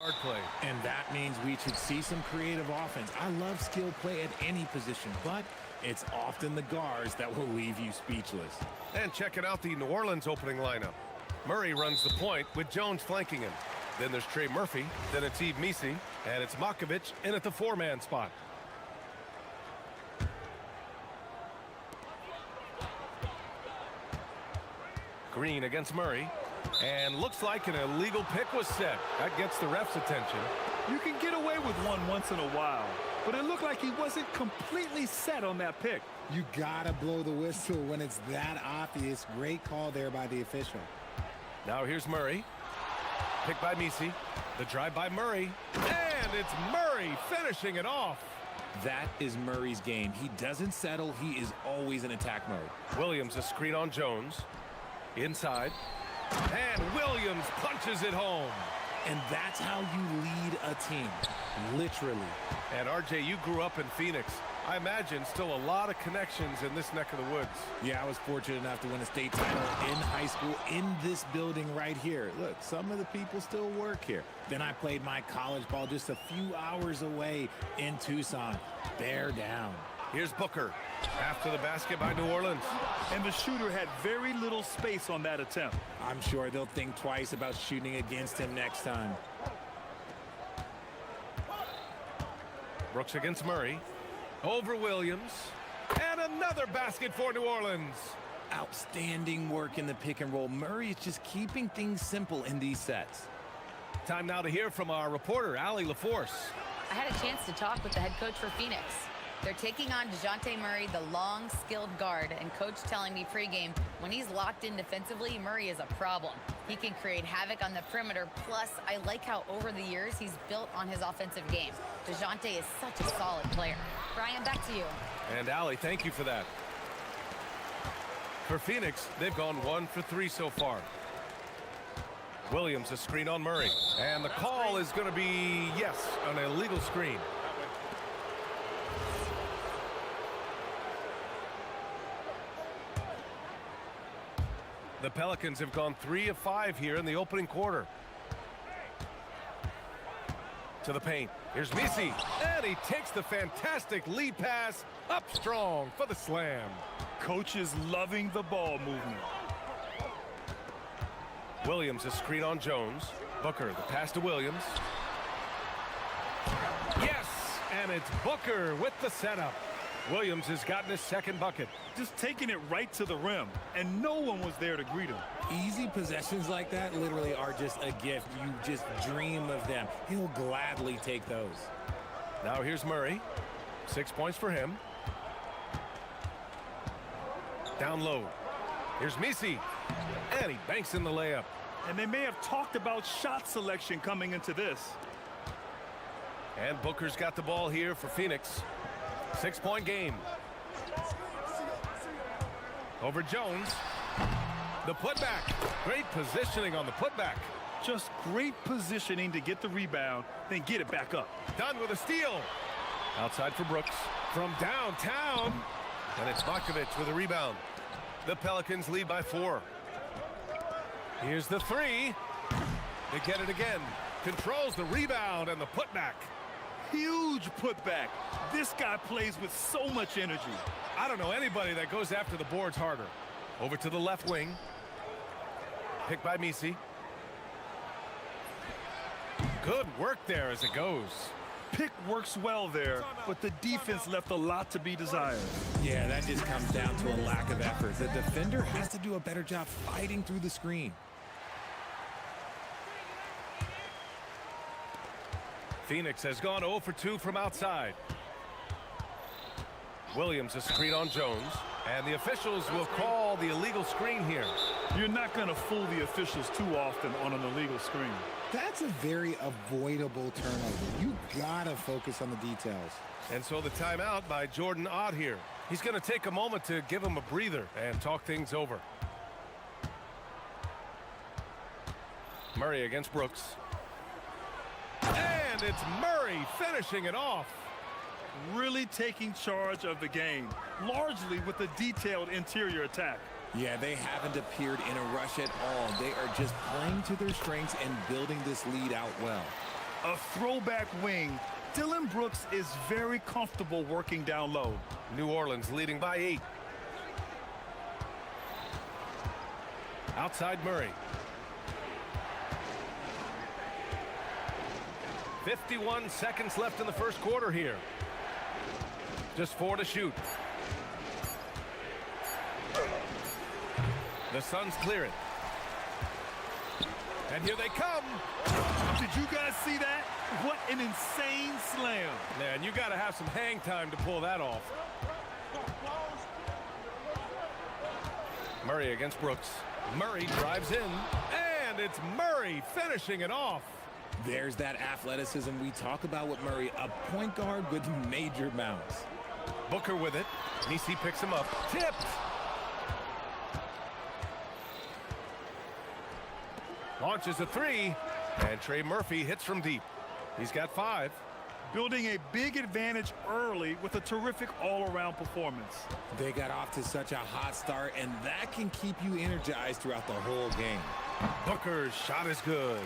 Hard play. And that means we should see some creative offense. I love skill play at any position, but it's often the guards that will leave you speechless. And checking out the New Orleans opening lineup. Murray runs the point with Jones flanking him. Then there's Trey Murphy. Then it's Yves Missi. And it's Makovic in at the four-man spot. Green against Murray. And looks like an illegal pick was set. That gets the ref's attention. You can get away with one once in a while, but it looked like he wasn't completely set on that pick. You gotta blow the whistle when it's that obvious. Great call there by the official. Now here's Murray. Pick by Missi. The drive by Murray. And it's Murray finishing it off. That is Murray's game. He doesn't settle. He is always in attack mode. Williams a screen on Jones. Inside. And Williams punches it home. And that's how you lead a team. Literally. And RJ, you grew up in Phoenix. I imagine still a lot of connections in this neck of the woods. Yeah, I was fortunate enough to win a state title in high school in this building right here. Look, some of the people still work here. Then I played my college ball just a few hours away in Tucson. Bear down. Here's Booker after the basket by New Orleans. And the shooter had very little space on that attempt. I'm sure they'll think twice about shooting against him next time. Brooks against Murray. Over Williams. And another basket for New Orleans. Outstanding work in the pick and roll. Murray is just keeping things simple in these sets. Time now to hear from our reporter, Allie LaForce. I had a chance to talk with the head coach for Phoenix. They're taking on DeJounte Murray, the long, skilled guard, and coach telling me pregame, when he's locked in defensively, Murray is a problem. He can create havoc on the perimeter, plus I like how over the years he's built on his offensive game. DeJounte is such a solid player. Brian, back to you. And Allie, thank you for that. For Phoenix, they've gone 1 for 3 so far. Williams a screen on Murray. And the call is going to be, yes, an illegal screen. The Pelicans have gone 3 of 5 here in the opening quarter. To the paint. Here's Missi. And he takes the fantastic lead pass up strong for the slam. Coach is loving the ball movement. Williams a screen on Jones. Booker, the pass to Williams. Yes! And it's Booker with the setup. Williams has gotten his second bucket. Just taking it right to the rim, and no one was there to greet him. Easy possessions like that literally are just a gift. You just dream of them. He'll gladly take those. Now here's Murray. 6 points for him. Down low. Here's Missi. And he banks in the layup. And they may have talked about shot selection coming into this. And Booker's got the ball here for Phoenix. 6-point game. Over Jones. The putback. Great positioning on the putback. Just great positioning to get the rebound, then get it back up. Done with a steal. Outside for Brooks. From downtown. And it's Makovic with a rebound. The Pelicans lead by 4. Here's the 3. They get it again. Controls the rebound and the putback. Huge putback. This guy plays with so much energy. I don't know anybody that goes after the boards harder. Over to the left wing. Picked by Missi. Good work there as it goes. Pick works well there, but the defense left a lot to be desired. Yeah, that just comes down to a lack of effort. The defender has to do a better job fighting through the screen. Phoenix has gone 0 for 2 from outside. Williams a screen on Jones. And the officials will call the illegal screen here. You're not going to fool the officials too often on an illegal screen. That's a very avoidable turnover. You gotta focus on the details. And so the timeout by Jordan Ott here. He's going to take a moment to give him a breather and talk things over. Murray against Brooks. And it's Murray finishing it off. Really taking charge of the game, largely with a detailed interior attack. Yeah, they haven't appeared in a rush at all. They are just playing to their strengths and building this lead out well. A throwback wing. Dylan Brooks is very comfortable working down low. New Orleans leading by 8. Outside Murray. 51 seconds left in the first quarter here. Just 4 to shoot. The Suns clear it. And here they come. Did you guys see that? What an insane slam. Man, you got to have some hang time to pull that off. Murray against Brooks. Murray drives in, and it's Murray finishing it off. There's that athleticism we talk about with Murray, a point guard with major mounts. Booker with it. Nisi picks him up. Tipped. Launches a 3, and Trey Murphy hits from deep. He's got 5. Building a big advantage early with a terrific all-around performance. They got off to such a hot start, and that can keep you energized throughout the whole game. Booker's shot is good.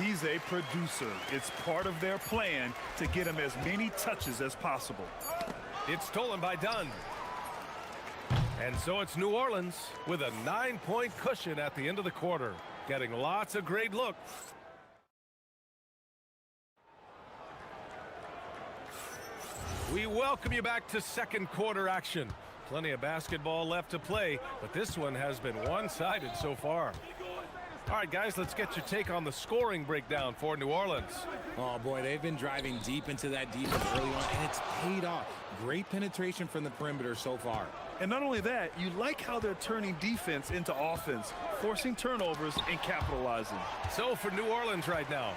He's a producer. It's part of their plan to get him as many touches as possible. It's stolen by Dunn. And so it's New Orleans with a 9-point cushion at the end of the quarter. Getting lots of great looks. We welcome you back to second quarter action. Plenty of basketball left to play, but this one has been one-sided so far. All right, guys, let's get your take on the scoring breakdown for New Orleans. Oh, boy, they've been driving deep into that defense early on, and it's paid off. Great penetration from the perimeter so far. And not only that, you like how they're turning defense into offense, forcing turnovers and capitalizing. So for New Orleans right now,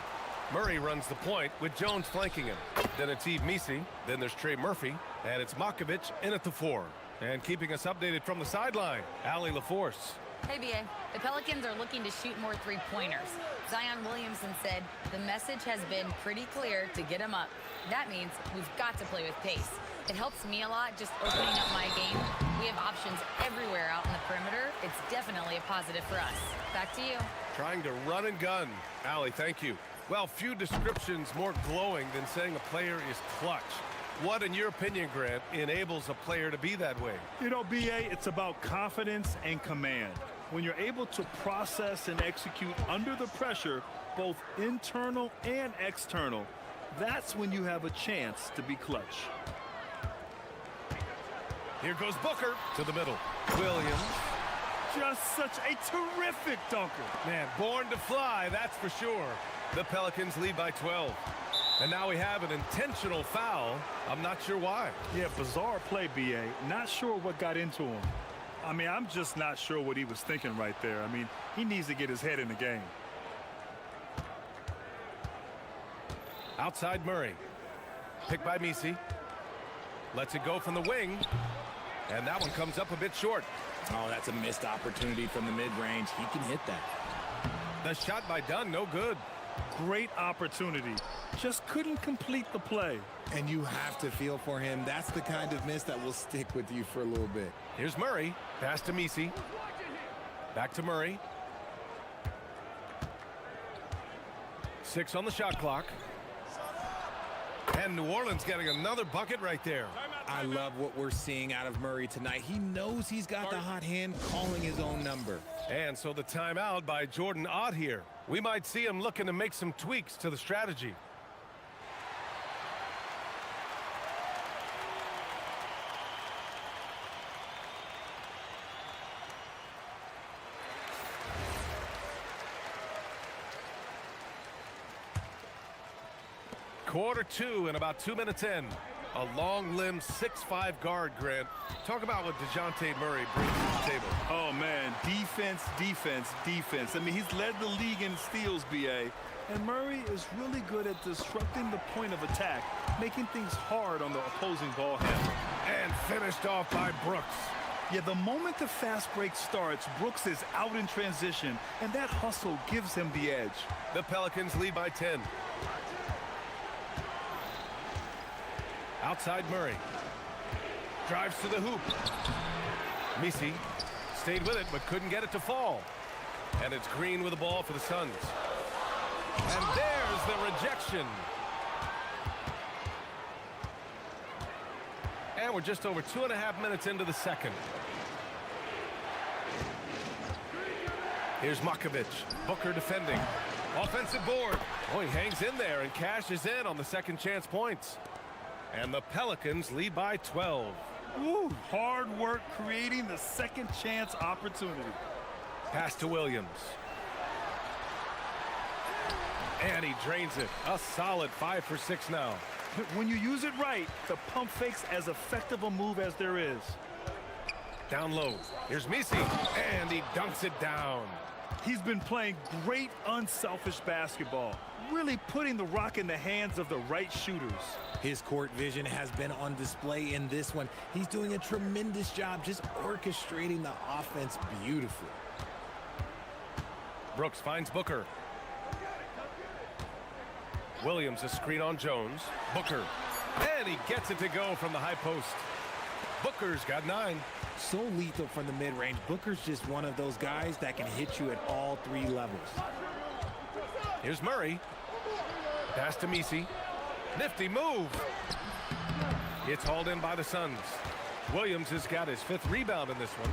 Murray runs the point with Jones flanking him. Then it's Yves Missi. Then there's Trey Murphy. And it's Makovich in at the 4. And keeping us updated from the sideline, Allie LaForce. Hey, BA. The Pelicans are looking to shoot more three-pointers. Zion Williamson said the message has been pretty clear to get him up. That means we've got to play with pace. It helps me a lot just opening up my game. We have options everywhere out in the perimeter. It's definitely a positive for us. Back to you. Trying to run and gun. Allie, thank you. Well, few descriptions more glowing than saying a player is clutch. What, in your opinion, Grant, enables a player to be that way? You know, BA, it's about confidence and command. When you're able to process and execute under the pressure, both internal and external, that's when you have a chance to be clutch. Here goes Booker to the middle. Williams. Just such a terrific dunker. Man, born to fly, that's for sure. The Pelicans lead by 12. And now we have an intentional foul. I'm not sure why. Yeah, bizarre play, BA. Not sure what got into him. I mean, I'm just not sure what he was thinking right there. I mean, he needs to get his head in the game. Outside Murray. Picked by Missi. Lets it go from the wing. And that one comes up a bit short. Oh, that's a missed opportunity from the mid-range. He can hit that. The shot by Dunn, no good. Great opportunity. Just couldn't complete the play. And you have to feel for him. That's the kind of miss that will stick with you for a little bit. Here's Murray. Pass to Missi. Back to Murray. 6 on the shot clock. And New Orleans getting another bucket right there. I love what we're seeing out of Murray tonight. He knows he's got the hot hand, calling his own number. And so the timeout by Jordan Ott here. We might see him looking to make some tweaks to the strategy. Quarter 2 and about 2 minutes in. A long-limbed 6'5" guard, Grant. Talk about what DeJounte Murray brings to the table. Oh, man. Defense, defense, defense. I mean, he's led the league in steals, BA. And Murray is really good at disrupting the point of attack, making things hard on the opposing ball handler. And finished off by Brooks. Yeah, the moment the fast break starts, Brooks is out in transition, and that hustle gives him the edge. The Pelicans lead by 10. Outside Murray. Drives to the hoop. Missi stayed with it but couldn't get it to fall. And it's Green with the ball for the Suns. And there's the rejection. And we're just over 2.5 minutes into the second. Here's Makovic. Booker defending. Offensive board. Oh, he hangs in there and cashes in on the second chance points. And the Pelicans lead by 12. Woo, hard work creating the second chance opportunity. Pass to Williams. And he drains it. A solid 5 for 6 now. When you use it right, the pump fake's as effective a move as there is. Down low. Here's Misi. And he dunks it down. He's been playing great unselfish basketball, really putting the rock in the hands of the right shooters. His court vision has been on display in this one. He's doing a tremendous job just orchestrating the offense beautifully. Brooks finds Booker. Williams a screen on Jones. Booker. And he gets it to go from the high post. Booker's got 9. So lethal from the mid-range. Booker's just one of those guys that can hit you at all 3 levels. Here's Murray. Pass to Misi. Nifty move. It's hauled in by the Suns. Williams has got his 5th rebound in this one.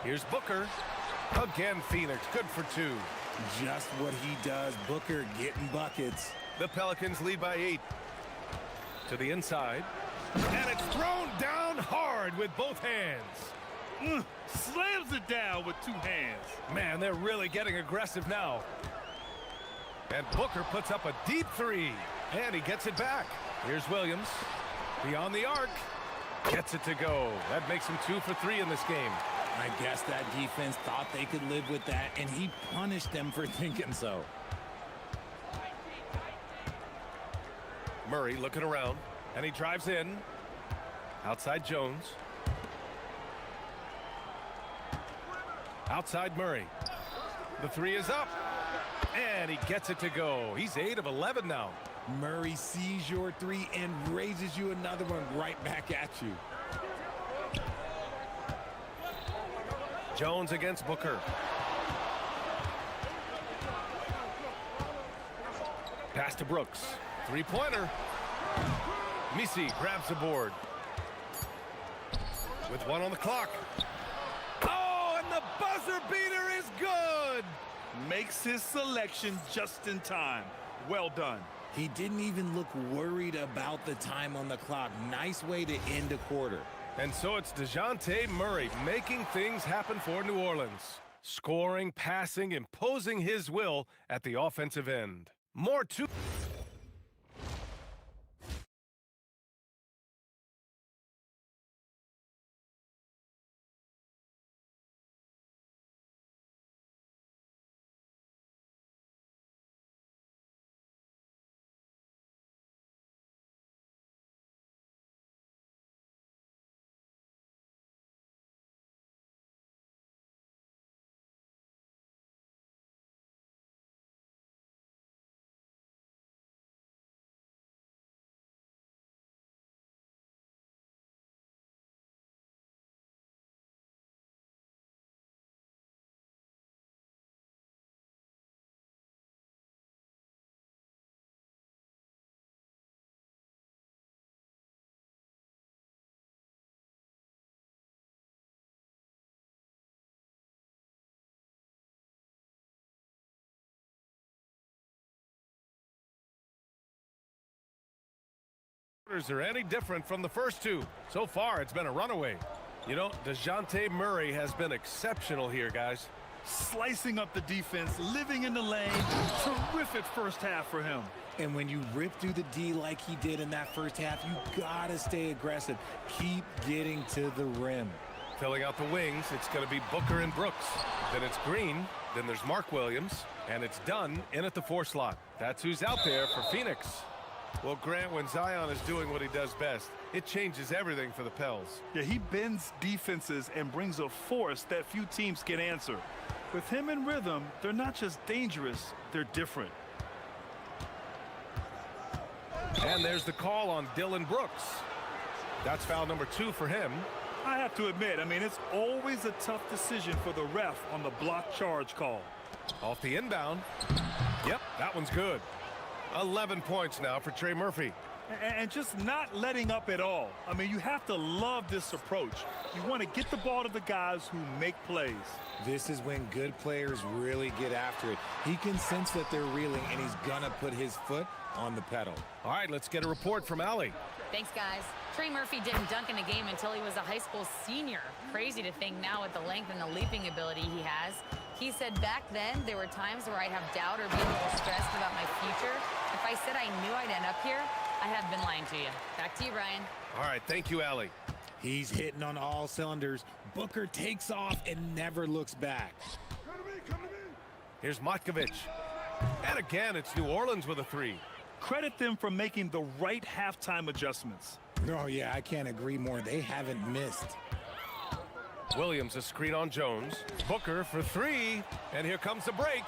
Here's Booker. Again, Phoenix. Good for 2. Just what he does. Booker getting buckets. The Pelicans lead by 8. To the inside. And it's thrown down hard with both hands. Slams it down with 2 hands. Man, they're really getting aggressive now. And Booker puts up a deep 3. And he gets it back. Here's Williams. Beyond the arc. Gets it to go. That makes him 2 for 3 in this game. I guess that defense thought they could live with that, and he punished them for thinking so. Murray looking around. And he drives in. Outside Jones. Outside Murray. The 3 is up. And he gets it to go. He's 8 of 11 now. Murray sees your 3 and raises you another one right back at you. Jones against Booker. Pass to Brooks. 3-pointer. Misi grabs the board. With 1 on the clock. Oh, and the buzzer beater is good! Makes his selection just in time. Well done. He didn't even look worried about the time on the clock. Nice way to end a quarter. And so it's DeJounte Murray making things happen for New Orleans. Scoring, passing, imposing his will at the offensive end. More to... are any different from the first 2. So far, it's been a runaway. You know, DeJounte Murray has been exceptional here, guys. Slicing up the defense, living in the lane. Terrific first half for him. And when you rip through the D like he did in that first half, you gotta stay aggressive. Keep getting to the rim. Filling out the wings, it's going to be Booker and Brooks. Then it's Green. Then there's Mark Williams. And it's Dunn in at the 4 slot. That's who's out there for Phoenix. Well, Grant, when Zion is doing what he does best, it changes everything for the Pels. Yeah, he bends defenses and brings a force that few teams can answer. With him in rhythm, they're not just dangerous, they're different. And there's the call on Dylan Brooks. That's foul number 2 for him. I have to admit, I mean, it's always a tough decision for the ref on the block charge call. Off the inbound. Yep, that one's good. 11 points now for Trey Murphy. And just not letting up at all. I mean, you have to love this approach. You want to get the ball to the guys who make plays. This is when good players really get after it. He can sense that they're reeling, and he's gonna put his foot on the pedal. All right, let's get a report from Allie. Thanks, guys. Trey Murphy didn't dunk in a game until he was a high school senior. Crazy to think now with the length and the leaping ability he has. He said back then there were times where I'd have doubt or be a little stressed about my future. If I said I knew I'd end up here, I have been lying to you. Back to you, Ryan. All right, thank you, Allie. He's hitting on all cylinders. Booker takes off and never looks back. Here's Matkovic. And again, it's New Orleans with a three. Credit them for making the right halftime adjustments. Oh, yeah, I can't agree more. They haven't missed. Williams a screen on Jones. Booker for three. And here comes the break.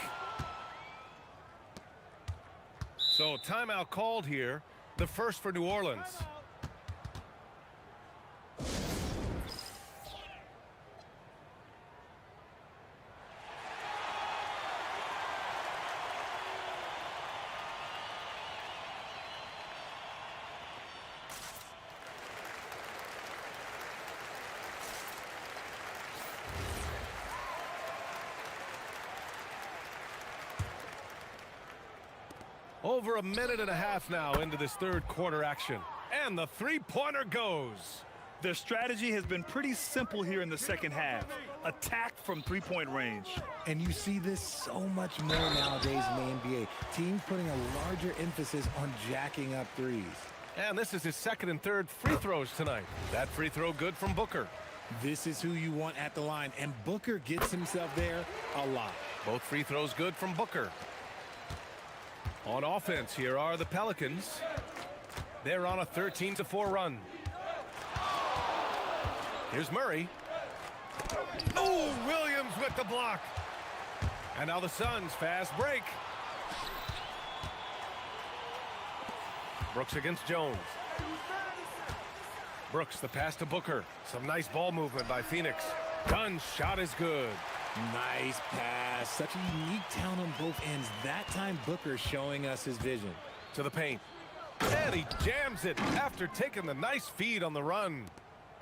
So timeout called here. The first for New Orleans. Over a minute and a half now into this third quarter action. And the three-pointer goes. Their strategy has been pretty simple here in the second half. Attack from three-point range. And you see this so much more nowadays in the NBA. Teams putting a larger emphasis on jacking up threes. And this is his second and third free throws tonight. That free throw good from Booker. This is who you want at the line, and Booker gets himself there a lot. Both free throws good from Booker. On offense, here are the Pelicans. They're on a 13-4 run. Here's Murray. Oh, Williams with the block. And now the Suns fast break. Brooks against Jones. Brooks, the pass to Booker. Some nice ball movement by Phoenix. Dunn's shot is good. Nice pass. Such a unique talent on both ends. That time, Booker showing us his vision. To the paint. And he jams it after taking the nice feed on the run.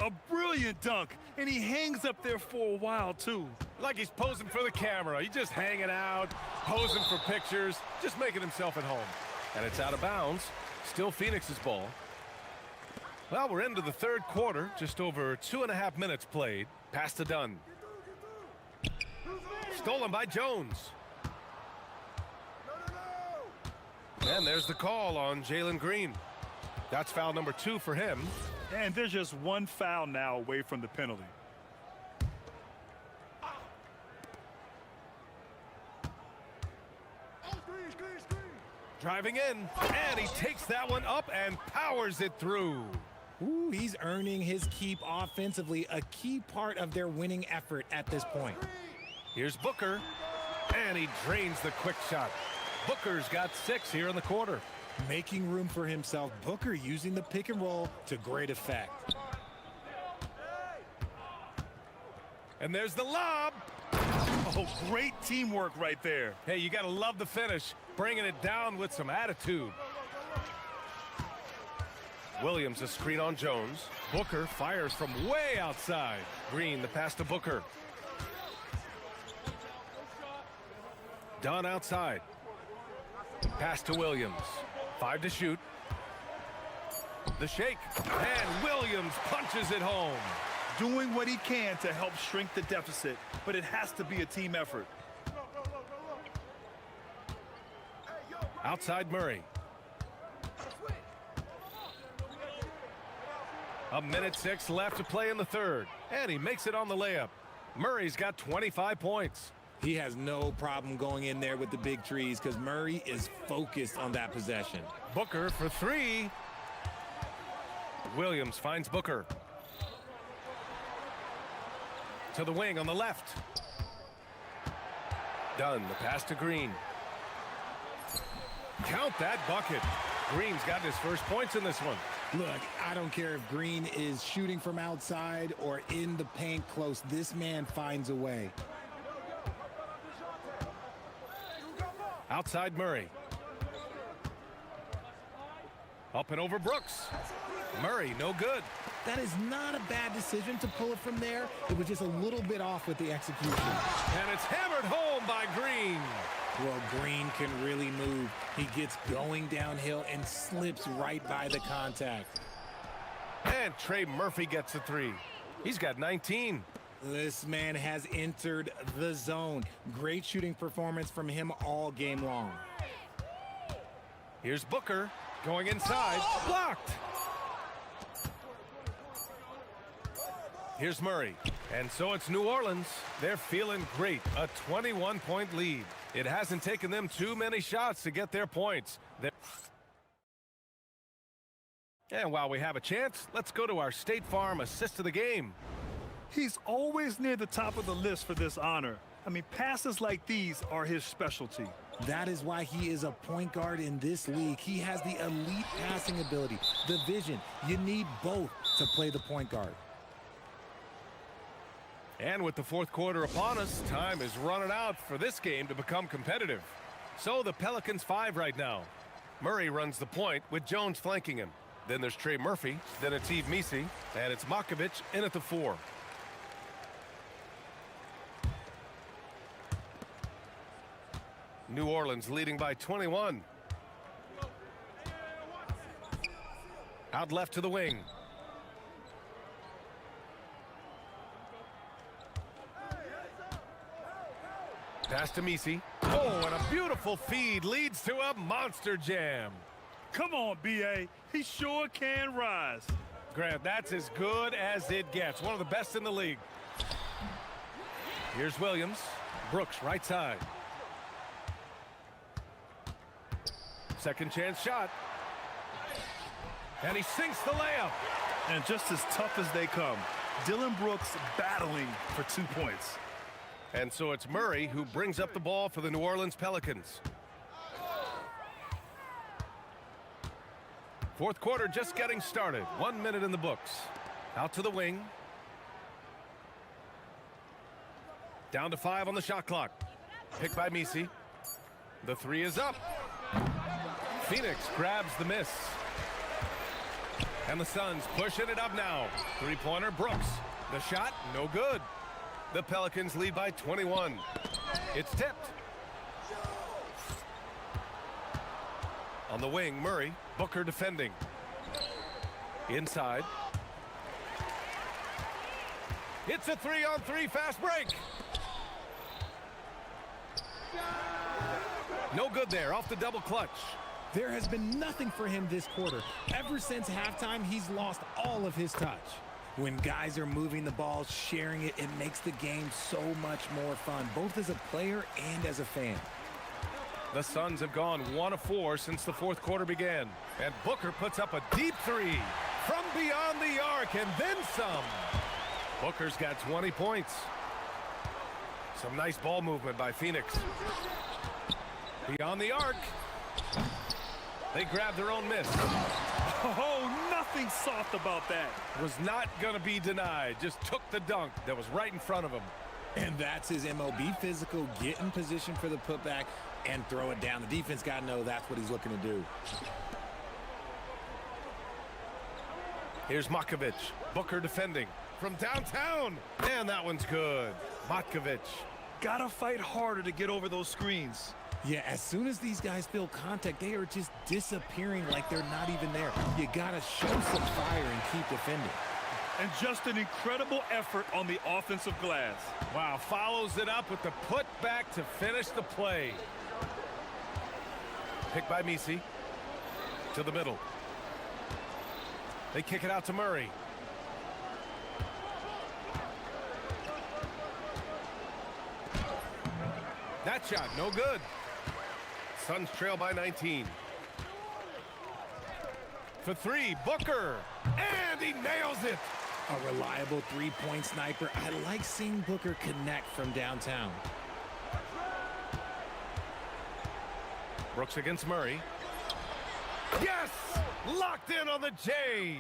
A brilliant dunk, and he hangs up there for a while, too. Like he's posing for the camera. He's just hanging out, posing for pictures, just making himself at home. And it's out of bounds. Still Phoenix's ball. Well, we're into the third quarter. Just over 2.5 minutes played. Pass to Dunn. Stolen by Jones. And there's the call on Jalen Green. That's foul number 2 for him. And there's just one foul now away from the penalty. Driving in, and he takes that one up and powers it through. Ooh, he's earning his keep offensively, a key part of their winning effort at this point. Here's Booker, and he drains the quick shot. Booker's got 6 here in the quarter. Making room for himself, Booker using the pick and roll to great effect. And there's the lob. Oh, great teamwork right there. Hey, you got to love the finish, bringing it down with some attitude. Williams a screen on Jones. Booker fires from way outside. Green the pass to Booker. Dunn outside. Pass to Williams. 5 to shoot. The shake. And Williams punches it home. Doing what he can to help shrink the deficit, but it has to be a team effort. Outside Murray. A minute 6 left to play in the third. And he makes it on the layup. Murray's got 25 points. He has no problem going in there with the big trees because Murray is focused on that possession. Booker for 3. Williams finds Booker. To the wing on the left. Dunn, the pass to Green. Count that bucket. Green's got his first points in this one. Look, I don't care if Green is shooting from outside or in the paint close. This man finds a way. Outside Murray. Up and over Brooks. Murray, no good. That is not a bad decision to pull it from there. It was just a little bit off with the execution. And it's hammered home by Green. Well, Green can really move. He gets going downhill and slips right by the contact. And Trey Murphy gets the three. He's got 19. This man has entered the zone. Great shooting performance from him all game long. Here's Booker going inside. Blocked. Here's Murray. And so it's New Orleans. They're feeling great. A 21-point lead. It hasn't taken them too many shots to get their points. And while we have a chance, let's go to our State Farm assist of the game. He's always near the top of the list for this honor. I mean, passes like these are his specialty. That is why he is a point guard in this league. He has the elite passing ability, the vision. You need both to play the point guard. And with the fourth quarter upon us, time is running out for this game to become competitive. So the Pelicans 5 right now. Murray runs the point with Jones flanking him. Then there's Trey Murphy. Then it's Yves Missi. And it's Makovich in at the 4. New Orleans leading by 21. Out left to the wing. Pass to Missi. Oh, and a beautiful feed leads to a monster jam. Come on, B.A. He sure can rise. Grant, that's as good as it gets. One of the best in the league. Here's Williams. Brooks, right side. Second chance shot. And he sinks the layup. And just as tough as they come, Dylan Brooks battling for 2 points. And so it's Murray who brings up the ball for the New Orleans Pelicans. Fourth quarter just getting started. 1 minute in the books. Out to the wing. Down to 5 on the shot clock. Picked by Missi. The 3 is up. Phoenix grabs the miss. And the Suns pushing it up now. Three-pointer Brooks. The shot, no good. The Pelicans lead by 21. It's tipped. On the wing, Murray. Booker defending. Inside. It's a 3-on-3 fast break. No good there, off the double clutch. There has been nothing for him this quarter. Ever since halftime, he's lost all of his touch. When guys are moving the ball, sharing it, it makes the game so much more fun, both as a player and as a fan. The Suns have gone 1 of 4 since the fourth quarter began. And Booker puts up a deep 3 from beyond the arc and then some. Booker's got 20 points. Some nice ball movement by Phoenix. Beyond the arc. They grab their own miss. Oh, nothing soft about that. Was not going to be denied. Just took the dunk that was right in front of him. And that's his MO. Be physical, get in position for the putback, and throw it down. The defense got to know that's what he's looking to do. Here's Makovich. Booker defending from downtown. And that one's good. Makovich. Gotta fight harder to get over those screens. Yeah, as soon as these guys feel contact, they are just disappearing like they're not even there. You gotta show some fire and keep defending. And just an incredible effort on the offensive glass. Wow, follows it up with the putback to finish the play. Picked by Missi. To the middle. They kick it out to Murray. That shot, no good. Suns trail by 19. For 3, Booker. And he nails it. A reliable three-point sniper. I like seeing Booker connect from downtown. Brooks against Murray. Yes! Locked in on the J.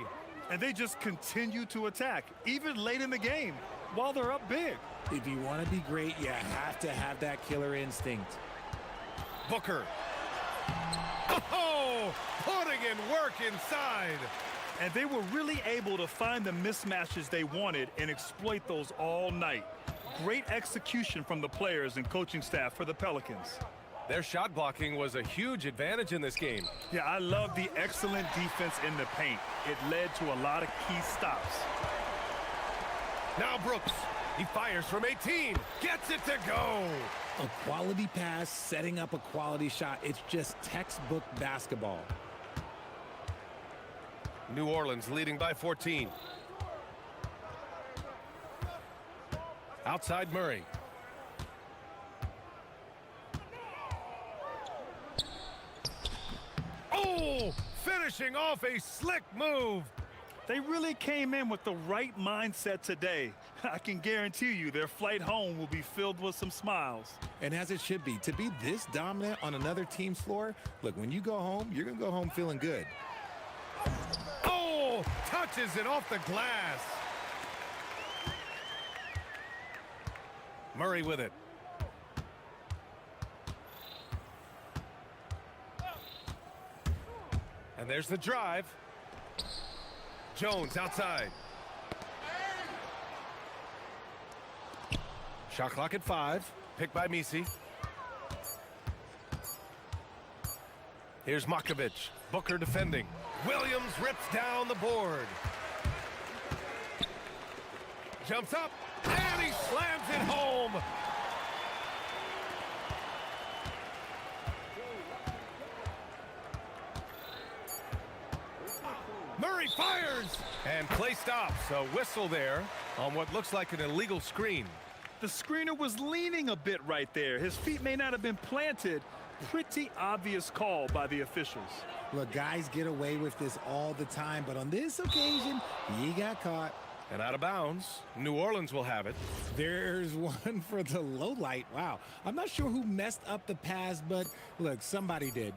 And they just continue to attack, even late in the game, while they're up big. If you want to be great, you have to have that killer instinct. Booker. Oh, putting in work inside. And they were really able to find the mismatches they wanted and exploit those all night. Great execution from the players and coaching staff for the Pelicans. Their shot blocking was a huge advantage in this game. Yeah, I love the excellent defense in the paint. It led to a lot of key stops. Now Brooks. He fires from 18. Gets it to go. A quality pass, setting up a quality shot. It's just textbook basketball. New Orleans leading by 14. Outside Murray. Oh, finishing off a slick move. They really came in with the right mindset today. I can guarantee you their flight home will be filled with some smiles. And as it should be, to be this dominant on another team's floor, look, when you go home, you're going to go home feeling good. Oh, touches it off the glass. Murray with it. And there's the drive. Jones outside. Shot clock at 5. Picked by Misi. Here's Makovich. Booker defending. Williams rips down the board. Jumps up. And he slams it home. Murray fires. And play stops. A whistle there on what looks like an illegal screen. The screener was leaning a bit right there. His feet may not have been planted. Pretty obvious call by the officials. Look, guys get away with this all the time, but on this occasion, he got caught. And out of bounds. New Orleans will have it. There's one for the low light. Wow. I'm not sure who messed up the pass, but look, somebody did.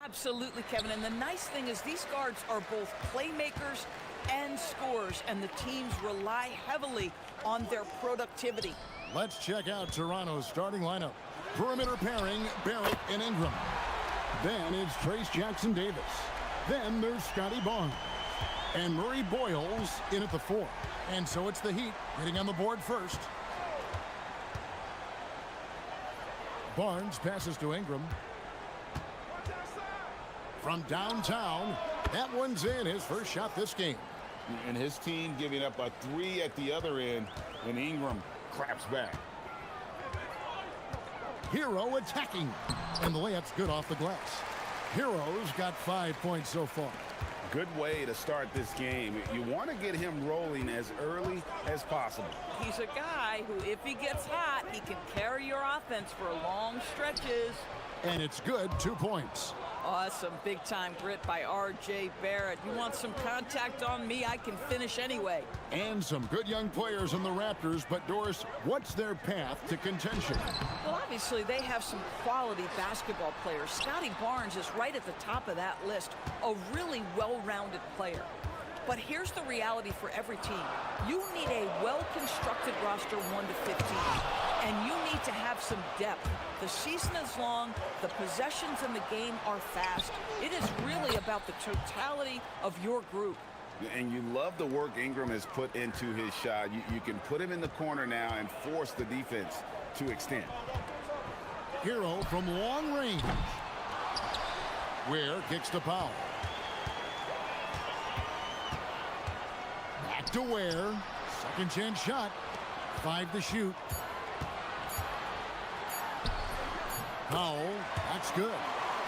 Absolutely, Kevin. And the nice thing is these guards are both playmakers and scorers, and the teams rely heavily on their productivity. Let's check out Toronto's starting lineup. Perimeter pairing, Barrett and Ingram. Then it's Trace Jackson-Davis. Then there's Scotty Barnes. And Murray Boyles in at the 4. And so it's the Heat getting on the board first. Barnes passes to Ingram. From downtown, that one's in, his first shot this game. And his team giving up a 3 at the other end when Ingram claps back. Hero attacking, and the layup's good off the glass. Hero's got 5 points so far. Good way to start this game. You want to get him rolling as early as possible. He's a guy who, if he gets hot, he can carry your offense for long stretches. And it's good, 2 points. Awesome big-time grit by R.J. Barrett. You want some contact on me, I can finish anyway. And some good young players in the Raptors, but Doris, what's their path to contention? Well, obviously, they have some quality basketball players. Scotty Barnes is right at the top of that list, a really well-rounded player. But here's the reality for every team. You need a well-constructed roster 1 to 15, and you need to have some depth. The season is long, the possessions in the game are fast. It is really about the totality of your group. And you love the work Ingram has put into his shot. You can put him in the corner now and force the defense to extend. Hero from long range. Ware kicks to Powell. Back to Ware. Second chance shot. 5 to shoot. Powell, that's good.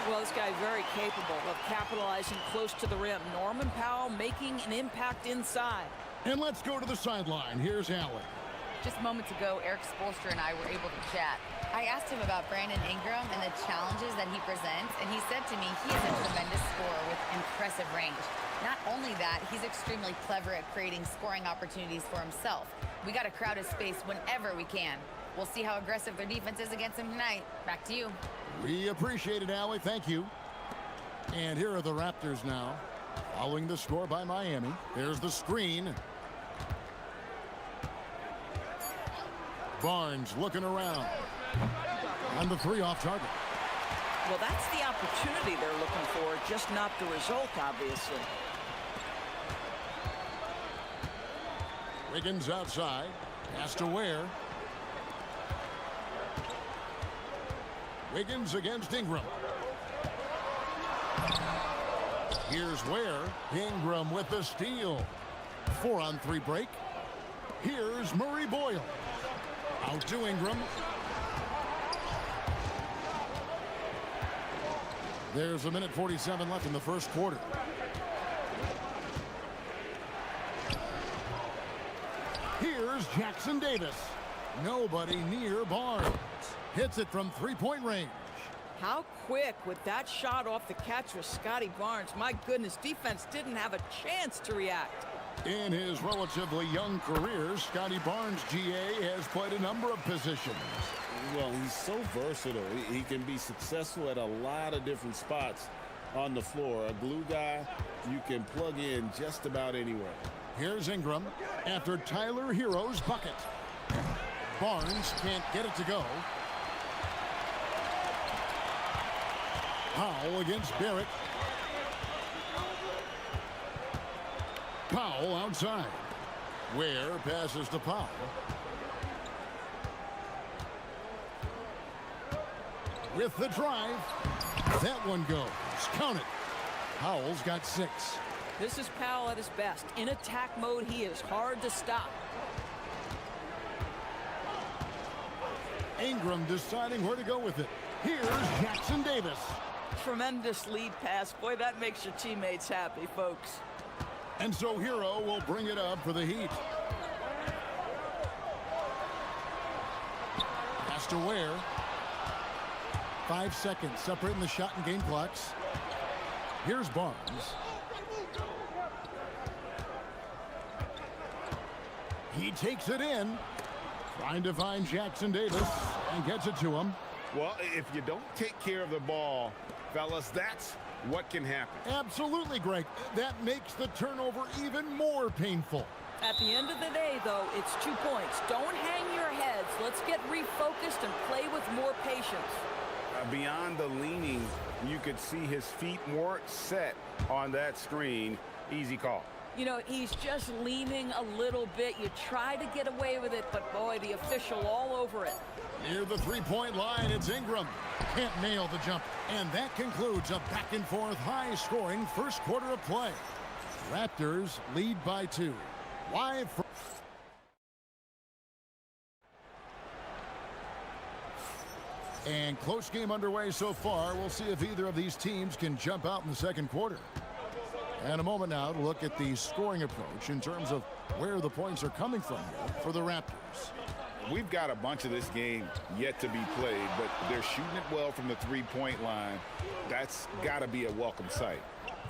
Well, this guy's very capable of capitalizing close to the rim. Norman Powell making an impact inside. And let's go to the sideline. Here's Allen. Just moments ago, Eric Spoelstra and I were able to chat. I asked him about Brandon Ingram and the challenges that he presents, and he said to me he is a tremendous scorer with impressive range. Not only that, he's extremely clever at creating scoring opportunities for himself. We got to crowd his space whenever we can. We'll see how aggressive their defense is against him tonight. Back to you. We appreciate it, Allie. Thank you. And here are the Raptors now. Following the score by Miami. There's the screen. Barnes looking around. On the 3 off target. Well, that's the opportunity they're looking for, just not the result, obviously. Wiggins outside. Pass to Ware. Wiggins against Ingram. Here's Ware. Ingram with the steal. 4-on-3 break. Here's Murray Boyle. Out to Ingram. There's 1:47 left in the first quarter. Here's Jackson Davis. Nobody near Barnes. Hits it from 3-point range. How quick with that shot off the catch was Scotty Barnes. My goodness, defense didn't have a chance to react. In his relatively young career, Scotty Barnes, GA, has played a number of positions. Well, he's so versatile. He can be successful at a lot of different spots on the floor. A glue guy you can plug in just about anywhere. Here's Ingram after Tyler Hero's bucket. Barnes can't get it to go. Powell against Barrett. Powell outside. Ware passes to Powell. With the drive. That one goes. Count it. Powell's got 6. This is Powell at his best. In attack mode, he is hard to stop. Ingram deciding where to go with it. Here's Jackson Davis. Tremendous lead pass. Boy, that makes your teammates happy, folks. And so Hero will bring it up for the Heat. Pass to Ware. 5 seconds separating the shot and game clocks. Here's Barnes. He takes it in. Trying to find Jackson Davis and gets it to him. Well, if you don't take care of the ball Fellas, that's what can happen. Absolutely, Greg. That makes the turnover even more painful. At the end of the day, though, it's 2 points. Don't hang your heads. Let's get refocused and play with more patience. Beyond the leaning, you could see his feet more set on that screen. Easy call. You know, he's just leaning a little bit. You try to get away with it, but boy, the official all over it. Near the three-point line, it's Ingram. Can't nail the jump. And that concludes a back-and-forth, high-scoring first quarter of play. Raptors lead by 2. Live from... And close game underway so far. We'll see if either of these teams can jump out in the second quarter. And a moment now to look at the scoring approach in terms of where the points are coming from here for the Raptors. We've got a bunch of this game yet to be played, but they're shooting it well from the three-point line. That's got to be a welcome sight.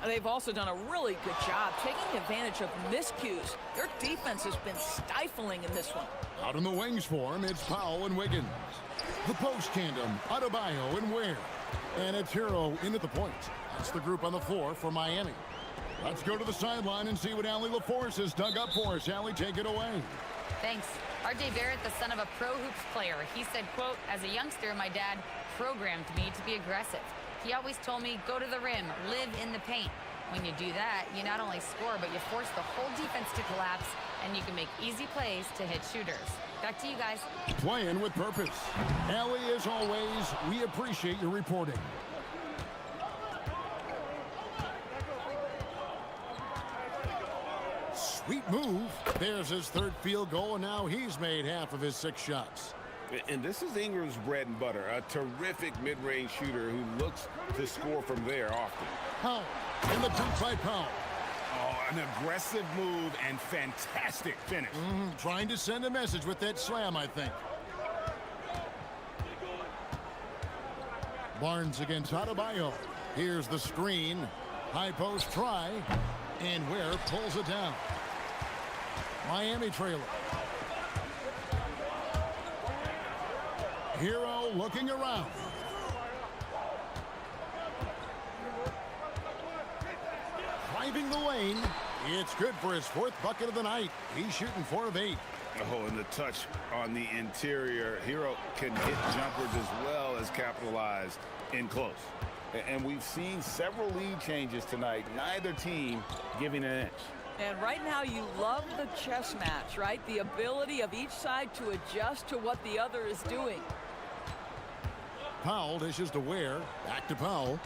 They've also done a really good job taking advantage of miscues. Their defense has been stifling in this one. Out in the wings for him, it's Powell and Wiggins. The post tandem, Adebayo and Ware. And it's Hero in at the point. That's the group on the floor for Miami. Let's go to the sideline and see what Allie LaForce has dug up for us. Allie, take it away. Thanks. R.J. Barrett, the son of a pro hoops player, he said, quote, "As a youngster, my dad programmed me to be aggressive. He always told me, go to the rim, live in the paint. When you do that, you not only score, but you force the whole defense to collapse, and you can make easy plays to hit shooters." Back to you guys. Playing with purpose. Allie, as always, we appreciate your reporting. Sweet move. There's his third field goal, and now he's made half of his 6 shots. And this is Ingram's bread and butter, a terrific mid-range shooter who looks to score from there often. Powell, in the dunk by Powell. Oh, an aggressive move and fantastic finish. Trying to send a message with that slam, I think. Barnes against Adebayo. Here's the screen. High post try. And Ware pulls it down. Miami trailer. Hero looking around. Driving the lane. It's good for his 4th bucket of the night. He's shooting 4 of 8. Oh, and the touch on the interior. Hero can hit jumpers as well as capitalize in close. And we've seen several lead changes tonight. Neither team giving an inch. And right now you love the chess match, right? The ability of each side to adjust to what the other is doing. Powell dishes to Ware. Back to Powell.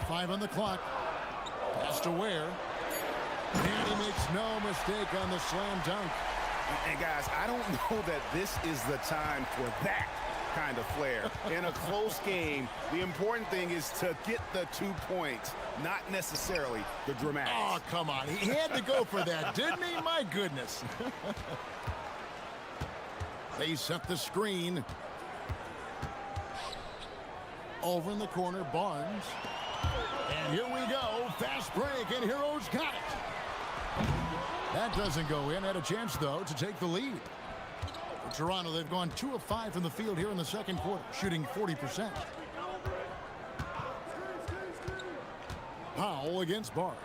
5 on the clock. Pass to Ware. And he makes no mistake on the slam dunk. And guys, I don't know that this is the time for that kind of flair. In a close game, the important thing is to get the 2 points, not necessarily the dramatics. Oh, come on. He had to go for that, didn't he? My goodness. They set the screen. Over in the corner, Barnes. And here we go. Fast break, and Hero's got it. That doesn't go in. Had a chance, though, to take the lead. For Toronto, they've gone 2 of 5 from the field here in the second quarter, shooting 40%. Powell against Barnes.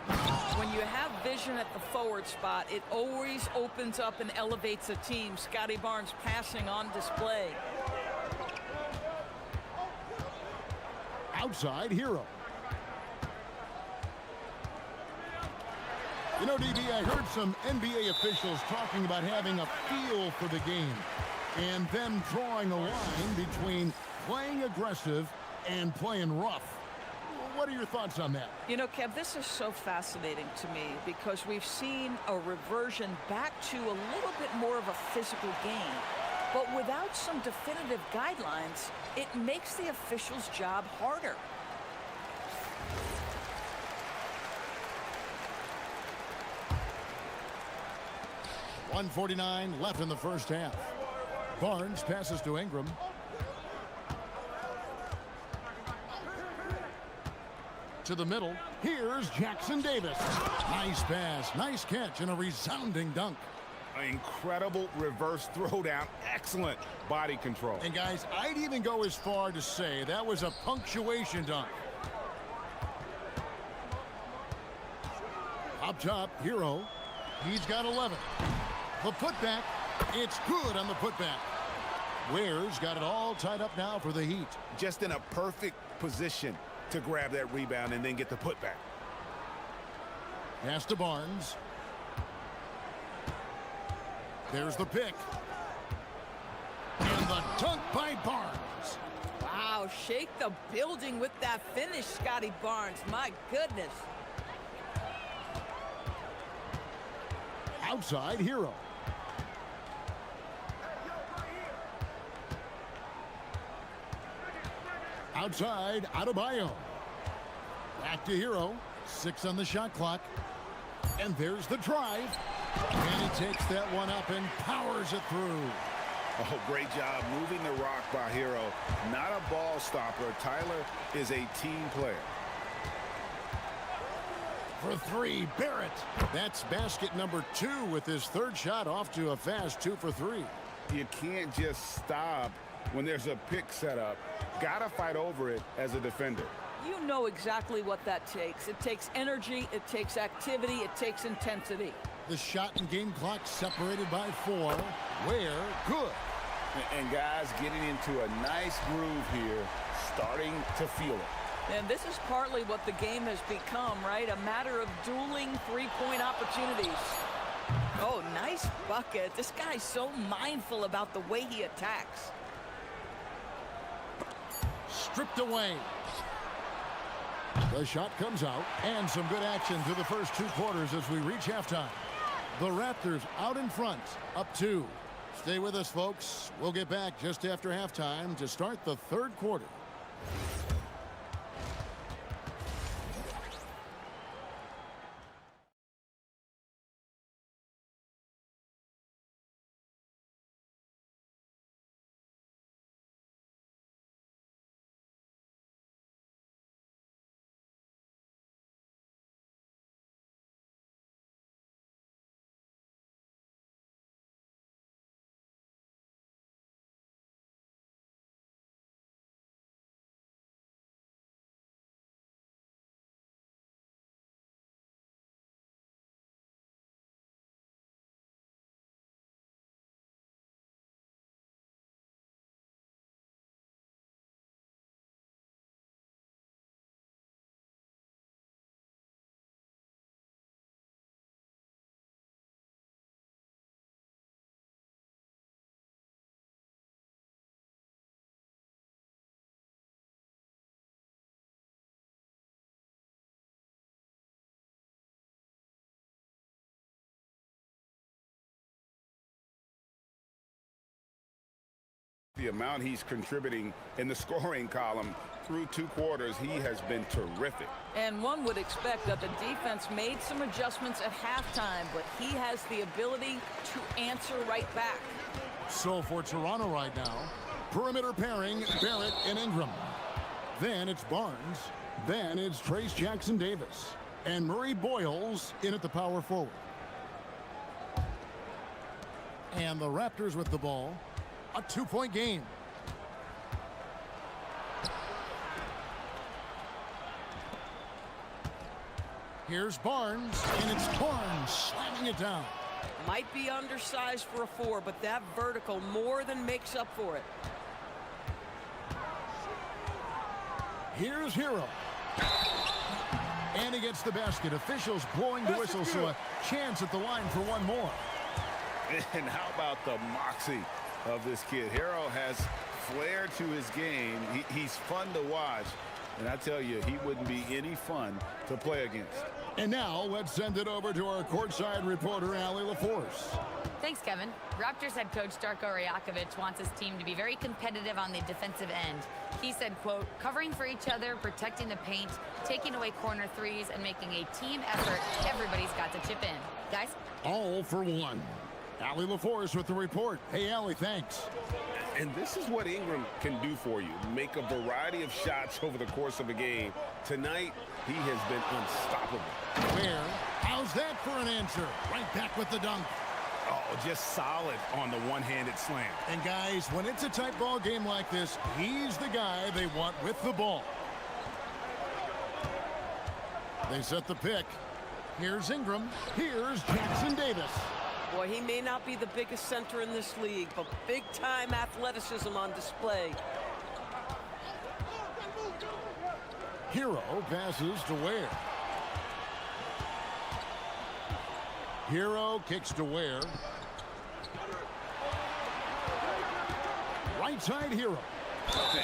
When you have vision at the forward spot, it always opens up and elevates a team. Scotty Barnes passing on display. Outside, Hero. You know, DB, I heard some NBA officials talking about having a feel for the game and them drawing a line between playing aggressive and playing rough. What are your thoughts on that? You know, Kev, this is so fascinating to me because we've seen a reversion back to a little bit more of a physical game. But without some definitive guidelines, it makes the officials' job harder. .149 left in the first half. Barnes passes to Ingram. To the middle. Here's Jackson Davis. Nice pass, nice catch, and a resounding dunk. Incredible reverse throwdown. Excellent body control. And guys, I'd even go as far to say that was a punctuation dunk. Up top, Hero. He's got 11. The putback. It's good on the putback. Ware's got it all tied up now for the Heat. Just in a perfect position to grab that rebound and then get the putback. Pass to Barnes. There's the pick. And the dunk by Barnes. Wow, shake the building with that finish, Scotty Barnes. My goodness. Outside, Hero. Outside, Adebayo. Back to Hero. 6 on the shot clock. And there's the drive. And he takes that one up and powers it through. Oh, great job moving the rock by Hero. Not a ball stopper. Tyler is a team player. For 3, Barrett. That's basket number 2 with his third shot off to a fast 2 for 3. You can't just stop when there's a pick set up. Gotta fight over it as a defender. You know exactly what that takes. It takes energy, it takes activity, it takes intensity. The shot and game clock separated by 4. Where? Good. And guys getting into a nice groove here, starting to feel it. And this is partly what the game has become, right? A matter of dueling three-point opportunities. Oh, nice bucket. This guy's so mindful about the way he attacks. Stripped away. The shot comes out, and some good action through the first 2 quarters as we reach halftime. The Raptors out in front, up 2. Stay with us, folks. We'll get back just after halftime to start the 3rd quarter. The amount he's contributing in the scoring column through 2 quarters, he has been terrific. And one would expect that the defense made some adjustments at halftime, but he has the ability to answer right back. So for Toronto right now, perimeter pairing, Barrett and Ingram. Then it's Barnes. Then it's Trace Jackson-Davis. And Murray Boyles in at the power forward. And the Raptors with the ball. A 2-point game. Here's Barnes, and it's Barnes slamming it down. Might be undersized for a 4, but that vertical more than makes up for it. Here's Hero. And he gets the basket. Officials blowing the whistle, so a chance at the line for one more. And how about the moxie of this kid? Hero has flair to his game. He's fun to watch. And I tell you, he wouldn't be any fun to play against. And now let's send it over to our courtside reporter, Allie LaForce. Thanks, Kevin. Raptors head coach Darko Rajakovic wants his team to be very competitive on the defensive end. He said, quote, covering for each other, protecting the paint, taking away corner threes, and making a team effort. Everybody's got to chip in. Guys? All for one. Allie LaForce with the report. Hey, Allie, thanks. And this is what Ingram can do for you. Make a variety of shots over the course of a game. Tonight, he has been unstoppable. Where? How's that for an answer? Right back with the dunk. Oh, just solid on the one-handed slam. And guys, when it's a tight ball game like this, he's the guy they want with the ball. They set the pick. Here's Ingram. Here's Jackson Davis. Boy, he may not be the biggest center in this league, but big-time athleticism on display. Hero passes to Ware. Hero kicks to Ware. Right side Hero.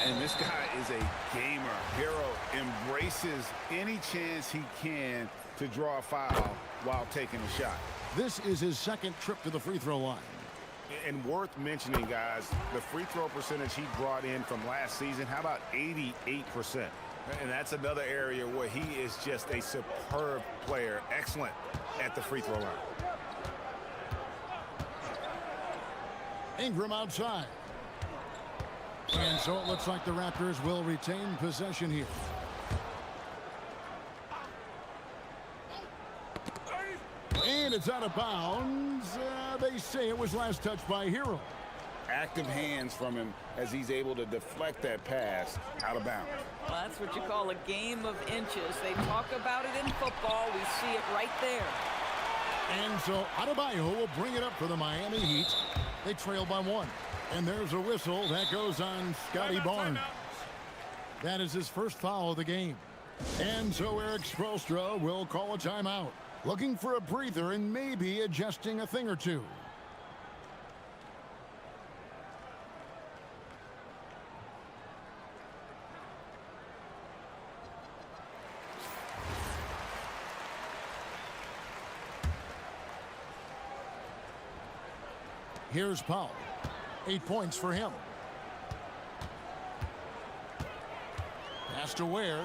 And this guy is a gamer. Hero embraces any chance he can to draw a foul while taking a shot. This is his second trip to the free throw line. And worth mentioning, guys, the free throw percentage he brought in from last season, how about 88%? And that's another area where he is just a superb player, excellent at the free throw line. Ingram outside. And so it looks like the Raptors will retain possession here. And it's out of bounds. They say it was last touched by Hero. Active hands from him as he's able to deflect that pass out of bounds. Well, that's what you call a game of inches. They talk about it in football. We see it right there. And so Adebayo will bring it up for the Miami Heat. They trail by 1. And there's a whistle that goes on Scotty Barnes. That is his first foul of the game. And so Eric Spoelstra will call a timeout, looking for a breather and maybe adjusting a thing or two. Here's Powell. 8 points for him. Pass to Ware.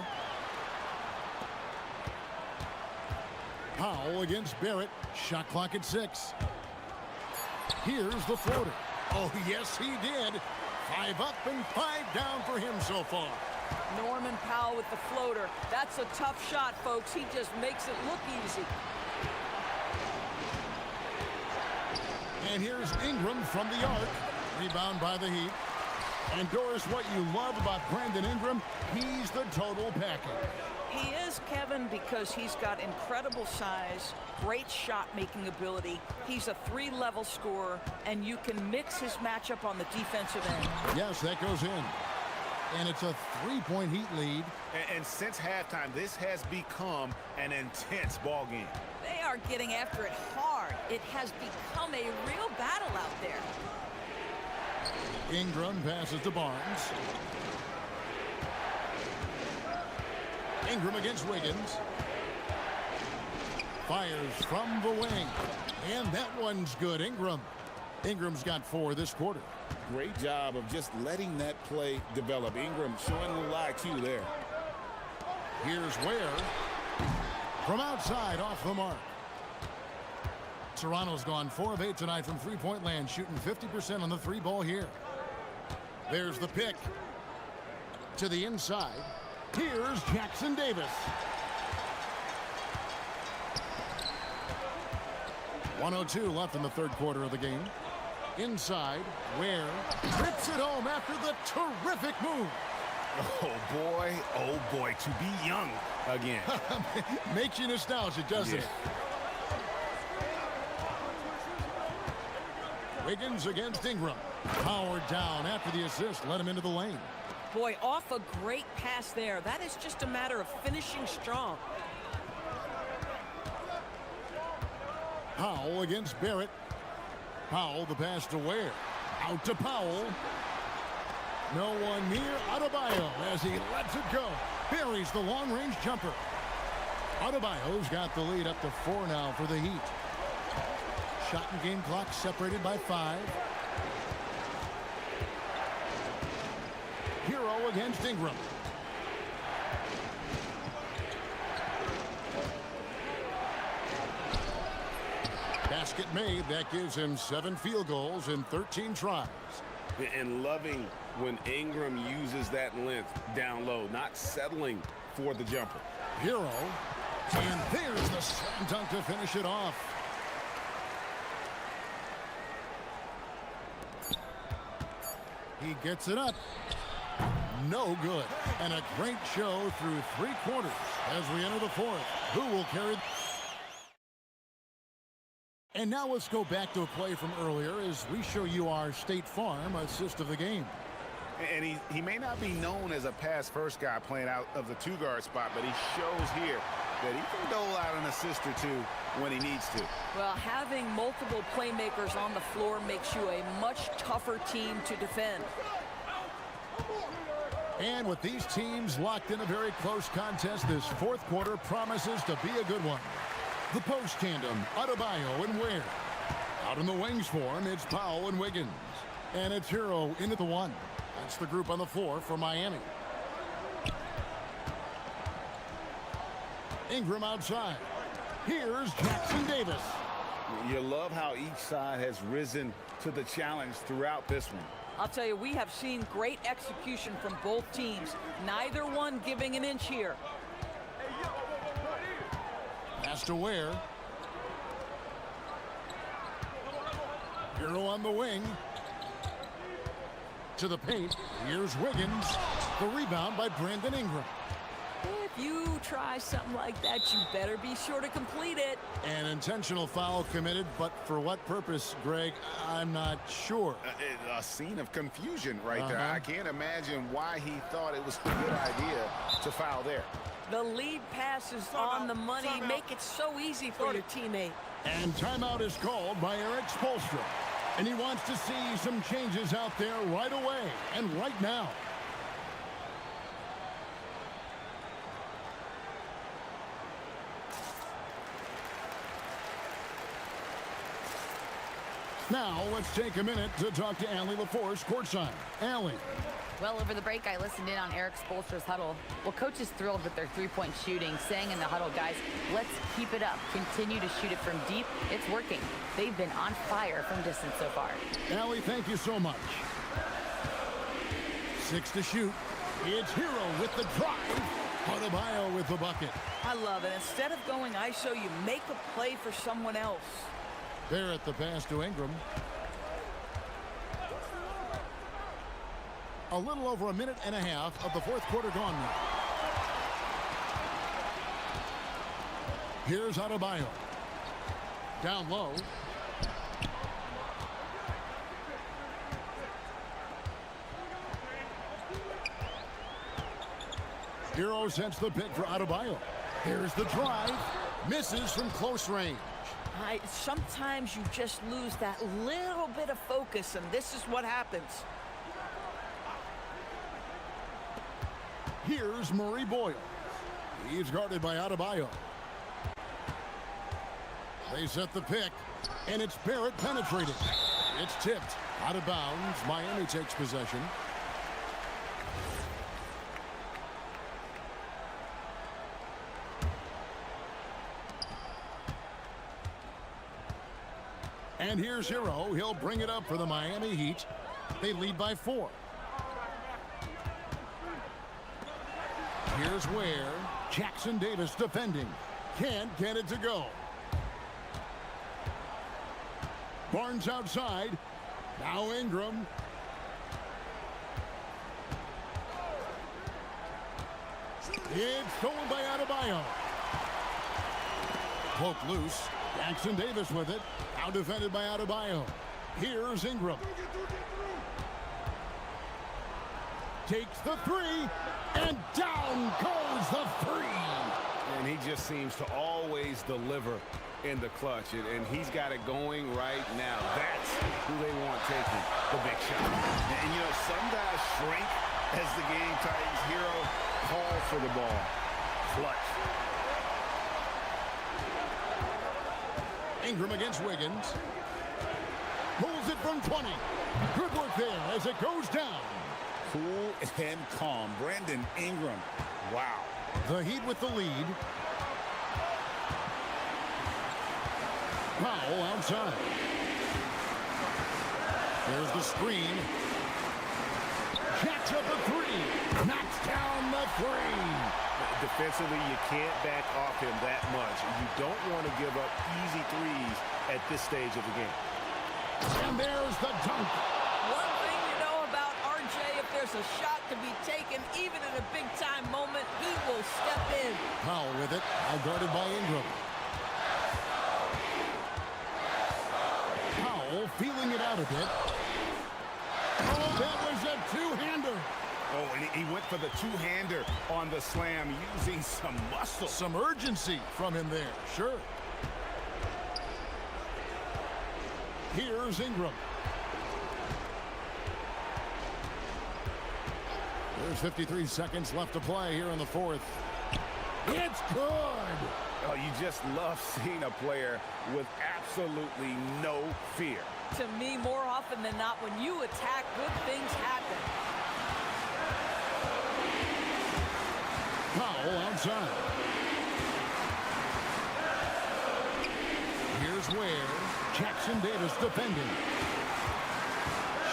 Powell against Barrett. Shot clock at 6. Here's the floater. Oh, yes, he did. 5 up and 5 down for him so far. Norman Powell with the floater. That's a tough shot, folks. He just makes it look easy. And here's Ingram from the arc. Rebound by the Heat. And Doris, what you love about Brandon Ingram, he's the total package. He is, Kevin, because he's got incredible size, great shot-making ability. He's a 3-level scorer, and you can mix his matchup on the defensive end. Yes, that goes in. And it's a 3-point Heat lead. And since halftime, this has become an intense ball game. They are getting after it hard. It has become a real battle out there. Ingram passes to Barnes. Ingram against Wiggins. Fires from the wing. And that one's good. Ingram's got 4 this quarter. Great job of just letting that play develop. Ingram showing a little IQ there. Here's Ware. From outside, off the mark. Toronto's gone 4 of 8 tonight from three-point land, shooting 50% on the 3 ball here. There's the pick. To the inside. Here's Jackson Davis. 1:02 left in the third quarter of the game. Inside, Ware rips it home after the terrific move. Oh boy, to be young again. Makes you nostalgic, doesn't it? Wiggins against Ingram. Powered down after the assist, let him into the lane. Boy, off a great pass there. That is just a matter of finishing strong. Powell against Barrett. Powell, the pass to Ware. Out to Powell. No one near Adebayo as he lets it go. Buries the long-range jumper. Adebayo's got the lead up to 4 now for the Heat. Shot and game clock separated by 5. Hero against Ingram. Basket made. That gives him 7 field goals in 13 tries. And loving when Ingram uses that length down low, not settling for the jumper. Hero. And there's the slam dunk to finish it off. He gets it up. No good. And a great show through 3 quarters as we enter the 4th. Who will carry? And now let's go back to a play from earlier as we show you our State Farm assist of the game. And he may not be known as a pass-first guy playing out of the 2-guard spot, but he shows here that he can dole out an assist or 2 when he needs to. Well, having multiple playmakers on the floor makes you a much tougher team to defend. And with these teams locked in a very close contest, this 4th quarter promises to be a good one. The post tandem, Adebayo and Ware. Out in the wings for him, it's Powell and Wiggins. And it's Hero into the 1. That's the group on the floor for Miami. Ingram outside. Here's Jackson Davis. You love how each side has risen to the challenge throughout this one. I'll tell you, we have seen great execution from both teams. Neither one giving an inch here. Pass to Ware. Hero on the wing. To the paint. Here's Wiggins. The rebound by Brandon Ingram. If you try something like that, you better be sure to complete it. An intentional foul committed, but for what purpose, Greg? I'm not sure. A scene of confusion right there. I can't imagine why he thought it was a good idea to foul there. The lead pass is on the money. Make it so easy for your teammate. And timeout is called by Eric Spoelstra. And he wants to see some changes out there right away and right now. Now, let's take a minute to talk to Allie LaForce courtside. Allie. Well, over the break, I listened in on Eric Spoelstra's huddle. Well, coach is thrilled with their three-point shooting, saying in the huddle, guys, let's keep it up. Continue to shoot it from deep. It's working. They've been on fire from distance so far. Allie, thank you so much. 6 to shoot. It's Hero with the drive. Adebayo with the bucket. I love it. Instead of going ISO, you make a play for someone else. There at the pass to Ingram. A little over a minute and a half of the 4th quarter gone now. Here's Adebayo. Down low. Hero sets the pick for Adebayo. Here's the drive. Misses from close range. Sometimes you just lose that little bit of focus, and this is what happens. Here's Murray Boyle. He's guarded by Adebayo. They set the pick, and it's Barrett penetrating. It's tipped out of bounds. Miami takes possession. And here's Hero. He'll bring it up for the Miami Heat. They lead by 4. Here's Ware. Jackson Davis defending. Can't get it to go. Barnes outside. Now Ingram. It's stolen by Adebayo. Poke loose. Jackson Davis with it. Now defended by Adebayo. Here's Ingram. Takes the 3. And down goes the 3. And he just seems to always deliver in the clutch. And he's got it going right now. That's who they want taking the big shot. And you know, some guys shrink as the game tightens. Hero calls for the ball. Clutch. Ingram against Wiggins. Pulls it from 20. Good work there as it goes down. Cool and calm. Brandon Ingram. Wow. The Heat with the lead. Powell outside. There's the screen. Jacks up a 3. Knocks down the 3. Defensively, you can't back off him that much. You don't want to give up easy threes at this stage of the game. And there's the dunk. One thing you know about our there's a shot to be taken, even in a big-time moment, he will step in. Powell with it, now guarded by Ingram. Powell feeling it out a bit. Oh, that was a two-hander. Oh, and he went for the two-hander on the slam, using some muscle. Some urgency from him there, sure. Here's Ingram. There's 53 seconds left to play here in the fourth. It's good. Oh, you just love seeing a player with absolutely no fear. To me, more often than not, when you attack, good things happen. Powell outside. Here's where Jackson Davis defending.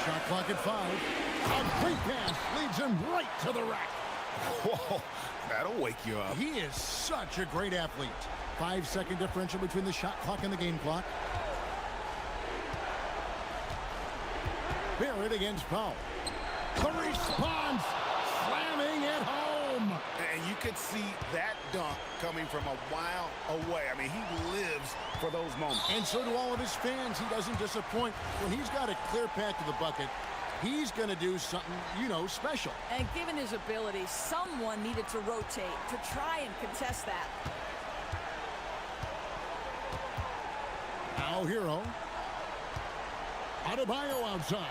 Shot clock at 5. A great pass leads him right to the rack. Whoa, that'll wake you up. He is such a great athlete. 5-second differential between the shot clock and the game clock. Barrett against Powell. The response, slamming it home. And you could see that dunk coming from a while away. I mean, he lives for those moments. And so do all of his fans. He doesn't disappoint. When he's got a clear path to the bucket, he's going to do something, you know, special. And given his ability, someone needed to rotate to try and contest that. Now Hero. Adebayo outside.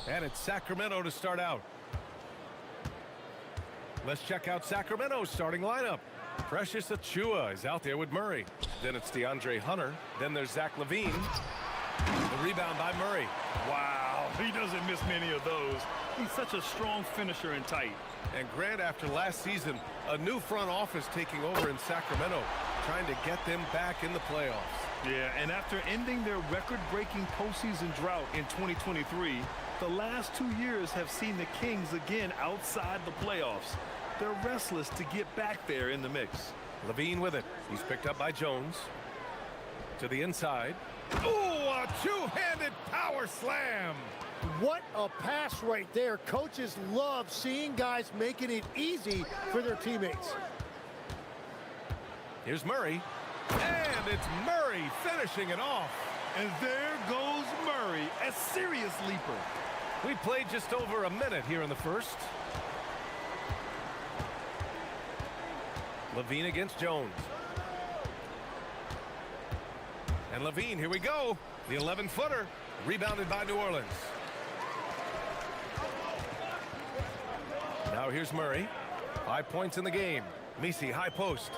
And it's Sacramento to start out. Let's check out Sacramento's starting lineup. Precious Achiuwa is out there with Murray. Then it's DeAndre Hunter. Then there's Zach LaVine. The rebound by Murray. Wow, he doesn't miss many of those. He's such a strong finisher and tight. And Grant, after last season, a new front office taking over in Sacramento, trying to get them back in the playoffs. Yeah, and after ending their record-breaking postseason drought in 2023, the last 2 years have seen the Kings again outside the playoffs. They're restless to get back there in the mix. LaVine with it. He's picked up by Jones. To the inside. Ooh, a two-handed power slam. What a pass right there. Coaches love seeing guys making it easy for their teammates. Here's Murray. And it's Murray finishing it off. And there goes Murray, a serious leaper. We played just over a minute here in the first. LaVine against Jones. And LaVine, here we go. The 11-footer, rebounded by New Orleans. Now here's Murray. 5 points in the game. Misi, high post.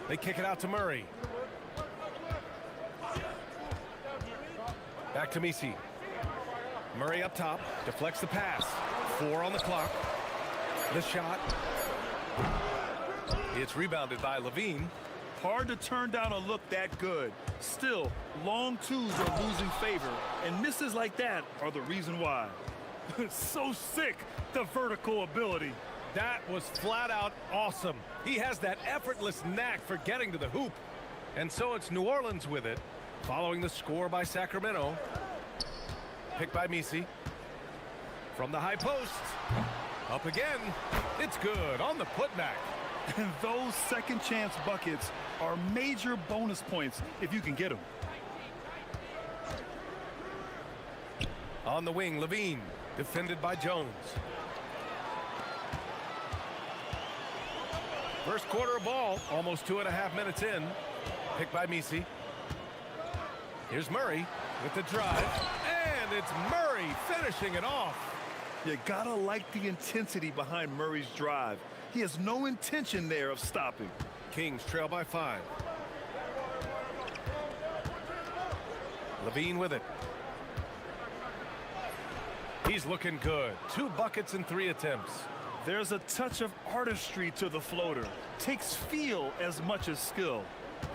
They kick it out to Murray. Back to Misi. Murray up top, deflects the pass. 4 on the clock. The shot. It's rebounded by LaVine. Hard to turn down a look that good. Still, long twos are losing favor, and misses like that are the reason why. So sick, the vertical ability. That was flat out awesome. He has that effortless knack for getting to the hoop. And so it's New Orleans with it, following the score by Sacramento. Picked by Misi. From the high post. Up again. It's good on the putback. And those second chance buckets are major bonus points if you can get them. On the wing, LaVine, defended by Jones. First quarter of ball, almost 2.5 minutes in. Picked by Misi. Here's Murray with the drive. And it's Murray finishing it off. You gotta like the intensity behind Murray's drive. He has no intention there of stopping. Kings trail by 5. LaVine with it. He's looking good. 2 buckets in 3 attempts. There's a touch of artistry to the floater. Takes feel as much as skill.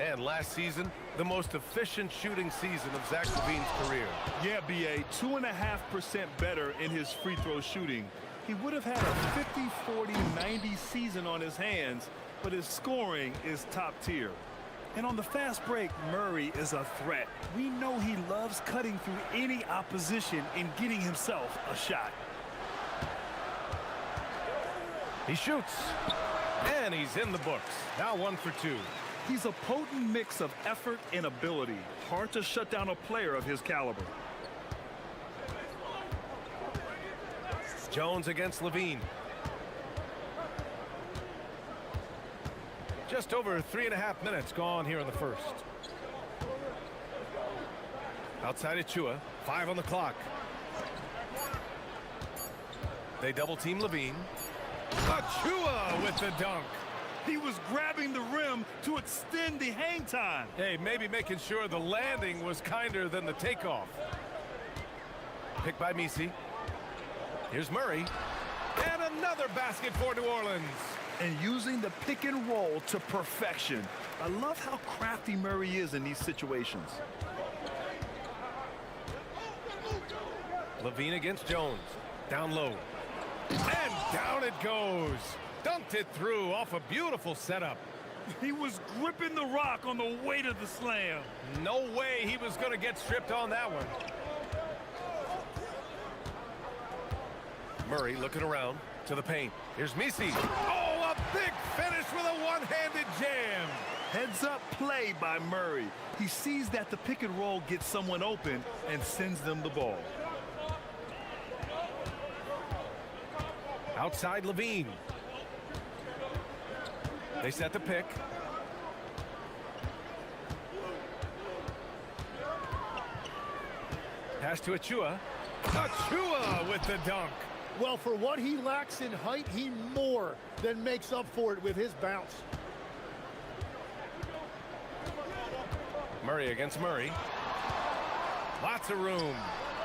And last season, the most efficient shooting season of Zach LaVine's career. Yeah, BA, 2.5% better in his free throw shooting. He would have had a 50, 40, 90 season on his hands, but his scoring is top tier. And on the fast break, Murray is a threat. We know he loves cutting through any opposition and getting himself a shot. He shoots. And he's in the books. Now 1 for 2. He's a potent mix of effort and ability. Hard to shut down a player of his caliber. Jones against LaVine. Just over 3.5 minutes gone here in the first. Outside Achiuwa, 5 on the clock. They double team LaVine. Achiuwa with the dunk. He was grabbing the rim to extend the hang time. Hey, maybe making sure the landing was kinder than the takeoff. Picked by Misi. Here's Murray. And another basket for New Orleans. And using the pick and roll to perfection. I love how crafty Murray is in these situations. LaVine against Jones. Down low. And down it goes. Dunked it through off a beautiful setup. He was gripping the rock on the weight of the slam. No way he was going to get stripped on that one. Murray looking around to the paint. Here's Misi. Oh, a big finish with a one-handed jam. Heads up play by Murray. He sees that the pick and roll gets someone open and sends them the ball. Outside LaVine. They set the pick. Pass to Achiuwa. Achua with the dunk. Well, for what he lacks in height, he more than makes up for it with his bounce. Murray against Murray. Lots of room.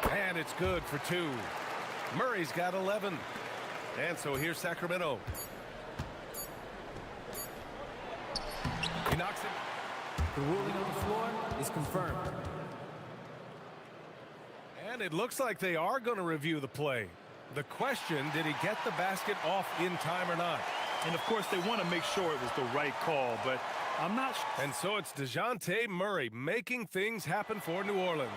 And it's good for 2. Murray's got 11. And so here's Sacramento. He knocks it. The ruling on the floor is confirmed. And it looks like they are going to review the play. The question, did he get the basket off in time or not? And, of course, they want to make sure it was the right call, but I'm not sure. And so it's DeJounte Murray making things happen for New Orleans.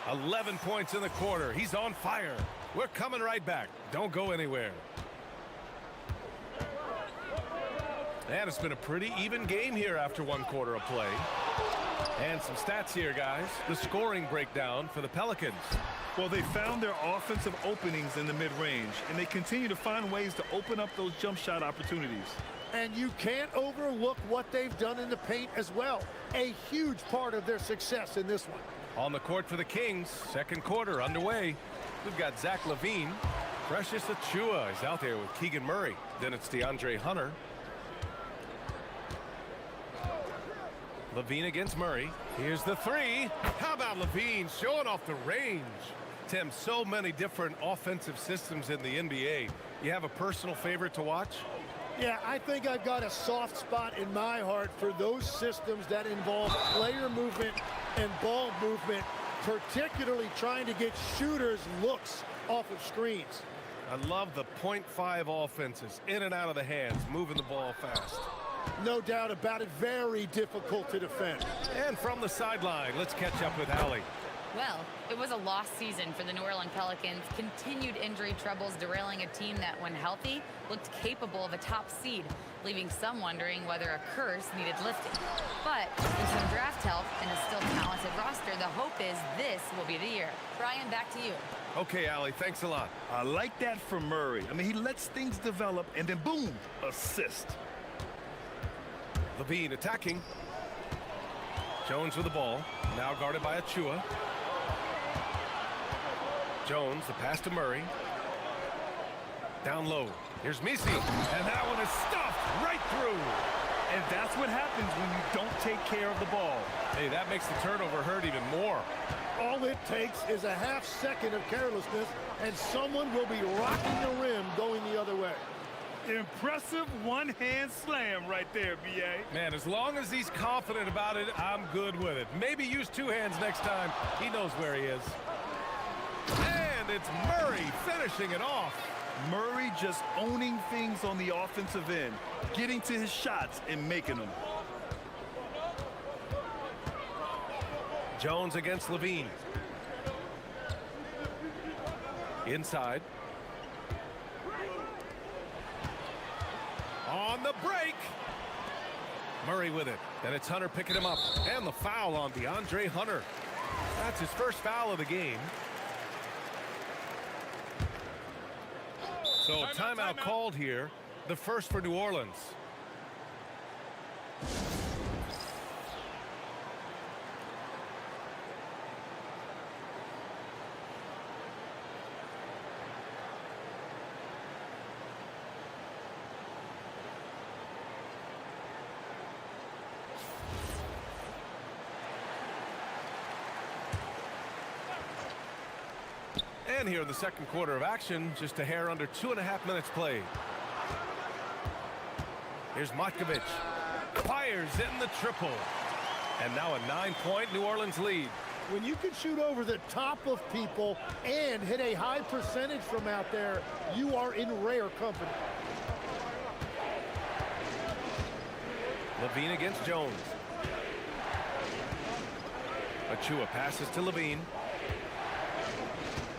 11 points in the quarter. He's on fire. We're coming right back. Don't go anywhere. And it's been a pretty even game here after 1 quarter of play. And some stats here, guys. The scoring breakdown for the Pelicans. Well, they found their offensive openings in the mid-range, and they continue to find ways to open up those jump shot opportunities. And you can't overlook what they've done in the paint as well. A huge part of their success in this one. On the court for the Kings, second quarter underway. We've got Zach LaVine. Precious Achua is out there with Keegan Murray. Then it's DeAndre Hunter. LaVine against Murray. Here's the 3. How about LaVine showing off the range? Tim, so many different offensive systems in the NBA. You have a personal favorite to watch? Yeah, I think I've got a soft spot in my heart for those systems that involve player movement and ball movement, particularly trying to get shooters looks off of screens. I love the .5 offenses, in and out of the hands, moving the ball fast. No doubt about it, very difficult to defend. And from the sideline, let's catch up with Allie. Well, it was a lost season for the New Orleans Pelicans. Continued injury troubles derailing a team that, when healthy, looked capable of a top seed, leaving some wondering whether a curse needed lifting. But with some draft help and a still talented roster, the hope is this will be the year. Brian, back to you. Okay, Allie, thanks a lot. I like that from Murray. I mean, he lets things develop, and then boom, assist. LaVine attacking. Jones with the ball, now guarded by Achua. Jones, the pass to Murray. Down low. Here's Misi, and that one is stuffed right through. And that's what happens when you don't take care of the ball. Hey, that makes the turnover hurt even more. All it takes is a half second of carelessness, and someone will be rocking the rim going the other way. Impressive one-hand slam right there, B.A. Man, as long as he's confident about it, I'm good with it. Maybe use 2 hands next time. He knows where he is. And it's Murray finishing it off. Murray just owning things on the offensive end, getting to his shots and making them. Jones against LaVine. Inside. On the break. Murray with it. And it's Hunter picking him up. And the foul on DeAndre Hunter. That's his first foul of the game. So timeout called here. The first for New Orleans. And here in the second quarter of action, just a hair under 2.5 minutes played. Here's Matkovic. Fires in the triple. And now a 9-point New Orleans lead. When you can shoot over the top of people and hit a high percentage from out there, you are in rare company. LaVine against Jones. Achua passes to LaVine.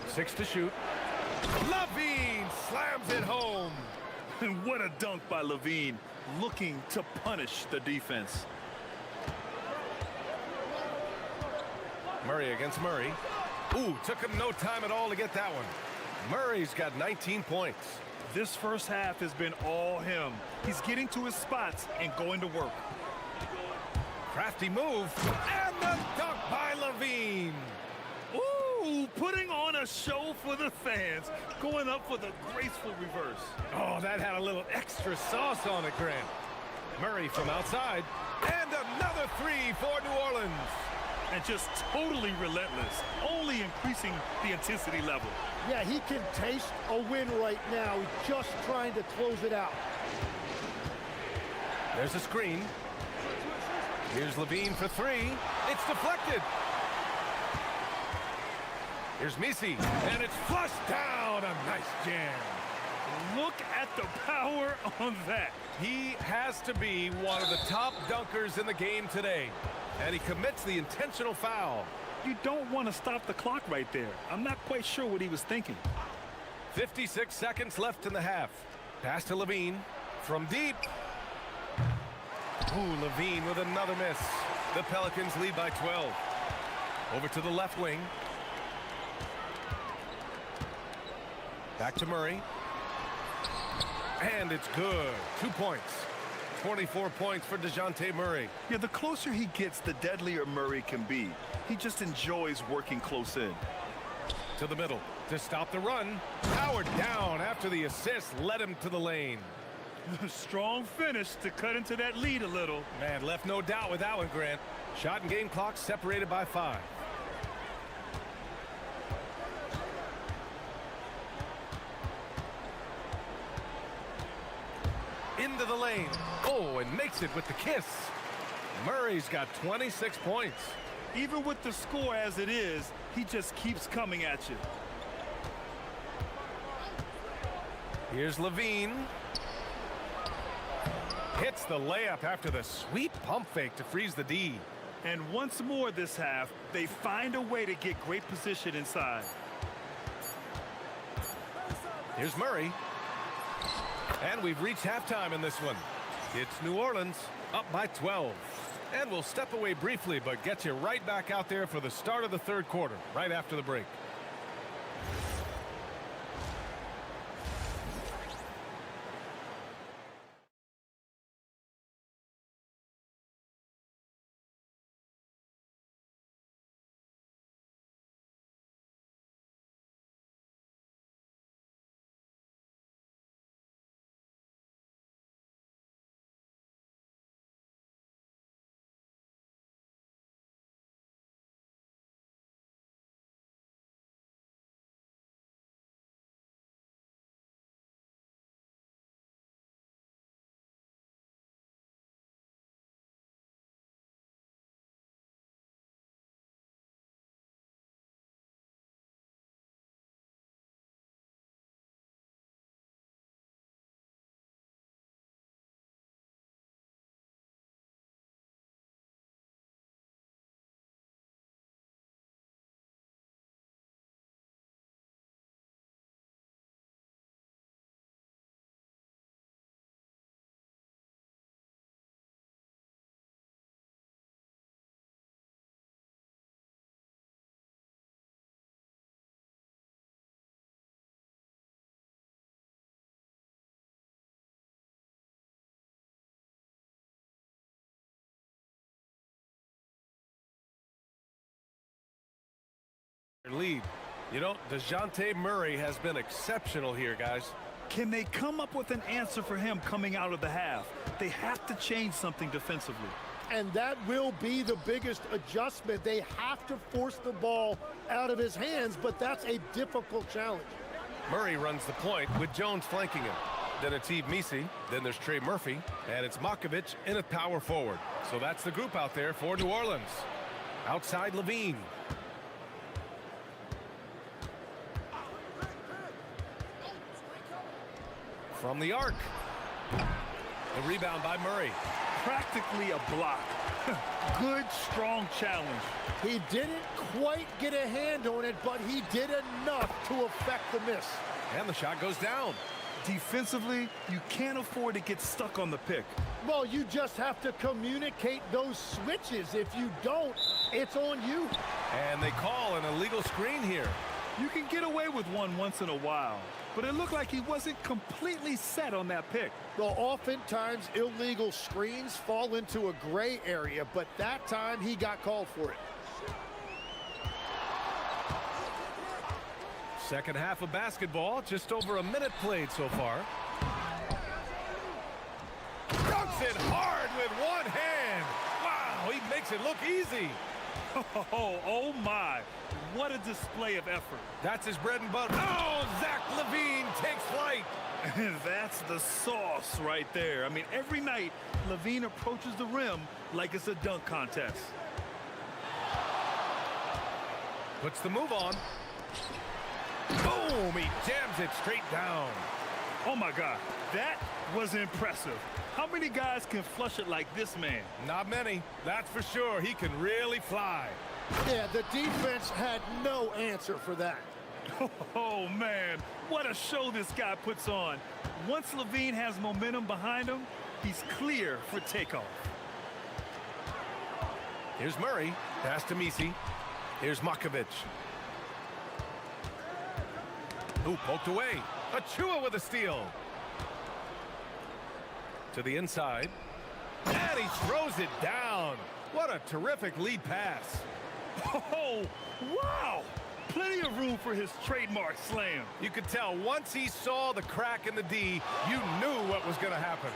6 to shoot. LaVine slams it home. And what a dunk by LaVine, looking to punish the defense. Murray against Murray. Ooh, took him no time at all to get that one. Murray's got 19 points. This first half has been all him. He's getting to his spots and going to work. Crafty move. And the dunk by LaVine. Ooh, Ooh, putting on a show for the fans, going up for the graceful reverse. Oh, that had a little extra sauce on it, Grant. Murray from outside, and another three for New Orleans. And just totally relentless, only increasing the intensity level. Yeah, he can taste a win right now. He's just trying to close it out. There's a screen. Here's Levine for three. It's deflected. Here's Misi, and it's flushed down. A nice jam. Look at the power on that. He has to be one of the top dunkers in the game today. And he commits the intentional foul. You don't want to stop the clock right there. I'm not quite sure what he was thinking. 56 seconds left in the half. Pass to Levine from deep. Ooh, Levine with another miss. The Pelicans lead by 12. Over to the left wing. Back to Murray. And it's good. 2 points. 24 points for DeJounte Murray. Yeah, the closer he gets, the deadlier Murray can be. He just enjoys working close in. To the middle to stop the run. Powered down after the assist led him to the lane. Strong finish to cut into that lead a little. Man, left no doubt with that one, Grant. Shot and game clock separated by 5. Into the lane. Oh, and makes it with the kiss. Murray's got 26 points. Even with the score as it is, he just keeps coming at you. Here's Levine. Hits the layup after the sweet pump fake to freeze the D. And once more this half, they find a way to get great position inside. Here's Murray. And we've reached halftime in this one. It's New Orleans up by 12. And we'll step away briefly, but get you right back out there for the start of the third quarter, right after the break. Lead. You know, DeJounte Murray has been exceptional here, guys. Can they come up with an answer for him coming out of the half? They have to change something defensively. And that will be the biggest adjustment. They have to force the ball out of his hands, but that's a difficult challenge. Murray runs the point with Jones flanking him. Then it's Yves Misi. Then there's Trey Murphy. And it's Makovich in a power forward. So that's the group out there for New Orleans. Outside Levine. From the arc. The rebound by Murray. Practically a block. Good, strong challenge. He didn't quite get a hand on it, but he did enough to affect the miss. And the shot goes down. Defensively, you can't afford to get stuck on the pick. Well, you just have to communicate those switches. If you don't, it's on you. And they call an illegal screen here. You can get away with one once in a while, but it looked like he wasn't completely set on that pick. Well, oftentimes illegal screens fall into a gray area, but that time he got called for it. Second half of basketball, just over a minute played so far. Dunks it hard with one hand. Wow, he makes it look easy. Oh my, what a display of effort. That's his bread and butter. Oh, Zach LaVine takes flight. That's the sauce right there. I mean, every night, LaVine approaches the rim like it's a dunk contest. Puts the move on. Boom, he jams it straight down. Oh my God, that was impressive. How many guys can flush it like this man? Not many, that's for sure. He can really fly. Yeah, the defense had no answer for that. Oh man, what a show this guy puts on. Once LaVine has momentum behind him, he's clear for takeoff. Here's Murray, pass to Misi. Here's Makovic. Ooh, poked away. Achua with a steal. To the inside. And he throws it down. What a terrific lead pass. Oh, wow! Plenty of room for his trademark slam. You could tell once he saw the crack in the D, you knew what was going to happen.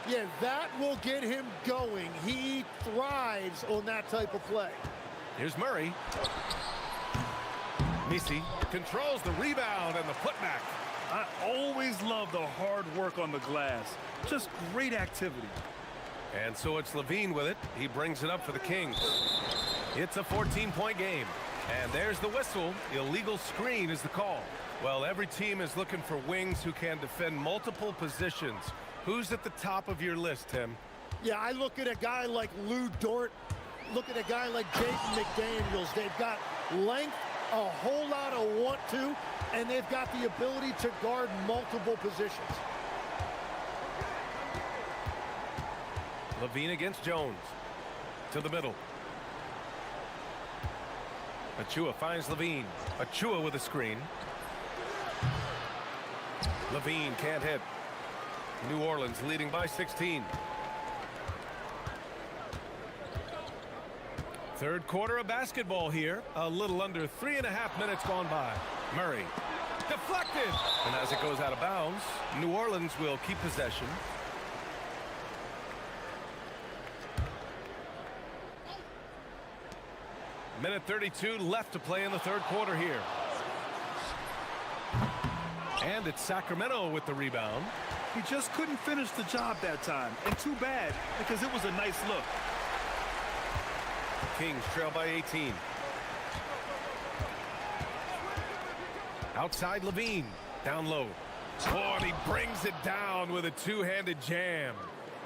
Yeah, that will get him going. He thrives on that type of play. Here's Murray. Misi controls the rebound and the putback. I always love the hard work on the glass. Just great activity. And so it's LaVine with it. He brings it up for the Kings. It's a 14-point game. And there's the whistle. Illegal screen is the call. Well, every team is looking for wings who can defend multiple positions. Who's at the top of your list, Tim? Yeah, I look at a guy like Lou Dort. Look at a guy like Jaden McDaniels. They've got length, a whole lot of want to, and they've got the ability to guard multiple positions. LaVine against Jones. To the middle. Achua finds LaVine. Achua with a screen. LaVine can't hit. New Orleans leading by 16. Third quarter of basketball here. A little under 3.5 minutes gone by. Murray. Deflected. And as it goes out of bounds, New Orleans will keep possession. Minute 32 left to play in the third quarter here. And it's Sacramento with the rebound. He just couldn't finish the job that time. And too bad, because it was a nice look. Kings trail by 18. Outside LaVine. Down low. Oh, and he brings it down with a two-handed jam.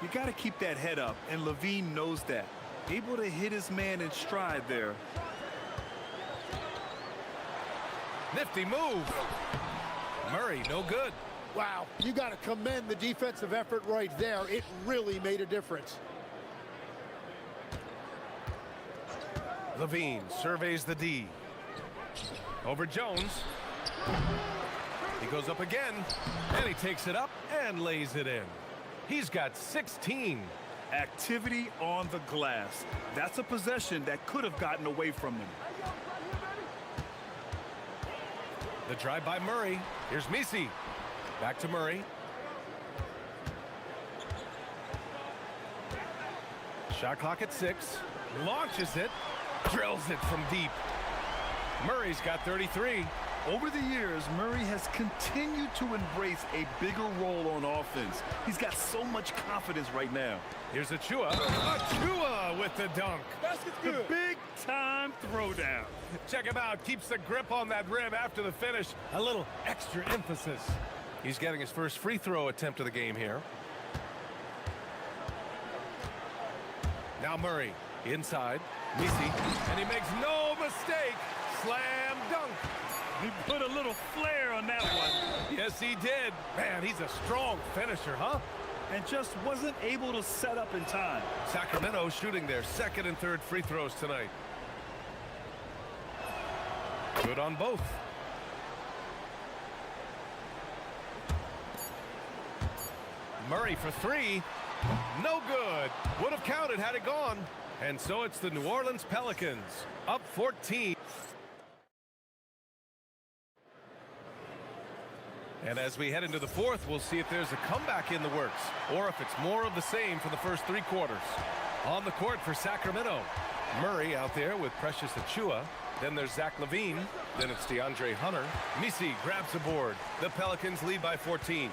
You got to keep that head up, and LaVine knows that. Able to hit his man in stride there. Nifty move. Murray, no good. Wow, you got to commend the defensive effort right there. It really made a difference. LaVine surveys the D. Over Jones. He goes up again, and he takes it up and lays it in. He's got 16. Activity on the glass. That's a possession that could have gotten away from him. The drive by Murray. Here's Misi. Back to Murray. Shot clock at 6. Launches it. Drills it from deep. Murray's got 33. Over the years, Murray has continued to embrace a bigger role on offense. He's got so much confidence right now. Here's Achua. Achua with the dunk. Basket's good. The big-time throwdown. Check him out. Keeps the grip on that rim after the finish. A little extra emphasis. He's getting his first free throw attempt of the game here. Now Murray inside. Misi. And he makes no mistake. Slam dunk. He put a little flair on that one. Yes, he did. Man, he's a strong finisher, huh? And just wasn't able to set up in time. Sacramento shooting their second and third free throws tonight. Good on both. Murray for three. No good. Would have counted had it gone. And so it's the New Orleans Pelicans up 14. And as we head into the fourth, we'll see if there's a comeback in the works or if it's more of the same for the first 3 quarters. On the court for Sacramento, Murray out there with Precious Achiuwa. Then there's Zach LaVine. Then it's DeAndre Hunter. Misi grabs the board. The Pelicans lead by 14.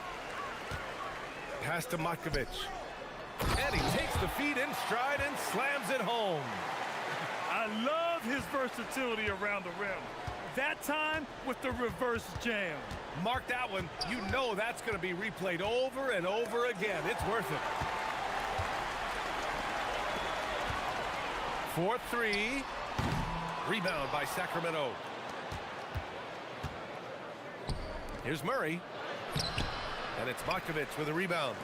Pass to Matkovic. And he takes the feet in stride and slams it home. I love his versatility around the rim. That time with the reverse jam. Mark that one. You know that's going to be replayed over and over again. It's worth it. 4-3. Rebound by Sacramento. Here's Murray. And it's Matkovic with a rebound.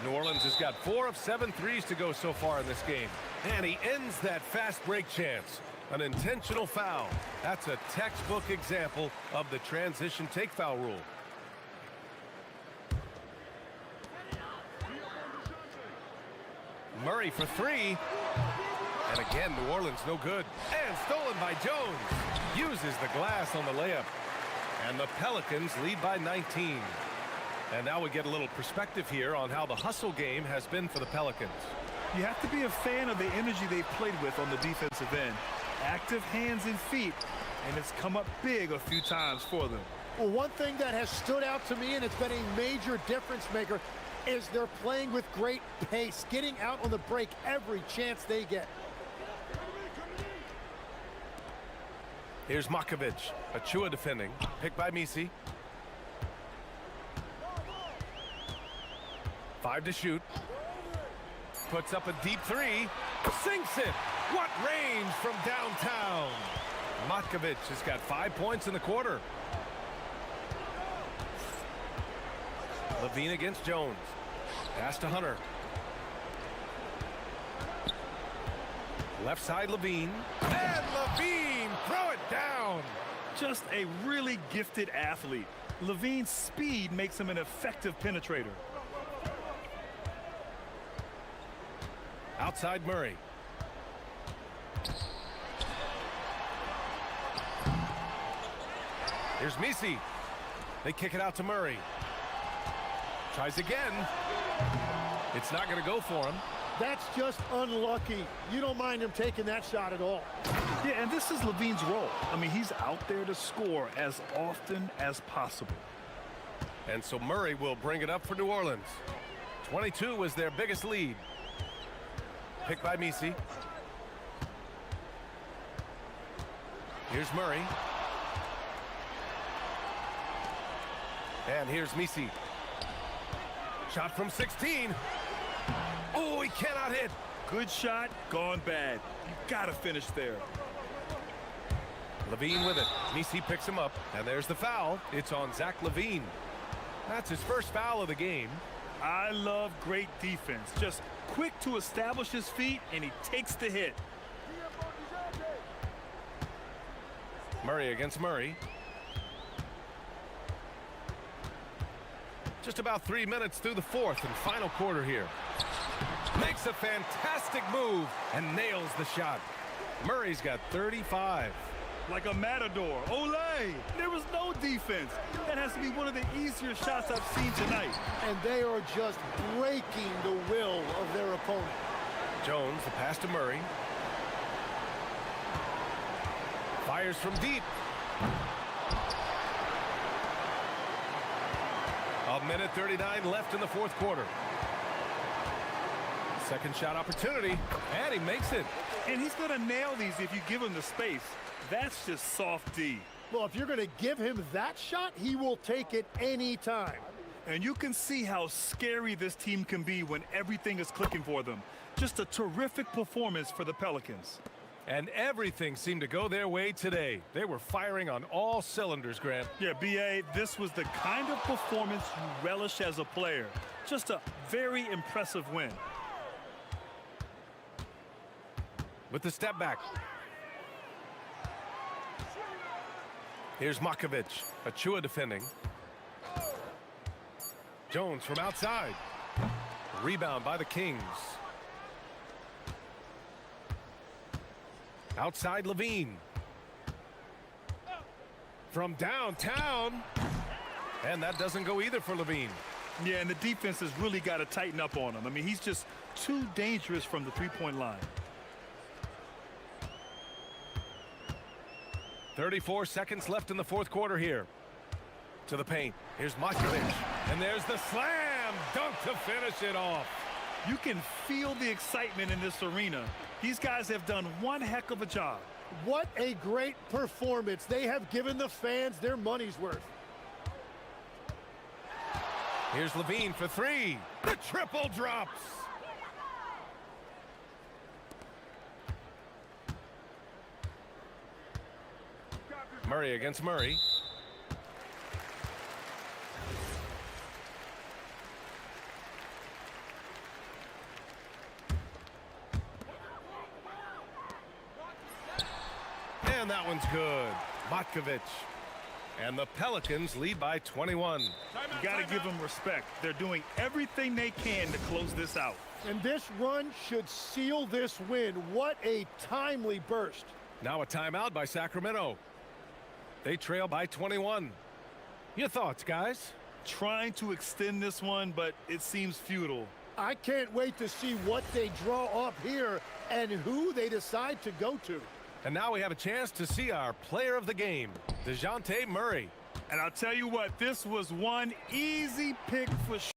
New Orleans has got 4 of 7 threes to go so far in this game. And he ends that fast break chance. An intentional foul. That's a textbook example of the transition take foul rule. Murray for 3. And again, New Orleans no good. And stolen by Jones. Uses the glass on the layup. And the Pelicans lead by 19. And now we get a little perspective here on how the hustle game has been for the Pelicans. You have to be a fan of the energy they've played with on the defensive end. Active hands and feet, and it's come up big a few times for them. Well, one thing that has stood out to me, and it's been a major difference maker, is they're playing with great pace, getting out on the break every chance they get. Here's Matkovic. Achiuwa defending. Picked by Misi. 5 to shoot. Puts up a deep 3. Sinks it. What range from downtown. Matkovic has got 5 points in the quarter. LaVine against Jones. Pass to Hunter. Left side LaVine. And LaVine throw it down. Just a really gifted athlete. LaVine's speed makes him an effective penetrator. Outside Murray. Here's Misi. They kick it out to Murray. Tries again. It's not going to go for him. That's just unlucky. You don't mind him taking that shot at all. Yeah, and this is LaVine's role. I mean, he's out there to score as often as possible. And so Murray will bring it up for New Orleans. 22 was their biggest lead. Picked by Misi. Here's Murray. And here's Misi. Shot from 16. Oh, he cannot hit. Good shot, gone bad. You gotta finish there. LaVine with it. Misi picks him up, and there's the foul. It's on Zach LaVine. That's his first foul of the game. I love great defense. Just quick to establish his feet, and he takes the hit. Murray against Murray. Just about 3 minutes through the fourth and final quarter here. Makes a fantastic move and nails the shot. Murray's got 35. Like a matador. Olay! There was no defense. That has to be one of the easier shots I've seen tonight. And they are just breaking the will of their opponent. Jones, the pass to Murray. Fires from deep. A minute 39 left in the fourth quarter. Second shot opportunity, and he makes it. And he's going to nail these if you give him the space. That's just soft D. Well, if you're going to give him that shot, he will take it any time. And you can see how scary this team can be when everything is clicking for them. Just a terrific performance for the Pelicans. And everything seemed to go their way today. They were firing on all cylinders, Grant. Yeah, B.A., this was the kind of performance you relish as a player. Just a very impressive win. With the step back. Here's Matkovic. Achiuwa defending. Jones from outside. Rebound by the Kings. Outside LaVine. From downtown. And that doesn't go either for Levine. Yeah, and the defense has really got to tighten up on him. I mean, he's just too dangerous from the three-point line. 34 seconds left in the fourth quarter here. To the paint. Here's Matkovic. And there's the slam dunk to finish it off. You can feel the excitement in this arena. These guys have done one heck of a job. What a great performance. They have given the fans their money's worth. Here's Levine for three. The triple drops. Murray against Murray. And that one's good. Matkovic. And the Pelicans lead by 21. You got to give them respect. They're doing everything they can to close this out. And this run should seal this win. What a timely burst. Now a timeout by Sacramento. They trail by 21. Your thoughts, guys? Trying to extend this one, but it seems futile. I can't wait to see what they draw up here and who they decide to go to. And now we have a chance to see our player of the game, DeJounte Murray. And I'll tell you what, this was one easy pick for sure.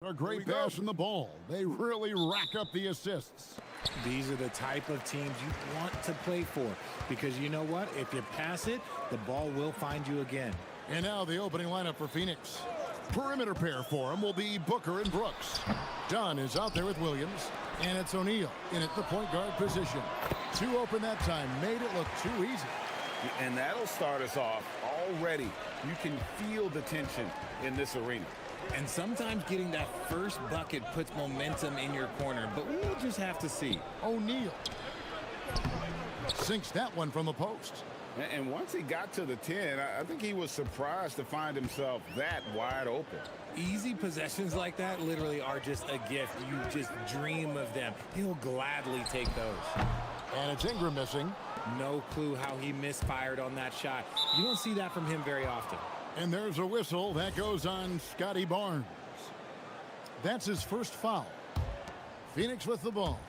A great pass from the ball. They really rack up the assists. These are the type of teams you want to play for because you know what? If you pass it, the ball will find you again. And now the opening lineup for Phoenix. Perimeter pair for him will be Booker and Brooks. Dunn is out there with Williams. And it's O'Neal in at the point guard position. Too open that time. Made it look too easy. And that'll start us off already. You can feel the tension in this arena. And sometimes getting that first bucket puts momentum in your corner, but we'll just have to see. O'Neal sinks that one from the post. And once he got to the 10, I think he was surprised to find himself that wide open. Easy possessions like that literally are just a gift. You just dream of them. He'll gladly take those. And it's Ingram missing. No clue how he misfired on that shot. You don't see that from him very often. And there's a whistle that goes on Scotty Barnes. That's his first foul. Phoenix with the ball.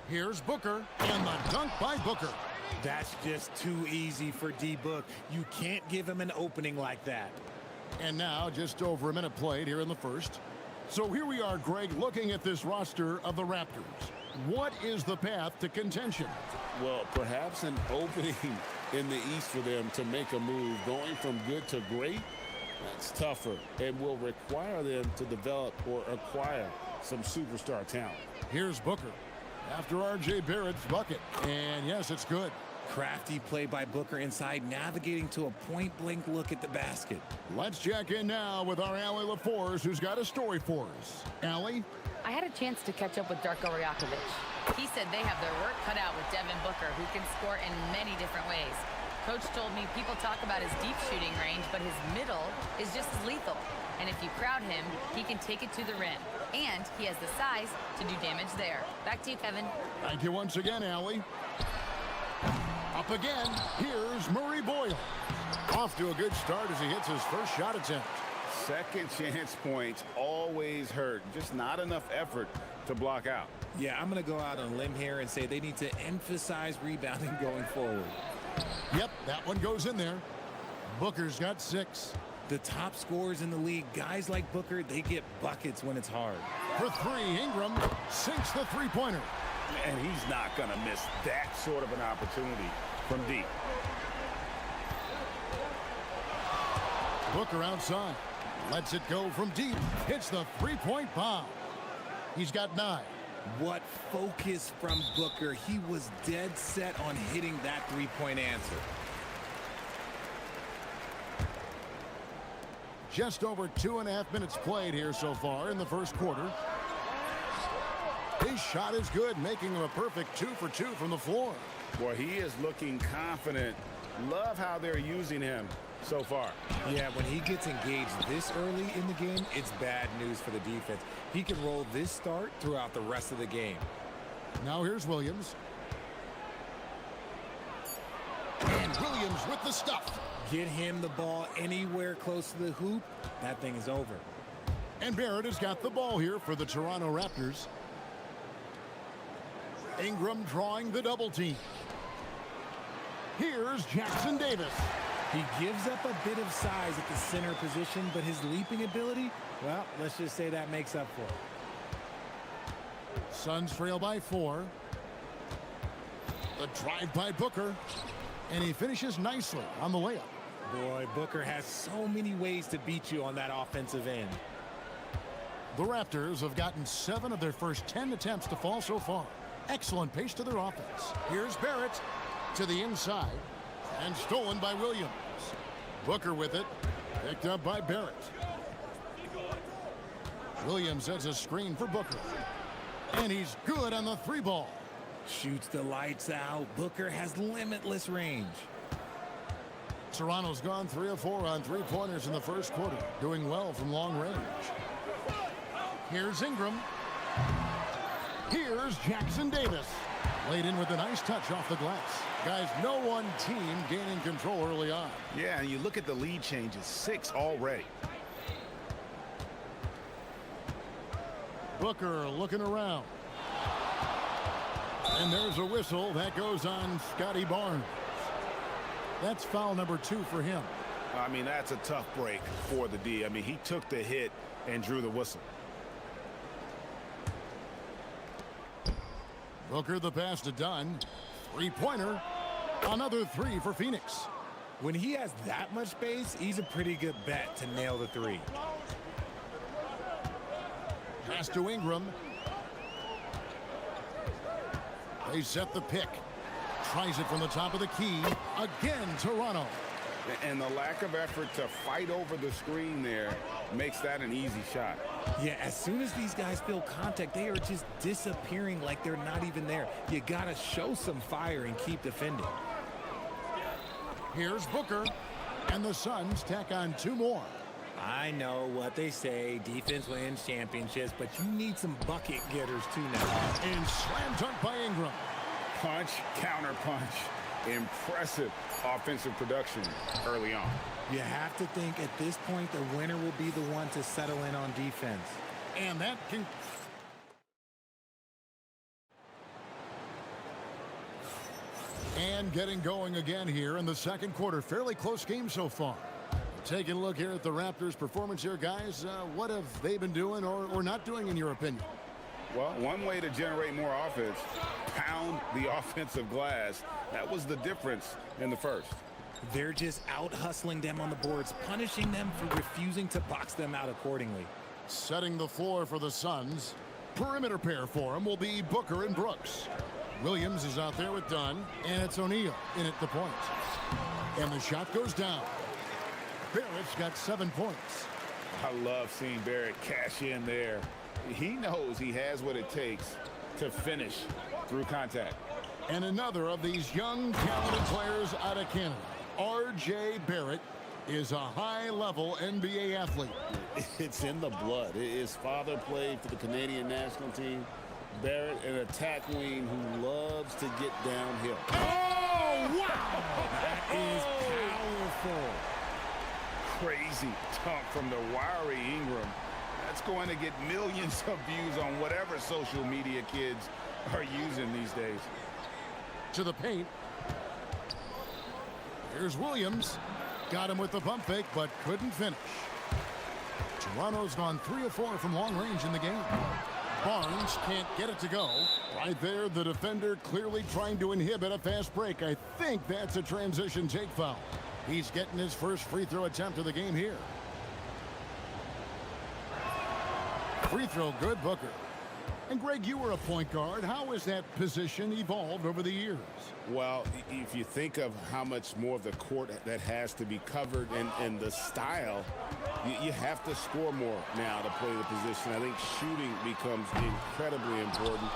Here's Booker, and the dunk by Booker. That's just too easy for D-Book. You can't give him an opening like that. And now just over a minute played here in the first. So here we are, Greg, looking at this roster of the Raptors. What is the path to contention? Well, perhaps an opening in the East for them to make a move. Going from good to great, that's tougher and will require them to develop or acquire some superstar talent. Here's Booker after R.J. Barrett's bucket. And yes, it's good. Crafty play by Booker inside, navigating to a point-blank look at the basket. Let's check in now with our Allie LaForce, who's got a story for us. Allie? I had a chance to catch up with Darko Rajakovic. He said they have their work cut out with Devin Booker, who can score in many different ways. Coach told me people talk about his deep shooting range, but his middle is just as lethal. And if you crowd him, he can take it to the rim. And he has the size to do damage there. Back to you, Kevin. Thank you once again, Allie. Up again, here's Murray Boyle. Off to a good start as he hits his first shot attempt. Second chance points always hurt. Just not enough effort to block out. Yeah, I'm going to go out on a limb here and say they need to emphasize rebounding going forward. Yep, that one goes in there. Booker's got 6. The top scorers in the league, guys like Booker, they get buckets when it's hard. For 3, Ingram sinks the three-pointer. And he's not going to miss that sort of an opportunity from deep. Booker outside. Lets it go from deep. Hits the three-point bomb. He's got 9. What focus from Booker. He was dead set on hitting that three-point answer. Just over 2.5 minutes played here so far in the first quarter. His shot is good, making him a perfect 2 for 2 from the floor. Boy, he is looking confident. Love how they're using him so far. Yeah, when he gets engaged this early in the game, it's bad news for the defense. He can roll this start throughout the rest of the game. Now here's Williams. And Williams with the stuff. Get him the ball anywhere close to the hoop, that thing is over. And Barrett has got the ball here for the Toronto Raptors. Ingram drawing the double team. Here's Jackson Davis. He gives up a bit of size at the center position, but his leaping ability, well, let's just say that makes up for it. Suns trail by 4. The drive by Booker. And he finishes nicely on the layup. Boy, Booker has so many ways to beat you on that offensive end. The Raptors have gotten 7 of their first 10 attempts to fall so far. Excellent pace to their offense. Here's Barrett to the inside and stolen by Williams. Booker with it, picked up by Barrett. Williams sets a screen for Booker. And he's good on the 3 ball. Shoots the lights out. Booker has limitless range. Toronto's gone 3 of 4 on 3-pointers in the first quarter, doing well from long range. Here's Ingram. Here's Jackson Davis. Laid in with a nice touch off the glass. Guys, no one team gaining control early on. Yeah, and you look at the lead changes, 6 already. Booker looking around. And there's a whistle that goes on Scotty Barnes. That's foul number 2 for him. I mean, that's a tough break for the D. I mean, he took the hit and drew the whistle. Booker the pass to Dunn. Three-pointer. Another three for Phoenix. When he has that much space, he's a pretty good bet to nail the three. Pass to Ingram. They set the pick. Tries it from the top of the key. Again, Toronto. And the lack of effort to fight over the screen there makes that an easy shot. Yeah, as soon as these guys feel contact, they are just disappearing like they're not even there. You gotta show some fire and keep defending. Here's Booker. And the Suns tack on two more. I know what they say, defense wins championships, but you need some bucket getters too now. And slam dunk by Ingram. Punch, counter punch. Impressive offensive production early on. You have to think at this point the winner will be the one to settle in on defense. And that can... And getting going again here in the second quarter. Fairly close game so far. Taking a look here at the Raptors' performance here, guys. What have they been doing or not doing, in your opinion? Well, one way to generate more offense, pound the offensive glass. That was the difference in the first. They're just out hustling them on the boards, punishing them for refusing to box them out accordingly. Setting the floor for the Suns. Perimeter pair for him will be Booker and Brooks. Williams is out there with Dunn, and it's O'Neal in at the point. And the shot goes down. Barrett's got 7 points. I love seeing Barrett cash in there. He knows he has what it takes to finish through contact. And another of these young, talented players out of Canada, R.J. Barrett, is a high-level NBA athlete. It's in the blood. His father played for the Canadian national team. Barrett, an attack wing who loves to get downhill. Oh, wow! That is powerful. Crazy dunk from the wiry Ingram. That's going to get millions of views on whatever social media kids are using these days. To the paint. Here's Williams. Got him with the pump fake, but couldn't finish. Toronto's gone 3 of 4 from long range in the game. Barnes can't get it to go. Right there, the defender clearly trying to inhibit a fast break. I think that's a transition take foul. He's getting his first free throw attempt of the game here. Free throw good, Booker. And Greg, you were a point guard. How has that position evolved over the years? Well, if you think of how much more of the court that has to be covered and the style, you have to score more now to play the position. I think shooting becomes incredibly important.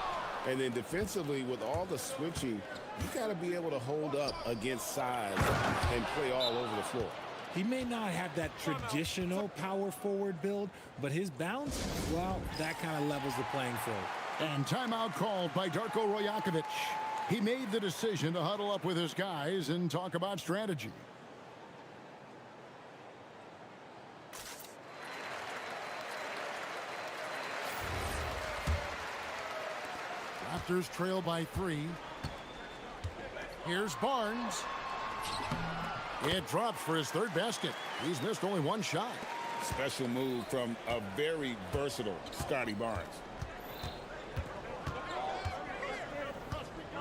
And then defensively, with all the switching, you got to be able to hold up against size and play all over the floor. He may not have that traditional power forward build, but his bounce, well, that kind of levels the playing field. And timeout called by Darko Rojakovic. He made the decision to huddle up with his guys and talk about strategy. Raptors trail by 3. Here's Barnes. It drops for his third basket. He's missed only 1 shot. Special move from a very versatile Scotty Barnes.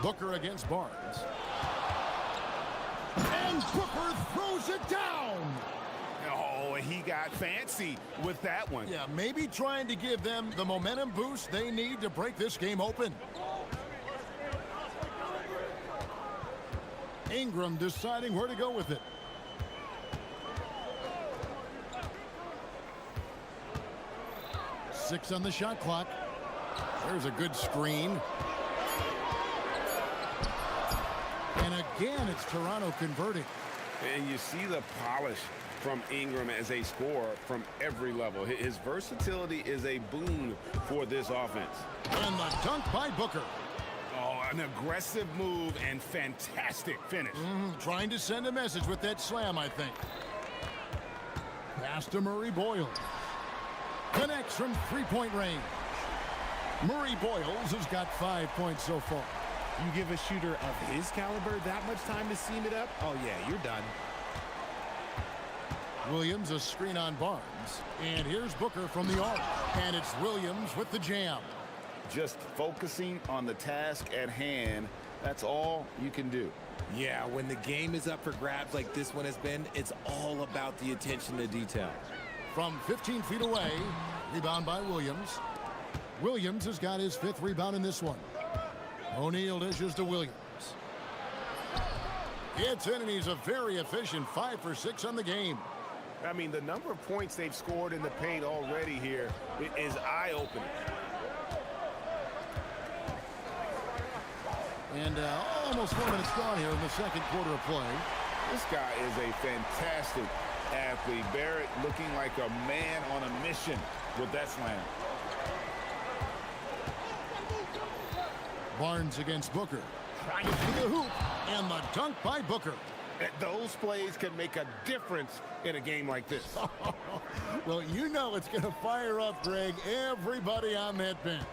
Booker against Barnes. And Booker throws it down. Oh, he got fancy with that one. Yeah, maybe trying to give them the momentum boost they need to break this game open. Ingram deciding where to go with it. Six on the shot clock. There's a good screen. And again, it's Toronto converting. And you see the polish from Ingram as a scorer from every level. His versatility is a boon for this offense. And the dunk by Booker. Oh, an aggressive move and fantastic finish. Trying to send a message with that slam, I think. Pass to Murray Boyle. Connects from three-point range. Murray Boyles has got 5 points so far. You give a shooter of his caliber that much time to seam it up, oh yeah, you're done. Williams a screen on Barnes. And here's Booker from the arc. And it's Williams with the jam. just focusing on the task at hand. That's all you can do. Yeah, when the game is up for grabs like this one has been, it's all about the attention to detail. From 15 feet away, rebound by Williams. Williams has got his 5th rebound in this one. O'Neal dishes to Williams. It's in, and he's a very efficient 5 for 6 on the game. I mean, the number of points they've scored in the paint already here is eye-opening. And almost 4 minutes gone here in the second quarter of play. This guy is a fantastic athlete. Barrett looking like a man on a mission with that slam. Barnes against Booker. Trying to the hoop, and the dunk by Booker. Those plays can make a difference in a game like this. Well, you know it's going to fire up, Greg, everybody on that bench.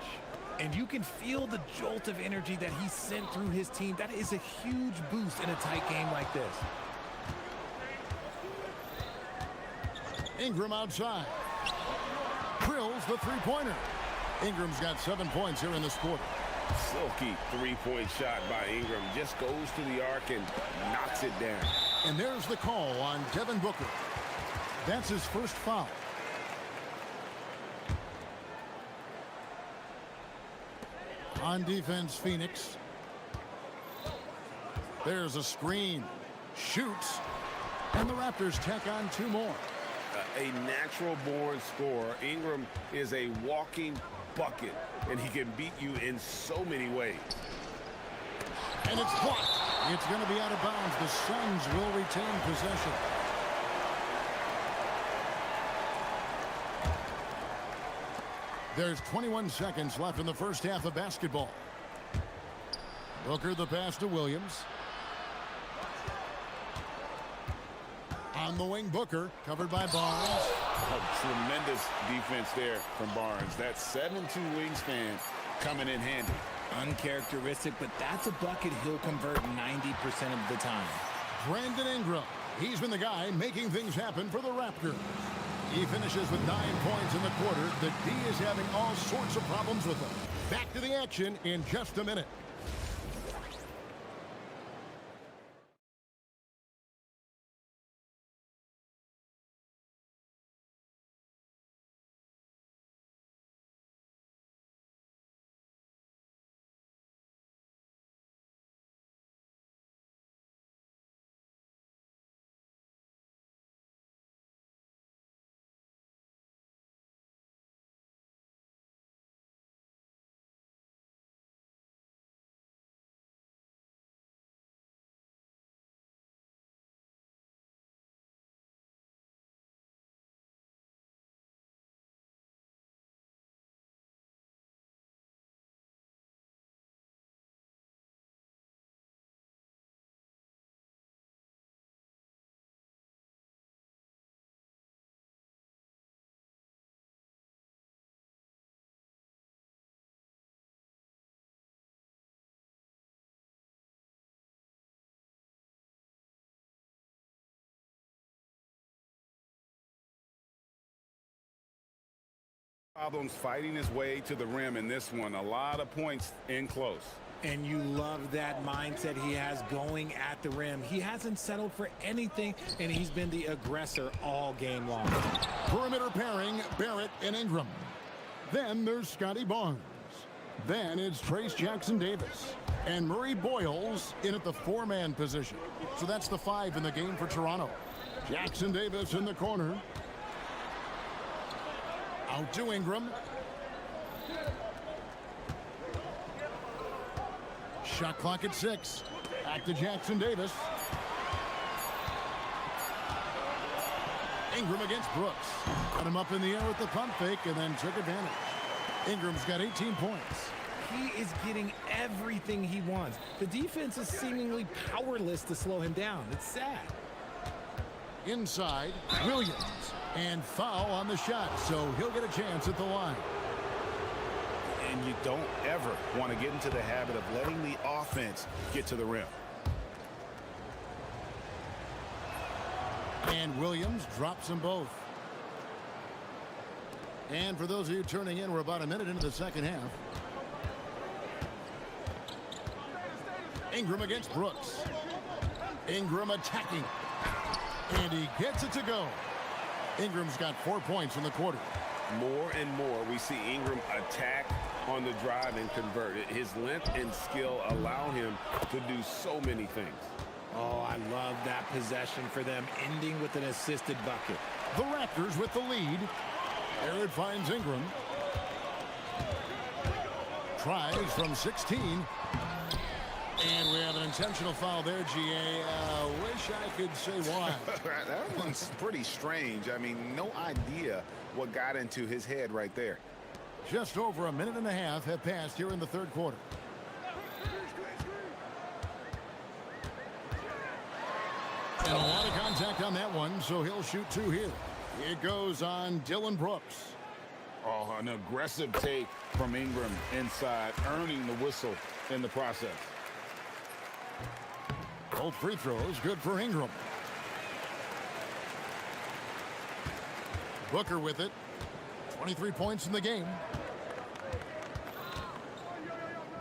And you can feel the jolt of energy that he sent through his team. That is a huge boost in a tight game like this. Ingram outside. Drills the three-pointer. Ingram's got 7 points here in this quarter. Silky three-point shot by Ingram. Just goes to the arc and knocks it down. And there's the call on Devin Booker. That's his first foul. On defense, Phoenix. There's a screen. Shoots. And the Raptors tack on 2 more. A natural-born scorer. Ingram is a walking bucket, and he can beat you in so many ways. And it's blocked. It's going to be out of bounds. The Suns will retain possession. There's 21 seconds left in the first half of basketball. Booker the pass to Williams. On the wing, Booker, covered by Barnes. A tremendous defense there from Barnes. That 7'2" wingspan coming in handy. Uncharacteristic, but that's a bucket he'll convert 90% of the time. Brandon Ingram. He's been the guy making things happen for the Raptors. He finishes with 9 points in the quarter. The D is having all sorts of problems with him. Back to the action in just a minute. Problems fighting his way to the rim in this one. A lot of points in close. And you love that mindset he has going at the rim. He hasn't settled for anything, and he's been the aggressor all game long. Perimeter pairing, Barrett and Ingram. Then there's Scotty Barnes. Then it's Trace Jackson-Davis. And Murray Boyles in at the 4-man position. So that's the 5 in the game for Toronto. Jackson-Davis in the corner. Out to Ingram. Shot clock at 6. Back to Jackson-Davis. Ingram against Brooks. Got him up in the air with the pump fake and then took advantage. Ingram's got 18 points. He is getting everything he wants. The defense is seemingly powerless to slow him down. It's sad. Inside, Williams. And foul on the shot, so he'll get a chance at the line. And you don't ever want to get into the habit of letting the offense get to the rim. And Williams drops them both. And for those of you turning in, we're about a minute into the second half. Ingram against Brooks. Ingram attacking. And he gets it to go. Ingram's got 4 points in the quarter. More and more, we see Ingram attack on the drive and convert. His length and skill allow him to do so many things. Oh, I love that possession for them, ending with an assisted bucket. The Raptors with the lead. Barrett finds Ingram. Tries from 16. And we have an intentional foul there, GA. Wish I could say why. That one's pretty strange. I mean, no idea what got into his head right there. Just over a minute and a half have passed here in the third quarter. And a lot of contact on that one, so he'll shoot 2 here. It goes on Dylan Brooks. Oh, an aggressive take from Ingram inside, earning the whistle in the process. Both free throws good for Ingram. Booker with it. 23 points in the game.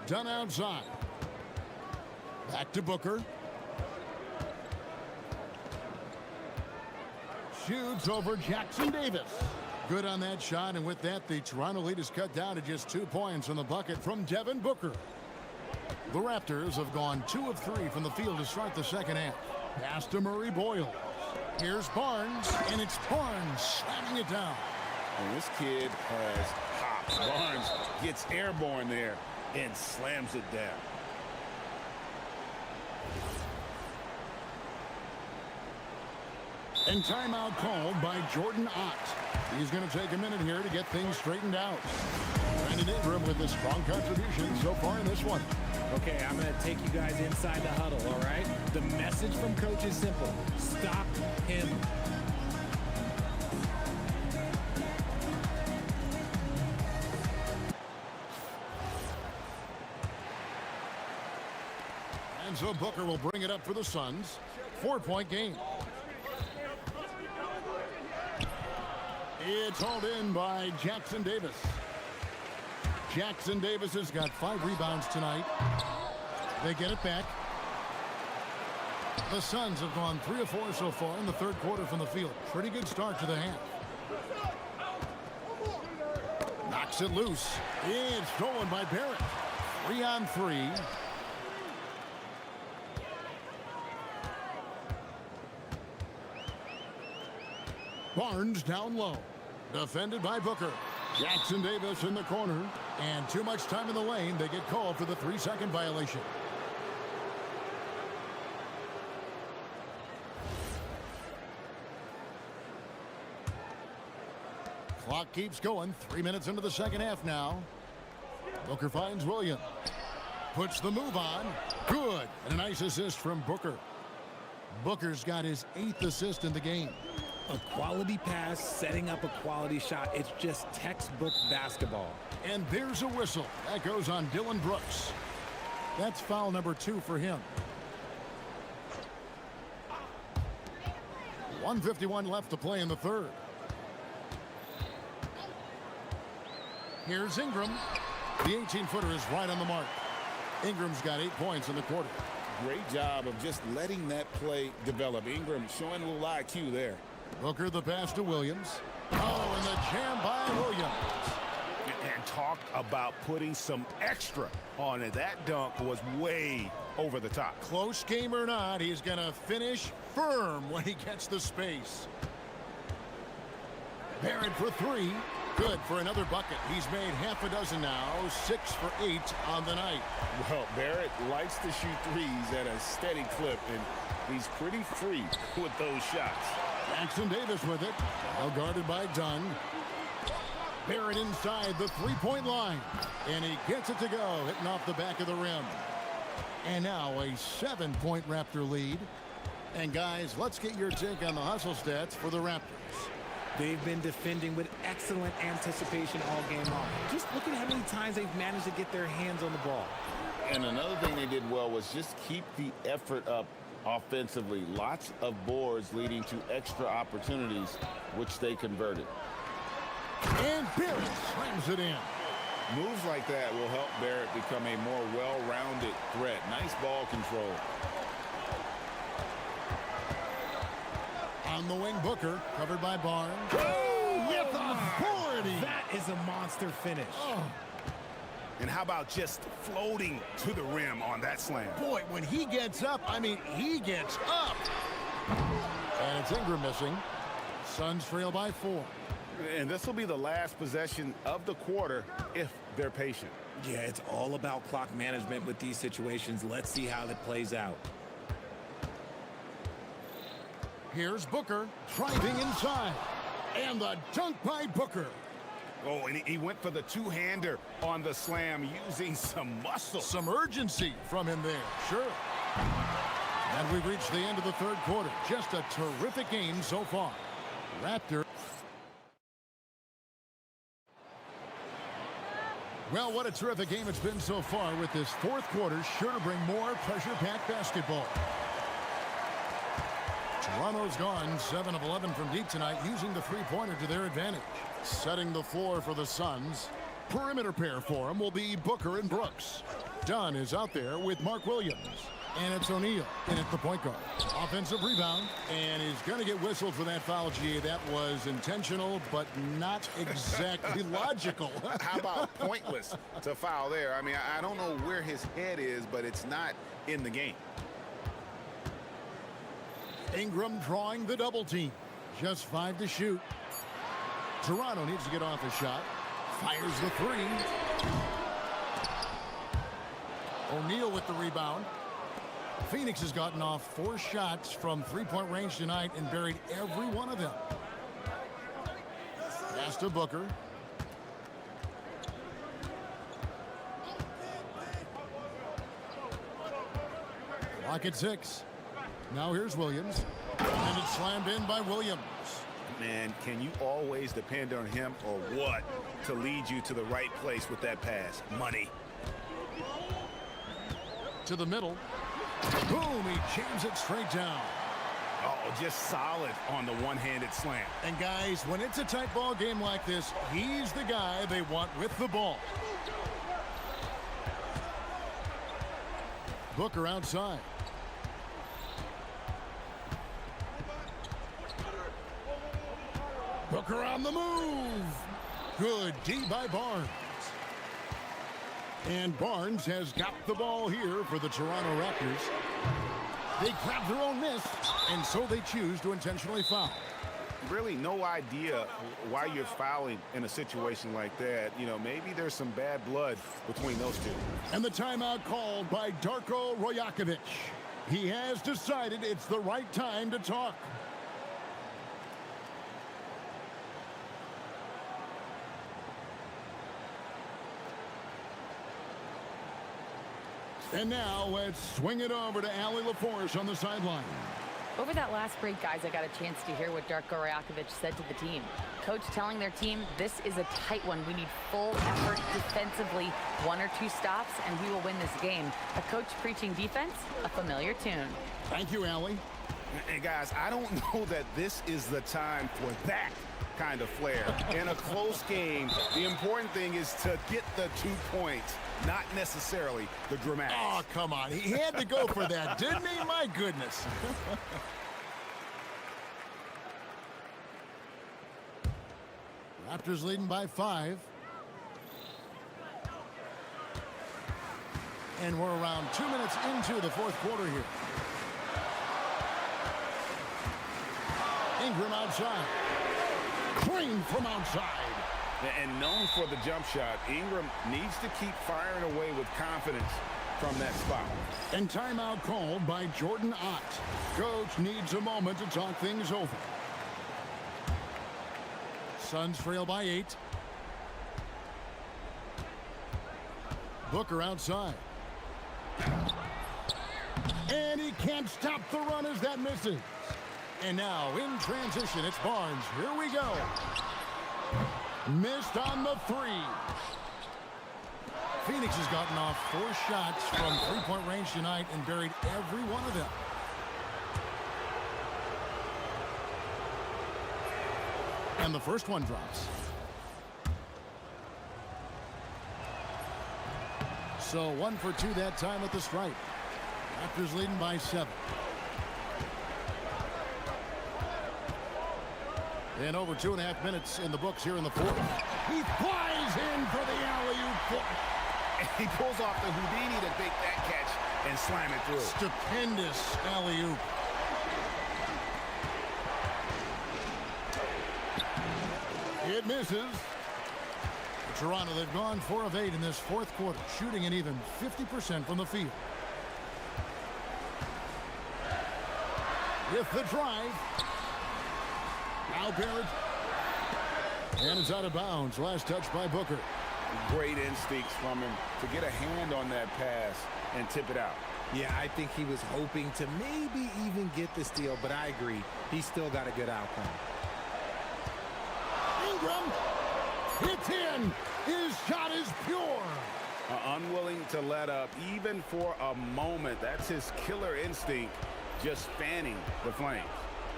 Done outside. Back to Booker. Shoots over Jackson Davis. Good on that shot, and with that, the Toronto lead is cut down to just 2 points on the bucket from Devin Booker. The Raptors have gone 2 of 3 from the field to start the second half. Pass to Murray Boyle. Here's Barnes, and it's Barnes slamming it down. And this kid has hops. Barnes gets airborne there and slams it down. And timeout called by Jordan Ott. He's going to take a minute here to get things straightened out. Brandon Ingram with a strong contribution so far in this one. Okay, I'm going to take you guys inside the huddle, all right? The message from coach is simple. Stop him. And so Booker will bring it up for the Suns. 4-point game. It's hauled in by Jackson Davis. Jackson Davis has got 5 rebounds tonight. They get it back. The Suns have gone 3 of 4 so far in the third quarter from the field. Pretty good start to the half. Knocks it loose. It's stolen by Barrett. 3 on 3. Barnes down low. Defended by Booker. Jackson Davis in the corner. And too much time in the lane. They get called for the 3-second violation. Clock keeps going. 3 minutes into the second half now. Booker finds Williams. Puts the move on. Good. And a nice assist from Booker. Booker's got his 8th assist in the game. A quality pass, setting up a quality shot. It's just textbook basketball. And there's a whistle. That goes on Dylan Brooks. That's foul number 2 for him. 1:51 left to play in the third. Here's Ingram. The 18-footer is right on the mark. Ingram's got 8 points in the quarter. Great job of just letting that play develop. Ingram showing a little IQ there. Booker the pass to Williams. Oh, and the jam by Williams. And talk about putting some extra on it. That dunk was way over the top. Close game or not, he's going to finish firm when he gets the space. Barrett for 3. Good for another bucket. He's made half a dozen now. 6 for 8 on the night. Well, Barrett likes to shoot threes at a steady clip, and he's pretty free with those shots. Jackson Davis with it. Well guarded by Dunn. Barrett inside the 3-point line. And he gets it to go, hitting off the back of the rim. And now a 7-point Raptor lead. And guys, let's get your take on the hustle stats for the Raptors. They've been defending with excellent anticipation all game long. Just look at how many times they've managed to get their hands on the ball. And another thing they did well was just keep the effort up offensively. Lots of boards leading to extra opportunities, which they converted. And Barrett slams it in. Moves like that will help Barrett become a more well-rounded threat. Nice ball control. On the wing, Booker, covered by Barnes. Oh, with authority! That is a monster finish. Oh. And how about just floating to the rim on that slam? Boy, when he gets up, I mean, he gets up. And it's Ingram missing. Suns trail by 4. And this will be the last possession of the quarter if they're patient. Yeah, it's all about clock management with these situations. Let's see how that plays out. Here's Booker driving inside. And the dunk by Booker. Oh, and he went for the two-hander on the slam using some muscle. Some urgency from him there, sure. And we've reached the end of the third quarter. Just a terrific game so far. Raptor. Well, what a terrific game it's been so far, with this fourth quarter sure to bring more pressure-packed basketball. Toronto's gone 7 of 11 from deep tonight, using the three-pointer to their advantage. Setting the floor for the Suns. Perimeter pair for him will be Booker and Brooks. Dunn is out there with Mark Williams. And it's O'Neal in at the point guard. Offensive rebound, and he's going to get whistled for that foul, G. That was intentional, but not exactly logical. How about pointless to foul there? I mean, I don't know where his head is, but it's not in the game. Ingram drawing the double team. Just 5 to shoot. Toronto needs to get off a shot. Fires the 3. O'Neal with the rebound. Phoenix has gotten off 4 shots from three-point range tonight and buried every one of them. Pass to Booker. Clock at 6. Now here's Williams. And it's slammed in by Williams. Man, can you always depend on him or what to lead you to the right place with that pass? Money. To the middle. Boom, he jams it straight down. Oh, just solid on the one-handed slam. And guys, when it's a tight ball game like this, he's the guy they want with the ball. Booker outside. Booker on the move. Good D by Barnes. And Barnes has got the ball here for the Toronto Raptors. They grab their own miss, and so they choose to intentionally foul. Really no idea why you're fouling in a situation like that. You know, maybe there's some bad blood between those two. And the timeout called by Darko Rojakovic. He has decided it's the right time to talk. And now let's swing it over to Allie LaForce on the sideline. Over that last break, guys, I got a chance to hear what Darko Rajakovic said to the team. Coach telling their team, this is a tight one. We need full effort defensively. 1 or 2 stops, and we will win this game. A coach preaching defense, a familiar tune. Thank you, Allie. And guys, I don't know that this is the time for that kind of flair. In a close game, the important thing is to get the 2 points, not necessarily the dramatics. Oh, come on. He had to go for that, didn't he? My goodness. Raptors leading by 5. And we're around 2 minutes into the fourth quarter here. Ingram outside. Green from outside. And known for the jump shot, Ingram needs to keep firing away with confidence from that spot. And timeout called by Jordan Ott. Coach needs a moment to talk things over. Suns trail by 8. Booker outside. And he can't stop the run as that misses. And now in transition, it's Barnes. Here we go. Missed on the 3. Phoenix has gotten off 4 shots from three-point range tonight and buried every one of them. And the first one drops. So 1 for 2 that time at the stripe. Raptors leading by 7. And over 2.5 minutes in the books here in the fourth. He flies in for the alley-oop. And he pulls off the Houdini to make that catch and slam it through. Stupendous alley-oop. It misses. Toronto, they've gone 4 of 8 in this fourth quarter, shooting an even 50% from the field. With the drive. Now Barrett. And it's out of bounds. Last touch by Booker. Great instincts from him to get a hand on that pass and tip it out. Yeah, I think he was hoping to maybe even get the steal, but I agree. He still got a good outcome. Ingram. It's in. His shot is pure. Unwilling to let up even for a moment. That's his killer instinct, just fanning the flames.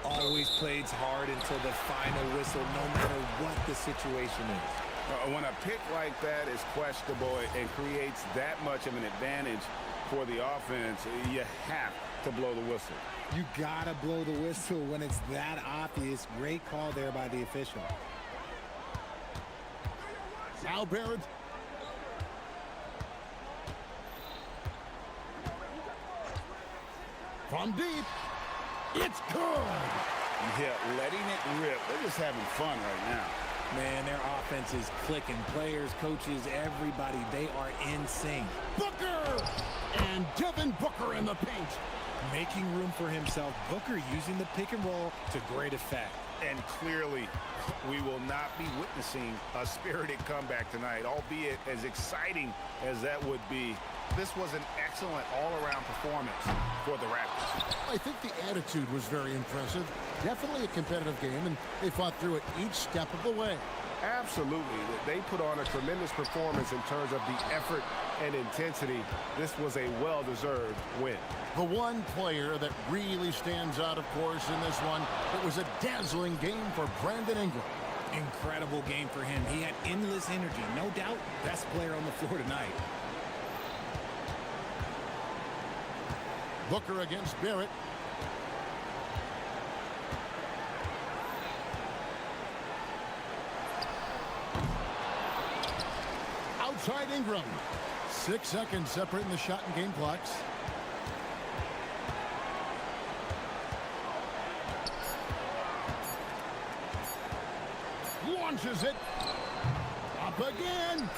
Always plays hard until the final whistle, no matter what the situation is. When a pick like that is questionable and creates that much of an advantage for the offense, you have to blow the whistle. You gotta blow the whistle when it's that obvious. Great call there by the official. Now Barrett. From deep. It's good. Yeah, letting it rip. They're just having fun right now. Man, their offense is clicking. Players, coaches, everybody, they are in sync. Booker! And Devin Booker in the paint. Making room for himself. Booker using the pick and roll to great effect. And clearly, we will not be witnessing a spirited comeback tonight, albeit as exciting as that would be. This was an excellent all-around performance for the Raptors. I think the attitude was very impressive. Definitely a competitive game, and they fought through it each step of the way. Absolutely. They put on a tremendous performance in terms of the effort and intensity. This was a well-deserved win. The one player that really stands out, of course, in this one, it was a dazzling game for Brandon Ingram. Incredible game for him. He had endless energy. No doubt, best player on the floor tonight. Booker against Barrett. Outside Ingram. 6 seconds separating the shot and game clocks. Launches it. Up again.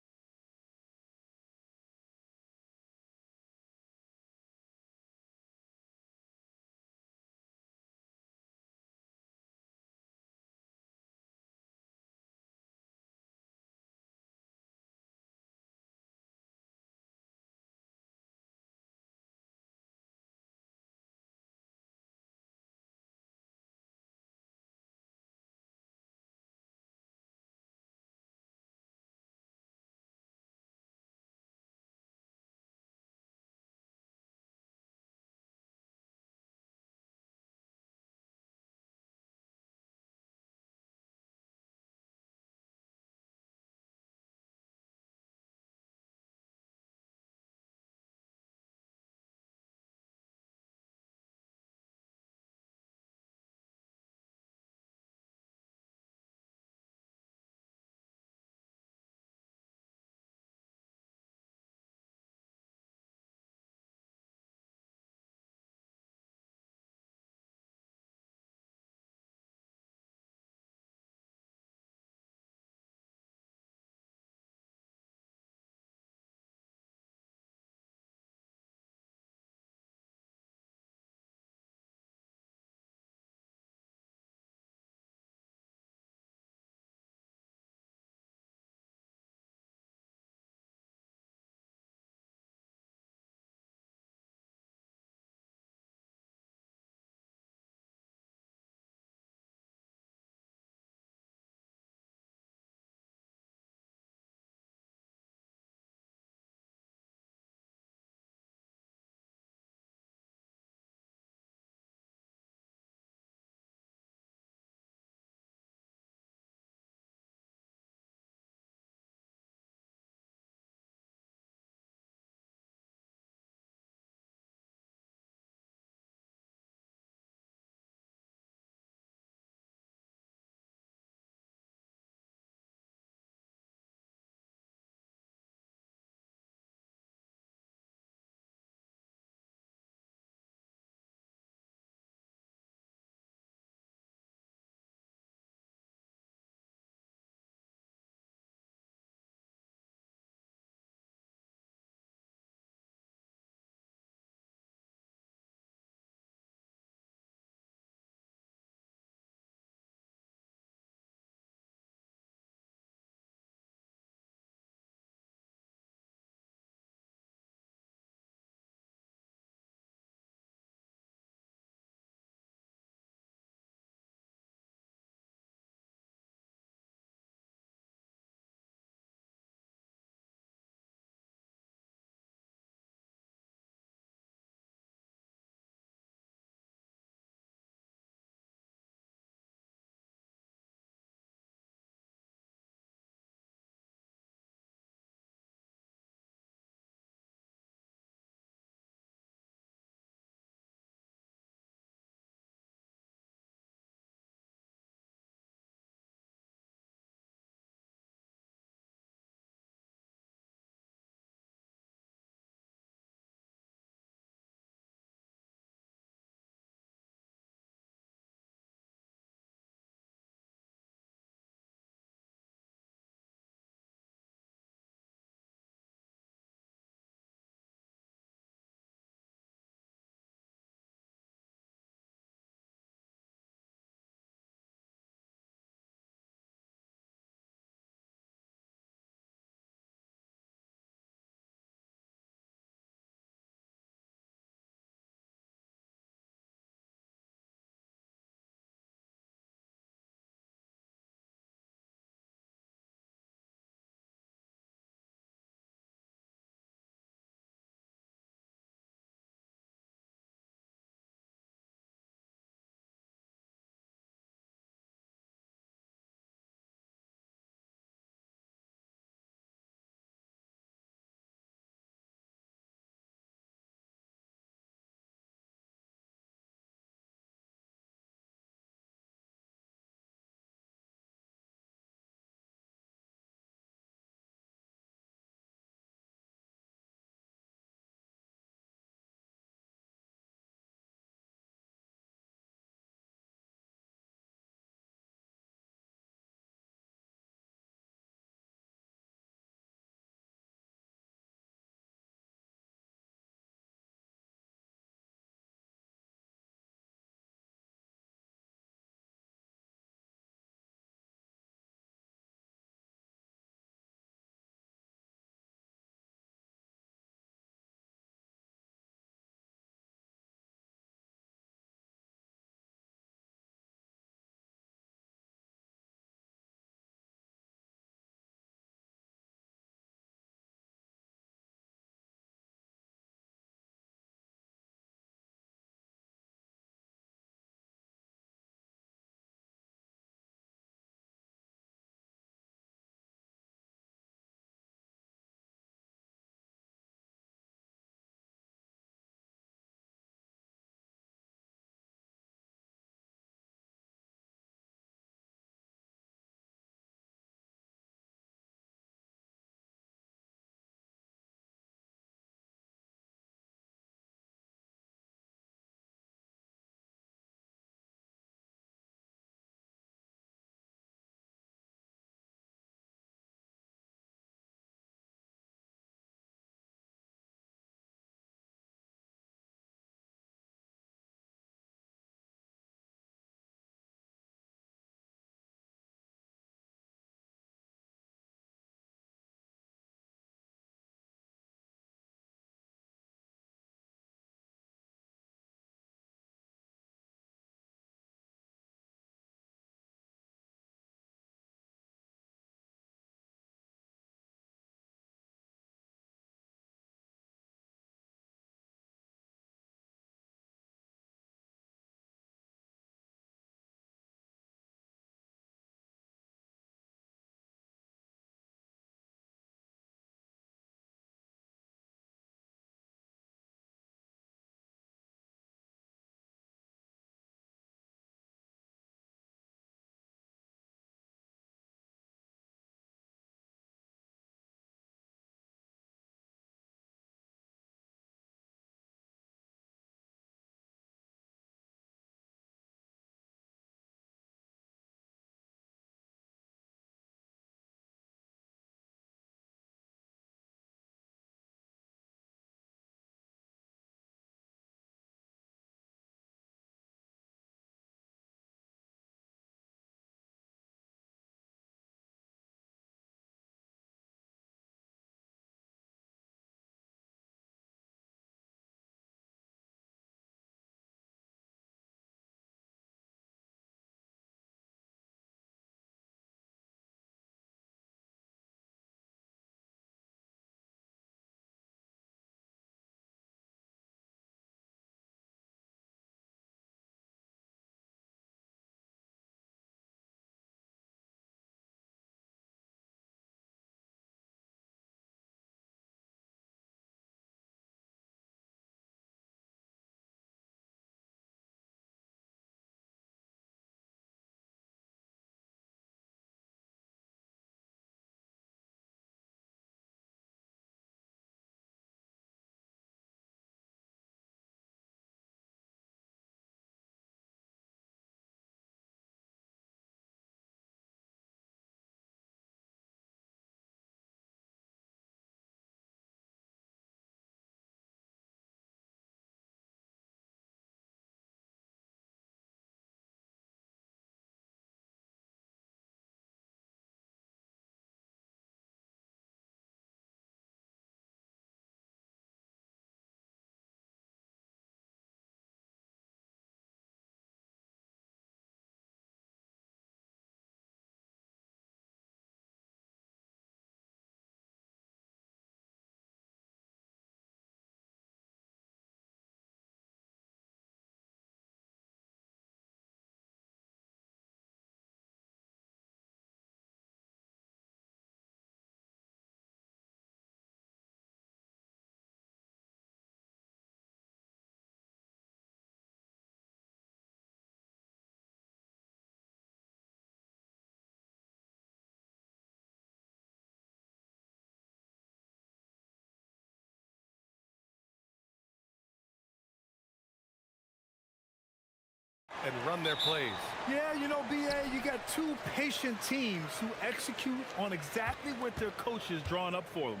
and run their plays. Yeah, you know, B.A., you got two patient teams who execute on exactly what their coach has drawn up for them.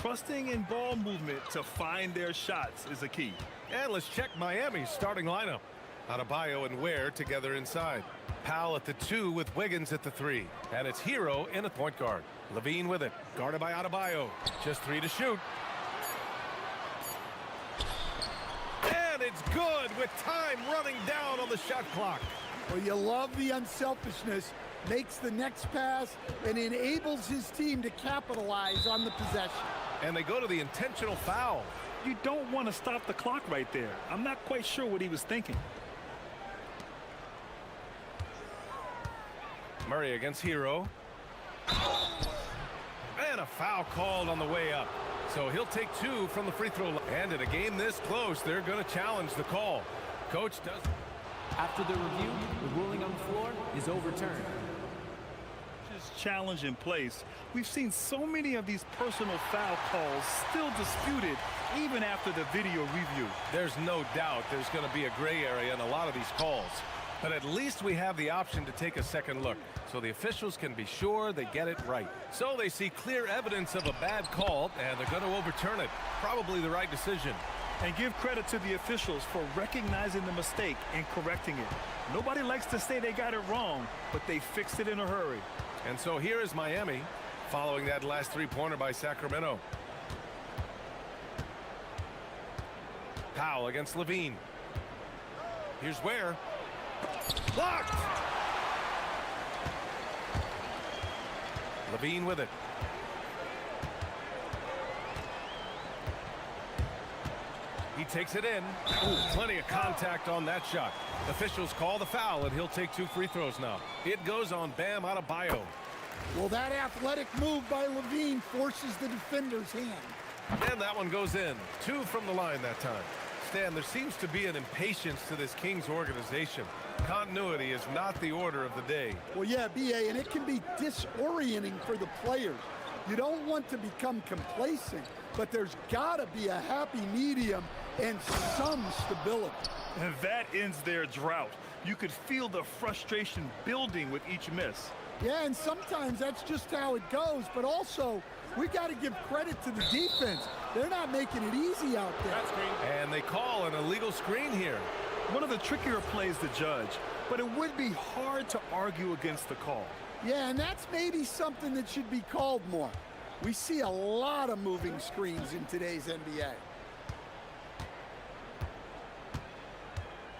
Trusting in ball movement to find their shots is a key. And let's check Miami's starting lineup. Adebayo and Ware together inside. Powell at the 2 with Wiggins at the 3. And it's Hero in at point guard. Levine with it, guarded by Adebayo. Just 3 to shoot. And it's good with time running down on the shot clock. Well, you love the unselfishness. Makes the next pass and enables his team to capitalize on the possession. And they go to the intentional foul. You don't want to stop the clock right there. I'm not quite sure what he was thinking. Murray against Hero. And a foul called on the way up. So he'll take 2 from the free throw line. And in a game this close, they're going to challenge the call. Coach does. After the review, the ruling on the floor is overturned. Challenge in place. We've seen so many of these personal foul calls still disputed even after the video review. There's no doubt there's going to be a gray area in a lot of these calls. But at least we have the option to take a second look, so the officials can be sure they get it right. So they see clear evidence of a bad call, and they're going to overturn it. Probably the right decision. And give credit to the officials for recognizing the mistake and correcting it. Nobody likes to say they got it wrong, but they fixed it in a hurry. And so here is Miami, following that last three-pointer by Sacramento. Powell against Levine. Here's Ware. Blocked! Levine with it. He takes it in. Ooh, plenty of contact on that shot. Officials call the foul, and he'll take 2 free throws now. It goes on Bam Adebayo. Well, that athletic move by Levine forces the defender's hand. And that one goes in. 2 from the line that time. Stan, there seems to be an impatience to this Kings organization. Continuity is not the order of the day. Well, yeah, B.A., and it can be disorienting for the players. You don't want to become complacent, but there's got to be a happy medium and some stability. And that ends their drought. You could feel the frustration building with each miss. Yeah, and sometimes that's just how it goes, but also we got to give credit to the defense. They're not making it easy out there. And they call an illegal screen here. One of the trickier plays to judge, but it would be hard to argue against the call. Yeah, and that's maybe something that should be called more. We see a lot of moving screens in today's NBA.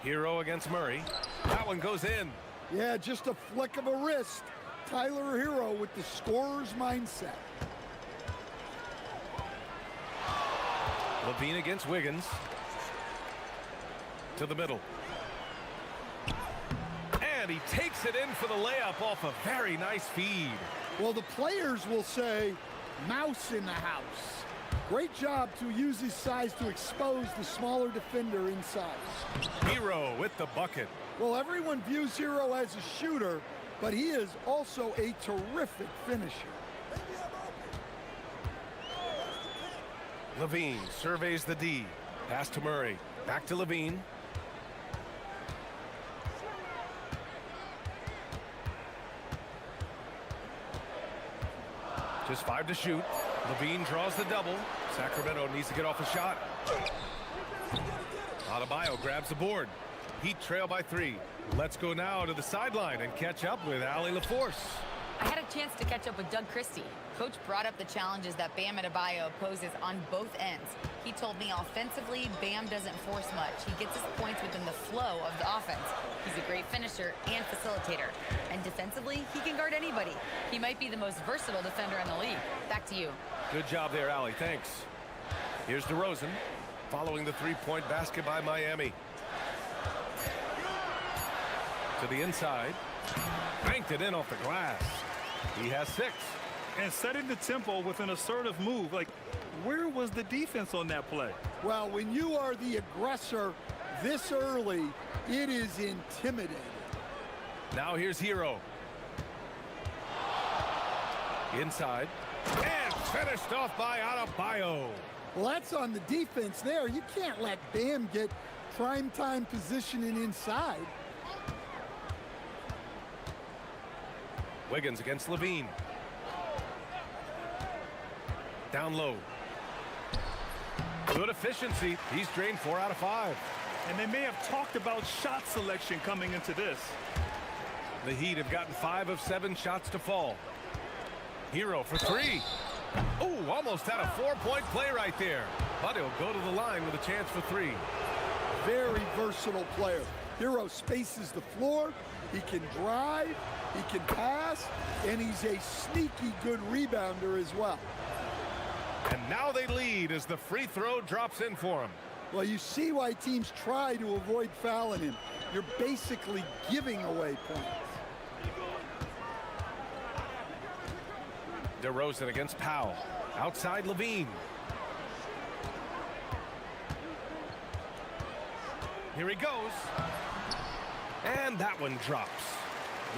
Hero against Murray. That one goes in. Yeah, just a flick of a wrist. Tyler Hero with the scorer's mindset. Levine against Wiggins. To the middle. And he takes it in for the layup off a very nice feed. Well, the players will say, mouse in the house. Great job to use his size to expose the smaller defender inside. Hero with the bucket. Well, everyone views Hero as a shooter, but he is also a terrific finisher. Levine surveys the D. Pass to Murray. Back to Levine. Just 5 to shoot. Levine draws the double. Sacramento needs to get off a shot. Adebayo grabs the board. Heat trail by 3. Let's go now to the sideline and catch up with Allie LaForce. I had a chance to catch up with Doug Christie. Coach brought up the challenges that Bam Adebayo poses on both ends. He told me offensively, Bam doesn't force much. He gets his points within the flow of the offense. He's a great finisher and facilitator. And defensively, he can guard anybody. He might be the most versatile defender in the league. Back to you. Good job there, Allie. Thanks. Here's DeRozan following the three-point basket by Miami. To the inside. Banked it in off the glass. He has 6. And setting the tempo with an assertive move. Like, where was the defense on that play? Well, when you are the aggressor this early, it is intimidating. Now here's Hero. Inside. And finished off by Adebayo. Well, that's on the defense there. You can't let Bam get primetime positioning inside. Wiggins against Levine. Down low. Good efficiency. He's drained 4 out of 5. And they may have talked about shot selection coming into this. The Heat have gotten 5 of 7 shots to fall. Hero for 3. Oh, almost had a 4-point play right there. But he'll go to the line with a chance for 3. Very versatile player. Hero spaces the floor. He can drive, he can pass, and he's a sneaky good rebounder as well. And now they lead as the free throw drops in for him. Well, you see why teams try to avoid fouling him. You're basically giving away points. DeRozan against Powell. Outside Levine. Here he goes. And that one drops.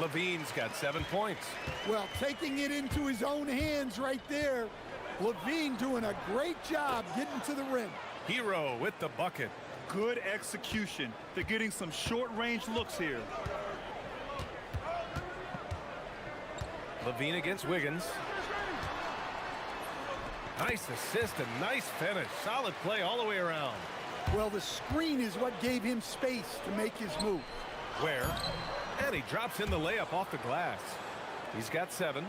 Levine's got 7 points. Well, taking it into his own hands right there. Levine doing a great job getting to the rim. Hero with the bucket. Good execution. They're getting some short-range looks here. Levine against Wiggins. Nice assist and nice finish. Solid play all the way around. Well, the screen is what gave him space to make his move. Where? And he drops in the layup off the glass. He's got 7.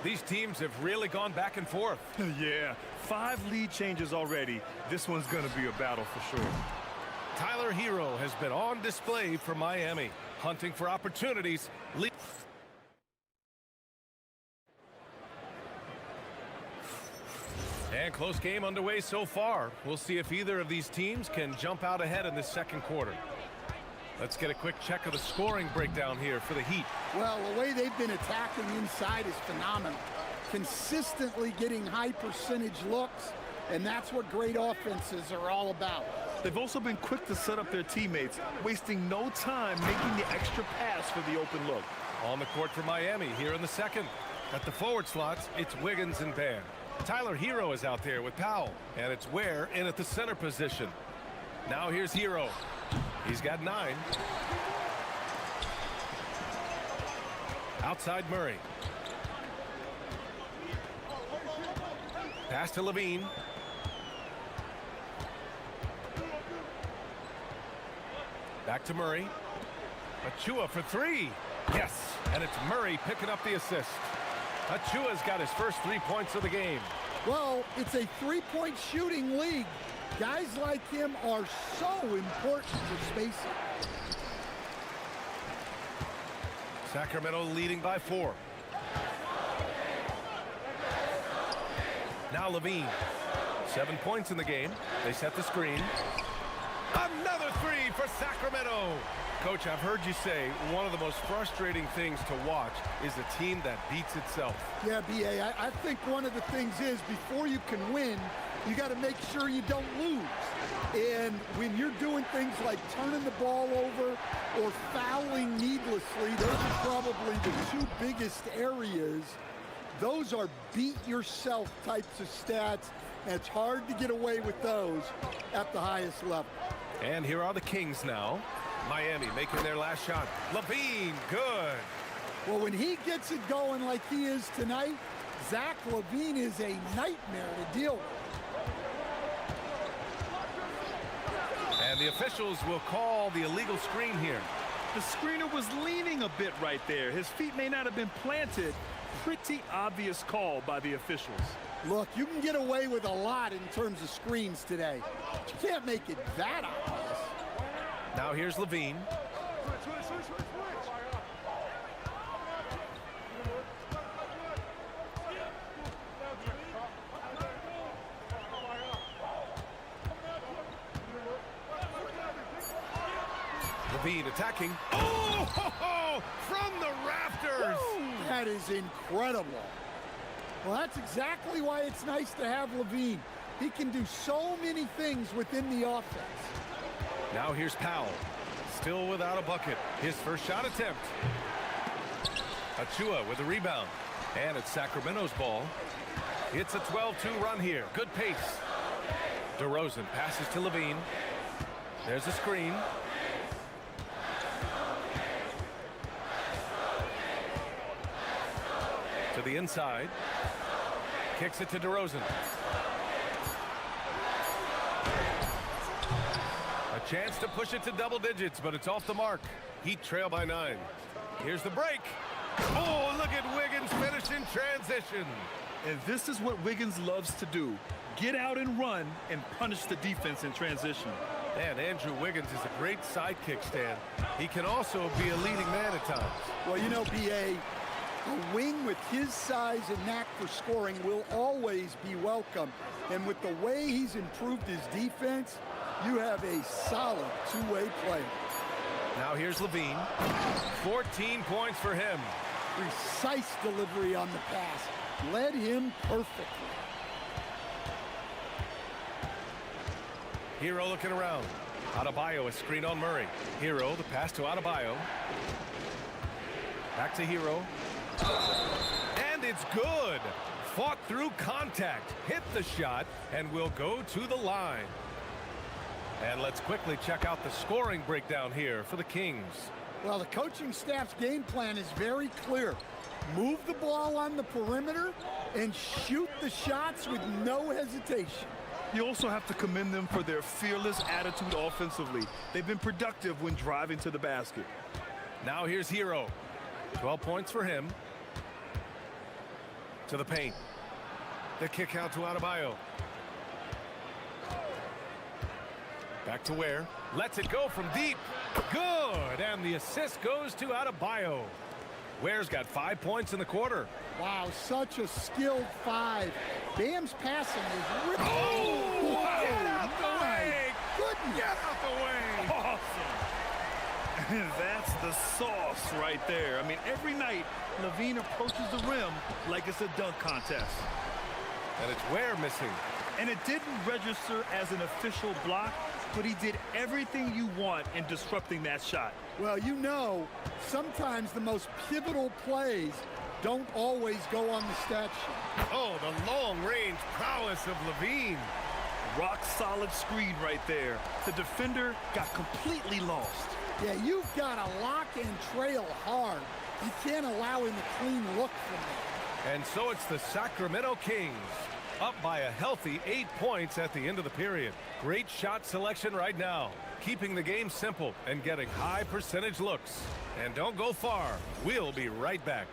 These teams have really gone back and forth. Yeah, 5 lead changes already. This one's going to be a battle for sure. Tyler Hero has been on display for Miami, hunting for opportunities. And close game underway so far. We'll see if either of these teams can jump out ahead in this second quarter. Let's get a quick check of the scoring breakdown here for the Heat. Well, the way they've been attacking inside is phenomenal. Consistently getting high percentage looks, and that's what great offenses are all about. They've also been quick to set up their teammates, wasting no time making the extra pass for the open look. On the court for Miami here in the second. At the forward slots, it's Wiggins and Bam. Tyler Hero is out there with Powell, and it's Ware in at the center position. Now here's Hero. He's got 9. Outside Murray. Pass to Levine. Back to Murray. Achua for 3. Yes, and it's Murray picking up the assist. Achua's got his first 3 points of the game. Well, it's a 3-point shooting league. Guys like him are so important for spacing. Sacramento leading by 4. Now Levine. 7 points in the game. They set the screen. Another 3 for Sacramento. Coach, I've heard you say one of the most frustrating things to watch is a team that beats itself. Yeah, B.A., I think one of the things is before you can win, you got to make sure you don't lose. And when you're doing things like turning the ball over or fouling needlessly, those are probably the 2 biggest areas. Those are beat-yourself types of stats, and it's hard to get away with those at the highest level. And here are the Kings now. Miami making their last shot. Levine, good. Well, when he gets it going like he is tonight, Zach LaVine is a nightmare to deal with. And the officials will call the illegal screen here. The screener was leaning a bit right there. His feet may not have been planted. Pretty obvious call by the officials. Look, you can get away with a lot in terms of screens today. But you can't make it that obvious. Now here's Levine. Levine attacking. Oh, from the rafters. Woo! That is incredible. Well, that's exactly why it's nice to have Levine. He can do so many things within the offense. Now here's Powell. Still without a bucket. His first shot attempt. Achua with a rebound. And it's Sacramento's ball. It's a 12-2 run here. Good pace. DeRozan passes to Levine. There's a screen. To the inside. Kicks it to DeRozan. A chance to push it to double digits, but it's off the mark. Heat trail by 9. Here's the break. Oh, look at Wiggins finish in transition. And this is what Wiggins loves to do. Get out and run and punish the defense in transition. And Andrew Wiggins is a great sidekick, Stan. He can also be a leading man at times. Well, you know, B.A., a wing with his size and knack for scoring will always be welcome. And with the way he's improved his defense, you have a solid two-way player. Now here's Levine. 14 points for him. Precise delivery on the pass. Led him perfectly. Hero looking around. Adebayo, a screen on Murray. Hero, the pass to Adebayo. Back to Hero. And it's good. Fought through contact, hit the shot, and will go to the line. And let's quickly check out the scoring breakdown here for the Kings. Well, the coaching staff's game plan is very clear. Move the ball on the perimeter and shoot the shots with no hesitation. You also have to commend them for their fearless attitude offensively. They've been productive when driving to the basket. Now here's Hero. 12 points for him. To the paint. The kick out to Adebayo. Back to Ware. Lets it go from deep. Good. And the assist goes to Adebayo. Ware's got 5 points in the quarter. Wow, such a skilled 5. Bam's passing was really... Oh! Get out the way! Goodness! Get out the way! Awesome! That's the sauce right there. I mean, every night, Levine approaches the rim like it's a dunk contest. And it's Ware missing. And it didn't register as an official block, but he did everything you want in disrupting that shot. Well, you know, sometimes the most pivotal plays don't always go on the stat sheet. Oh, the long-range prowess of Levine. Rock-solid screen right there. The defender got completely lost. Yeah, you've got to lock and trail hard. You can't allow him a clean look from there. And so it's the Sacramento Kings, up by a healthy 8 points at the end of the period. Great shot selection right now, keeping the game simple and getting high percentage looks. And don't go far. We'll be right back.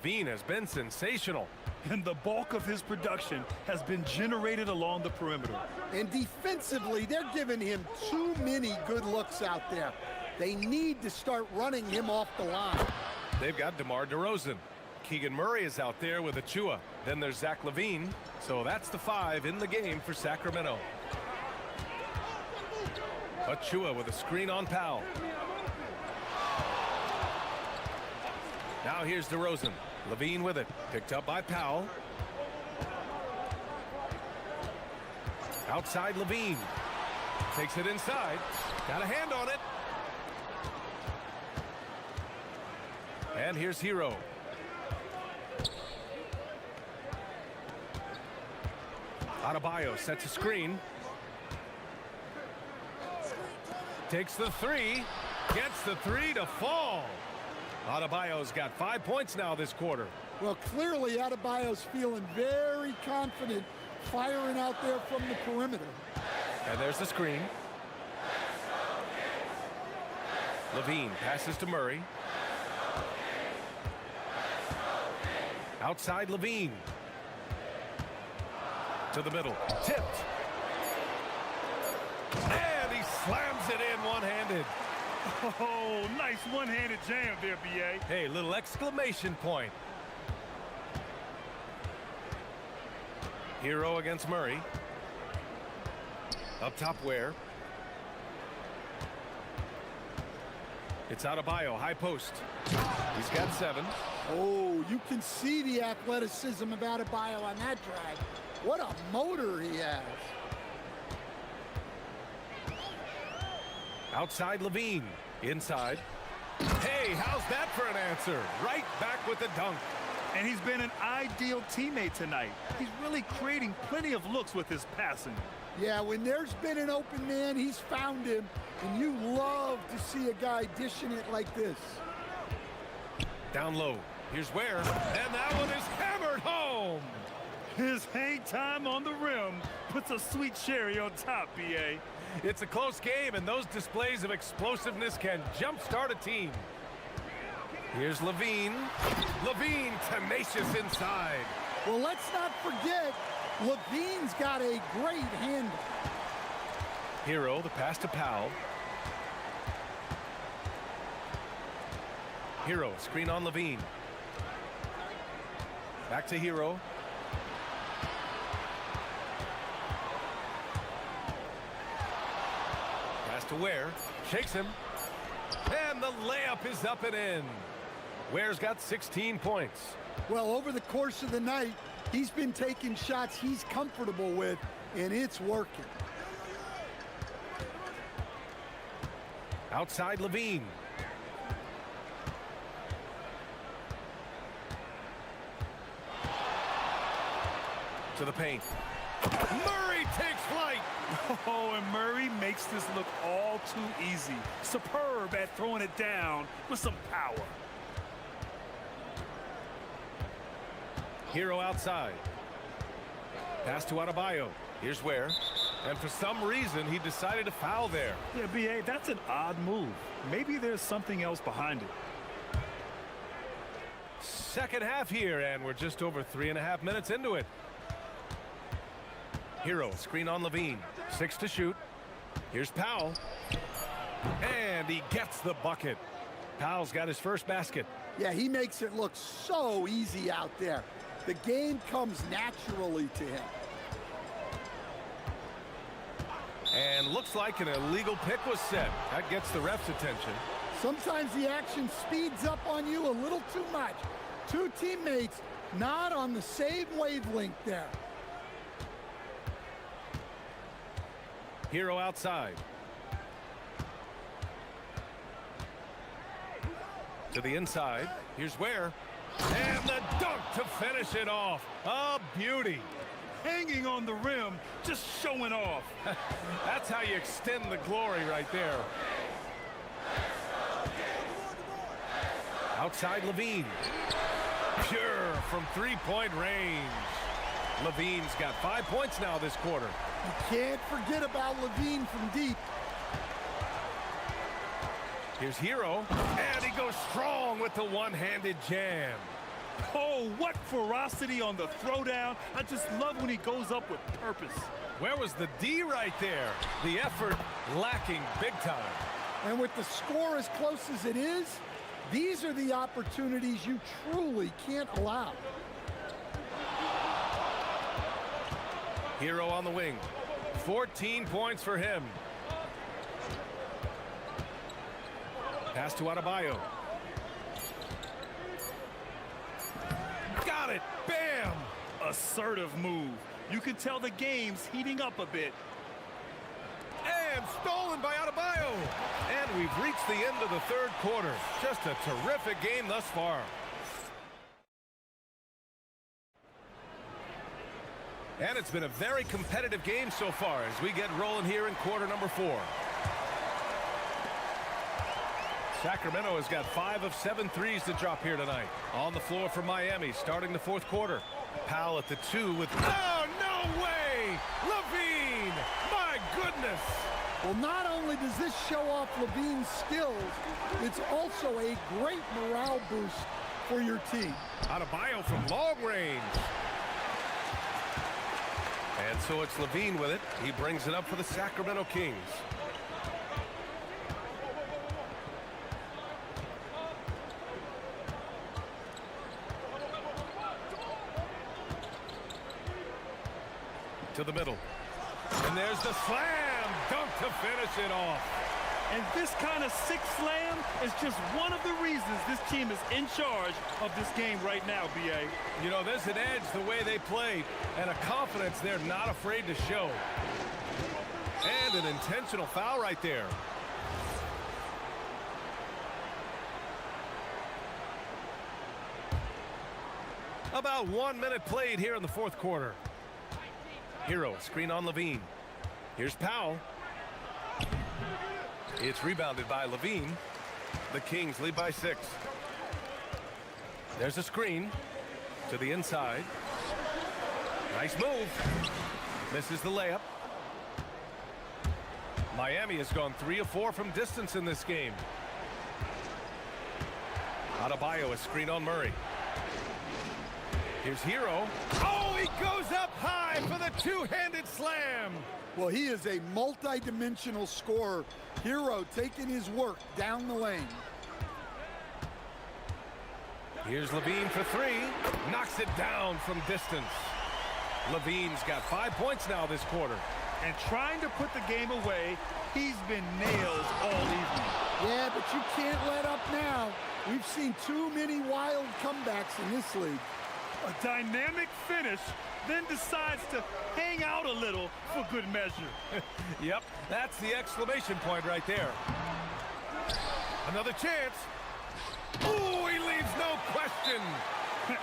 Levine has been sensational. And the bulk of his production has been generated along the perimeter. And defensively, they're giving him too many good looks out there. They need to start running him off the line. They've got DeMar DeRozan. Keegan Murray is out there with Achua. Then there's Zach LaVine. So that's the 5 in the game for Sacramento. Achua with a screen on Powell. Now here's DeRozan. LaVine with it. Picked up by Powell. Outside LaVine. Takes it inside. Got a hand on it. And here's Hero. Adebayo sets a screen. Takes the 3. Gets the 3 to fall. Adebayo's got 5 points now this quarter. Well, clearly Adebayo's feeling very confident firing out there from the perimeter. And there's the screen. Levine passes to Murray. Outside Levine. To the middle. Tipped. And he slams it in one-handed. Oh, nice one-handed jam there, B.A. Hey, little exclamation point. Hero against Murray. Up top Ware. It's Adebayo, high post. He's got 7. Oh, you can see the athleticism of Adebayo on that drive. What a motor he has. Outside Levine. Inside. Hey, how's that for an answer? Right back with the dunk. And he's been an ideal teammate tonight. He's really creating plenty of looks with his passing. Yeah, when there's been an open man, he's found him. And you love to see a guy dishing it like this. Down low. Here's Ware. And that one is hammered home. His hang time on the rim puts a sweet cherry on top, B.A. It's a close game, and those displays of explosiveness can jumpstart a team. Here's Levine. Levine tenacious inside. Well, let's not forget, Levine's got a great handle. Hero, the pass to Powell. Hero, screen on Levine. Back to Hero. Pass to Ware. Shakes him. And the layup is up and in. Ware's got 16 points. Well, over the course of the night, he's been taking shots he's comfortable with, and it's working. Outside Levine. To the paint. Murray takes flight. Oh, and Murray makes this look all too easy. Superb at throwing it down with some power. Hero outside. Pass to Adebayo. Here's Ware. And for some reason, he decided to foul there. Yeah, B.A., that's an odd move. Maybe there's something else behind it. Second half here, and we're just over 3.5 minutes into it. Hero, screen on Levine. 6 to shoot. Here's Powell. And he gets the bucket. Powell's got his first basket. Yeah, he makes it look so easy out there. The game comes naturally to him. And looks like an illegal pick was set. That gets the ref's attention. Sometimes the action speeds up on you a little too much. Two teammates not on the same wavelength there. Hero outside. To the inside. Here's Ware. And the dunk to finish it off. A beauty. Hanging on the rim, just showing off. That's how you extend the glory right there. Outside Levine. Pure from three-point range. Levine's got 5 points now this quarter. You can't forget about Levine from deep. Here's Hero, and he goes strong with the one-handed jam. Oh, what ferocity on the throwdown. I just love when he goes up with purpose. Where was the D right there? The effort lacking big time. And with the score as close as it is, these are the opportunities you truly can't allow. Hero on the wing. 14 points for him. Pass to Adebayo. Got it! Bam! Assertive move. You can tell the game's heating up a bit. And stolen by Adebayo. And we've reached the end of the third quarter. Just a terrific game thus far. And it's been a very competitive game so far as we get rolling here in quarter number 4. Sacramento has got 5 of 7 threes to drop here tonight. On the floor for Miami, starting the fourth quarter. Powell at the 2 with... Oh, no way! Levine! My goodness! Well, not only does this show off Levine's skills, it's also a great morale boost for your team. Adebayo from long range. And so it's Levine with it. He brings it up for the Sacramento Kings. To the middle. And there's the slam dunk to finish it off. And this kind of sick slam is just one of the reasons this team is in charge of this game right now, B.A. You know, there's an edge the way they play and a confidence they're not afraid to show. And an intentional foul right there. About 1 minute played here in the fourth quarter. Hero, screen on Levine. Here's Powell. It's rebounded by Levine. The Kings lead by 6. There's a screen to the inside. Nice move. Misses the layup. Miami has gone 3 of 4 from distance in this game. Adebayo, a screen on Murray. Here's Hero. Oh, he goes up high for the two-handed slam. Well, he is a multi-dimensional scorer. Hero taking his work down the lane. Here's Levine for 3. Knocks it down from distance. Levine's got 5 points now this quarter. And trying to put the game away, he's been nailed all evening. Yeah, but you can't let up now. We've seen too many wild comebacks in this league. A dynamic finish, then decides to hang out a little for good measure. Yep, that's the exclamation point right there. Another chance. Ooh, he leaves no question.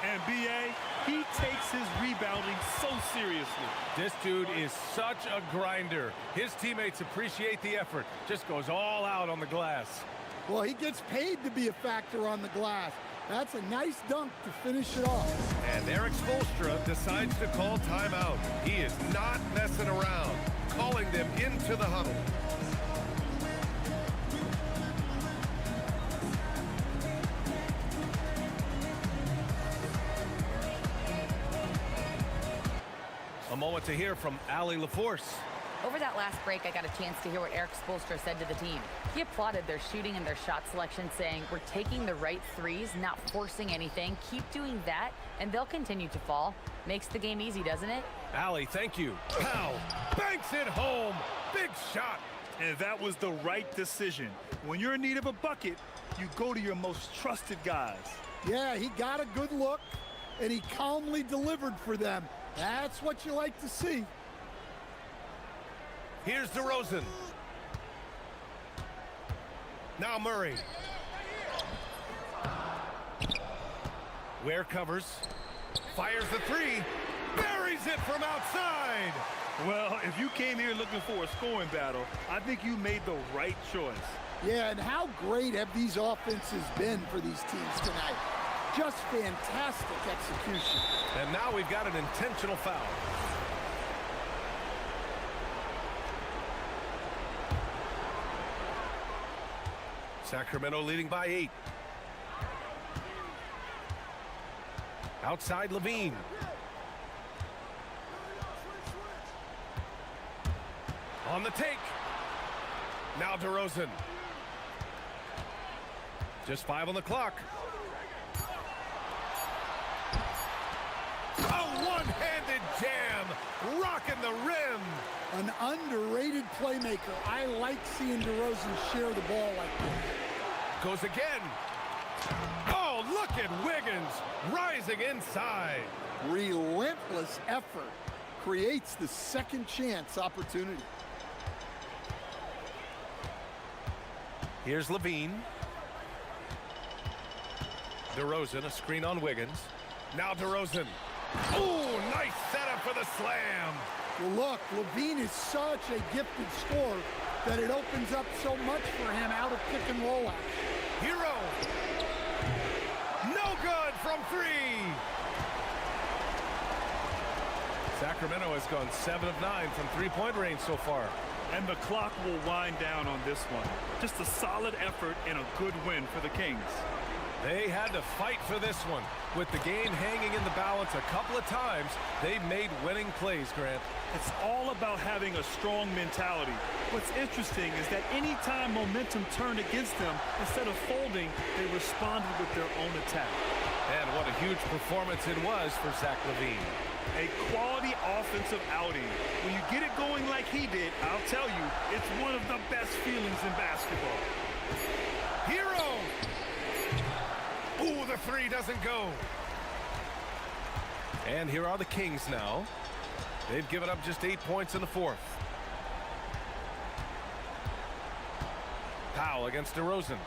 And B.A., he takes his rebounding so seriously. This dude is such a grinder. His teammates appreciate the effort. Just goes all out on the glass. Well, he gets paid to be a factor on the glass. That's a nice dunk to finish it off. And Eric Spoelstra decides to call timeout. He is not messing around, calling them into the huddle. A moment to hear from Allie LaForce. Over that last break, I got a chance to hear what Eric Spoelstra said to the team. He applauded their shooting and their shot selection, saying, "We're taking the right threes, not forcing anything. Keep doing that, and they'll continue to fall." Makes the game easy, doesn't it? Allie, thank you. Pow! Banks it home! Big shot! And that was the right decision. When you're in need of a bucket, you go to your most trusted guys. Yeah, he got a good look, and he calmly delivered for them. That's what you like to see. Here's DeRozan. Now Murray. Ware covers. Fires the 3. Buries it from outside. Well, if you came here looking for a scoring battle, I think you made the right choice. Yeah, and how great have these offenses been for these teams tonight? Just fantastic execution. And now we've got an intentional foul. Sacramento leading by 8. Outside Levine. On the take. Now DeRozan. Just 5 on the clock. A one-handed jam, rocking the rim. An underrated playmaker. I like seeing DeRozan share the ball like this. Goes again. Oh, look at Wiggins rising inside. Relentless effort creates the second chance opportunity. Here's Levine. DeRozan, a screen on Wiggins. Now DeRozan. Oh, nice setup for the slam. Well, look, Levine is such a gifted scorer that it opens up so much for him out of pick and roll action. Hero. No good from 3. Sacramento has gone 7 of 9 from three-point range so far. And the clock will wind down on this one. Just a solid effort and a good win for the Kings. They had to fight for this one. With the game hanging in the balance a couple of times, they made winning plays, Grant. It's all about having a strong mentality. What's interesting is that any time momentum turned against them, instead of folding, they responded with their own attack. And what a huge performance it was for Zach LaVine. A quality offensive outing. When you get it going like he did, I'll tell you, it's one of the best feelings in basketball. Hero! Ooh, the 3 doesn't go. And here are the Kings now. They've given up just 8 points in the fourth. Powell against DeRozan.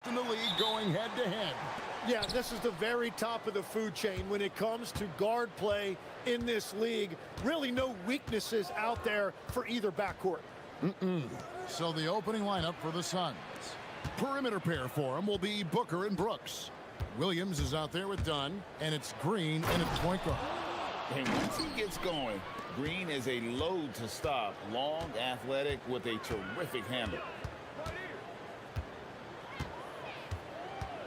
in the league going head-to-head. Yeah, this is the very top of the food chain when it comes to guard play in this league. Really no weaknesses out there for either backcourt. So the opening lineup for the Suns. Perimeter pair for him will be Booker and Brooks. Williams is out there with Dunn, and it's Green and it's point guard. And once he gets going, Green is a load to stop. Long, athletic, with a terrific handle.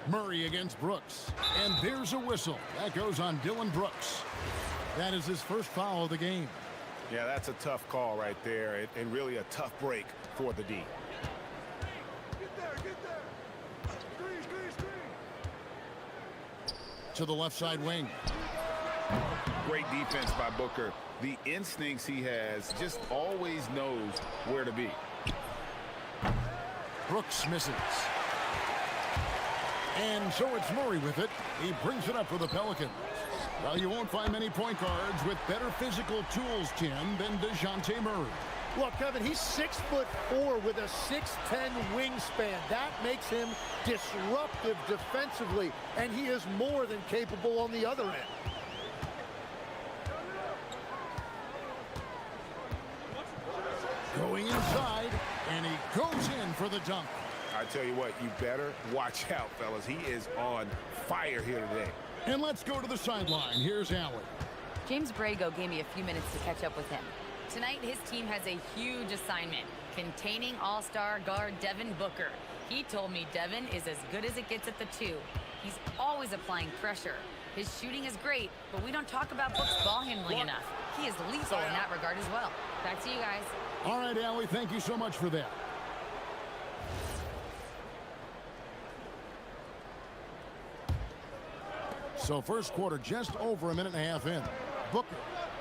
Murray against Brooks. And there's a whistle. That goes on Dylan Brooks. That is his first foul of the game. Yeah, that's a tough call right there, and really a tough break for the D. To the left side wing. Great defense by Booker. The instincts he has, just always knows where to be. Brooks misses. And so it's Murray with it. He brings it up for the Pelicans. Well, you won't find many point guards with better physical tools, Tim, than DeJounte Murray. Well, Kevin, he's 6'4" with a 6'10" wingspan. That makes him disruptive defensively, and he is more than capable on the other end. Going inside, and he goes in for the dunk. I tell you what, you better watch out, fellas. He is on fire here today. And let's go to the sideline. Here's Allie. James Brago gave me a few minutes to catch up with him. Tonight, his team has a huge assignment, containing all-star guard Devin Booker. He told me Devin is as good as it gets at the 2. He's always applying pressure. His shooting is great, but we don't talk about Book's ball handling enough. He is lethal in that regard as well. Back to you guys. All right, Allie, thank you so much for that. So first quarter just over a minute and a half in. Booker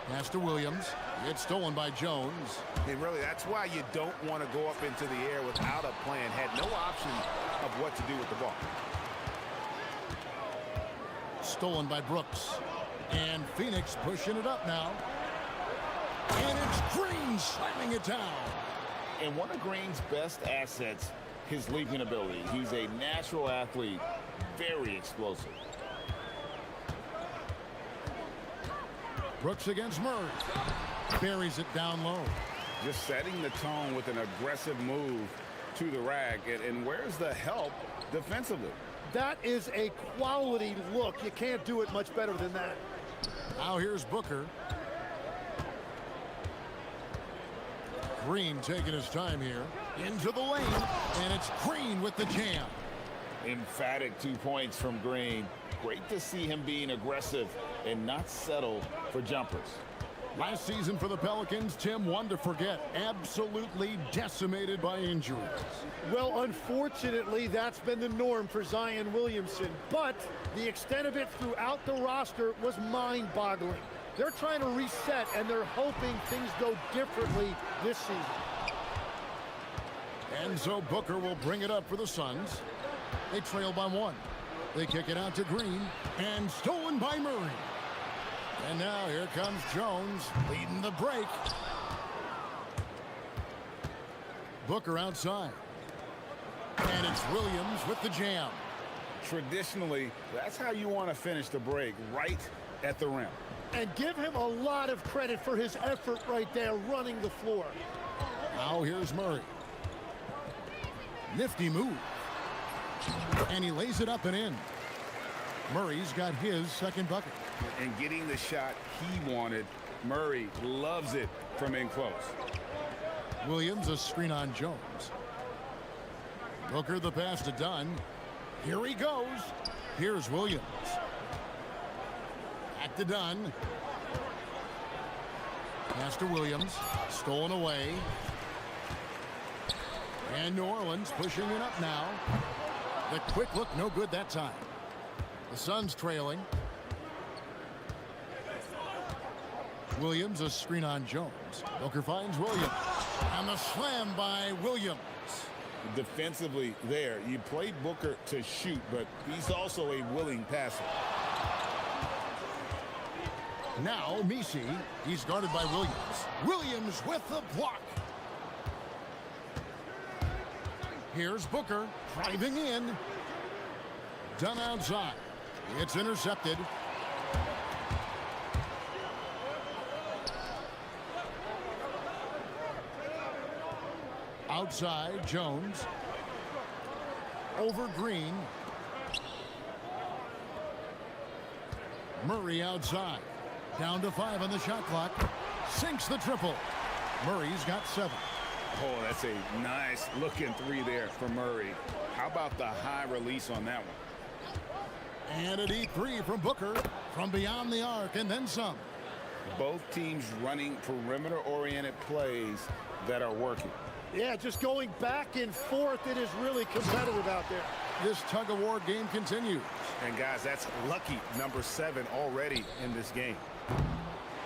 pass to Williams. It's stolen by Jones. And really, that's why you don't want to go up into the air without a plan. Had no option of what to do with the ball. Stolen by Brooks. And Phoenix pushing it up now. And it's Green slamming it down. And one of Green's best assets, his leaping ability. He's a natural athlete, very explosive. Brooks against Murray. Buries it down low. Just setting the tone with an aggressive move to the rack. And where's the help defensively? That is a quality look. You can't do it much better than that. Now here's Booker. Green taking his time here. Into the lane. And it's Green with the jam. Emphatic 2 points from Green. Great to see him being aggressive and not settle for jumpers. Last season for the Pelicans, Tim, one to forget. Absolutely decimated by injuries. Well, unfortunately, that's been the norm for Zion Williamson. But the extent of it throughout the roster was mind-boggling. They're trying to reset, and they're hoping things go differently this season. And so Booker will bring it up for the Suns. They trail by 1. They kick it out to Green, and stolen by Murray. And now here comes Jones leading the break. Booker outside. And it's Williams with the jam. Traditionally, that's how you want to finish the break, right at the rim. And give him a lot of credit for his effort right there running the floor. Now here's Murray. Nifty move. And he lays it up and in. Murray's got his second bucket. And getting the shot he wanted, Murray loves it from in close. Williams a screen on Jones. Booker the pass to Dunn. Here he goes. Here's Williams. Back to Dunn. Pass to Williams. Stolen away. And New Orleans pushing it up now. The quick look, no good that time. The Suns trailing. Williams a screen on Jones. Booker finds Williams. And the slam by Williams. Defensively there, you play Booker to shoot, but he's also a willing passer. Now Misi, he's guarded by Williams. Williams with the block. Here's Booker driving in. Done outside. It's intercepted. Outside, Jones. Over Green. Murray outside. Down to 5 on the shot clock. Sinks the triple. Murray's got 7. Oh, that's a nice looking 3 there for Murray. How about the high release on that one? And a deep 3 from Booker from beyond the arc and then some. Both teams running perimeter-oriented plays that are working. Yeah, just going back and forth. It is really competitive out there. This tug-of-war game continues. And guys, that's lucky number 7 already in this game.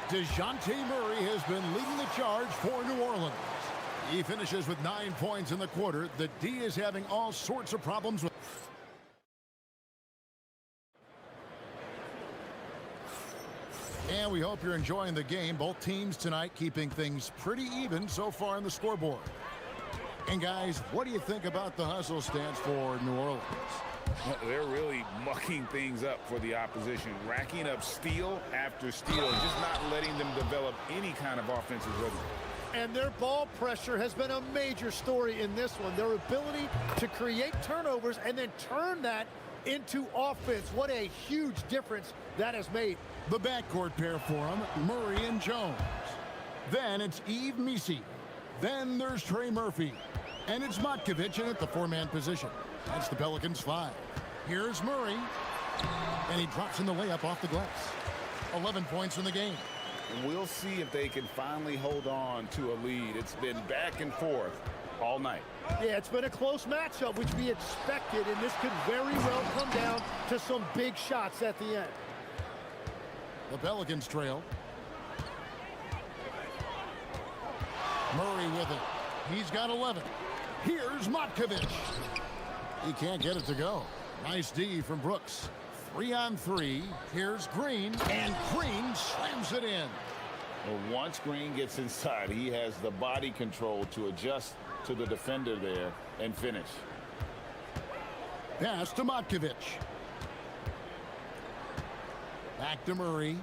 DeJounte Murray has been leading the charge for New Orleans. He finishes with 9 points in the quarter. The D is having all sorts of problems with. And we hope you're enjoying the game. Both teams tonight keeping things pretty even so far on the scoreboard. And guys, what do you think about the hustle stance for New Orleans? They're really mucking things up for the opposition, racking up steal after steal, just not letting them develop any kind of offensive rhythm. And their ball pressure has been a major story in this one. Their ability to create turnovers and then turn that into offense. What a huge difference that has made. The backcourt pair for him, Murray and Jones. Then it's Yves Missi. Then there's Trey Murphy. And it's Matkovic in at the 4-man position. That's the Pelicans 5. Here's Murray. And he drops in the layup off the glass. 11 points in the game. And we'll see if they can finally hold on to a lead. It's been back and forth all night. Yeah, it's been a close matchup, which we expected, and this could very well come down to some big shots at the end. The Pelicans trail. Murray with it. He's got 11. Here's Matkovic. He can't get it to go. Nice D from Brooks. 3-on-3. Here's Green, and Green slams it in. Well, once Green gets inside, he has the body control to adjust to the defender there and finish. Pass to Matkovic. Back to Murray.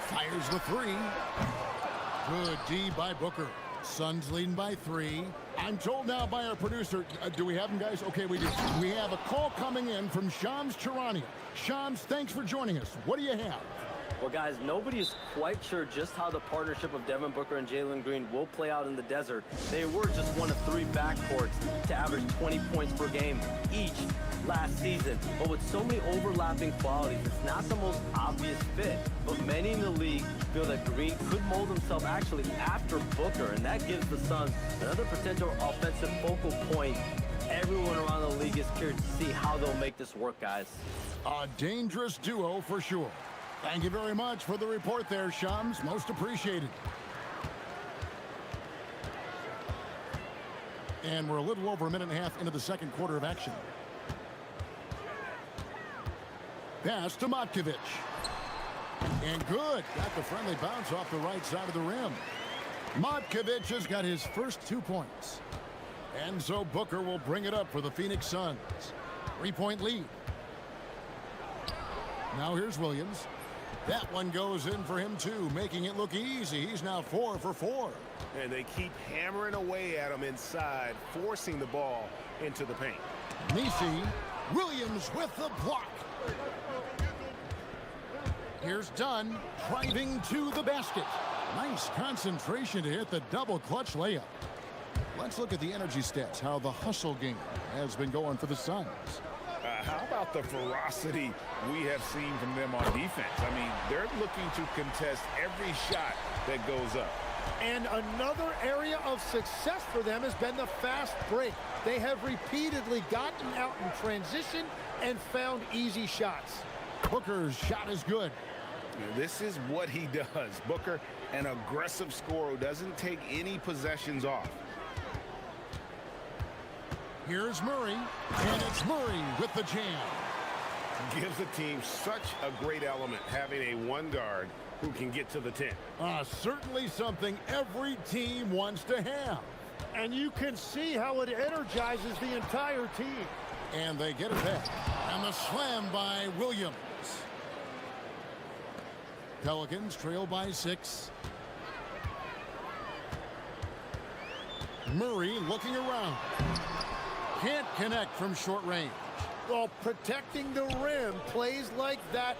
Fires the 3. Good D by Booker. Suns leading by 3. I'm told now by our producer, do we have him, guys? Okay, we do. We have a call coming in from Shams Charania. Shams, thanks for joining us. What do you have? Well, guys, nobody is quite sure just how the partnership of Devin Booker and Jalen Green will play out in the desert. They were just one of 3 backcourts to average 20 points per game each last season. But with so many overlapping qualities, it's not the most obvious fit. But many in the league feel that Green could mold himself actually after Booker, and that gives the Suns another potential offensive focal point. Everyone around the league is curious to see how they'll make this work, guys. A dangerous duo for sure. Thank you very much for the report there, Shams. Most appreciated. And we're a little over a minute and a half into the second quarter of action. Pass to Matkovic. And good. Got the friendly bounce off the right side of the rim. Matkovic has got his first 2 points. And so Booker will bring it up for the Phoenix Suns. 3-point lead. Now here's Williams. That one goes in for him too, making it look easy. He's now 4 for 4. And they keep hammering away at him inside, forcing the ball into the paint. Missi, Williams with the block. Here's Dunn, driving to the basket. Nice concentration to hit the double clutch layup. Let's look at the energy stats, how the hustle game has been going for the Suns. How about the ferocity we have seen from them on defense? I mean, they're looking to contest every shot that goes up. And another area of success for them has been the fast break. They have repeatedly gotten out in transition and found easy shots. Booker's shot is good. This is what he does. Booker, an aggressive scorer who doesn't take any possessions off. Here's Murray, and it's Murray with the jam. Gives the team such a great element having a one guard who can get to the 10. Certainly something every team wants to have. And you can see how it energizes the entire team. And they get it back. And the slam by Williams. Pelicans trail by 6. Murray looking around. Can't connect from short range. Well, protecting the rim, plays like that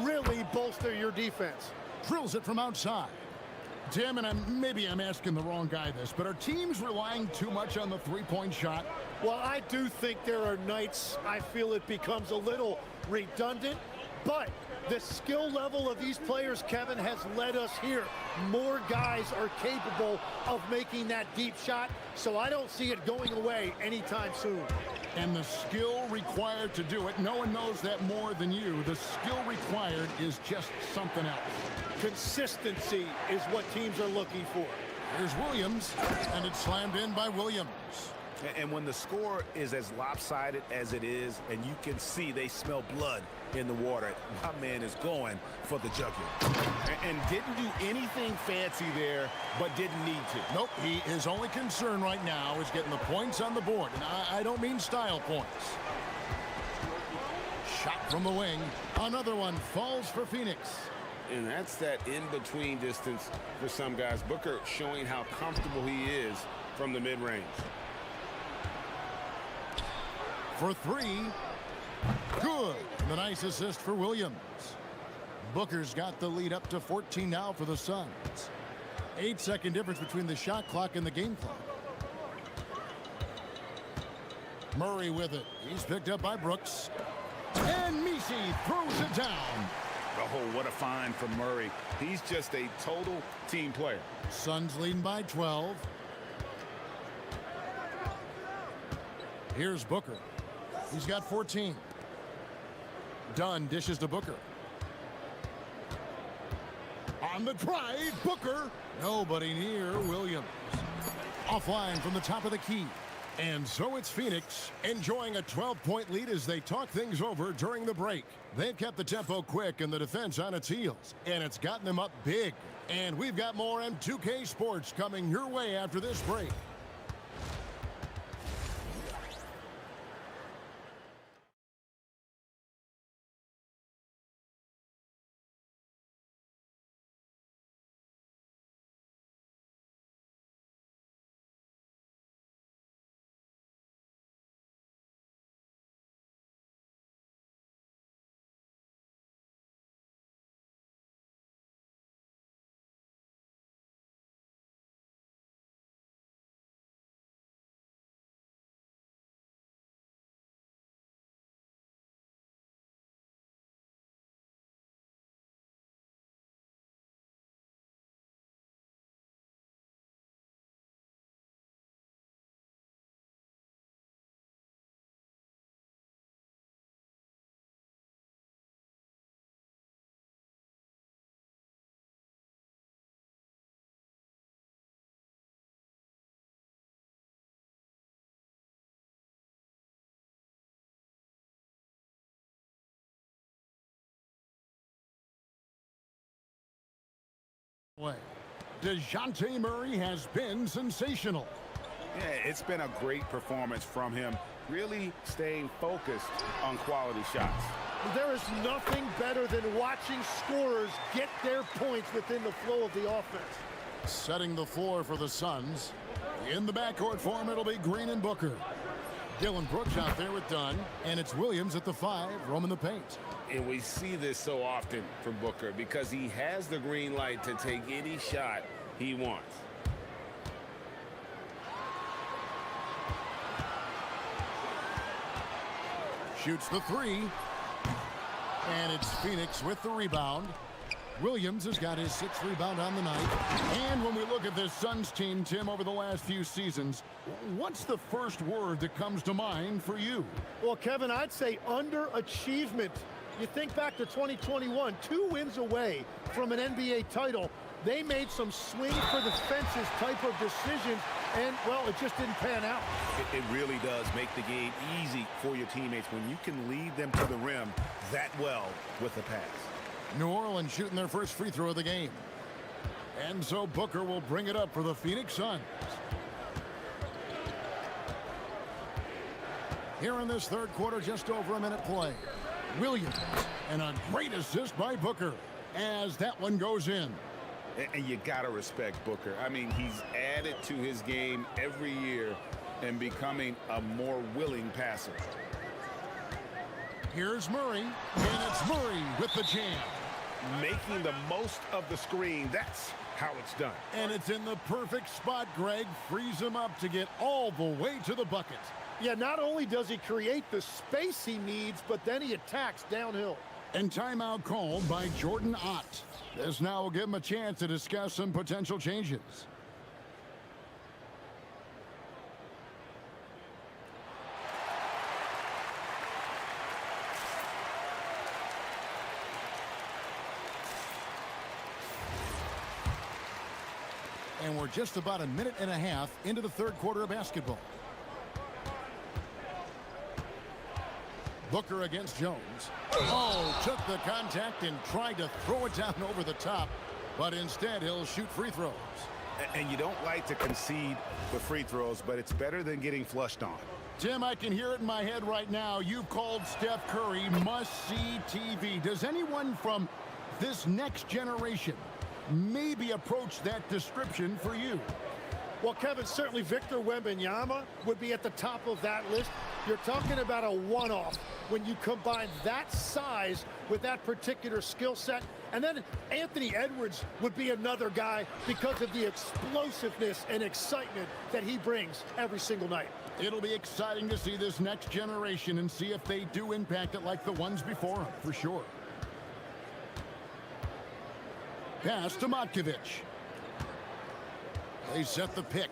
really bolster your defense. Drills it from outside. Tim, and maybe I'm asking the wrong guy this, but are teams relying too much on the three-point shot? Well, I do think there are nights I feel it becomes a little redundant, but the skill level of these players, Kevin, has led us here. More guys are capable of making that deep shot, so I don't see it going away anytime soon. And the skill required to do it, no one knows that more than you. The skill required is just something else. Consistency is what teams are looking for. Here's Williams, and it's slammed in by Williams. And when the score is as lopsided as it is, and you can see they smell blood in the water, my man is going for the jugular. And didn't do anything fancy there, but didn't need to. Nope, his only concern right now is getting the points on the board. And I don't mean style points. Shot from the wing. Another one falls for Phoenix. And that's that in-between distance for some guys. Booker showing how comfortable he is from the mid-range. For 3. Good. And a nice assist for Williams. Booker's got the lead up to 14 now for the Suns. 8-second difference between the shot clock and the game clock. Murray with it. He's picked up by Brooks. And Misi throws it down. Oh, what a find from Murray. He's just a total team player. Suns leading by 12. Here's Booker. He's got 14. Dunn dishes to Booker. On the drive, Booker. Nobody near Williams. Offline from the top of the key. And so it's Phoenix enjoying a 12-point lead as they talk things over during the break. They've kept the tempo quick and the defense on its heels, and it's gotten them up big. And we've got more M2K Sports coming your way after this break. DeJounte Murray has been sensational. Yeah, it's been a great performance from him, really staying focused on quality shots. There is nothing better than watching scorers get their points within the flow of the offense. Setting the floor for the Suns. In the backcourt form, it'll be Green and Booker. Dylan Brooks out there with Dunn, and it's Williams at the 5, roaming the paint. And we see this so often from Booker because he has the green light to take any shot he wants. Shoots the 3. And it's Phoenix with the rebound. Williams has got his 6th rebound on the night. And when we look at this Suns team, Tim, over the last few seasons, what's the first word that comes to mind for you? Well, Kevin, I'd say underachievement. You think back to 2021, 2 wins away from an NBA title. They made some swing for the fences type of decisions, and, well, it just didn't pan out. It really does make the game easy for your teammates when you can lead them to the rim that well with the pass. New Orleans shooting their first free throw of the game. And so Booker will bring it up for the Phoenix Suns. Here in this third quarter, just over a minute play. Williams, and a great assist by Booker as that one goes in. And you got to respect Booker. I mean, he's added to his game every year and becoming a more willing passer. Here's Murray, and it's Murray with the jam. Making the most of the screen, that's how it's done. And it's in the perfect spot, Greg. Frees him up to get all the way to the bucket. Yeah, not only does he create the space he needs, but then he attacks downhill. And timeout called by Jordan Ott. This now will give him a chance to discuss some potential changes. And we're just about a minute and a half into the third quarter of basketball. Booker against Jones. Oh, took the contact and tried to throw it down over the top, but instead he'll shoot free throws. And you don't like to concede the free throws, but it's better than getting flushed on. Tim, I can hear it in my head right now. You've called Steph Curry must-see TV. Does anyone from this next generation maybe approach that description for you? Well, Kevin, certainly Victor Wembanyama would be at the top of that list. You're talking about a one-off when you combine that size with that particular skill set. And then Anthony Edwards would be another guy because of the explosiveness and excitement that he brings every single night. It'll be exciting to see this next generation and see if they do impact it like the ones before them, for sure. Pass to Matkovic. They set the pick.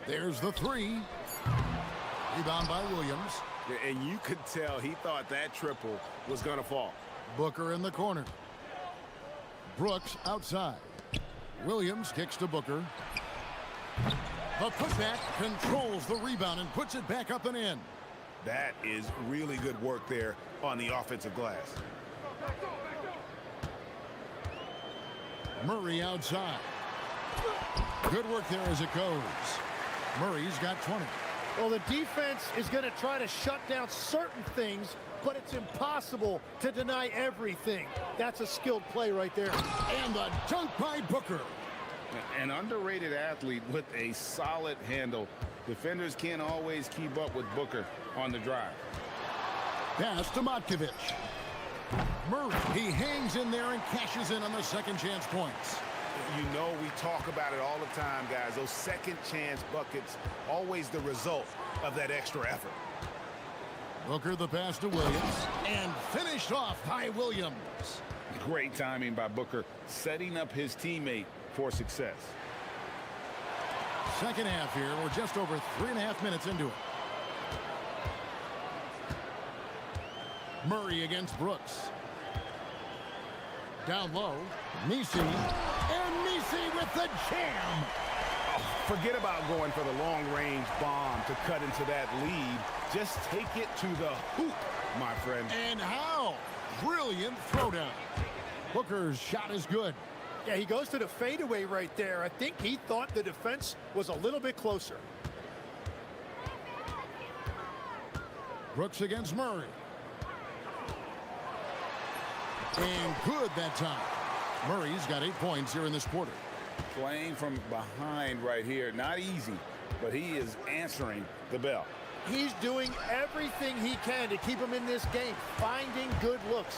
There's the three. Rebound by Williams. And you could tell he thought that triple was going to fall. Booker in the corner. Brooks outside. Williams kicks to Booker. The putback controls the rebound and puts it back up and in. That is really good work there on the offensive glass. Murray outside. Good work there as it goes. Murray's got 20. Well, the defense is going to try to shut down certain things, but it's impossible to deny everything. That's a skilled play right there. And the dunk by Booker. An underrated athlete with a solid handle. Defenders can't always keep up with Booker on the drive. Pass to Matkovic. Murray, he hangs in there and cashes in on the second chance points. You know we talk about it all the time, guys. Those second chance buckets, always the result of that extra effort. Booker the pass to Williams. And finished off by Williams. Great timing by Booker, setting up his teammate for success. Second half here. We're just over 3.5 minutes into it. Murray against Brooks. Down low. Misi. And Misi with the jam. Forget about going for the long-range bomb to cut into that lead. Just take it to the hoop, my friend. And how? Brilliant throwdown. Booker's shot is good. Yeah, he goes to the fadeaway right there. I think he thought the defense was a little bit closer. Brooks against Murray. And good that time. Murray's got 8 points here in this quarter. Playing from behind right here. Not easy, but he is answering the bell. He's doing everything he can to keep him in this game, finding good looks.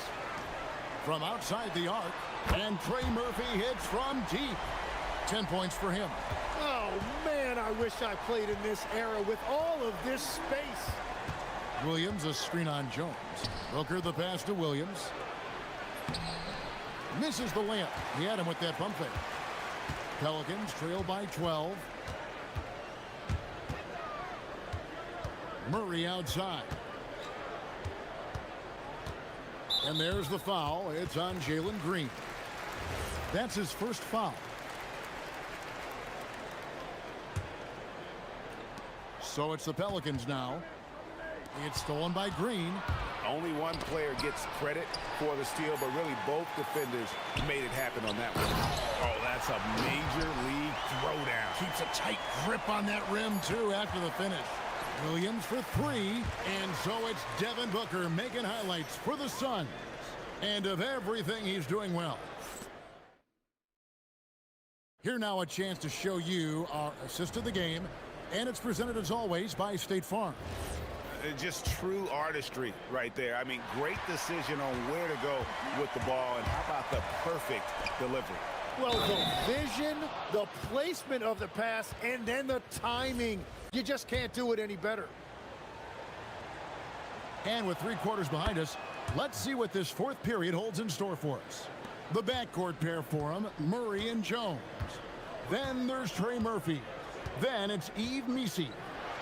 From outside the arc, and Trey Murphy hits from deep. 10 points for him. Oh, man, I wish I played in this era with all of this space. Williams a screen on Jones. Booker the pass to Williams. Misses the layup. He had him with that pump fake. Pelicans trail by 12. Murray outside. And there's the foul. It's on Jalen Green. That's his first foul. So it's the Pelicans now. It's stolen by Green. Only one player gets credit for the steal, but really both defenders made it happen on that one. Oh, that's a major league throwdown. Keeps a tight grip on that rim, too, after the finish. Williams for three, and so it's Devin Booker making highlights for the Suns. And of everything he's doing well. Here now a chance to show you our assist of the game, and it's presented as always by State Farm. Just true artistry right there. I mean, great decision on where to go with the ball, and how about the perfect delivery? Well, the vision, the placement of the pass, and then the timing. You just can't do it any better. And with 3 quarters behind us, let's see what this fourth period holds in store for us. The backcourt pair for him, Murray and Jones. Then there's Trey Murphy. Then it's Yves Missi.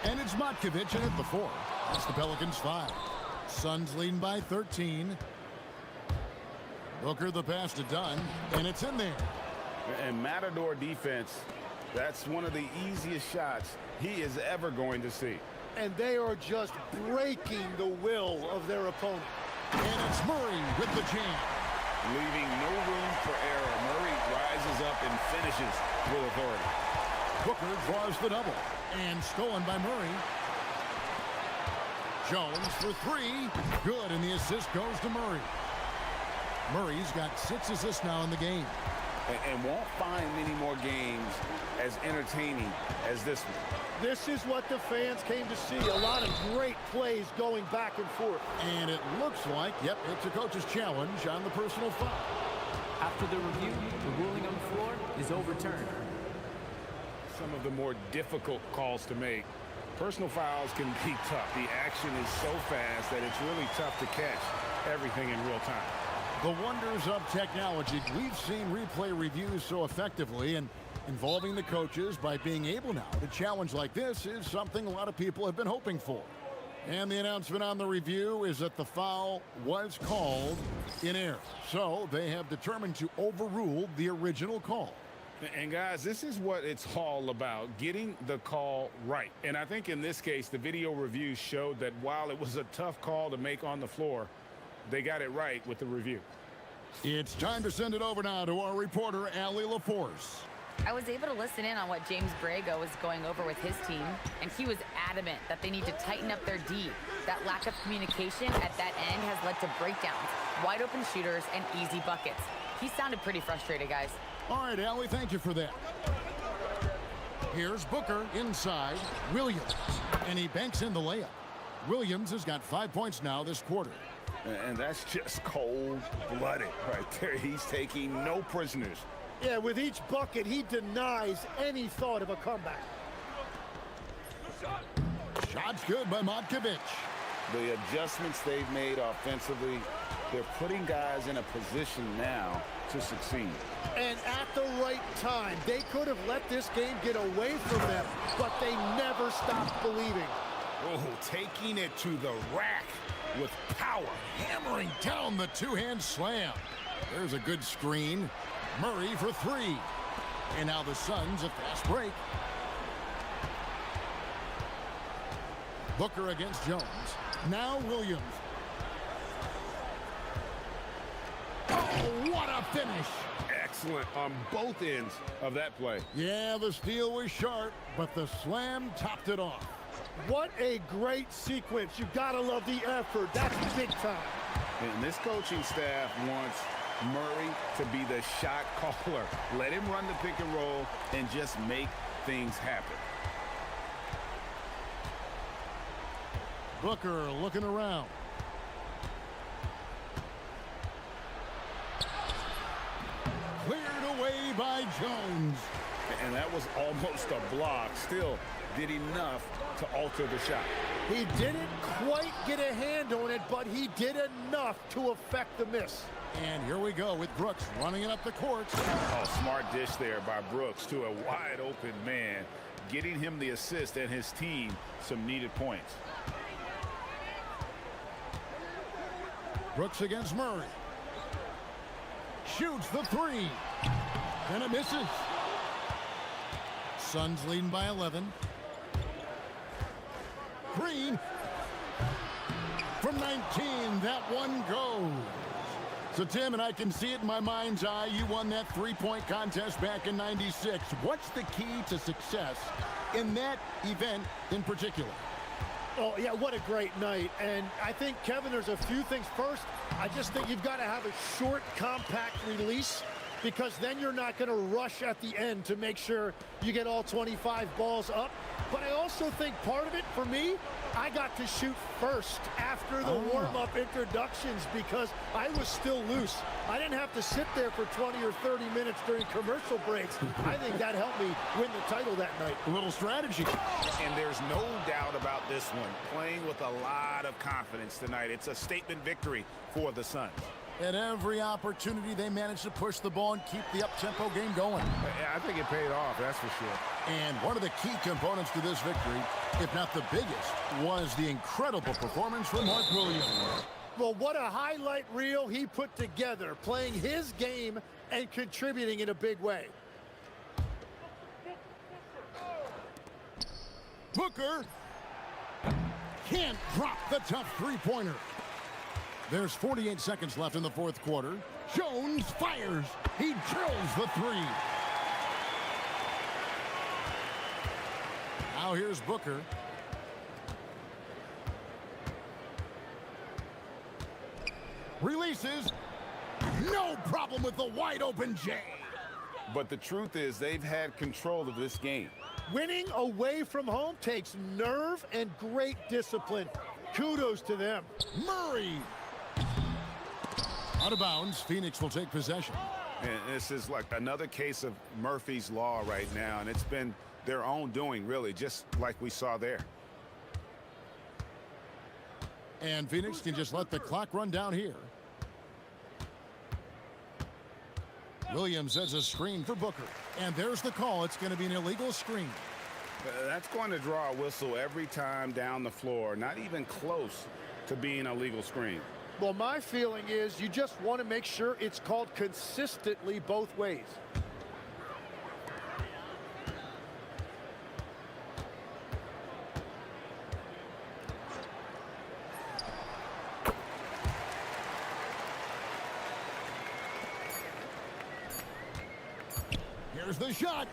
And it's Matkovic in at the 4. That's the Pelicans 5. Suns leading by 13. Booker the pass to Dunn, and it's in there. And Matador defense, that's one of the easiest shots he is ever going to see. And they are just breaking the will of their opponent. And it's Murray with the jam. Leaving no room for error. Murray rises up and finishes with authority. Booker draws the double, and stolen by Murray. Jones for 3. Good, and the assist goes to Murray. Murray's got 6 assists now in the game. And won't find many more games as entertaining as this one. This is what the fans came to see. A lot of great plays going back and forth. And it looks like, yep, it's a coach's challenge on the personal foul. After the review, the ruling on the floor is overturned. Some of the more difficult calls to make. Personal fouls can be tough. The action is so fast that it's really tough to catch everything in real time. The wonders of technology. We've seen replay reviews so effectively, and involving the coaches by being able now to challenge like this is something a lot of people have been hoping for. And the announcement on the review is that the foul was called in error. So they have determined to overrule the original call. And guys, this is what it's all about, getting the call right. And I think in this case, the video review showed that while it was a tough call to make on the floor, they got it right with the review. It's time to send it over now to our reporter, Allie LaForce. I was able to listen in on what James Borrego was going over with his team, and he was adamant that they need to tighten up their D. That lack of communication at that end has led to breakdowns, wide open shooters, and easy buckets. He sounded pretty frustrated, guys. All right, Allie, thank you for that. Here's Booker inside. Williams, and he banks in the layup. Williams has got 5 points now this quarter. And that's just cold-blooded right there. He's taking no prisoners. Yeah, with each bucket, he denies any thought of a comeback. Shot's good by Matkovic. The adjustments they've made offensively, they're putting guys in a position now to succeed. And at the right time, they could have let this game get away from them, but they never stopped believing. Oh, taking it to the rack with power. Hammering down the two-hand slam. There's a good screen. Murray for 3. And now the Suns a fast break. Booker against Jones. Now Williams. Oh, what a finish. Excellent on both ends of that play. Yeah, the steal was sharp, but the slam topped it off. What a great sequence. You gotta love the effort. That's big time. And this coaching staff wants Murray to be the shot caller. Let him run the pick and roll and just make things happen. Booker looking around. Cleared away by Jones. And that was almost a block. Still did enough to alter the shot. He didn't quite get a hand on it, but he did enough to affect the miss. And here we go with Brooks running it up the court. Oh, smart dish there by Brooks to a wide open man, getting him the assist and his team some needed points. Brooks against Murray. Shoots the 3. And it misses. Suns leading by 11. Green. 119, that one goes. So, Tim, and I can see it in my mind's eye, you won that three-point contest back in '96. What's the key to success in that event in particular? Oh, yeah, what a great night. And I think, Kevin, there's a few things. First, I just think you've got to have a short, compact release, because then you're not going to rush at the end to make sure you get all 25 balls up. But I also think part of it, for me, I got to shoot first after the warm-up introductions because I was still loose. I didn't have to sit there for 20 or 30 minutes during commercial breaks. I think that helped me win the title that night. A little strategy. And there's no doubt about this one. Playing with a lot of confidence tonight. It's a statement victory for the Suns. At every opportunity, they managed to push the ball and keep the up-tempo game going. I think it paid off, that's for sure. And one of the key components to this victory, if not the biggest, was the incredible performance from Mark Williams. Well, what a highlight reel he put together, playing his game and contributing in a big way. Booker can't drop the tough three-pointer. There's 48 seconds left in the fourth quarter. Jones fires. He drills the three. Now here's Booker. Releases. No problem with the wide open J. But the truth is they've had control of this game. Winning away from home takes nerve and great discipline. Kudos to them. Murray. Out of bounds, Phoenix will take possession. And this is like another case of Murphy's Law right now, and it's been their own doing, really, just like we saw there. And Phoenix can just let the clock run down here. Williams sets a screen for Booker. And there's the call. It's going to be an illegal screen. That's going to draw a whistle every time down the floor, not even close to being a legal screen. Well, my feeling is you just want to make sure it's called consistently both ways. Here's the shot.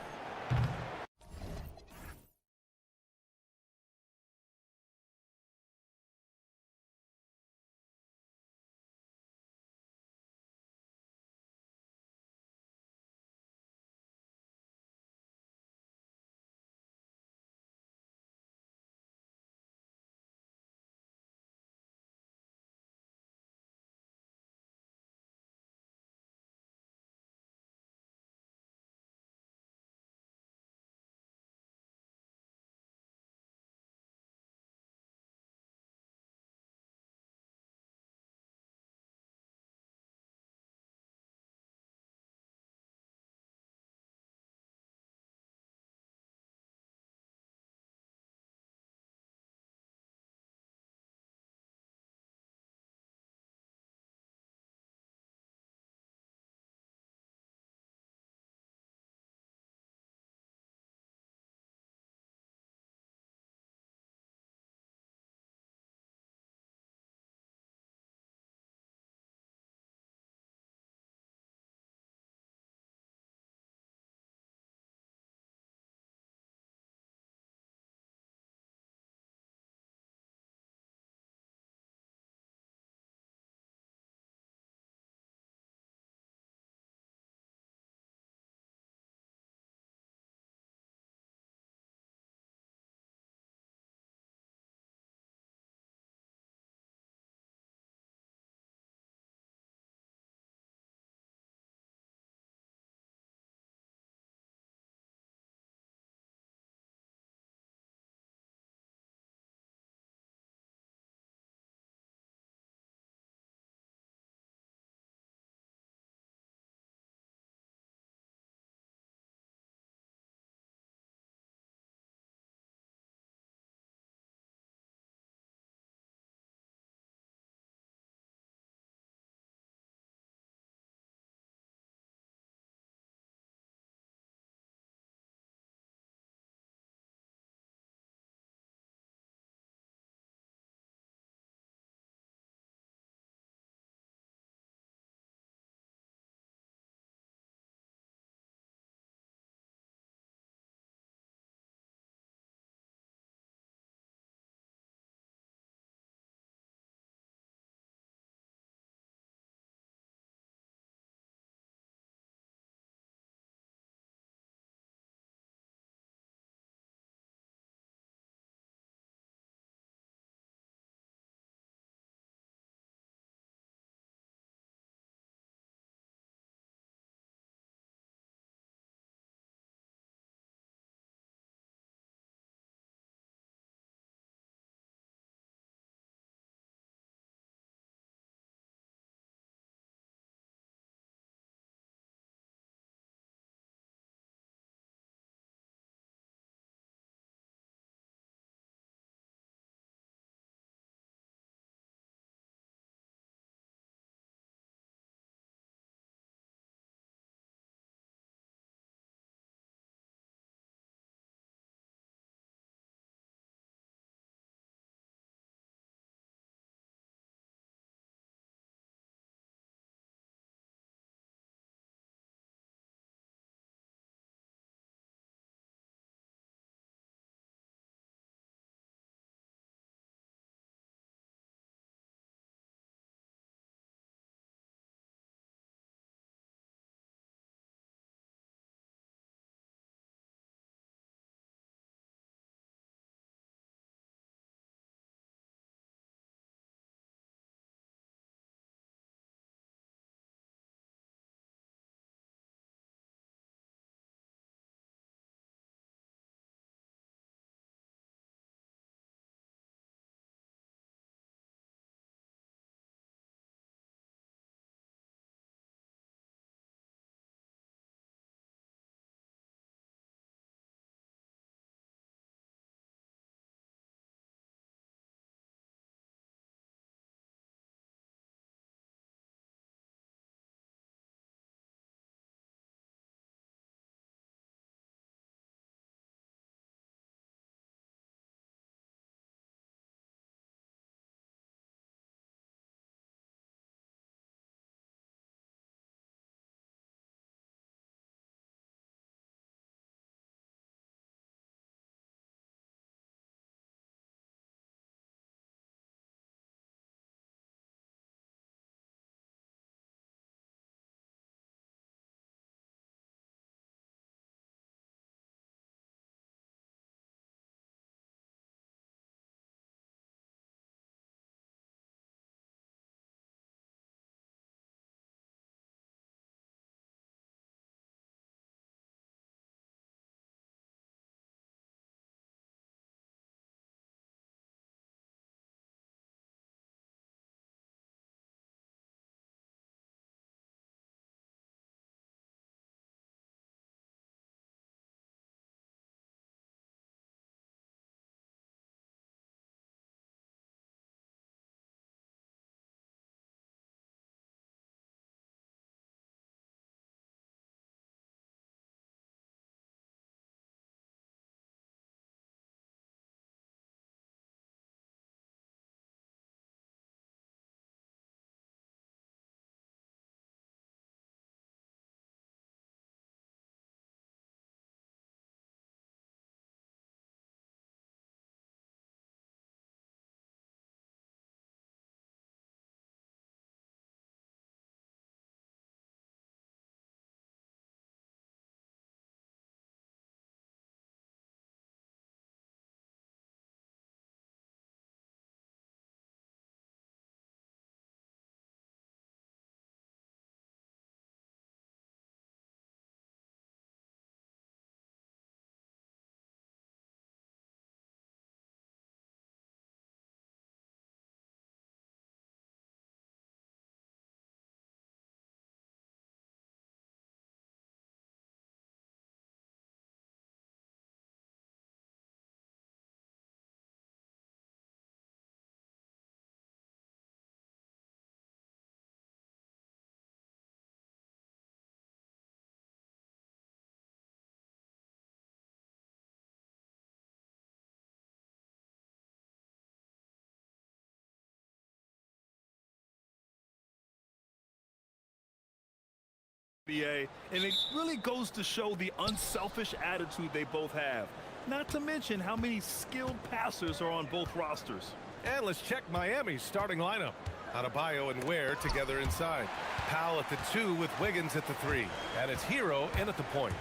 NBA, and it really goes to show the unselfish attitude they both have. Not to mention how many skilled passers are on both rosters. And let's check Miami's starting lineup. Adebayo and Ware together inside. Powell at the 2 with Wiggins at the 3. And it's Hero in at the point.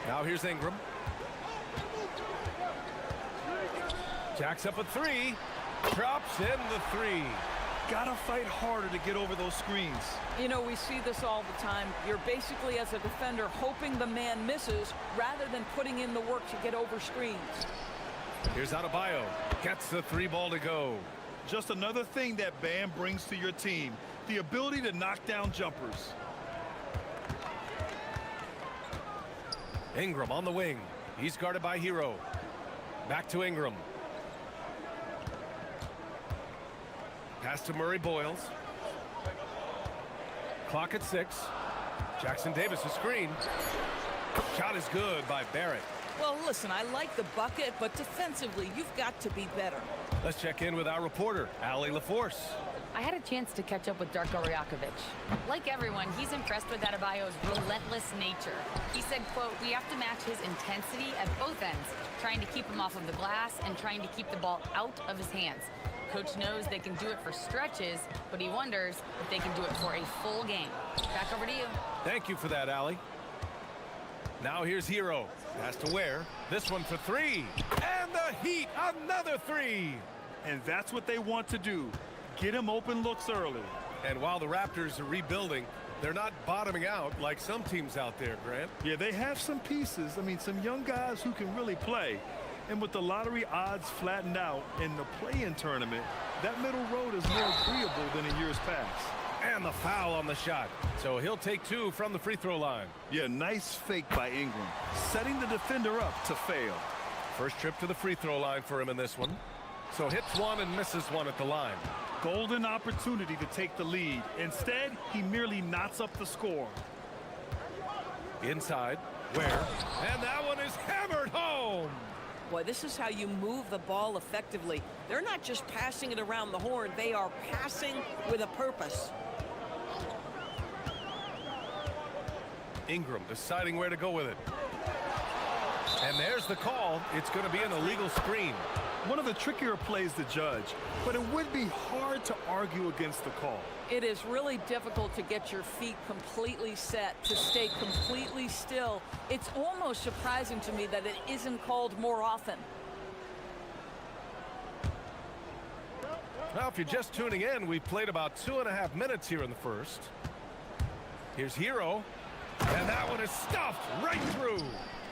Now here's Ingram. Jacks up a 3. Drops in the 3. Gotta fight harder to get over those screens. You know, we see this all the time. You're basically, as a defender, hoping the man misses rather than putting in the work to get over screens. Here's Adebayo. Gets the 3 ball to go. Just another thing that Bam brings to your team, the ability to knock down jumpers. Ingram on the wing. He's guarded by Hero. Back to Ingram. Pass to Murray Boyles. Clock at 6. Jackson Davis a screen. Shot is good by Barrett. Well, listen, I like the bucket, but defensively, you've got to be better. Let's check in with our reporter, Allie LaForce. I had a chance to catch up with Darko Rajakovic. Like everyone, he's impressed with Adebayo's relentless nature. He said, quote, "We have to match his intensity at both ends, trying to keep him off of the glass and trying to keep the ball out of his hands. Coach knows they can do it for stretches, but he wonders if they can do it for a full game." Back over to you. Thank you for that, Allie. Now here's Hero. Pass to Ware. This one for 3. And the Heat, another 3. And that's what they want to do. Get him open looks early. And while the Raptors are rebuilding, they're not bottoming out like some teams out there, Grant. Yeah, they have some pieces. I mean, some young guys who can really play. And with the lottery odds flattened out in the play-in tournament, that middle road is more agreeable than in years past. And the foul on the shot. So he'll take 2 from the free throw line. Yeah, nice fake by Ingram, setting the defender up to fail. First trip to the free throw line for him in this one. So hits 1 and misses 1 at the line. Golden opportunity to take the lead. Instead, he merely knots up the score. Inside, Ware. And that one is hammered home. Boy, this is how you move the ball effectively. They're not just passing it around the horn. They are passing with a purpose. Ingram deciding where to go with it. And there's the call. It's going to be an illegal screen. One of the trickier plays to judge, but it would be hard to argue against the call. It is really difficult to get your feet completely set, to stay completely still. It's almost surprising to me that it isn't called more often. Well, if you're just tuning in, we've played about 2.5 minutes here in the first. Here's Hero. And that one is stuffed right through.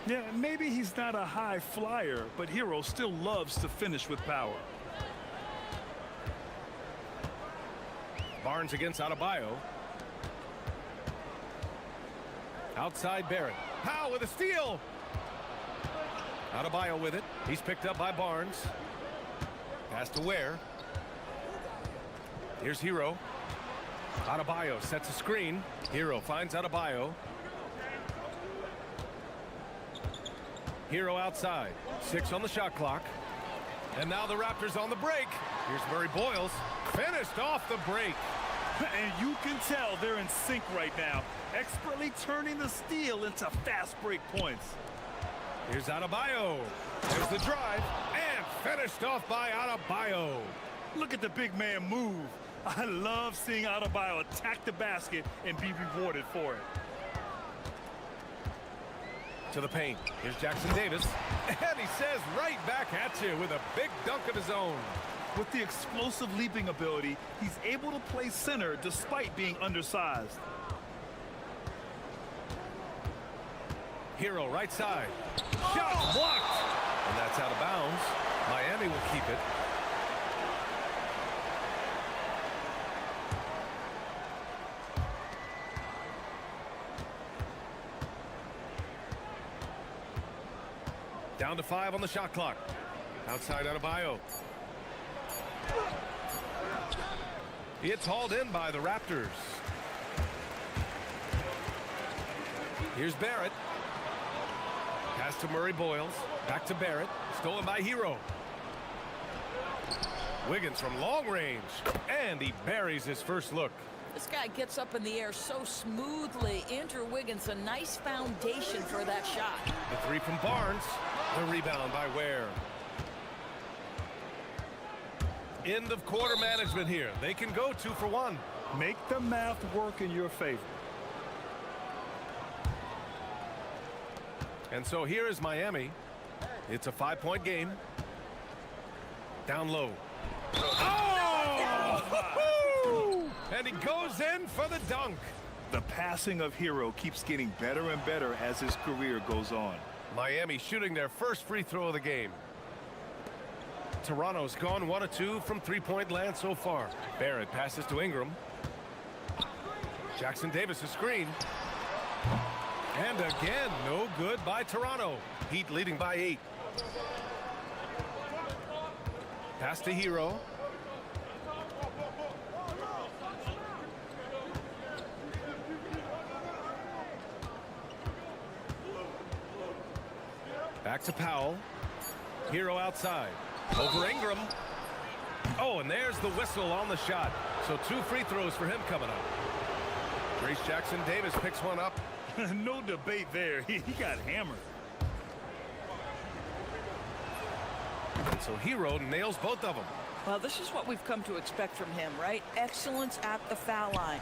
Yeah, maybe he's not a high flyer, but Hero still loves to finish with power. Barnes against Adebayo. Outside Barrett. Powell with a steal. Adebayo with it. He's picked up by Barnes. Pass to Ware. Here's Hero. Adebayo sets a screen. Hero finds Adebayo. Hero outside. 6 on the shot clock. And now the Raptors on the break. Here's Murray Boyles. Finished off the break. And you can tell they're in sync right now, expertly turning the steal into fast break points. Here's Adebayo. There's the drive. And finished off by Adebayo. Look at the big man move. I love seeing Adebayo attack the basket and be rewarded for it. To the paint. Here's Jackson Davis. And he says right back at you with a big dunk of his own. With the explosive leaping ability, he's able to play center despite being undersized. Hero right side. Shot blocked. And that's out of bounds. Miami will keep it. Down to 5 on the shot clock. Outside Adebayo. It's hauled in by the Raptors. Here's Barrett. Pass to Murray Boyles. Back to Barrett. Stolen by Hero. Wiggins from long range. And he buries his first look. This guy gets up in the air so smoothly. Andrew Wiggins, a nice foundation for that shot. The three from Barnes. The rebound by Ware. End of quarter management here. They can go 2 for 1. Make the math work in your favor. And so here is Miami. It's a 5-point game. Down low. Oh! And he goes in for the dunk. The passing of Hero keeps getting better and better as his career goes on. Miami shooting their first free throw of the game. Toronto's gone 1 of 2 from three-point land so far. Barrett passes to Ingram. Jackson Davis' screen. And again, no good by Toronto. Heat leading by 8. Pass to Hero. Back to Powell. Hero outside. Over Ingram. Oh, and there's the whistle on the shot. So 2 free throws for him coming up. Grace Jackson Davis picks one up. No debate there. He got hammered. And so Hero nails both of them. Well, this is what we've come to expect from him, right? Excellence at the foul line.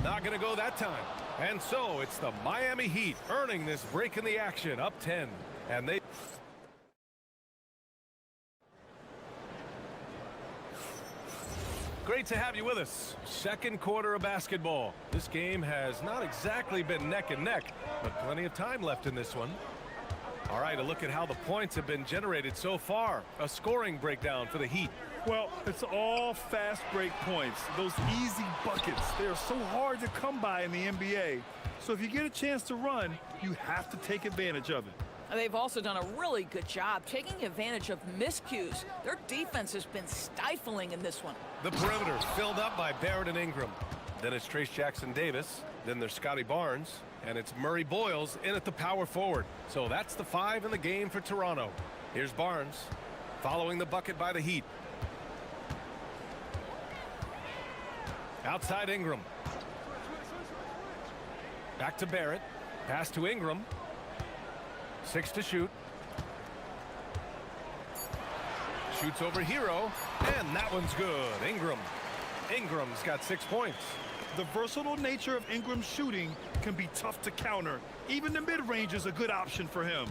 Not going to go that time. And so it's the Miami Heat earning this break in the action, up 10. And they... Great to have you with us. Second quarter of basketball. This game has not exactly been neck and neck, but plenty of time left in this one. All right, a look at how the points have been generated so far. A scoring breakdown for the Heat. Well, it's all fast break points. Those easy buckets, they're so hard to come by in the NBA. So if you get a chance to run, you have to take advantage of it. They've also done a really good job taking advantage of miscues. Their defense has been stifling in this one. The perimeter filled up by Barrett and Ingram. Then it's Trace Jackson Davis. Then there's Scotty Barnes. And it's Murray Boyles in at the power forward. So that's the 5 in the game for Toronto. Here's Barnes following the bucket by the Heat. Outside Ingram. Back to Barrett. Pass to Ingram. 6 to shoot. Shoots over Hero. And that one's good. Ingram's got 6 points. The versatile nature of Ingram's shooting can be tough to counter. Even the mid-range is a good option for him.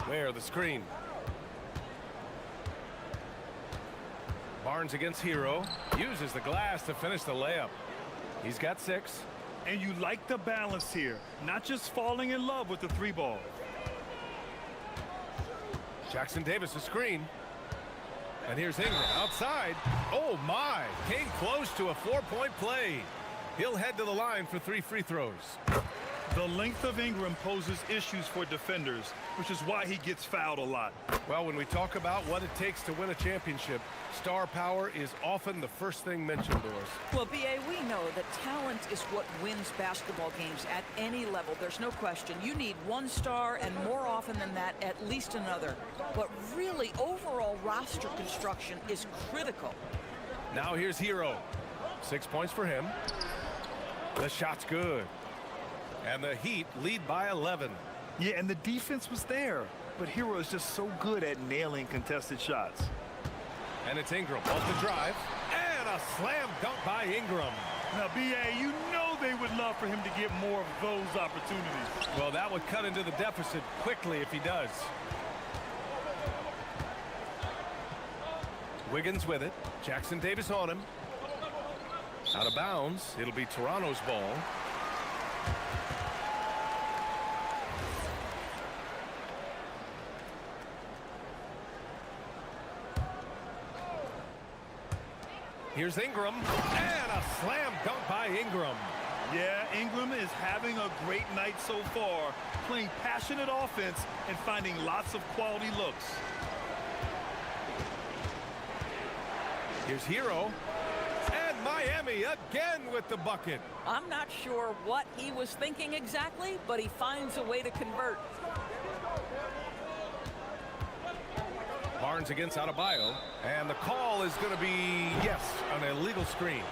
Where the screen. Barnes against Hero. Uses the glass to finish the layup. He's got 6. And you like the balance here. Not just falling in love with the 3-ball. Jackson Davis a screen. And here's Ingram outside. Oh my, came close to a 4-point play. He'll head to the line for 3 free throws. The length of Ingram poses issues for defenders, which is why he gets fouled a lot. Well, when we talk about what it takes to win a championship, star power is often the first thing mentioned, Doris. Well, B.A., we know that talent is what wins basketball games at any level. There's no question. You need one star, and more often than that, at least another. But really, overall roster construction is critical. Now here's Hero. 6 points for him. The shot's good. And the Heat lead by 11. Yeah, and the defense was there. But Hero is just so good at nailing contested shots. And it's Ingram off the drive. And a slam dunk by Ingram. Now, B.A., you know they would love for him to get more of those opportunities. Well, that would cut into the deficit quickly if he does. Wiggins with it. Jackson Davis on him. Out of bounds. It'll be Toronto's ball. Here's Ingram, and a slam dunk by Ingram. Yeah, Ingram is having a great night so far, playing passionate offense and finding lots of quality looks. Here's Hero, and Miami again with the bucket. I'm not sure what he was thinking exactly, but he finds a way to convert. Barnes against Adebayo. And the call is going to be, yes, an illegal screen.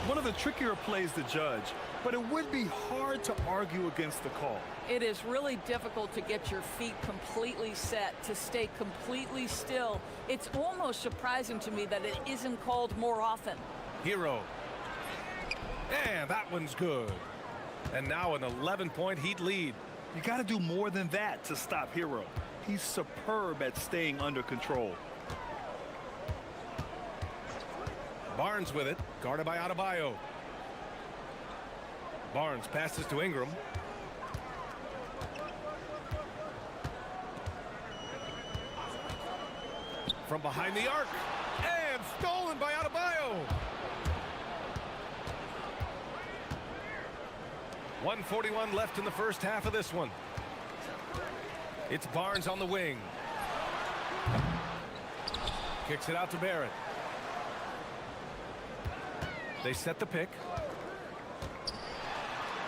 One of the trickier plays to judge, but it would be hard to argue against the call. It is really difficult to get your feet completely set, to stay completely still. It's almost surprising to me that it isn't called more often. Hero. And that one's good. And now an 11-point Heat lead. You got to do more than that to stop Hero. He's superb at staying under control. Barnes with it, guarded by Adebayo. Barnes passes to Ingram. From behind the arc, and stolen by Adebayo. 1:41 left in the first half of this one. It's Barnes on the wing. Kicks it out to Barrett. They set the pick.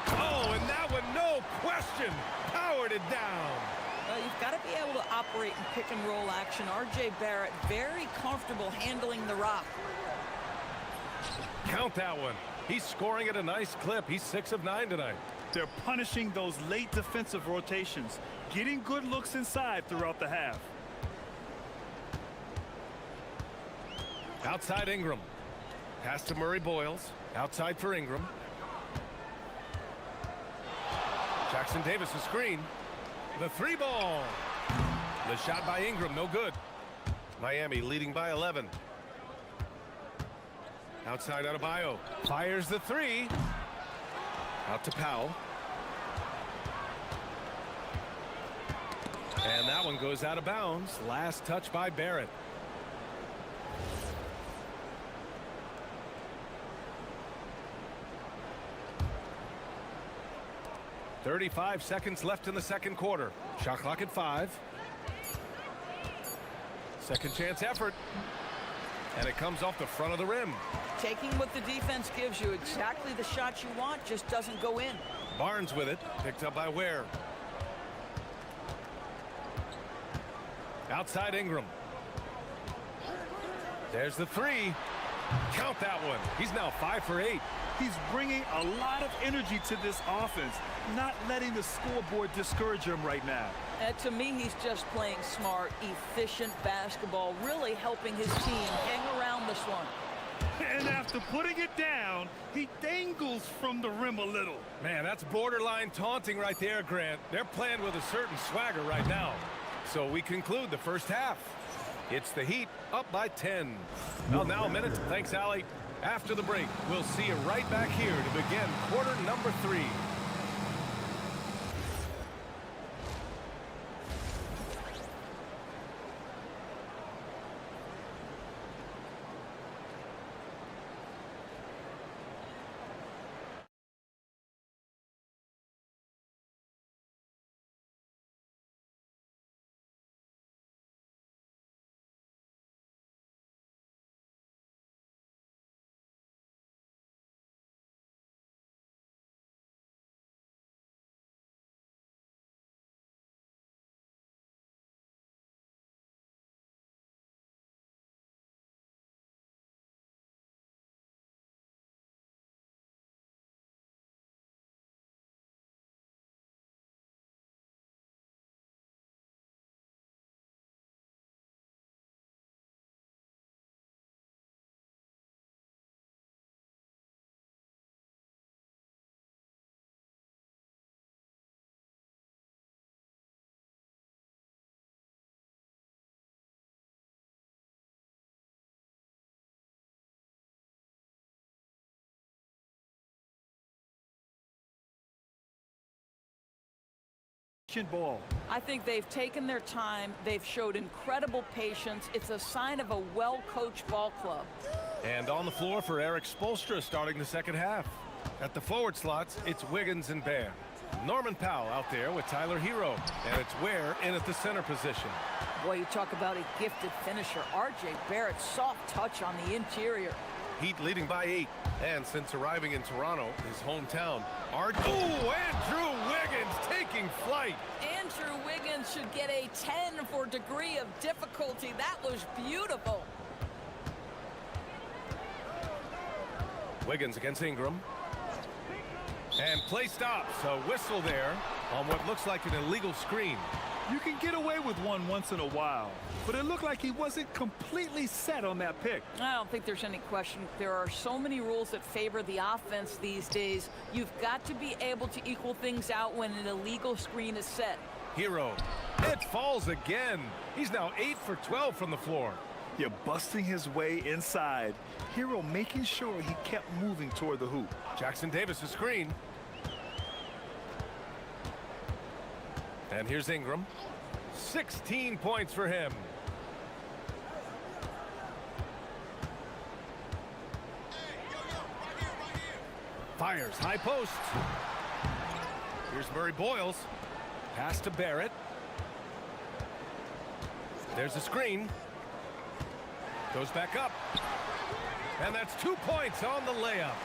Oh, and that one, no question, powered it down. Well, you've got to be able to operate in pick and roll action. R.J. Barrett very comfortable handling the rock. Count that one. He's scoring at a nice clip. He's 6 of 9 tonight. They're punishing those late defensive rotations, getting good looks inside throughout the half. Outside Ingram. Pass to Murray Boyles. Outside for Ingram. Jackson Davis a screen. The 3-ball. The shot by Ingram, no good. Miami leading by 11. Outside Adebayo. Fires the 3. Out to Powell. And that one goes out of bounds. Last touch by Barrett. .35 seconds left in the second quarter. Shot clock at 5. Second chance effort. And it comes off the front of the rim. Taking what the defense gives you, exactly the shot you want, just doesn't go in. Barnes with it. Picked up by Ware. Outside Ingram. There's the 3. Count that one. He's now 5 for 8. He's bringing a lot of energy to this offense, not letting the scoreboard discourage him right now. To me, he's just playing smart, efficient basketball, really helping his team hang around this one. And after putting it down, he dangles from the rim a little. Man, that's borderline taunting right there, Grant. They're playing with a certain swagger right now. So we conclude the first half. It's the Heat up by 10. Well, now a minute. Thanks, Allie. After the break, we'll see you right back here to begin quarter number 3. Ball. I think they've taken their time. They've showed incredible patience. It's a sign of a well-coached ball club. And on the floor for Eric Spoelstra starting the second half. At the forward slots, it's Wiggins and Bear. Norman Powell out there with Tyler Hero. And it's Ware in at the center position. Boy, you talk about a gifted finisher. R.J. Barrett, soft touch on the interior. Heat leading by 8. And since arriving in Toronto, his hometown, Andrew Wiggins taking flight. Andrew Wiggins should get a 10 for degree of difficulty. That was beautiful. Wiggins against Ingram. And play stops. A whistle there on what looks like an illegal screen. You can get away with one once in a while, but it looked like he wasn't completely set on that pick. I don't think there's any question. There are so many rules that favor the offense these days. You've got to be able to equal things out when an illegal screen is set. Hero. It falls again. He's now 8 for 12 from the floor. You're busting his way inside. Hero making sure he kept moving toward the hoop. Jackson Davis' screen. And here's Ingram. 16 points for him. Fires high post. Here's Murray Boyles. Pass to Barrett. There's a screen. Goes back up. And that's 2 points on the layup.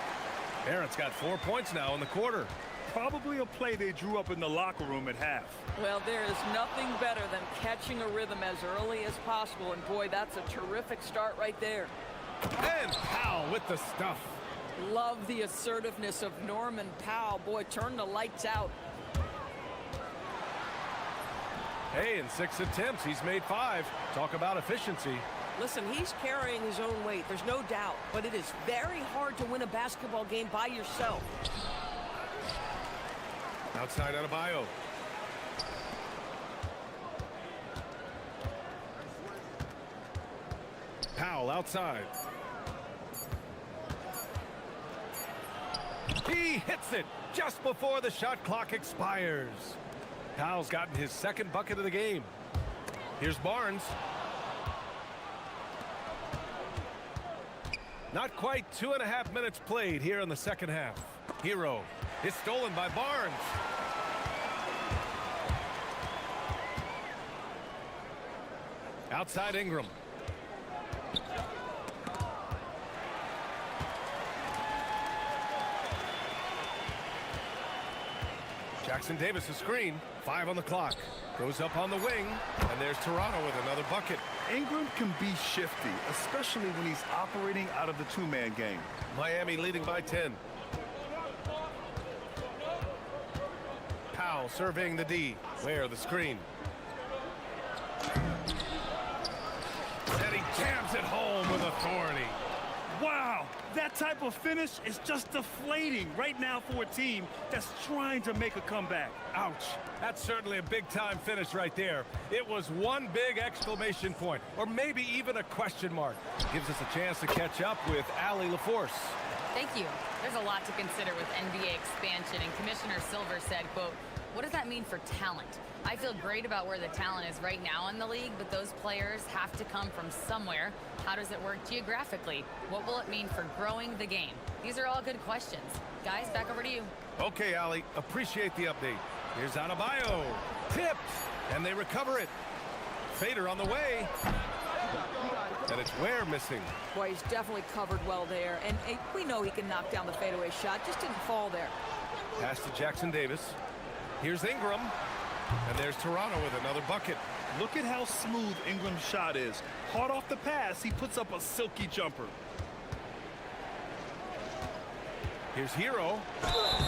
Barrett's got 4 points now in the quarter. Probably a play they drew up in the locker room at half. Well, there is nothing better than catching a rhythm as early as possible. And boy, that's a terrific start right there. And Powell with the stuff. Love the assertiveness of Norman Powell. Boy, turn the lights out. Hey, in 6 attempts, he's made 5. Talk about efficiency. Listen, he's carrying his own weight. There's no doubt. But it is very hard to win a basketball game by yourself. Outside Adebayo. Powell outside. He hits it just before the shot clock expires. Powell's gotten his second bucket of the game. Here's Barnes. Not quite 2.5 minutes played here in the second half. Hero is stolen by Barnes. Outside Ingram. Jackson Davis a screen. 5 on the clock. Goes up on the wing. And there's Toronto with another bucket. Ingram can be shifty, especially when he's operating out of the two-man game. Miami leading by 10. Powell surveying the D. Where the screen. And he jams it home with authority. Wow, that type of finish is just deflating right now for a team that's trying to make a comeback. Ouch. That's certainly a big-time finish right there. It was one big exclamation point, or maybe even a question mark. Gives us a chance to catch up with Allie LaForce. Thank you. There's a lot to consider with NBA expansion, and Commissioner Silver said, quote, "What does that mean for talent? I feel great about where the talent is right now in the league, but those players have to come from somewhere. How does it work geographically? What will it mean for growing the game?" These are all good questions. Guys, back over to you. Okay, Allie, appreciate the update. Here's Adebayo. Tipped, and they recover it. Fader on the way. And it's Ware missing. Boy, he's definitely covered well there. And we know he can knock down the fadeaway shot. Just didn't fall there. Pass to Jackson Davis. Here's Ingram. And there's Toronto with another bucket. Look at how smooth Ingram's shot is. Hard off the pass, he puts up a silky jumper. Here's Hero.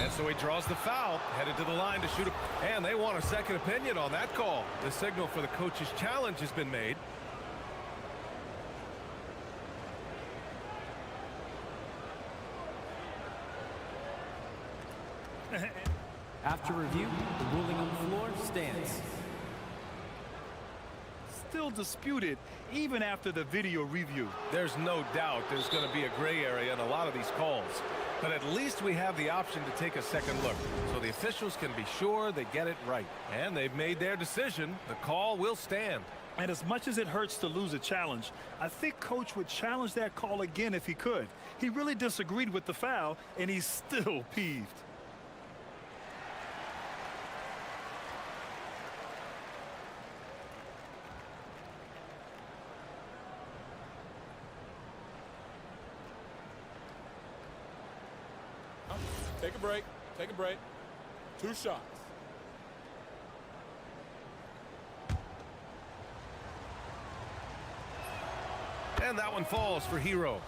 And so he draws the foul, headed to the line to shoot. And they want a second opinion on that call. The signal for the coach's challenge has been made. After review, the ruling on the floor stands. Still disputed even after the video review. There's no doubt there's going to be a gray area in a lot of these calls. But at least we have the option to take a second look, so the officials can be sure they get it right. And they've made their decision. The call will stand. And as much as it hurts to lose a challenge, I think Coach would challenge that call again if he could. He really disagreed with the foul, and he's still peeved. a break. Take a break. 2 shots. And that one falls for Hero.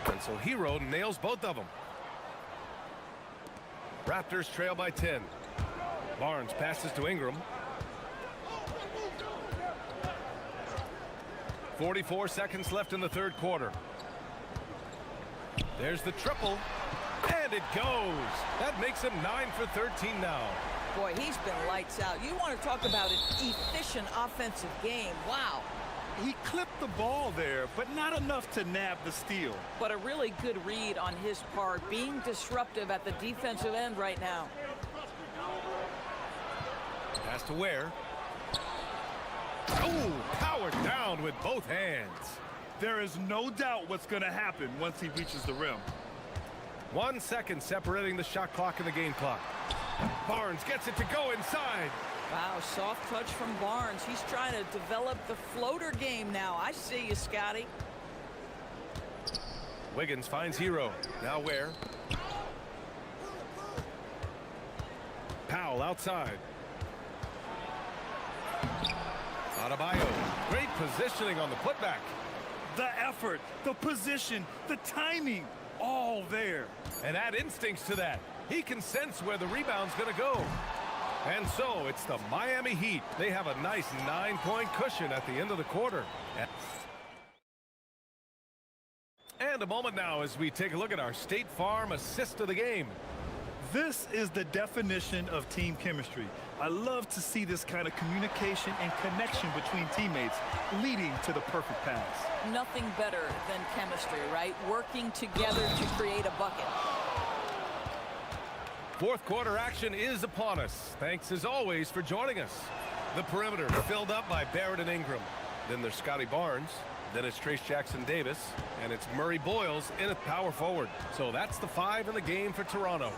And so Hero nails both of them. Raptors trail by 10. Barnes passes to Ingram. 44 seconds left in the third quarter. There's the triple. And it goes. That makes him 9 for 13 now. Boy, he's been lights out. You want to talk about an efficient offensive game. Wow. He clipped the ball there, but not enough to nab the steal. But a really good read on his part, being disruptive at the defensive end right now. Pass to Ware. Oh, powered down with both hands. There is no doubt what's going to happen once he reaches the rim. 1 second separating the shot clock and the game clock. Barnes gets it to go inside. Wow, soft touch from Barnes. He's trying to develop the floater game now. I see you, Scotty. Wiggins finds Hero. Now Ware. Powell outside. Adebayo. Great positioning on the putback. The effort, the position, the timing, all there. And add instincts to that. He can sense where the rebound's going to go. And so it's the Miami Heat. They have a nice 9-point cushion at the end of the quarter. And a moment now as we take a look at our State Farm assist of the game. This is the definition of team chemistry. I love to see this kind of communication and connection between teammates leading to the perfect pass. Nothing better than chemistry, right? Working together to create a bucket. Fourth quarter action is upon us. Thanks as always for joining us. The perimeter filled up by Barrett and Ingram. Then there's Scotty Barnes. Then it's Trace Jackson-Davis. And it's Murray Boyles in at power forward. So that's the 5 in the game for Toronto.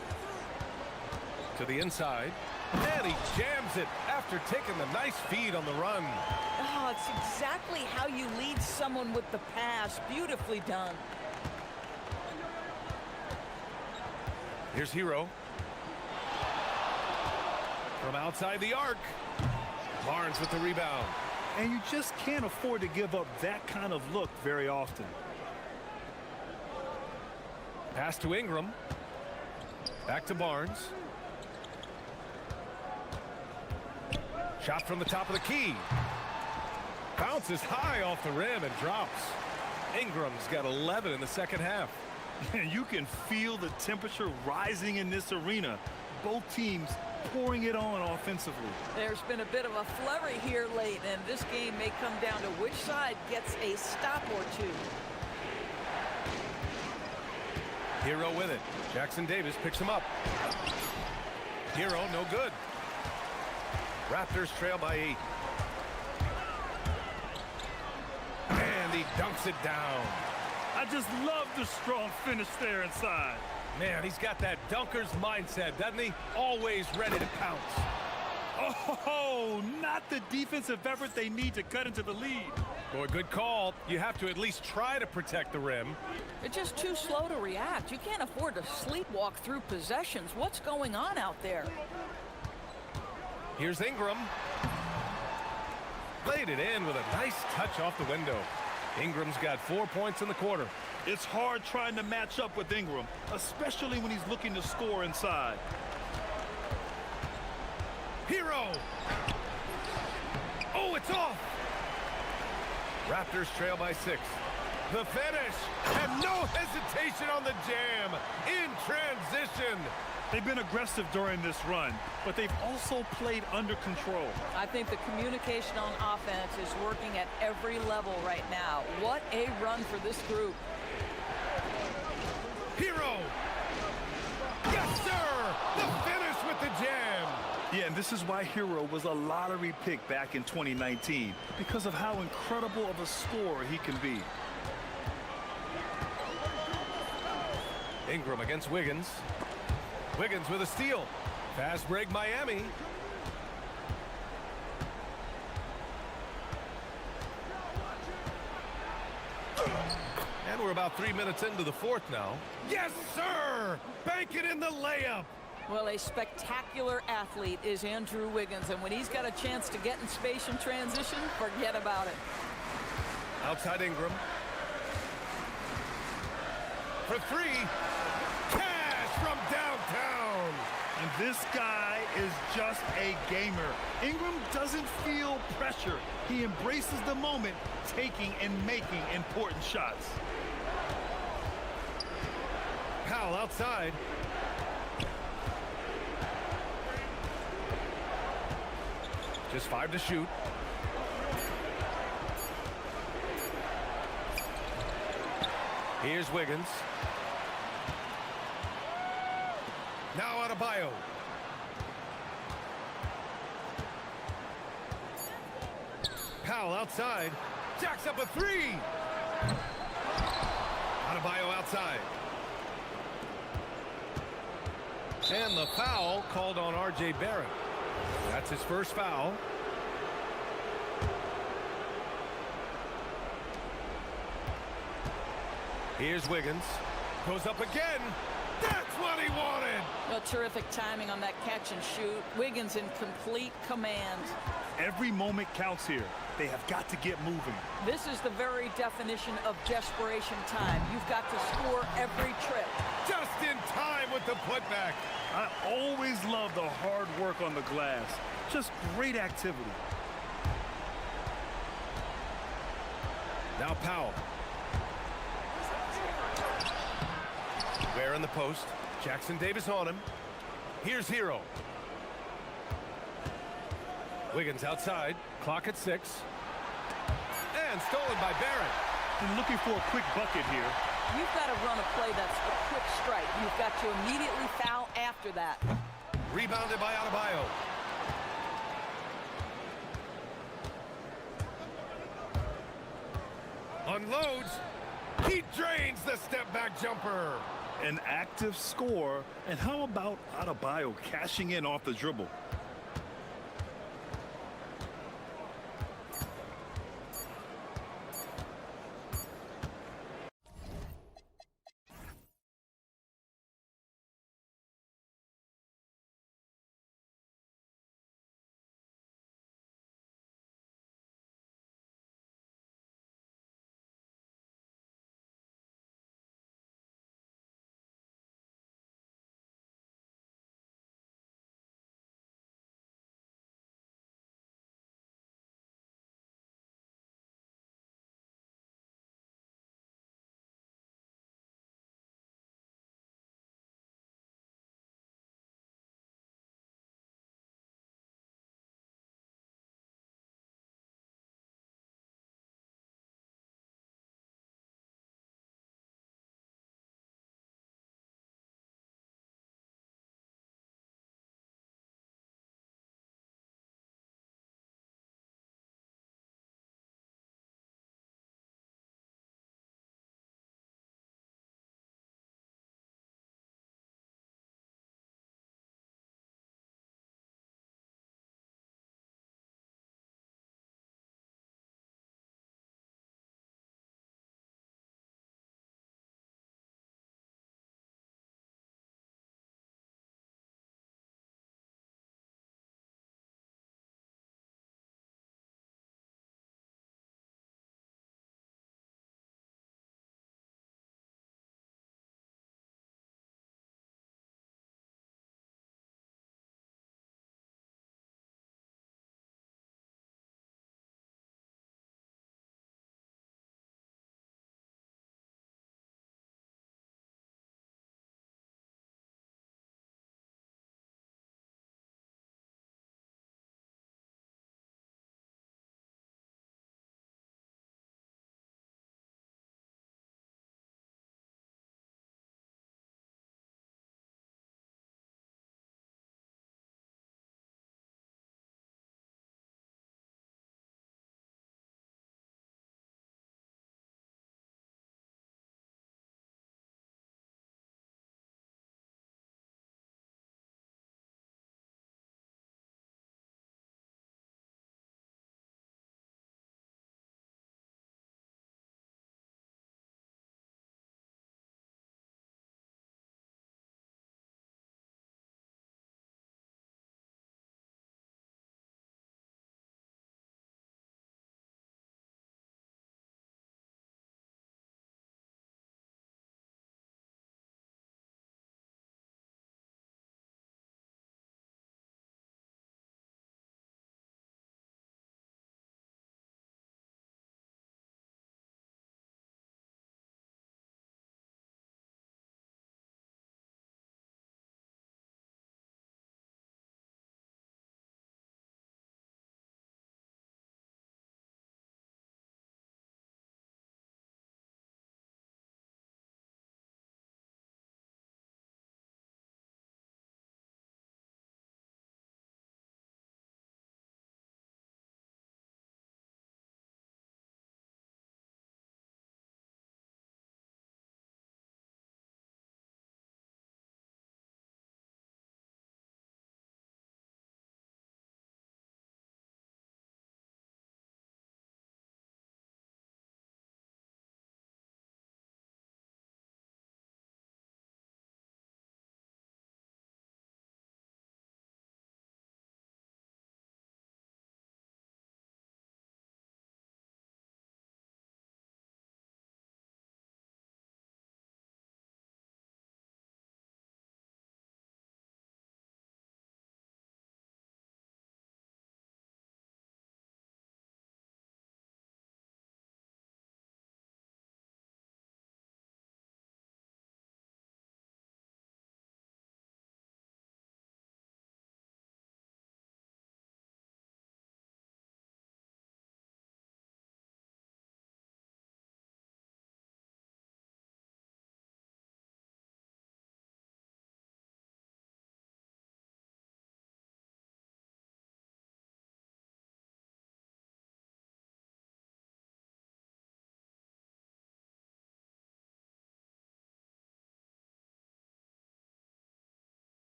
To the inside. And he jams it after taking the nice feed on the run. Oh, it's exactly how you lead someone with the pass. Beautifully done. Here's Hero. From outside the arc. Barnes with the rebound. And you just can't afford to give up that kind of look very often. Pass to Ingram. Back to Barnes. Shot from the top of the key. Bounces high off the rim and drops. Ingram's got 11 in the second half. And you can feel the temperature rising in this arena. Both teams pouring it on offensively. There's been a bit of a flurry here late, and this game may come down to which side gets a stop or two. Hero with it. Jackson-Davis picks him up. Hero no good. Raptors trail by 8. And he dunks it down. I just love the strong finish there inside. Man, he's got that dunker's mindset, doesn't he? Always ready to pounce. Oh, not the defensive effort they need to cut into the lead. Boy, good call. You have to at least try to protect the rim. It's just too slow to react. You can't afford to sleepwalk through possessions. What's going on out there? Here's Ingram. Laid it in with a nice touch off the window. Ingram's got 4 points in the quarter. It's hard trying to match up with Ingram, especially when he's looking to score inside. Hero! Oh, it's off! Raptors trail by 6. The finish, and no hesitation on the jam. In transition. They've been aggressive during this run, but they've also played under control. I think the communication on offense is working at every level right now. What a run for this group. Hero! Yes, sir! The finish with the jam! Yeah, and this is why Hero was a lottery pick back in 2019, because of how incredible of a scorer he can be. Ingram against Wiggins. Wiggins with a steal. Fast break Miami. And we're about 3 minutes into the fourth now. Yes, sir! Bank it in the layup! Well, a spectacular athlete is Andrew Wiggins, and when he's got a chance to get in space and transition, forget about it. Outside Ingram. For three. Cash from downtown! And this guy is just a gamer. Ingram doesn't feel pressure. He embraces the moment, taking and making important shots. Powell outside. Just 5 to shoot. Here's Wiggins. Now Adebayo. Powell outside. Jacks up a three. Adebayo outside. And the foul called on R.J. Barrett. That's his first foul. Here's Wiggins. Goes up again. That's what he wanted. Well, terrific timing on that catch and shoot. Wiggins in complete command. Every moment counts here. They have got to get moving. This is the very definition of desperation time. You've got to score every trip. Just in time with the putback. I always love the hard work on the glass. Just great activity. Now Powell. Ware in the post. Jackson Davis on him. Here's Hero. Wiggins outside. Clock at 6. And stolen by Barrett. And looking for a quick bucket here. You've got to run a play that's a quick strike. You've got to immediately foul after that. Rebounded by Adebayo. Unloads. He drains the step-back jumper. An active score. And how about Adebayo cashing in off the dribble?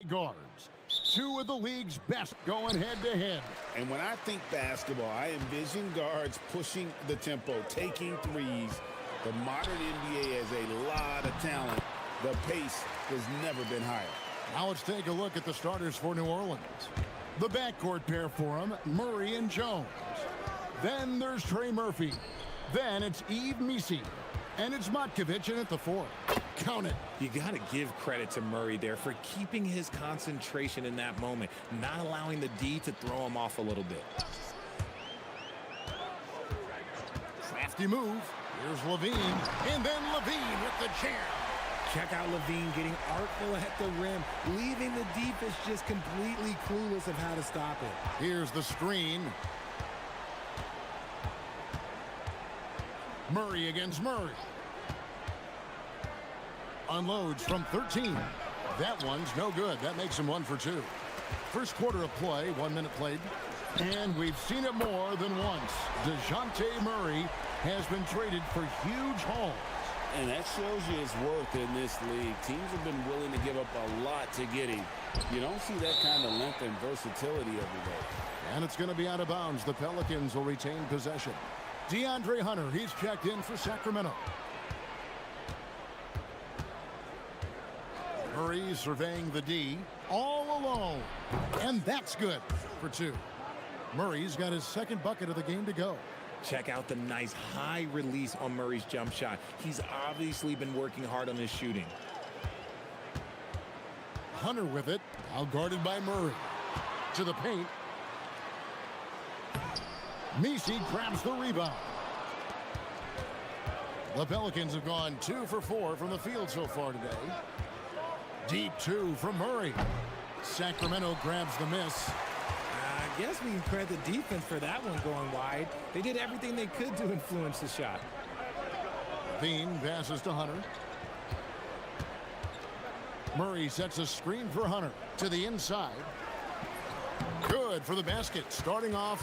guards. Two of the league's best going head-to-head. And when I think basketball, I envision guards pushing the tempo, taking threes. The modern NBA has a lot of talent. The pace has never been higher. Now let's take a look at the starters for New Orleans. The backcourt pair for them, Murray and Jones. Then there's Trey Murphy. Then it's Yves Missi. And it's Matkovic in at the 4. Count it. You got to give credit to Murray there for keeping his concentration in that moment, not allowing the D to throw him off a little bit. Crafty move. Here's Levine. And then Levine with the jam. Check out Levine getting artful at the rim, leaving the defense just completely clueless of how to stop it. Here's the screen. Murray against Murray. Unloads from 13. That one's no good. That makes him 1 for 2. First quarter of play, 1 minute played. And we've seen it more than once. DeJounte Murray has been traded for huge hauls. And that shows you his worth in this league. Teams have been willing to give up a lot to get him. You don't see that kind of length and versatility every day. And it's going to be out of bounds. The Pelicans will retain possession. DeAndre Hunter, he's checked in for Sacramento. Murray surveying the D, all alone. And that's good for 2. Murray's got his second bucket of the game to go. Check out the nice high release on Murray's jump shot. He's obviously been working hard on his shooting. Hunter with it, out guarded by Murray. To the paint. Missi grabs the rebound. The Pelicans have gone 2 for 4 from the field so far today. Deep 2 from Murray. Sacramento grabs the miss. I guess we can credit the defense for that one going wide. They did everything they could to influence the shot. Levine passes to Hunter. Murray sets a screen for Hunter to the inside. Good for the basket, starting off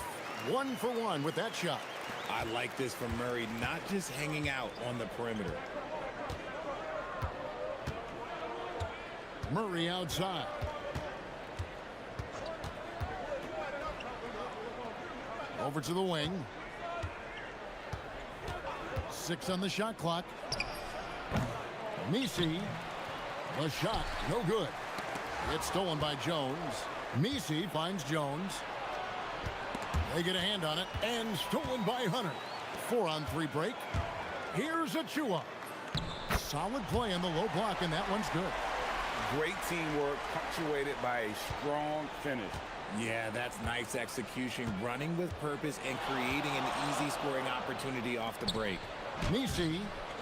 1 for 1 with that shot. I like this from Murray, not just hanging out on the perimeter. Murray outside. Over to the wing. 6 on the shot clock. Missi. The shot, no good. It's stolen by Jones. Missi finds Jones. They get a hand on it, and stolen by Hunter. 4-on-3 break. Here's Achua. Solid play on the low block, and that one's good. Great teamwork, punctuated by a strong finish. Yeah, that's nice execution, running with purpose and creating an easy scoring opportunity off the break. Missi,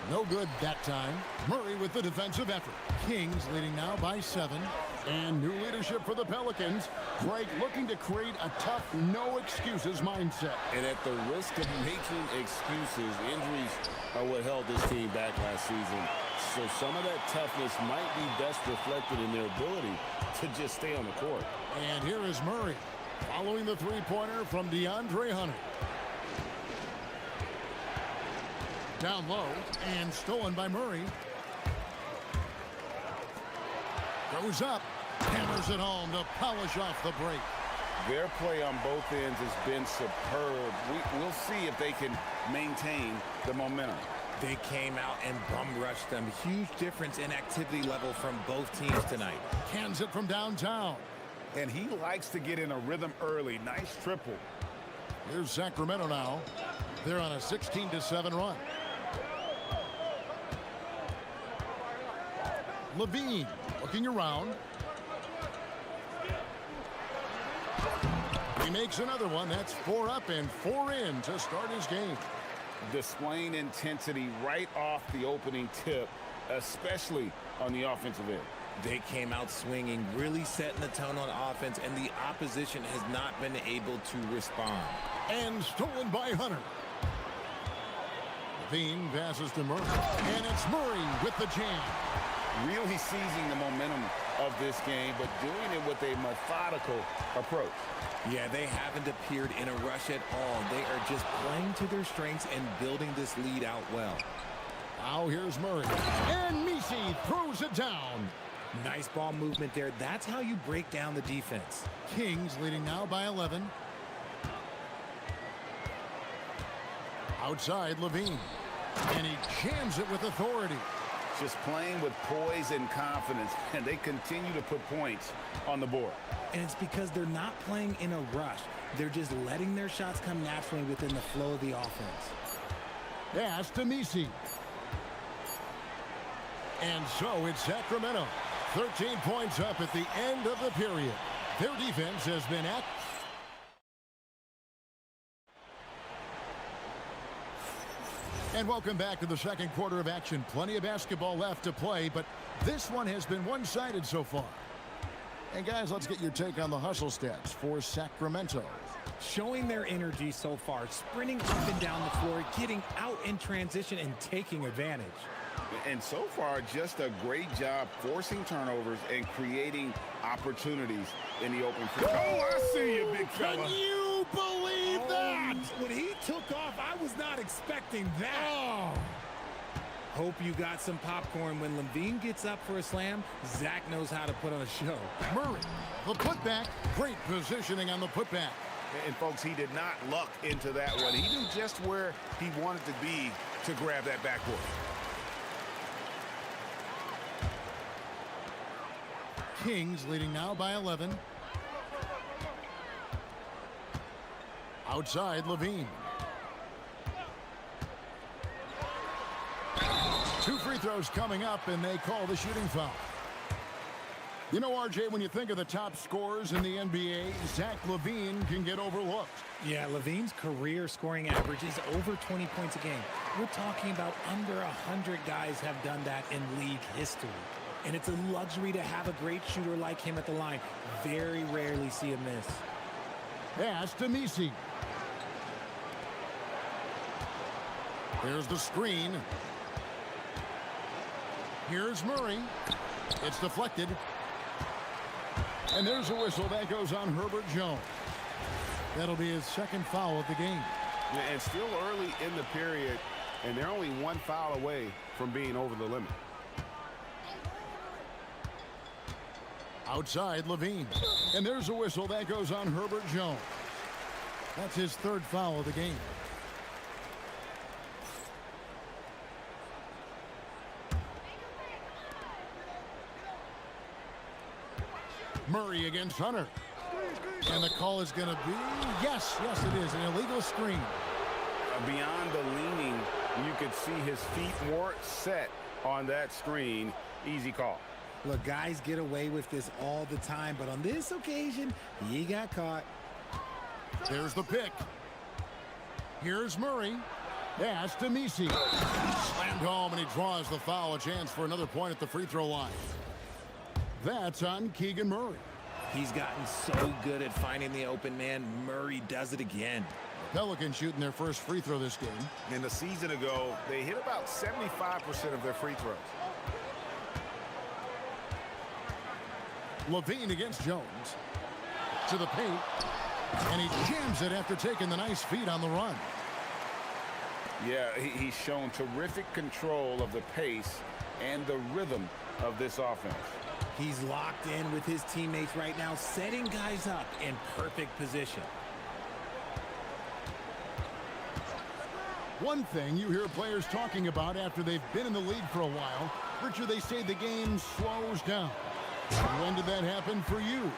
no good that time. Murray with the defensive effort. Kings leading now by 7. And new leadership for the Pelicans. Greg looking to create a tough, no-excuses mindset. And at the risk of making excuses, injuries are what held this team back last season. So some of that toughness might be best reflected in their ability to just stay on the court. And here is Murray following the three-pointer from DeAndre Hunter. Down low and stolen by Murray. Goes up, hammers it home to polish off the break. Their play on both ends has been superb. We'll see if they can maintain the momentum. They came out and bum rushed them. Huge difference in activity level from both teams tonight. Cans it from downtown. And he likes to get in a rhythm early. Nice triple. Here's Sacramento now. They're on a 16-7 run. Levine looking around. He makes another one. That's 4 up and 4 in to start his game. Displaying intensity right off the opening tip, especially on the offensive end. They came out swinging, really setting the tone on offense, and the opposition has not been able to respond. And stolen by Hunter. Levine passes to Murray. And it's Murray with the jam. Really seizing the momentum of this game, but doing it with a methodical approach. Yeah, they haven't appeared in a rush at all. They are just playing to their strengths and building this lead out well. Now here's Murray. And Missi throws it down. Nice ball movement there. That's how you break down the defense. Kings leading now by 11. Outside, Levine. And he jams it with authority. Just playing with poise and confidence, and they continue to put points on the board. And it's because they're not playing in a rush. They're just letting their shots come naturally within the flow of the offense. Pass to Misi. And so it's Sacramento. 13 points up at the end of the period. Their defense has been at... And welcome back to the second quarter of action. Plenty of basketball left to play, but this one has been one-sided so far. And guys, let's get your take on the hustle stats for Sacramento. Showing their energy so far, sprinting up and down the floor, getting out in transition and taking advantage. And so far, just a great job forcing turnovers and creating opportunities in the open field. Oh, I see you, big fella. Can you believe that? When he took off, I was not expecting that. Oh. Hope you got some popcorn. When Levine gets up for a slam, Zach knows how to put on a show. Murray, the putback. Great positioning on the putback. And folks, he did not luck into that one. He knew just where he wanted to be to grab that backboard. Kings leading now by 11. Outside, Levine. 2 free throws coming up, and they call the shooting foul. You know, RJ, when you think of the top scorers in the NBA, Zach LaVine can get overlooked. Yeah, Levine's career scoring average is over 20 points a game. We're talking about under 100 guys have done that in league history. And it's a luxury to have a great shooter like him at the line. Very rarely see him miss. Pass to Misi. Here's the screen. Here's Murray. It's deflected. And there's a whistle that goes on Herbert Jones. That'll be his second foul of the game. And still early in the period, and they're only 1 foul away from being over the limit. Outside, Levine. And there's a whistle that goes on Herbert Jones. That's his 3rd foul of the game. Murray against Hunter. And the call is going to be, yes, it is, an illegal screen. Beyond the leaning, you could see his feet more set on that screen. Easy call. Look, guys get away with this all the time, but on this occasion, he got caught. There's the pick. Here's Murray. Pass to Misi. Slammed home, and he draws the foul. A chance for another point at the free throw line. That's on Keegan Murray. He's gotten so good at finding the open man. Murray does it again. Pelicans shooting their first free throw this game. And a season ago, they hit about 75% of their free throws. Levine against Jones. To the paint. And he jams it after taking the nice feed on the run. Yeah, he's shown terrific control of the pace and the rhythm of this offense. He's locked in with his teammates right now, setting guys up in perfect position. One thing you hear players talking about after they've been in the league for a while, Richard, they say the game slows down. When did that happen for you?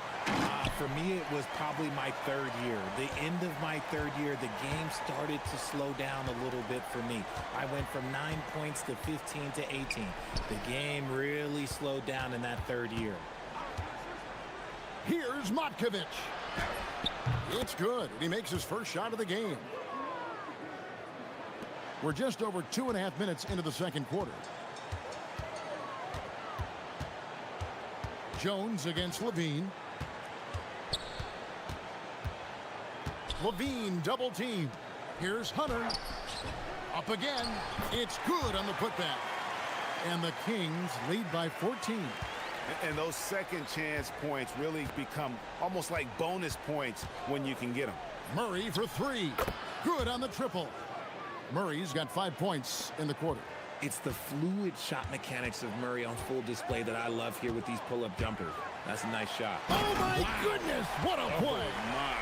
For me, it was probably my 3rd year. The end of my 3rd year, the game started to slow down a little bit for me. I went from 9 points to 15 to 18. The game really slowed down in that 3rd year. Here's Matkovic. It's good. He makes his first shot of the game. We're just over 2.5 minutes into the second quarter. Jones against Levine. Levine double team. Here's Hunter. Up again. It's good on the putback. And the Kings lead by 14. And those second chance points really become almost like bonus points when you can get them. Murray for 3. Good on the triple. Murray's got 5 points in the quarter. It's the fluid shot mechanics of Murray on full display that I love here with these pull-up jumpers. That's a nice shot. Oh, my goodness. What a play. My.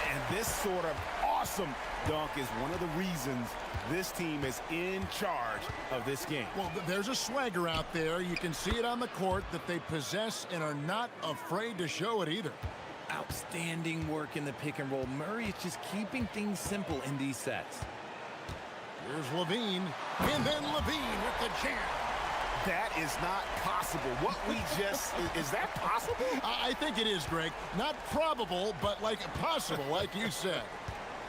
And this sort of awesome dunk is one of the reasons this team is in charge of this game. Well, there's a swagger out there. You can see it on the court that they possess and are not afraid to show it either. Outstanding work in the pick and roll. Murray is just keeping things simple in these sets. Here's Levine, and then Levine with the jam. That is not possible. What we just, is that possible? I think it is, Greg. Not probable, but like possible, like you said.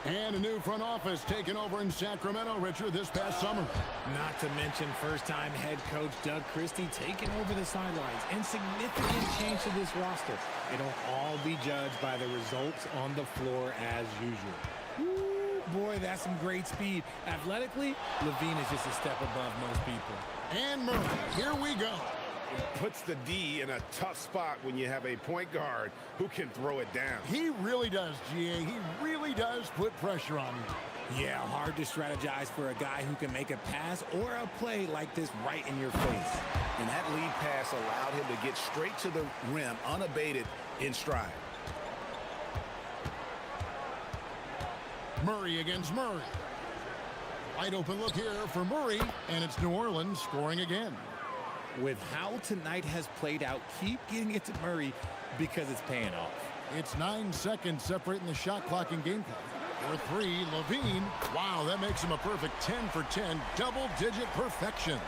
And a new front office taken over in Sacramento, Richard, this past summer. Not to mention first-time head coach Doug Christie taking over the sidelines. And significant change to this roster. It'll all be judged by the results on the floor as usual. Ooh, boy, that's some great speed. Athletically, Levine is just a step above most people. And Murray, here we go. Puts the D in a tough spot when you have a point guard who can throw it down. He really does, GA. He really does put pressure on him. Yeah, hard to strategize for a guy who can make a pass or a play like this right in your face. And that lead pass allowed him to get straight to the rim unabated in stride. Murray against Murray. Wide open look here for Murray, and it's New Orleans scoring again. With how tonight has played out, keep getting it to Murray because it's paying off. It's 9 seconds separating the shot clock and game clock. For three, Levine. Wow, that makes him a perfect 10 for 10, double-digit perfection.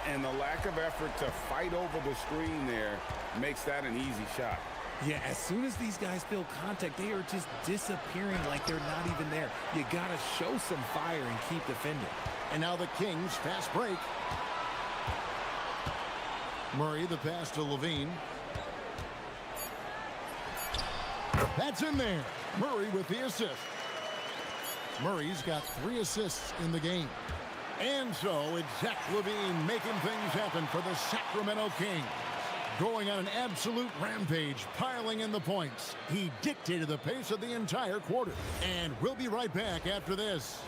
And the lack of effort to fight over the screen there makes that an easy shot. Yeah, as soon as these guys feel contact, they are just disappearing like they're not even there. You got to show some fire and keep defending. And now the Kings fast break. Murray, the pass to Levine. That's in there. Murray with the assist. Murray's got 3 assists in the game. And so it's Zach Levine making things happen for the Sacramento Kings. Going on an absolute rampage, piling in the points. He dictated the pace of the entire quarter. And we'll be right back after this.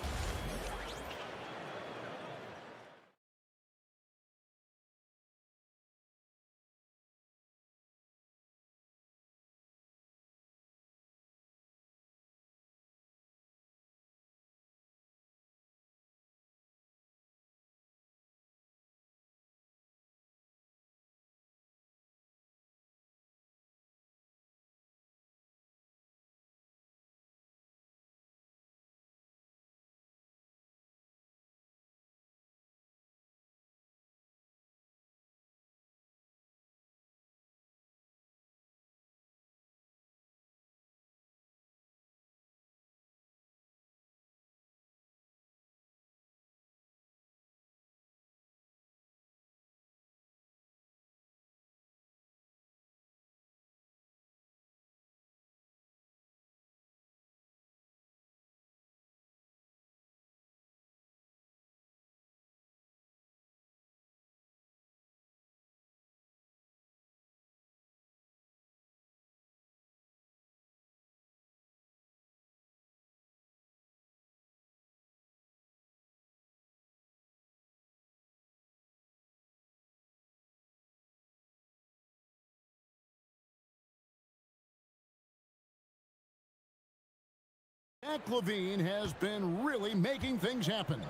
Zach Levine has been really making things happen.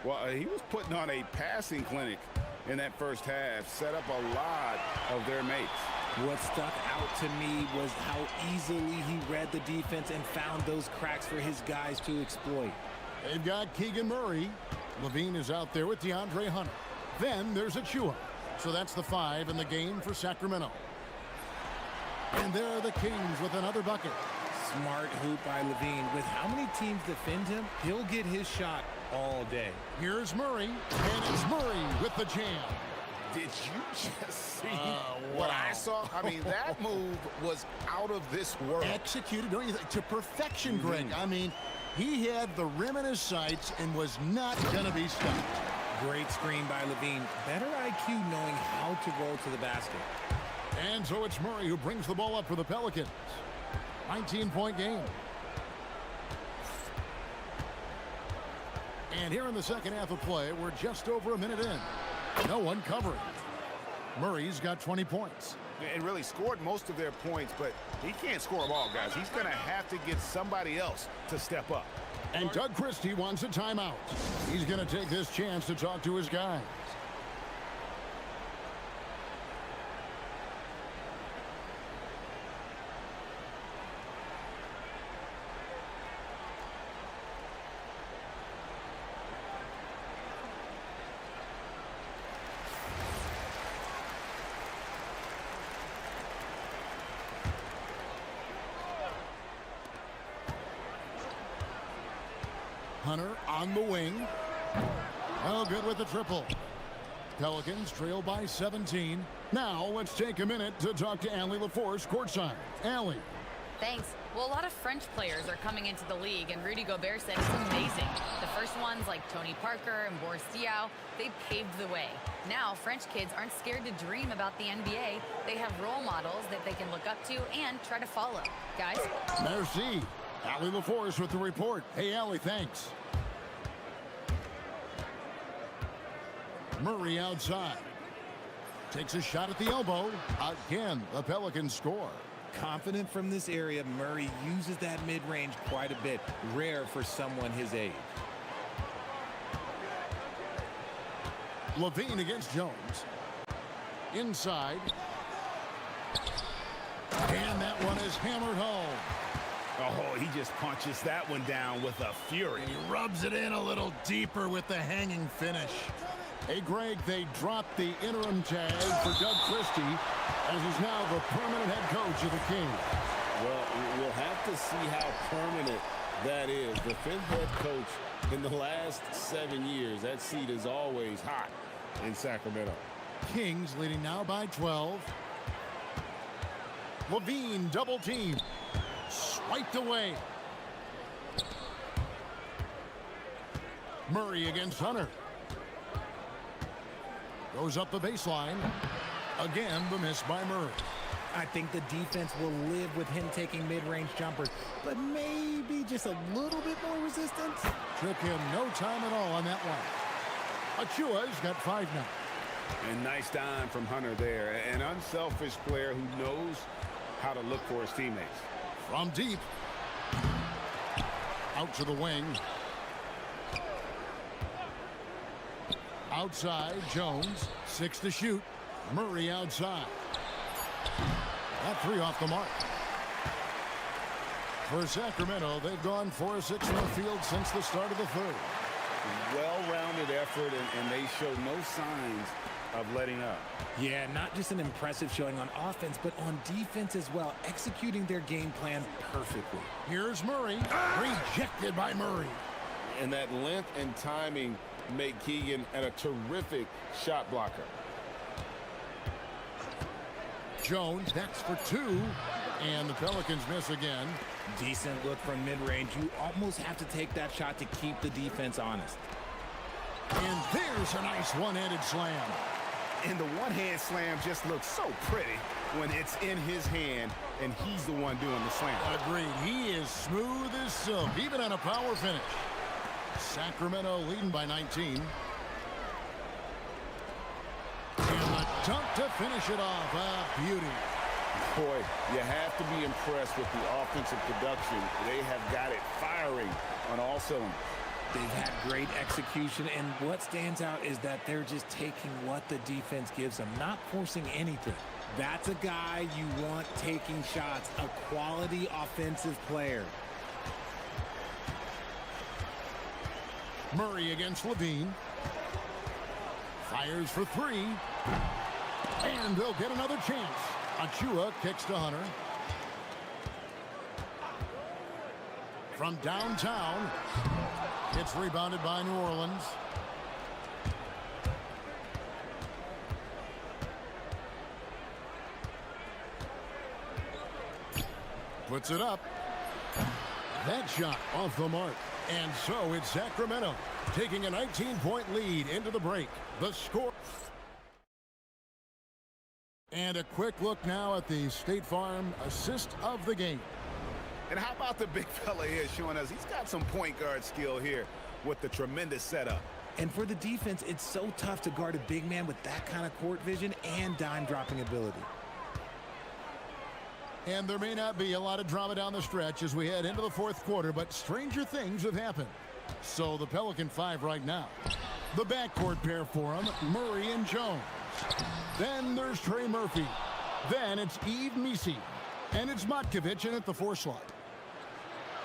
Well, he was putting on a passing clinic in that first half, set up a lot of their mates. What stuck out to me was how easily he read the defense and found those cracks for his guys to exploit. They've got Keegan Murray. Levine is out there with DeAndre Hunter. Then there's Achua. So that's the 5 in the game for Sacramento. And there are the Kings with another bucket. Smart hoop by Levine. With how many teams defend him, he'll get his shot all day. Here's Murray, and it's Murray with the jam. Did you just see what I saw? I mean, that move was out of this world. Executed, don't you think, to perfection, Greg. I mean, he had the rim in his sights and was not going to be stopped. Great screen by Levine. Better IQ knowing how to roll to the basket. And so it's Murray who brings the ball up for the Pelicans. 19-point game. And here in the second half of play, we're just over a minute in. No one covering. Murray's got 20 points. And really scored most of their points, but he can't score them all, guys. He's going to have to get somebody else to step up. And Doug Christie wants a timeout. He's going to take this chance to talk to his guys. Hunter on the wing. Oh, good with the triple. Pelicans trail by 17. Now let's take a minute to talk to Allie LaForce courtside. Allie. Thanks. Well, a lot of French players are coming into the league, and Rudy Gobert said it's amazing. The first ones, like Tony Parker and Boris Diaw, they paved the way. Now, French kids aren't scared to dream about the NBA. They have role models that they can look up to and try to follow. Guys? Merci. Allie LaForce with the report. Hey, Allie, thanks. Murray outside. Takes a shot at the elbow. Again, the Pelicans score. Confident from this area, Murray uses that mid-range quite a bit. Rare for someone his age. Levine against Jones. Inside. And that one is hammered home. Oh, he just punches that one down with a fury. And he rubs it in a little deeper with the hanging finish. Hey, Greg, they dropped the interim tag for Doug Christie, as he's now the permanent head coach of the Kings. Well, we'll have to see how permanent that is. The fifth head coach in the last 7 years. That seat is always hot in Sacramento. Kings leading now by 12. Levine double team. Swiped away. Murray against Hunter. Goes up the baseline. Again, the miss by Murray. I think the defense will live with him taking mid-range jumpers, but maybe just a little bit more resistance. Took him no time at all on that one. Achua's got 5 now. And nice dime from Hunter there. An unselfish player who knows how to look for his teammates. From deep. Out to the wing. Outside, Jones. 6 to shoot. Murray outside. That 3 off the mark. For Sacramento, they've gone 4 of 6 from the field since the start of the third. Well-rounded effort, and they show no signs of letting up. Yeah, not just an impressive showing on offense, but on defense as well, executing their game plan perfectly. Here's Murray. Rejected by Murray. And that length and timing make Keegan a terrific shot blocker. Jones, that's for 2. And the Pelicans miss again. Decent look from mid-range. You almost have to take that shot to keep the defense honest. And there's a nice one-handed slam. And the one-hand slam just looks so pretty when it's in his hand and he's the one doing the slam. Agreed. He is smooth as silk, even on a power finish. Sacramento leading by 19. And the dunk to finish it off. A beauty. Boy, you have to be impressed with the offensive production. They have got it firing on all cylinders. They've had great execution, and what stands out is that they're just taking what the defense gives them, not forcing anything. That's a guy you want taking shots, a quality offensive player. Murray against Levine. Fires for 3. And they'll get another chance. Achua kicks to Hunter. From downtown, it's rebounded by New Orleans. Puts it up. That shot off the mark. And so it's Sacramento taking a 19-point lead into the break. The score. And a quick look now at the State Farm assist of the game. And how about the big fella here showing us he's got some point guard skill here. with the tremendous setup. And for the defense, it's so tough to guard a big man with that kind of court vision and dime-dropping ability. And there may not be a lot of drama down the stretch as we head into the fourth quarter, but stranger things have happened. So the Pelican 5 right now. The backcourt pair for them, Murray and Jones. Then there's Trey Murphy. Then it's Yves Misi. And it's Matkovic in at the 4 slot.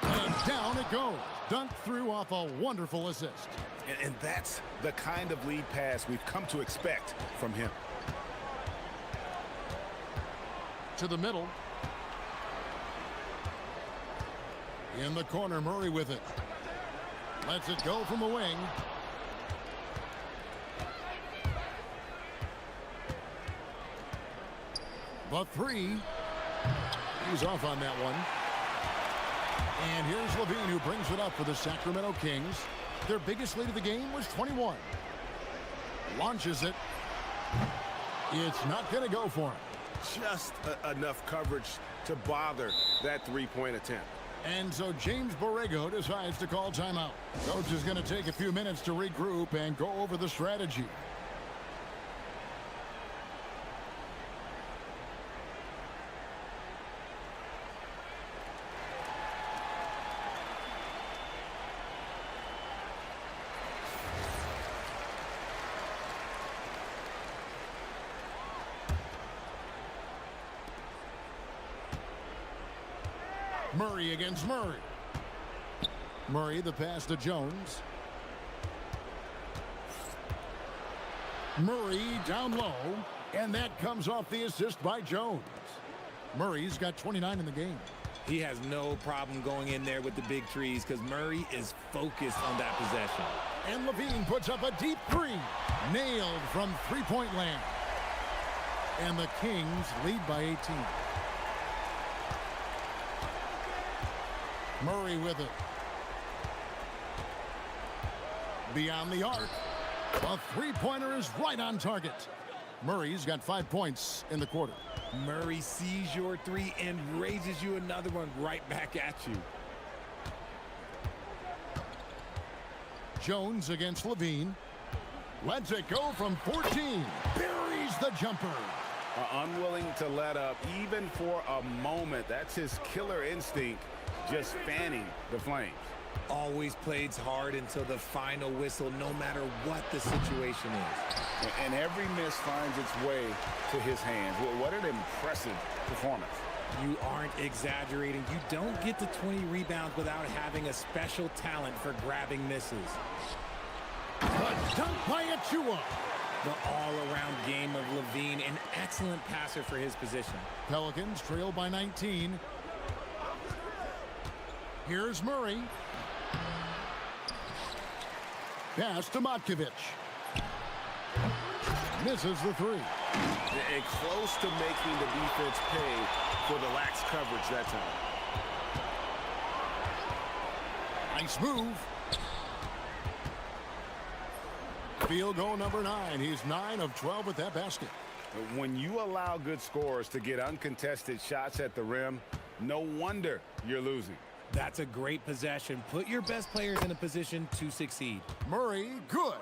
And down it goes. Dunked through off a wonderful assist. And that's the kind of lead pass we've come to expect from him. To the middle. In the corner, Murray with it. Lets it go from the wing. The 3. He's off on that one. And here's Levine, who brings it up for the Sacramento Kings. Their biggest lead of the game was 21. Launches it. It's not going to go for him. Just enough coverage to bother that three-point attempt. And so James Borrego decides to call timeout. Coach is going to take a few minutes to regroup and go over the strategy. Murray against Murray. Murray, the pass to Jones. Murray down low, and that comes off the assist by Jones. Murray's got 29 in the game. He has no problem going in there with the big trees because Murray is focused on that possession. And Levine puts up a deep 3. Nailed from three-point land. And the Kings lead by 18. Murray with it. Beyond the arc. A three-pointer is right on target. Murray's got 5 points in the quarter. Murray sees your 3 and raises you another one right back at you. Jones against Levine. Lets it go from 14. Buries the jumper. Unwilling to let up even for a moment. That's his killer instinct, just fanning the flames. Always plays hard until the final whistle, no matter what the situation is. And every miss finds its way to his hands. What an impressive performance. You aren't exaggerating. You don't get to 20 rebounds without having a special talent for grabbing misses. The dunk by Achua. The all-around game of Levine, an excellent passer for his position. Pelicans trail by 19. Here's Murray. Pass to Matkovic. Misses the 3. And close to making the defense pay for the lax coverage that time. Nice move. Field goal number 9. He's 9 of 12 at that basket. When you allow good scorers to get uncontested shots at the rim, no wonder you're losing. That's a great possession. Put your best players in a position to succeed. Murray, good.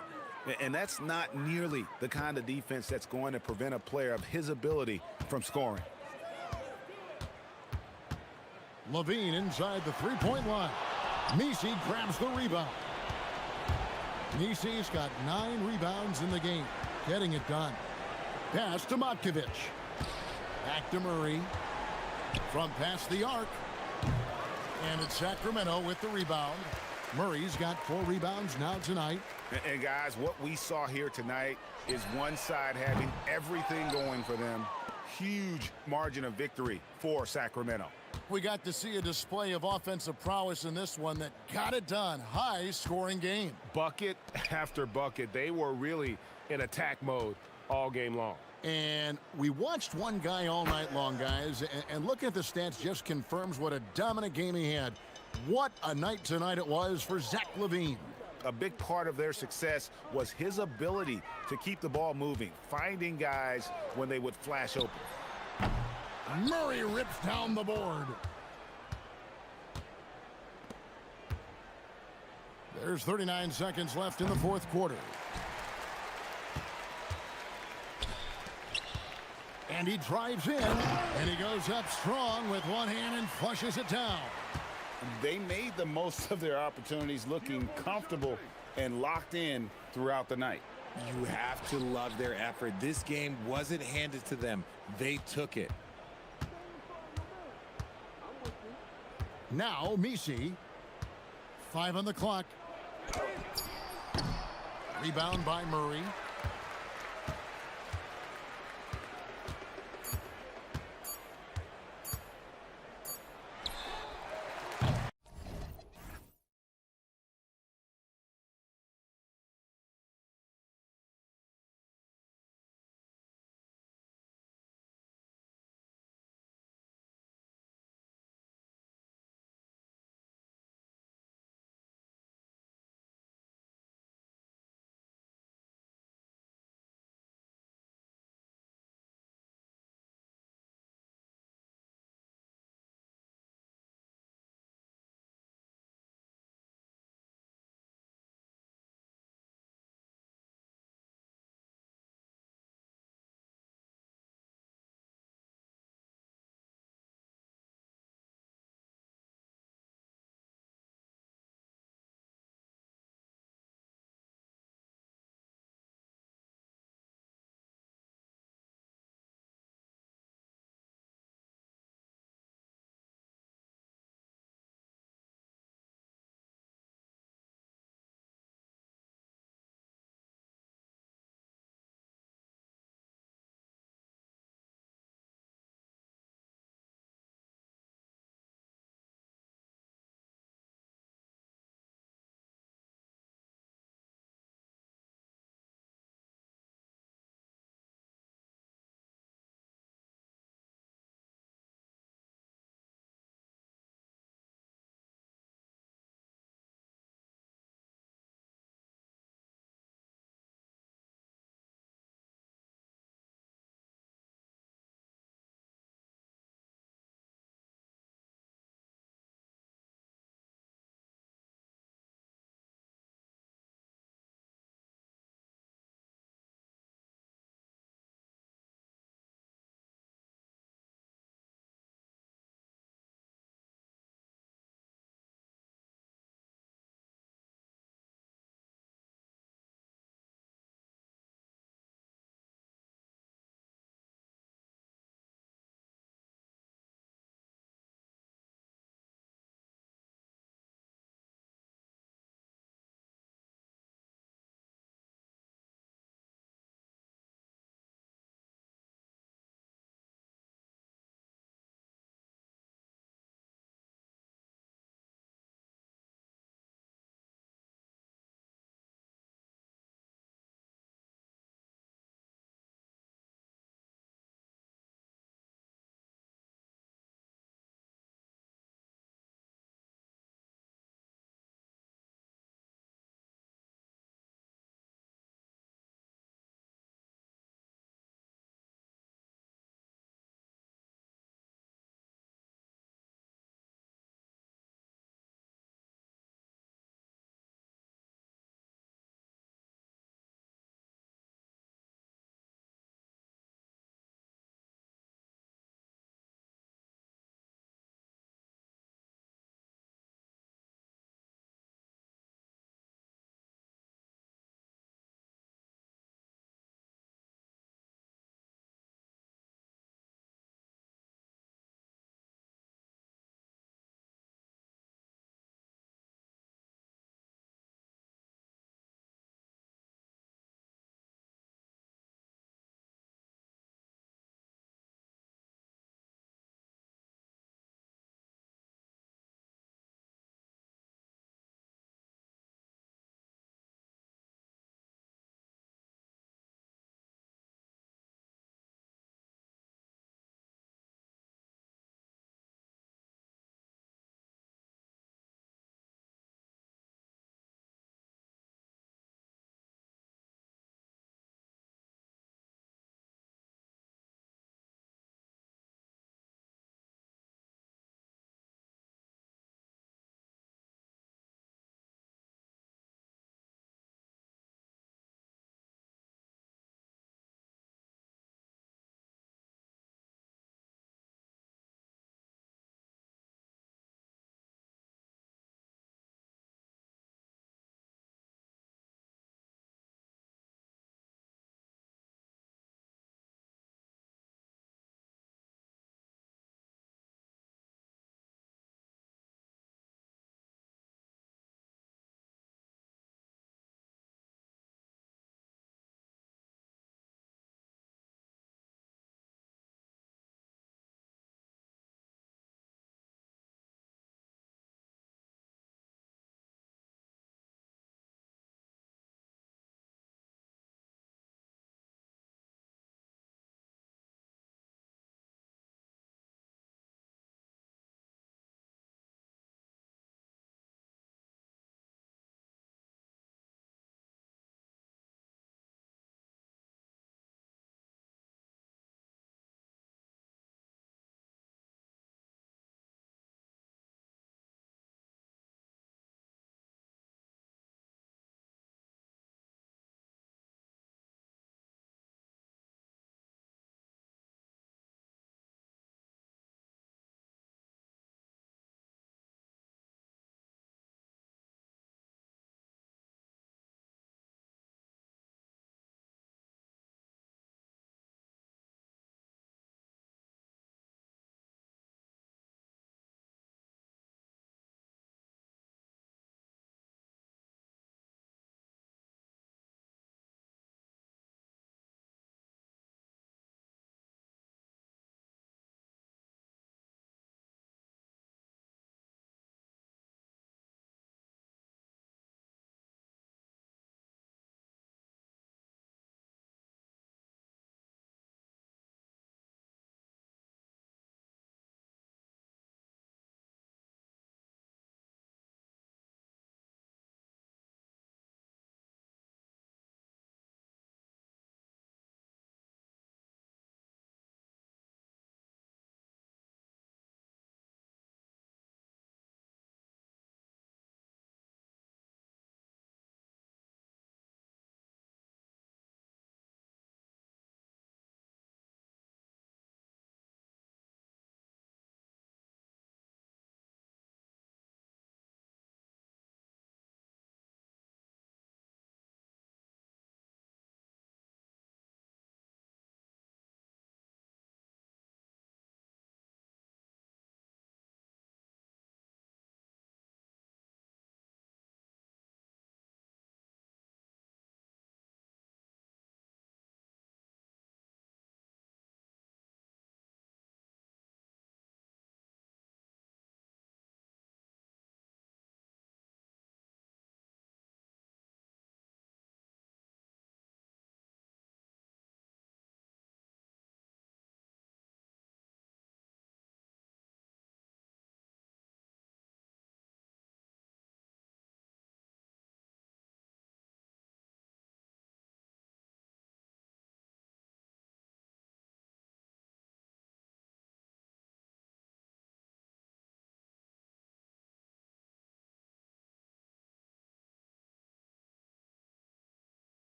And that's not nearly the kind of defense that's going to prevent a player of his ability from scoring. Levine inside the three-point line. Misi grabs the rebound. Misi's got 9 rebounds in the game. Getting it done. Pass to Matkovic. Back to Murray. From past the arc. And it's Sacramento with the rebound. Murray's got 4 rebounds now tonight. And guys, what we saw here tonight is one side having everything going for them. Huge margin of victory for Sacramento. We got to see a display of offensive prowess in this one that got it done. High-scoring game. Bucket after bucket. They were really in attack mode all game long. And we watched one guy all night long, guys, and looking at the stats just confirms what a dominant game he had. What a night tonight it was for Zach LaVine. A big part of their success was his ability to keep the ball moving, finding guys when they would flash open. Murray rips down the board. There's 39 seconds left in the fourth quarter. And he drives in, and he goes up strong with one hand and flushes it down. They made the most of their opportunities, looking comfortable and locked in throughout the night. You have to love their effort. This game wasn't handed to them. They took it. Now, Misi. 5 on the clock. Rebound by Murray.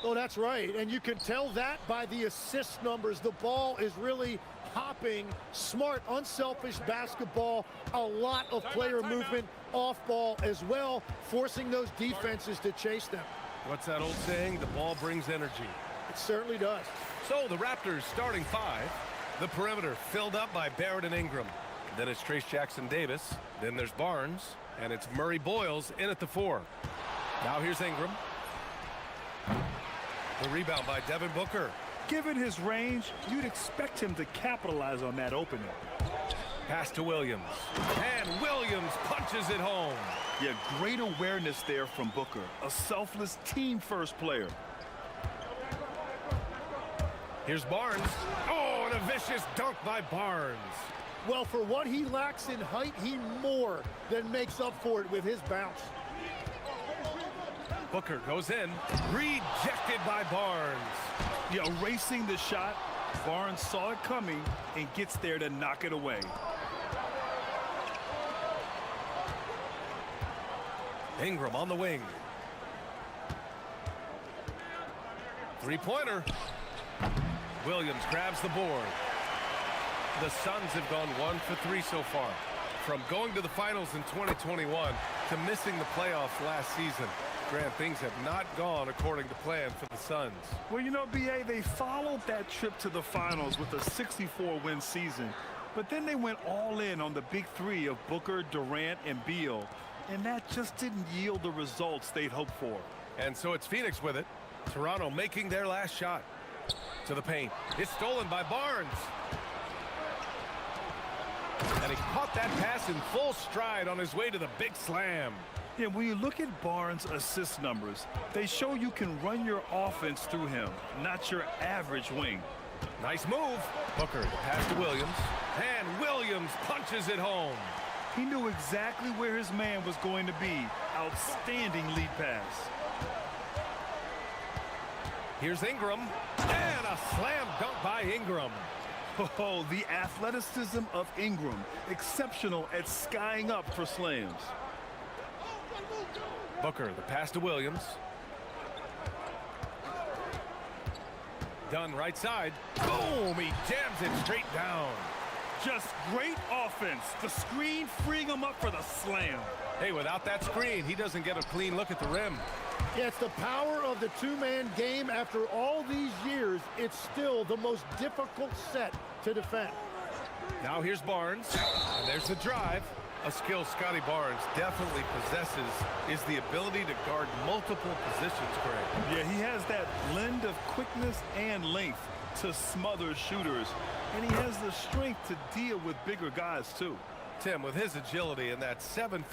Oh, that's right. And you can tell that by the assist numbers. The ball is really hopping, smart, unselfish basketball, a lot of player movement off ball as well, forcing those defenses to chase them. What's that old saying? The ball brings energy. It certainly does. So the Raptors starting five. The perimeter filled up by Barrett and Ingram. Then it's Trace Jackson-Davis. Then there's Barnes. And it's Murray Boyles in at the 4. Now here's Ingram. The rebound by Devin Booker. Given his range, you'd expect him to capitalize on that opening. Pass to Williams. And Williams punches it home. Yeah, great awareness there from Booker. A selfless team-first player. Here's Barnes. Oh, and a vicious dunk by Barnes. Well, for what he lacks in height, he more than makes up for it with his bounce. Booker goes in. Rejected by Barnes. Yeah, erasing the shot. Barnes saw it coming and gets there to knock it away. Ingram on the wing. Three-pointer. Williams grabs the board. The Suns have gone 1 for 3 so far. From going to the finals in 2021 to missing the playoffs last season. Grant, things have not gone according to plan for the Suns. Well, you know, B.A., they followed that trip to the finals with a 64-win season. But then they went all in on the big three of Booker, Durant, and Beal. And that just didn't yield the results they'd hoped for. And so it's Phoenix with it. Toronto making their last shot. To the paint. It's stolen by Barnes. And he caught that pass in full stride on his way to the big slam. Yeah, when you look at Barnes' assist numbers, they show you can run your offense through him, not your average wing. Nice move. Booker, the pass to Williams. And Williams punches it home. He knew exactly where his man was going to be. Outstanding lead pass. Here's Ingram. And a slam dunk by Ingram. Oh, the athleticism of Ingram. Exceptional at skying up for slams. Booker, the pass to Williams. Dunn right side. Boom! He jams it straight down. Just great offense. The screen freeing him up for the slam. Hey, without that screen, he doesn't get a clean look at the rim. Yeah, it's the power of the two-man game. After all these years, it's still the most difficult set to defend. Now here's Barnes. And there's the drive. A skill Scotty Barnes definitely possesses is the ability to guard multiple positions, Greg. Yeah, he has that blend of quickness and length to smother shooters. And he has the strength to deal with bigger guys, too. Tim, with his agility and that 7'3"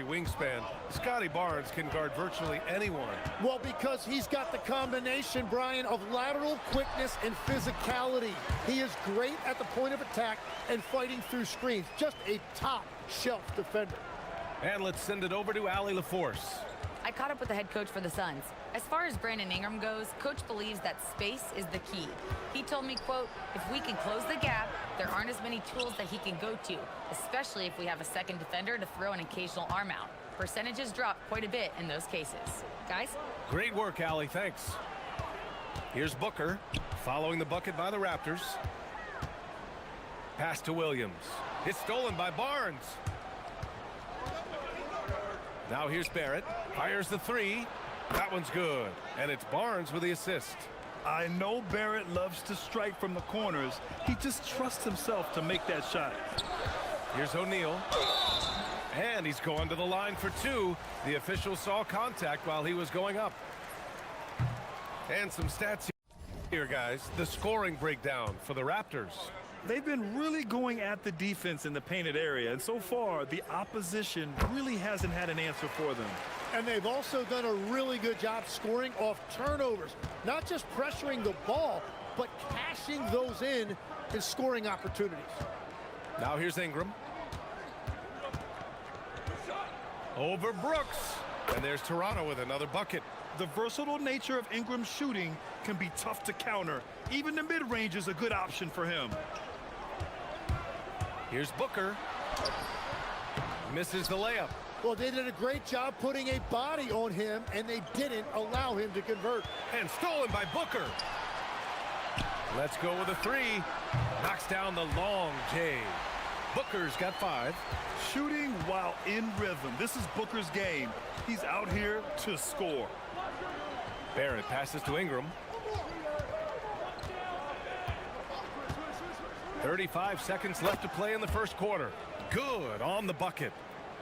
wingspan, Scotty Barnes can guard virtually anyone. Well, because he's got the combination, Brian, of lateral quickness and physicality. He is great at the point of attack and fighting through screens. Just a top-shelf defender. And let's send it over to Allie LaForce. I caught up with the head coach for the Suns. As far as Brandon Ingram goes, coach believes that space is the key. He told me, quote, if we can close the gap, there aren't as many tools that he can go to, especially if we have a second defender to throw an occasional arm out. Percentages drop quite a bit in those cases. Guys? Great work, Allie. Thanks. Here's Booker, following the bucket by the Raptors. Pass to Williams. It's stolen by Barnes. Now here's Barrett. Fires the three. That one's good. And it's Barnes with the assist. I know Barrett loves to strike from the corners. He just trusts himself to make that shot. Here's O'Neal. And he's going to the line for two. The official saw contact while he was going up. And some stats here, guys. The scoring breakdown for the Raptors. They've been really going at the defense in the painted area, and so far, the opposition really hasn't had an answer for them. And they've also done a really good job scoring off turnovers. Not just pressuring the ball, but cashing those in and scoring opportunities. Now here's Ingram. Over Brooks. And there's Toronto with another bucket. The versatile nature of Ingram's shooting can be tough to counter. Even the mid-range is a good option for him. Here's Booker. Misses the layup. Well, they did a great job putting a body on him, and they didn't allow him to convert. And stolen by Booker. Let's go with a three. Knocks down the long J. Booker's got 5. Shooting while in rhythm. This is Booker's game. He's out here to score. Barrett passes to Ingram. 35 seconds left to play in the first quarter. Good on the bucket.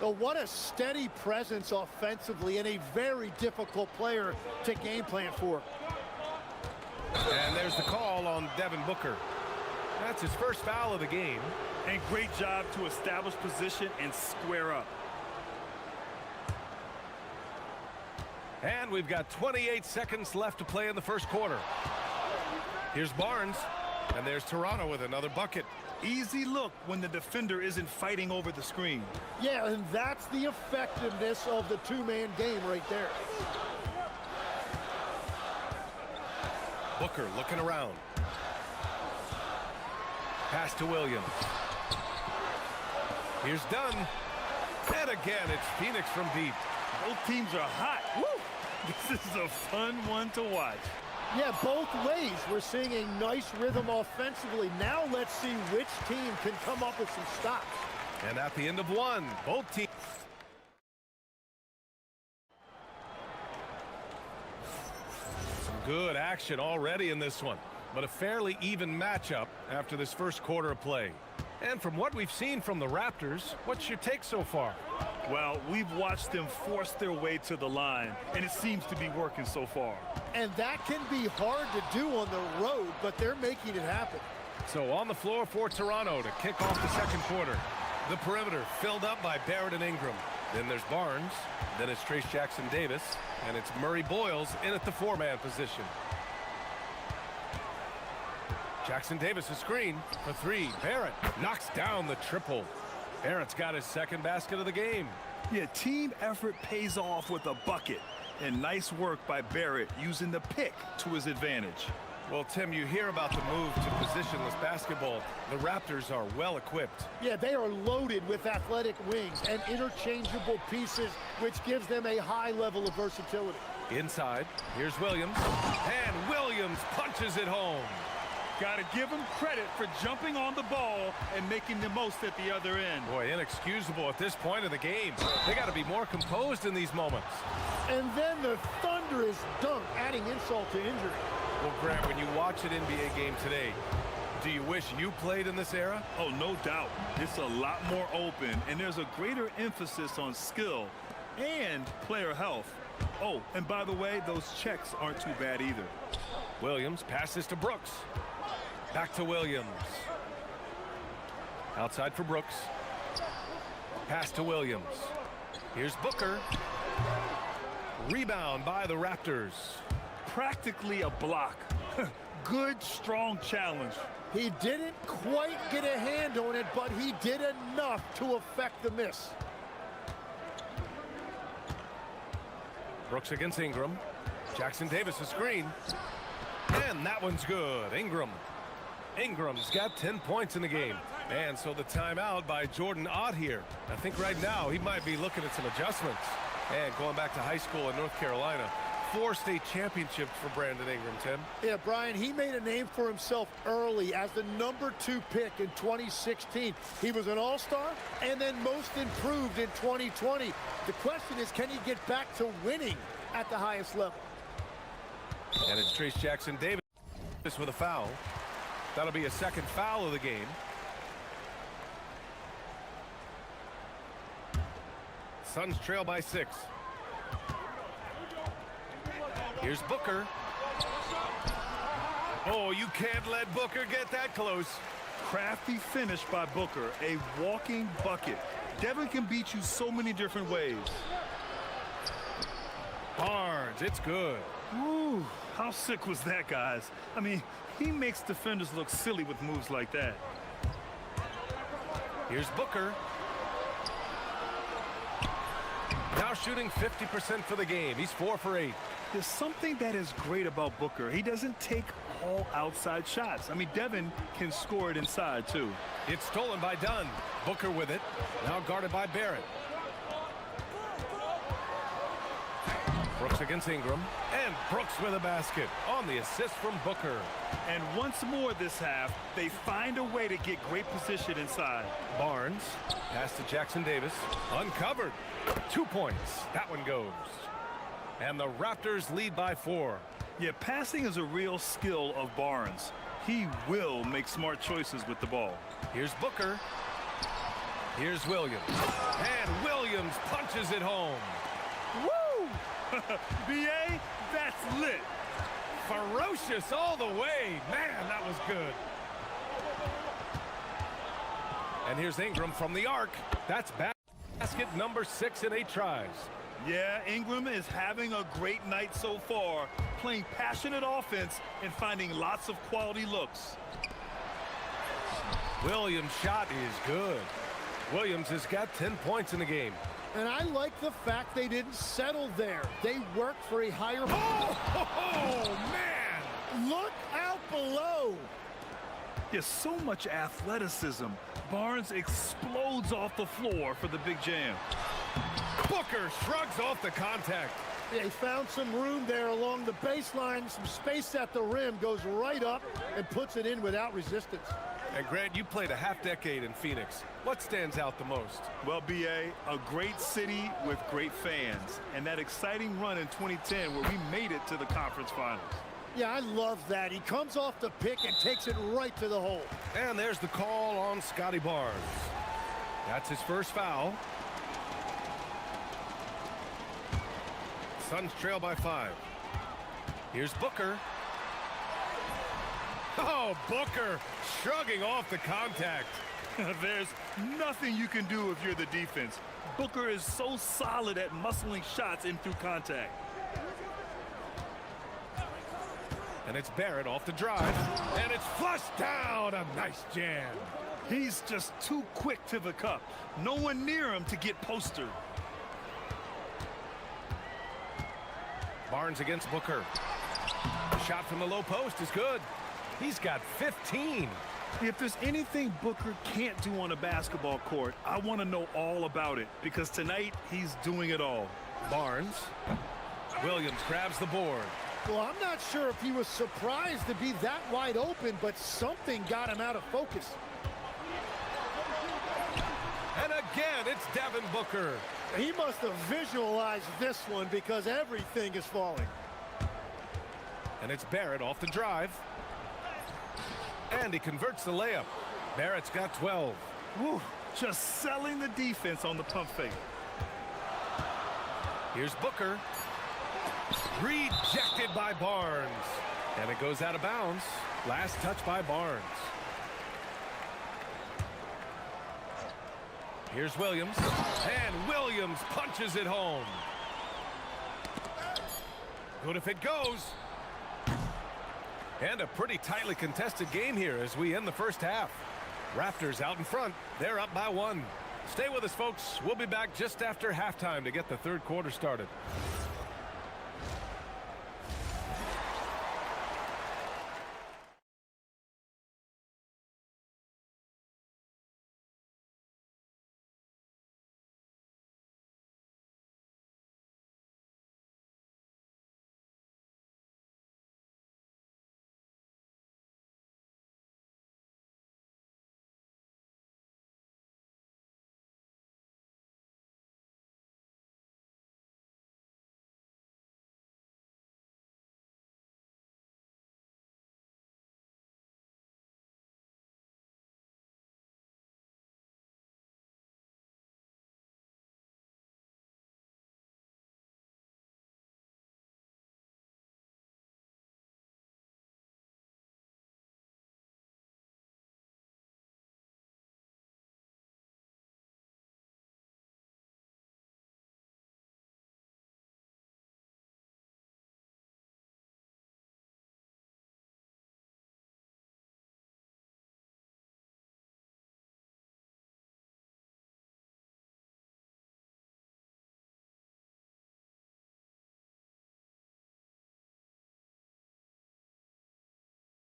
Oh, what a steady presence offensively and a very difficult player to game plan for. And there's the call on Devin Booker. That's his first foul of the game. And great job to establish position and square up. And we've got 28 seconds left to play in the first quarter. Here's Barnes. And there's Toronto with another bucket. Easy look when the defender isn't fighting over the screen. Yeah, and that's the effectiveness of the two-man game right there. Booker looking around. Pass to Williams. Here's Dunn. And again, it's Phoenix from deep. Both teams are hot. Woo! This is a fun one to watch. Yeah, both ways. We're seeing a nice rhythm offensively. Now let's see which team can come up with some stops. And at the end of one, both teams. Some good action already in this one, but a fairly even matchup after this first quarter of play. And from what we've seen from the Raptors, what's your take so far? Well, we've watched them force their way to the line, and it seems to be working so far. And that can be hard to do on the road, but they're making it happen. So on the floor for Toronto to kick off the second quarter. The perimeter filled up by Barrett and Ingram. Then there's Barnes. Then it's Trace Jackson-Davis. And it's Murray Boyles in at the 4-man position. Jackson-Davis a screen for 3. Barrett knocks down the triple. Barrett's got his second basket of the game. Yeah, team effort pays off with a bucket. And nice work by Barrett using the pick to his advantage. Well, Tim, you hear about the move to positionless basketball. The Raptors are well equipped. Yeah, they are loaded with athletic wings and interchangeable pieces, which gives them a high level of versatility. Inside, here's Williams. And Williams punches it home. Got to give him credit for jumping on the ball and making the most at the other end. Boy, inexcusable at this point of the game. They got to be more composed in these moments. And then the thunderous dunk, adding insult to injury. Well, Grant, when you watch an NBA game today, do you wish you played in this era? Oh, no doubt. It's a lot more open, and there's a greater emphasis on skill and player health. Oh, and by the way, those checks aren't too bad either. Williams passes to Brooks. Back to Williams. Outside for Brooks. Pass to Williams. Here's Booker. Rebound by the Raptors. Practically a block. Good, strong challenge. He didn't quite get a hand on it, but he did enough to affect the miss. Brooks against Ingram. Jackson-Davis a screen. And that one's good. Ingram's got 10 points in the game. And so the timeout by Jordan Ott here. I think right now he might be looking at some adjustments. And going back to high school in North Carolina, 4 state championships for Brandon Ingram, Tim. Yeah, Brian, he made a name for himself early as the #2 pick in 2016. He was an all-star and then most improved in 2020. The question is, can he get back to winning at the highest level? And it's Trace Jackson-Davis with a foul. That'll be a second foul of the game. Suns trail by 6. Here's Booker. Oh, you can't let Booker get that close. Crafty finish by Booker, a walking bucket. Devin can beat you so many different ways. Barnes, it's good. Woo, how sick was that, guys? I mean, he makes defenders look silly with moves like that. Here's Booker. Now shooting 50% for the game. He's 4 for 8. There's something that is great about Booker. He doesn't take all outside shots. I mean, Devin can score it inside, too. It's stolen by Dunn. Booker with it. Now guarded by Barrett. Brooks against Ingram. And Brooks with a basket on the assist from Booker. And once more this half, they find a way to get great position inside. Barnes, pass to Jackson Davis. Uncovered. 2 points. That one goes. And the Raptors lead by 4. Yeah, passing is a real skill of Barnes. He will make smart choices with the ball. Here's Booker. Here's Williams. And Williams punches it home. Woo! BA, that's lit. Ferocious all the way. Man, that was good. And here's Ingram from the arc. That's basket number 6 in 8 tries. Yeah, Ingram is having a great night so far, playing passionate offense and finding lots of quality looks. Williams' shot is good. Williams has got 10 points in the game. And I like the fact they didn't settle there. They worked for a higher... Oh, man! Look out below! There's so much athleticism. Barnes explodes off the floor for the big jam. Booker shrugs off the contact. They found some room there along the baseline, some space at the rim, goes right up and puts it in without resistance. And Grant, you played a half-decade in Phoenix. What stands out the most? Well, BA, a great city with great fans. And that exciting run in 2010 where we made it to the conference finals. Yeah, I love that. He comes off the pick and takes it right to the hole. And there's the call on Scotty Barnes. That's his first foul. Suns trail by 5. Here's Booker. Oh, Booker shrugging off the contact. There's nothing you can do if you're the defense. Booker is so solid at muscling shots in through contact. And it's Barrett off the drive. And it's flushed down. A nice jam. He's just too quick to the cup. No one near him to get postered. Barnes against Booker. Shot from the low post is good. He's got 15. If there's anything Booker can't do on a basketball court, I want to know all about it, because tonight he's doing it all. Barnes. Williams grabs the board. Well, I'm not sure if he was surprised to be that wide open, but something got him out of focus. And again, it's Devin Booker. He must have visualized this one because everything is falling. And it's Barrett off the drive. And he converts the layup. Barrett's got 12. Woo, just selling the defense on the pump fake. Here's Booker. Rejected by Barnes. And it goes out of bounds. Last touch by Barnes. Here's Williams. And Williams punches it home. Good if it goes. And a pretty tightly contested game here as we end the first half. Raptors out in front. They're up by 1. Stay with us, folks. We'll be back just after halftime to get the third quarter started.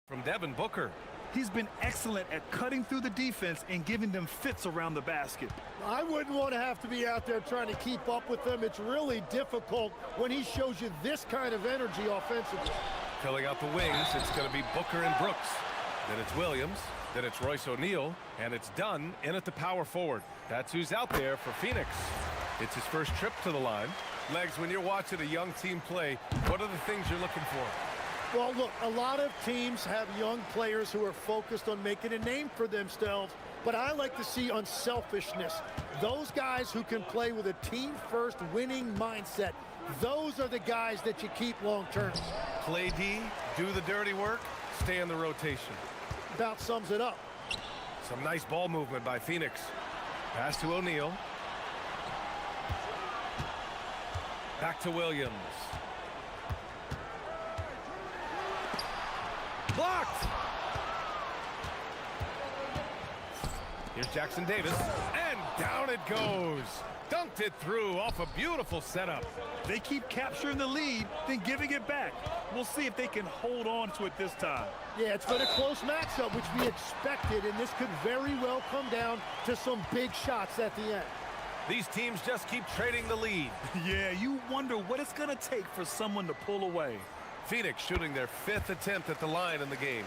From Devin Booker. He's been excellent at cutting through the defense and giving them fits around the basket. I wouldn't want to have to be out there trying to keep up with them. It's really difficult when he shows you this kind of energy offensively. Filling out the wings, it's going to be Booker and Brooks. Then it's Williams. Then it's Royce O'Neal. And it's Dunn in at the power forward. That's who's out there for Phoenix. It's his first trip to the line. Legs, when you're watching a young team play, what are the things you're looking for? Well, look, a lot of teams have young players who are focused on making a name for themselves, but I like to see unselfishness. Those guys who can play with a team-first winning mindset, those are the guys that you keep long-term. Play D, do the dirty work, stay in the rotation. About sums it up. Some nice ball movement by Phoenix. Pass to O'Neal. Back to Williams. Blocked! Here's Jackson Davis, and down it goes. Dunked it through off a beautiful setup. They keep capturing the lead, then giving it back. We'll see if they can hold on to it this time. Yeah, it's been a close matchup, which we expected, and this could very well come down to some big shots at the end. These teams just keep trading the lead. Yeah, you wonder what it's going to take for someone to pull away. Phoenix shooting their 5th attempt at the line in the game.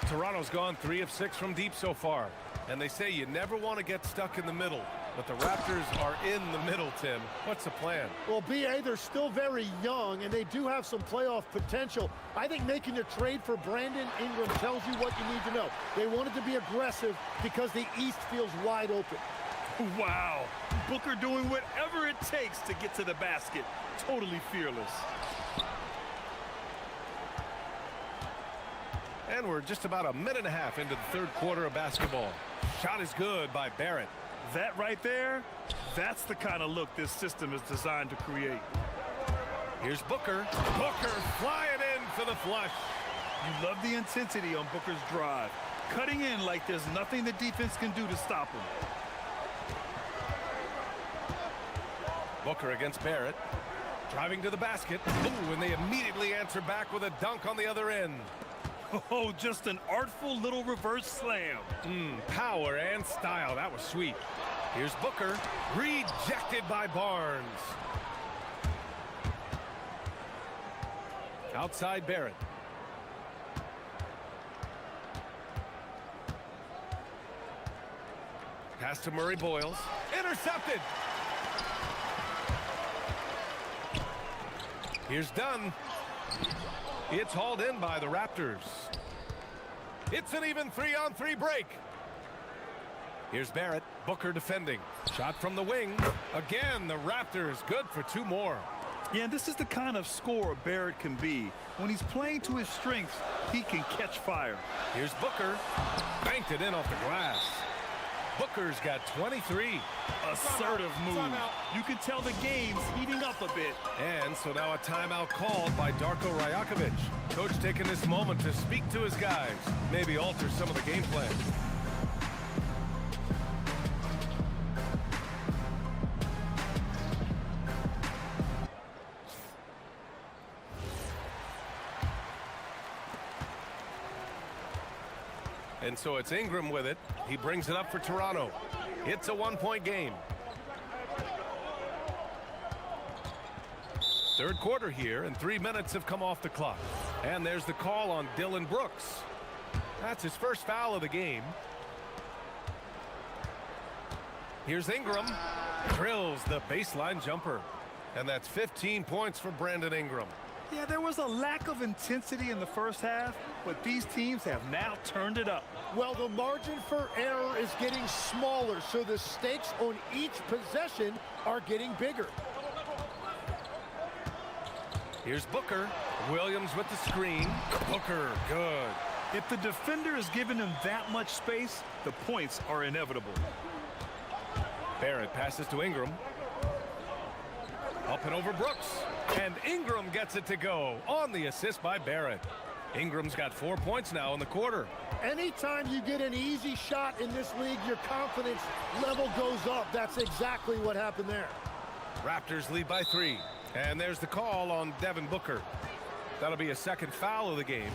Toronto's gone 3 of 6 from deep so far. And they say you never want to get stuck in the middle. But the Raptors are in the middle, Tim. What's the plan? Well, B.A., they're still very young, and they do have some playoff potential. I think making a trade for Brandon Ingram tells you what you need to know. They wanted to be aggressive because the East feels wide open. Wow. Booker doing whatever it takes to get to the basket. Totally fearless. And we're just about a minute and a half into the third quarter of basketball. Shot is good by Barrett. That right there, that's the kind of look this system is designed to create. Here's Booker. Booker flying in for the flush. You love the intensity on Booker's drive. Cutting in like there's nothing the defense can do to stop him. Booker against Barrett. Driving to the basket. Ooh, and they immediately answer back with a dunk on the other end. Oh, just an artful little reverse slam. Power and style. That was sweet. Here's Booker. Rejected by Barnes. Outside Barrett. Pass to Murray Boyles. Intercepted. Here's Dunn. It's hauled in by the Raptors. It's an even 3-on-3 break. Here's Barrett. Booker defending. Shot from the wing. Again, the Raptors good for 2 more. Yeah, this is the kind of scorer Barrett can be. When he's playing to his strengths, he can catch fire. Here's Booker. Banked it in off the glass. Booker's got 23. Assertive move. You can tell the game's heating up a bit. And so now a timeout called by Darko Rajakovic. Coach taking this moment to speak to his guys. Maybe alter some of the game plan. And so it's Ingram with it. He brings it up for Toronto. It's a 1-point game. Third quarter here, and 3 minutes have come off the clock. And there's the call on Dylan Brooks. That's his first foul of the game. Here's Ingram. Drills the baseline jumper. And that's 15 points for Brandon Ingram. Yeah, there was a lack of intensity in the first half, but these teams have now turned it up. Well, the margin for error is getting smaller, so the stakes on each possession are getting bigger. Here's Booker. Williams with the screen. Booker, good. If the defender is giving him that much space, the points are inevitable. Barrett passes to Ingram. Up and over Brooks. And Ingram gets it to go on the assist by Barrett. Ingram's got 4 points now in the quarter. Anytime you get an easy shot in this league, your confidence level goes up. That's exactly what happened there. Raptors lead by 3. And there's the call on Devin Booker. That'll be a second foul of the game.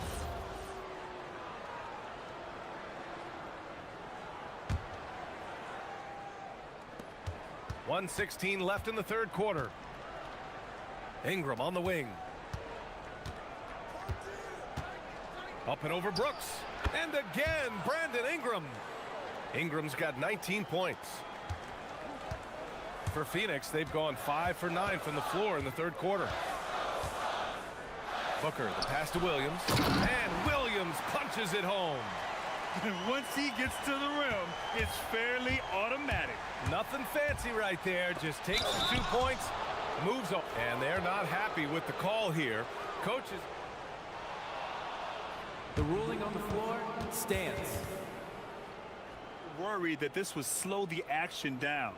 1:16 left in the third quarter. Ingram on the wing. Up and over Brooks. And again, Brandon Ingram. Ingram's got 19 points. For Phoenix, they've gone 5 for 9 from the floor in the third quarter. Booker, the pass to Williams. And Williams punches it home. Once he gets to the rim, it's fairly automatic. Nothing fancy right there. Just takes the 2 points, moves on. And they're not happy with the call here. Coaches. The ruling on the floor stands. Worried that this would slow the action down.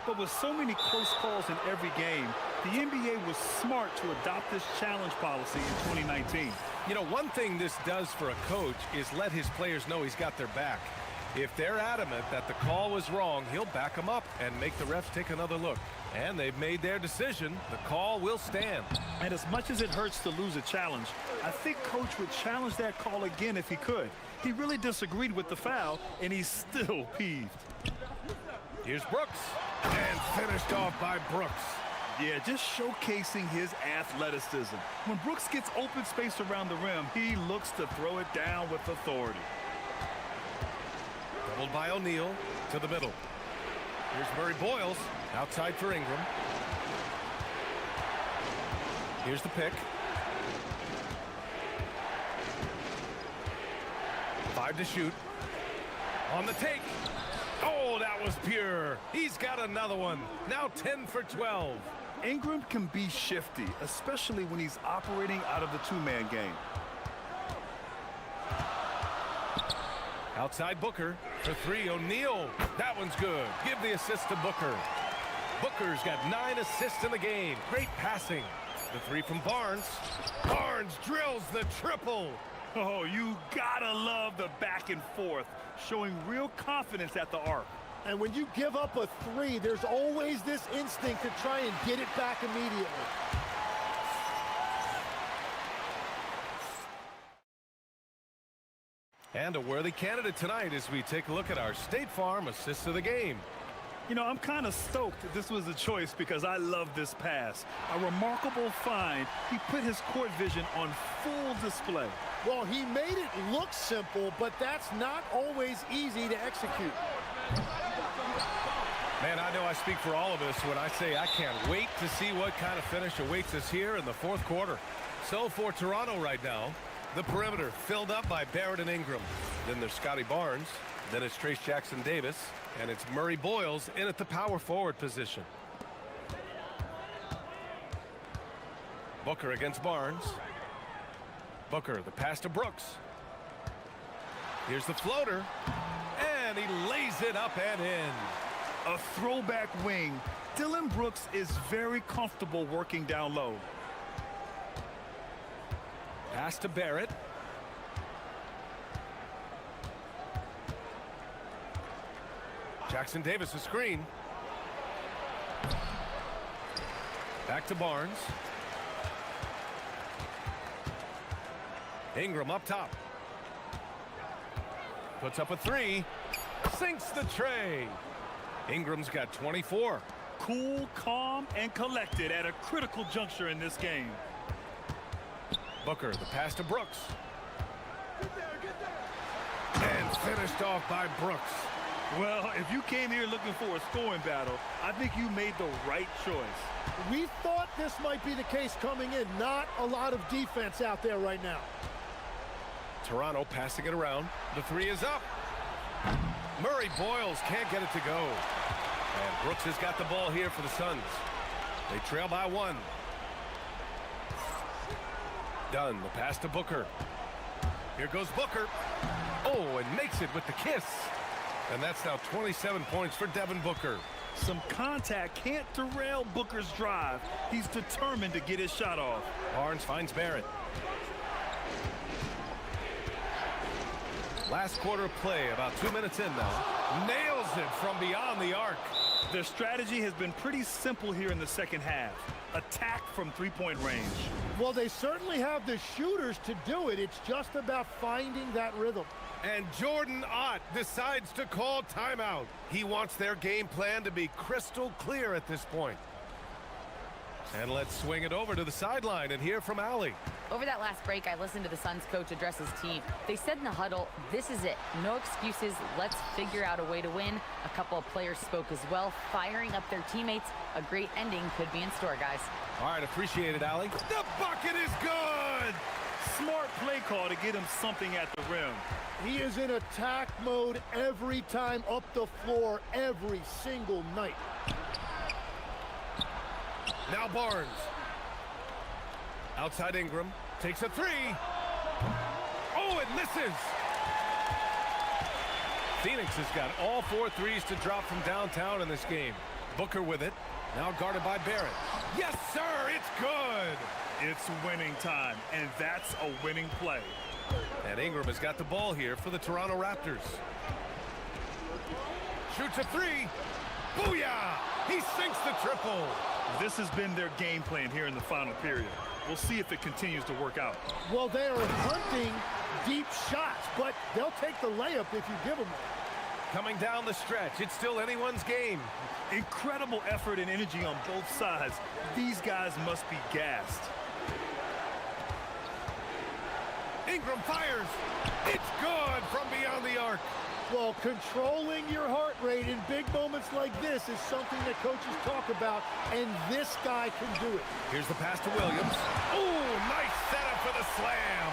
But with so many close calls in every game, the NBA was smart to adopt this challenge policy in 2019. You know, one thing this does for a coach is let his players know he's got their back. If they're adamant that the call was wrong, he'll back them up and make the refs take another look. And they've made their decision. The call will stand. And as much as it hurts to lose a challenge, I think Coach would challenge that call again if he could. He really disagreed with the foul, and he's still peeved. Here's Brooks. And finished off by Brooks. Yeah, just showcasing his athleticism. When Brooks gets open space around the rim, he looks to throw it down with authority. Doubled by O'Neal to the middle. Here's Murray Boyles outside for Ingram. Here's the pick. 5 to shoot. On the take. Oh, that was pure. He's got another one. Now 10 for 12. Ingram can be shifty, especially when he's operating out of the two-man game. Outside Booker for 3. O'Neal. That one's good. Give the assist to Booker. Booker's got 9 assists in the game. Great passing. The 3 from Barnes. Barnes drills the triple. Oh, you gotta love the back and forth, showing real confidence at the arc. And when you give up a 3, there's always this instinct to try and get it back immediately. And a worthy candidate tonight as we take a look at our State Farm assists of the game. You know, I'm kind of stoked that this was a choice because I love this pass. A remarkable find. He put his court vision on full display. Well, he made it look simple, but that's not always easy to execute. Man, I know I speak for all of us when I say I can't wait to see what kind of finish awaits us here in the fourth quarter. So for Toronto right now, the perimeter filled up by Barrett and Ingram. Then there's Scotty Barnes. Then it's Trace Jackson-Davis. And it's Murray Boyles in at the power forward position. Booker against Barnes. Booker, the pass to Brooks. Here's the floater. And he lays it up and in. A throwback wing. Dylan Brooks is very comfortable working down low. Pass to Barrett. Jackson-Davis a screen. Back to Barnes. Ingram up top. Puts up a 3. Sinks the tray. Ingram's got 24. Cool, calm, and collected at a critical juncture in this game. Booker, the pass to Brooks. And finished off by Brooks. Well, if you came here looking for a scoring battle, I think you made the right choice. We thought this might be the case coming in. Not a lot of defense out there right now. Toronto passing it around. The 3 is up. Murray Boyles can't get it to go. And Brooks has got the ball here for the Suns. They trail by 1. Dunn, the pass to Booker. Here goes Booker. Oh, and makes it with the kiss. And that's now 27 points for Devin Booker. Some contact can't derail Booker's drive. He's determined to get his shot off. Barnes finds Barrett. Last quarter of play, about 2 minutes in now. Nails it from beyond the arc. Their strategy has been pretty simple here in the second half. Attack from three-point range. Well, they certainly have the shooters to do it. It's just about finding that rhythm. And Jordan Ott decides to call timeout. He wants their game plan to be crystal clear at this point. And let's swing it over to the sideline and hear from Allie. Over that last break, I listened to the Suns coach address his team. They said in the huddle, this is it. No excuses. Let's figure out a way to win. A couple of players spoke as well, firing up their teammates. A great ending could be in store, guys. All right, appreciate it, Allie. The bucket is good! Smart play call to get him something at the rim. He is in attack mode every time up the floor, every single night. Now Barnes. Outside Ingram. Takes a three. Oh, it misses. Phoenix has got all 4 threes to drop from downtown in this game. Booker with it. Now guarded by Barrett. Yes, sir, it's good. It's winning time, and that's a winning play. And Ingram has got the ball here for the Toronto Raptors. Shoots a three. Booyah! He sinks the triple. This has been their game plan here in the final period. We'll see if it continues to work out. Well, they are hunting deep shots, but they'll take the layup if you give them one. Coming down the stretch, it's still anyone's game. Incredible effort and energy on both sides. These guys must be gassed. Ingram fires. It's good from beyond the arc. Well, controlling your heart rate in big moments like this is something that coaches talk about, and this guy can do it. Here's the pass to Williams. Oh, nice setup for the slam.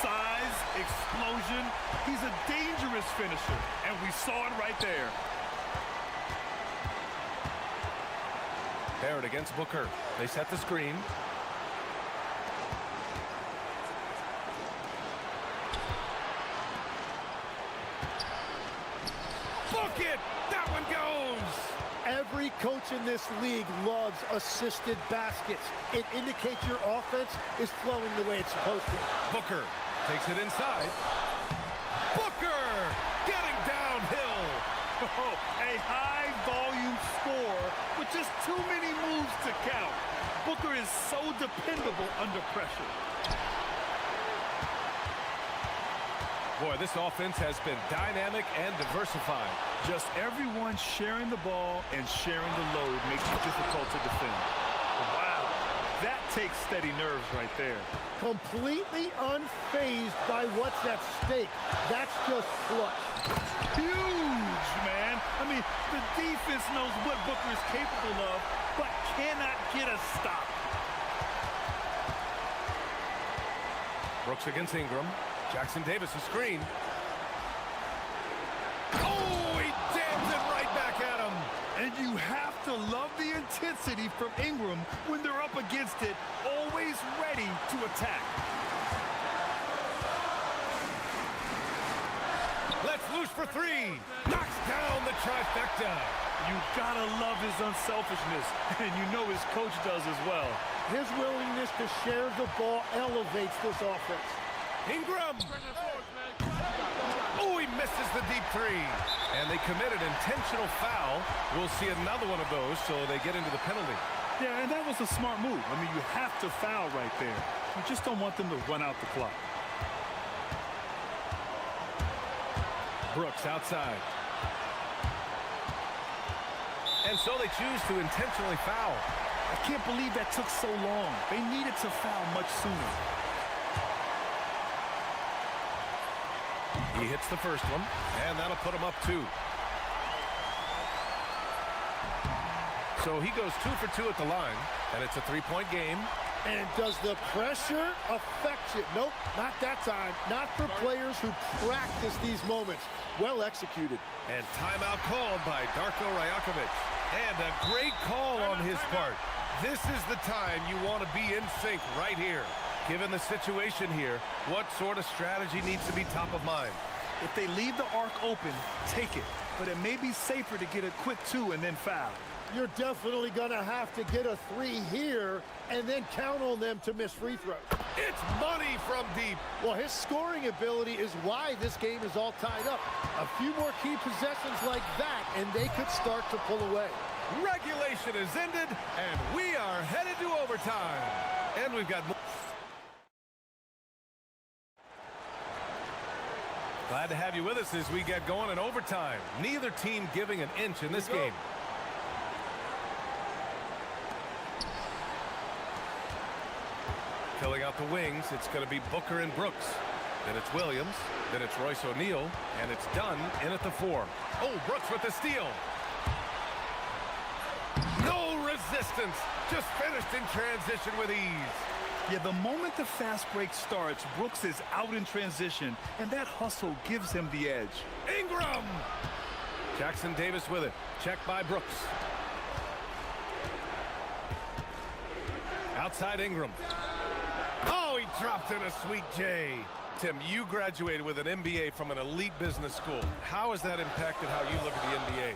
Size, explosion. He's a dangerous finisher, and we saw it right there. Barrett against Booker. They set the screen. Bucket! That one goes! Every coach in this league loves assisted baskets. It indicates your offense is flowing the way it's supposed to. Booker takes it inside. Booker getting downhill. Oh, a high-volume score with just too many moves to count. Booker is so dependable under pressure. Boy, this offense has been dynamic and diversified. Just everyone sharing the ball and sharing the load makes it difficult to defend. Wow, that takes steady nerves right there. Completely unfazed by what's at stake. That's just clutch. Huge, man. I mean, the defense knows what Booker is capable of, but cannot get a stop. Brooks against Ingram. Jackson Davis a screen. Oh, he jams it right back at him. And you have to love the intensity from Ingram when they're up against it, always ready to attack. Let's loose for three. Knocks down the trifecta. You gotta love his unselfishness, and you know his coach does as well. His willingness to share the ball elevates this offense. Ingram. Oh, he misses the deep three. And they committed intentional foul. We'll see another one of those, so they get into the penalty. Yeah, and that was a smart move. I mean, you have to foul right there. You just don't want them to run out the clock. Brooks outside. And so they choose to intentionally foul. I can't believe that took so long. They needed to foul much sooner. He hits the first one, and that'll put him up 2. So he goes 2 for 2 at the line, and it's a 3-point game. And does the pressure affect you? Nope, not that time. Not for players who practice these moments. Well executed. And timeout called by Darko Rajakovic. And a great call on his part. This is the time you want to be in sync right here. Given the situation here, what sort of strategy needs to be top of mind? If they leave the arc open, take it. But it may be safer to get a quick 2 and then foul. You're definitely going to have to get a 3 here and then count on them to miss free throws. It's money from deep. Well, his scoring ability is why this game is all tied up. A few more key possessions like that, and they could start to pull away. Regulation is ended, and we are headed to overtime. And we've got more. Glad to have you with us as we get going in overtime. Neither team giving an inch in this game. Filling out the wings, it's going to be Booker and Brooks. Then it's Williams. Then it's Royce O'Neal. And it's Dunn in at the 4. Oh, Brooks with the steal. No resistance. Just finished in transition with ease. Yeah, the moment the fast break starts, Brooks is out in transition, and that hustle gives him the edge. Ingram! Jackson Davis with it. Checked by Brooks. Outside Ingram. Oh, he dropped in a sweet J. Tim, you graduated with an MBA from an elite business school. How has that impacted how you look at the NBA?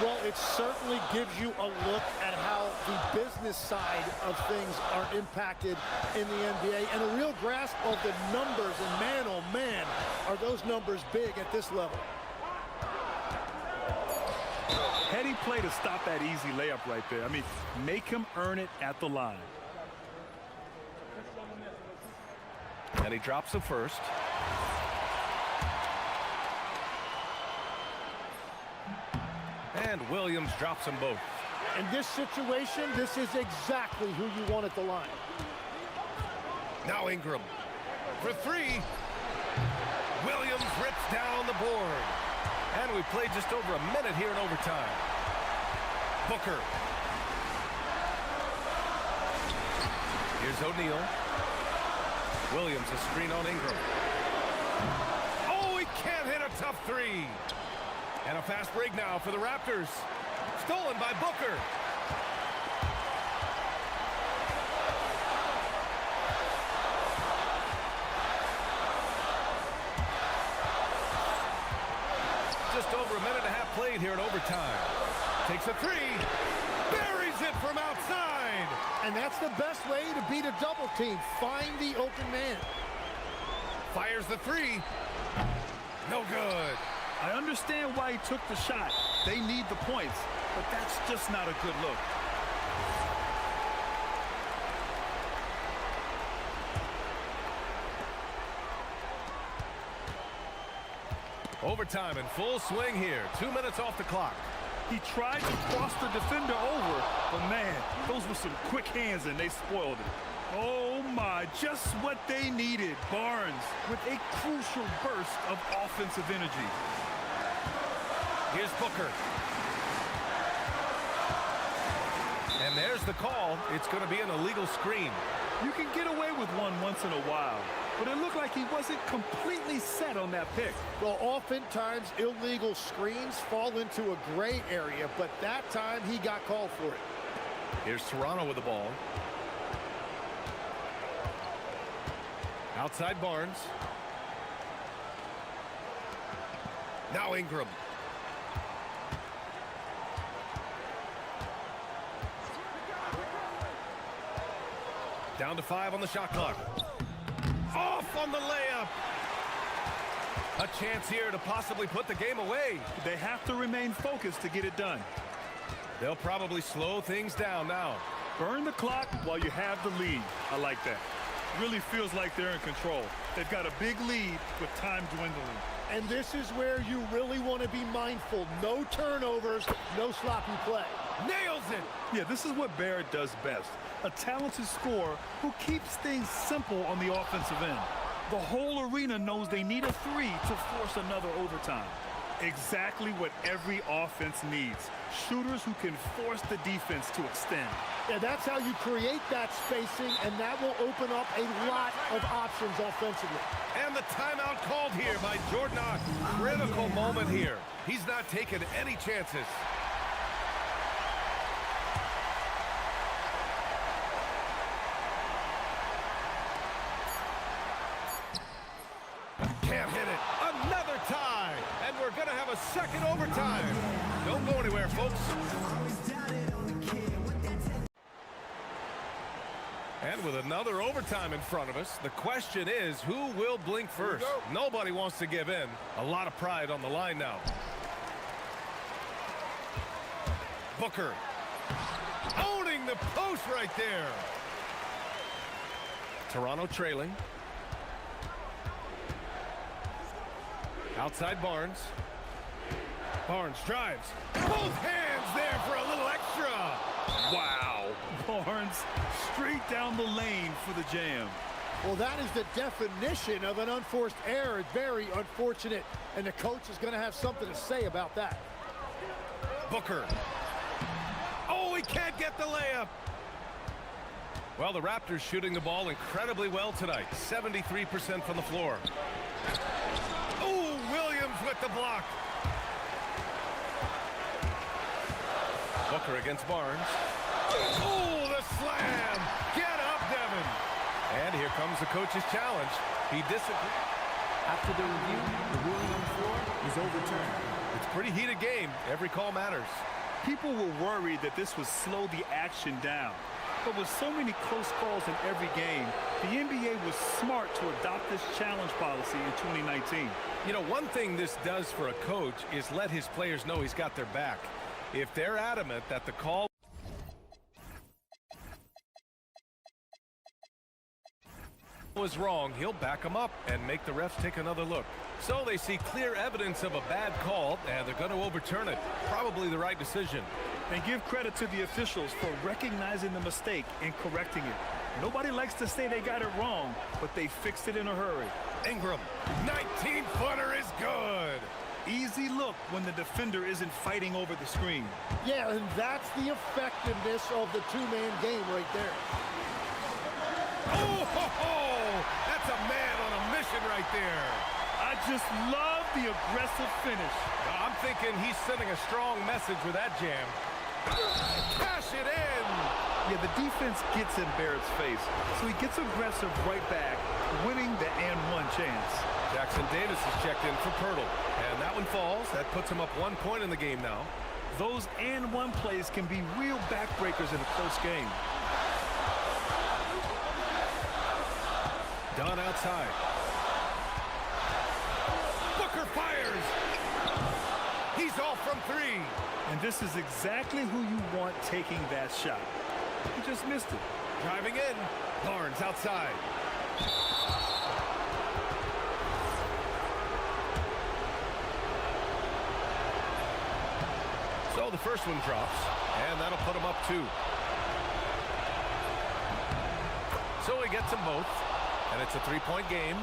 Well, it certainly gives you a look at how the business side of things are impacted in the NBA and a real grasp of the numbers. And man, oh man, are those numbers big at this level. Heady play to stop that easy layup right there. I mean, make him earn it at the line. And he drops the first. And Williams drops them both. In this situation, this is exactly who you want at the line. Now Ingram for 3. Williams rips down the board. And we played just over a minute here in overtime. Booker. Here's O'Neal. Williams a screen on Ingram. Oh, he can't hit a tough 3. And a fast break now for the Raptors. Stolen by Booker. Just over a minute and a half played here in overtime. Takes a 3. Buries it from outside. And that's the best way to beat a double team. Find the open man. Fires the 3. No good. I understand why he took the shot. They need the points, but that's just not a good look. Overtime in full swing here. 2 minutes off the clock. He tried to cross the defender over, but man, those were some quick hands and they spoiled it. Oh my, just what they needed. Barnes with a crucial burst of offensive energy. Here's Booker. And there's the call. It's going to be an illegal screen. You can get away with one once in a while, but it looked like he wasn't completely set on that pick. Well, oftentimes illegal screens fall into a gray area, but that time he got called for it. Here's Toronto with the ball. Outside Barnes. Now Ingram. Down to 5 on the shot clock. Off on the layup. A chance here to possibly put the game away. They have to remain focused to get it done. They'll probably slow things down now. Burn the clock while you have the lead. I like that. Really feels like they're in control. They've got a big lead with time dwindling. And this is where you really want to be mindful. No turnovers, no sloppy play. Nails it! Yeah, this is what Barrett does best. A talented scorer who keeps things simple on the offensive end. The whole arena knows they need a 3 to force another overtime. Exactly what every offense needs. Shooters who can force the defense to extend. Yeah, that's how you create that spacing, and that will open up a lot of options offensively. And the timeout called here by Jordan. Critical moment here. He's not taking any chances. Can't hit it. Another tie. And we're going to have a second overtime. Don't go anywhere, folks. And with another overtime in front of us, the question is, who will blink first? Nobody wants to give in. A lot of pride on the line now. Booker. Owning the post right there. Toronto trailing. Outside Barnes. Barnes drives. Both hands there for a little extra. Wow. Barnes straight down the lane for the jam. Well, that is the definition of an unforced error. Very unfortunate, and the coach is going to have something to say about that. Booker. Oh, he can't get the layup. Well, the Raptors shooting the ball incredibly well tonight. 73% from the floor. Oh, Williams with the block. Booker against Barnes. Oh, the slam. Get up, Devin. And here comes the coach's challenge. He disagrees. After the review, the ruling on the floor is overturned. It's a pretty heated game. Every call matters. People were worried that this would slow the action down. But with so many close calls in every game, the NBA was smart to adopt this challenge policy in 2019. You know, one thing this does for a coach is let his players know he's got their back. If they're adamant that the call was wrong, he'll back them up and make the refs take another look. So they see clear evidence of a bad call, and they're going to overturn it. Probably the right decision. And give credit to the officials for recognizing the mistake and correcting it. Nobody likes to say they got it wrong, but they fixed it in a hurry. Ingram, 19-footer is good. Easy look when the defender isn't fighting over the screen. Yeah, and that's the effectiveness of the two-man game right there. Oh, ho, ho! That's a man on a mission right there. I just love the aggressive finish. I'm thinking he's sending a strong message with that jam. Cash it in. Yeah, the defense gets in Barrett's face, so he gets aggressive right back, winning the and-one chance. Jackson Davis is checked in for Pirtle, and that one falls. That puts him up 1 point in the game now. Those and-one plays can be real backbreakers in a close game. Dunn outside. Booker fires. He's off from three. And this is exactly who you want taking that shot. He just missed it. Driving in. Barnes outside. So the first one drops, and that'll put him up 2. So he gets them both, and it's a 3-point game.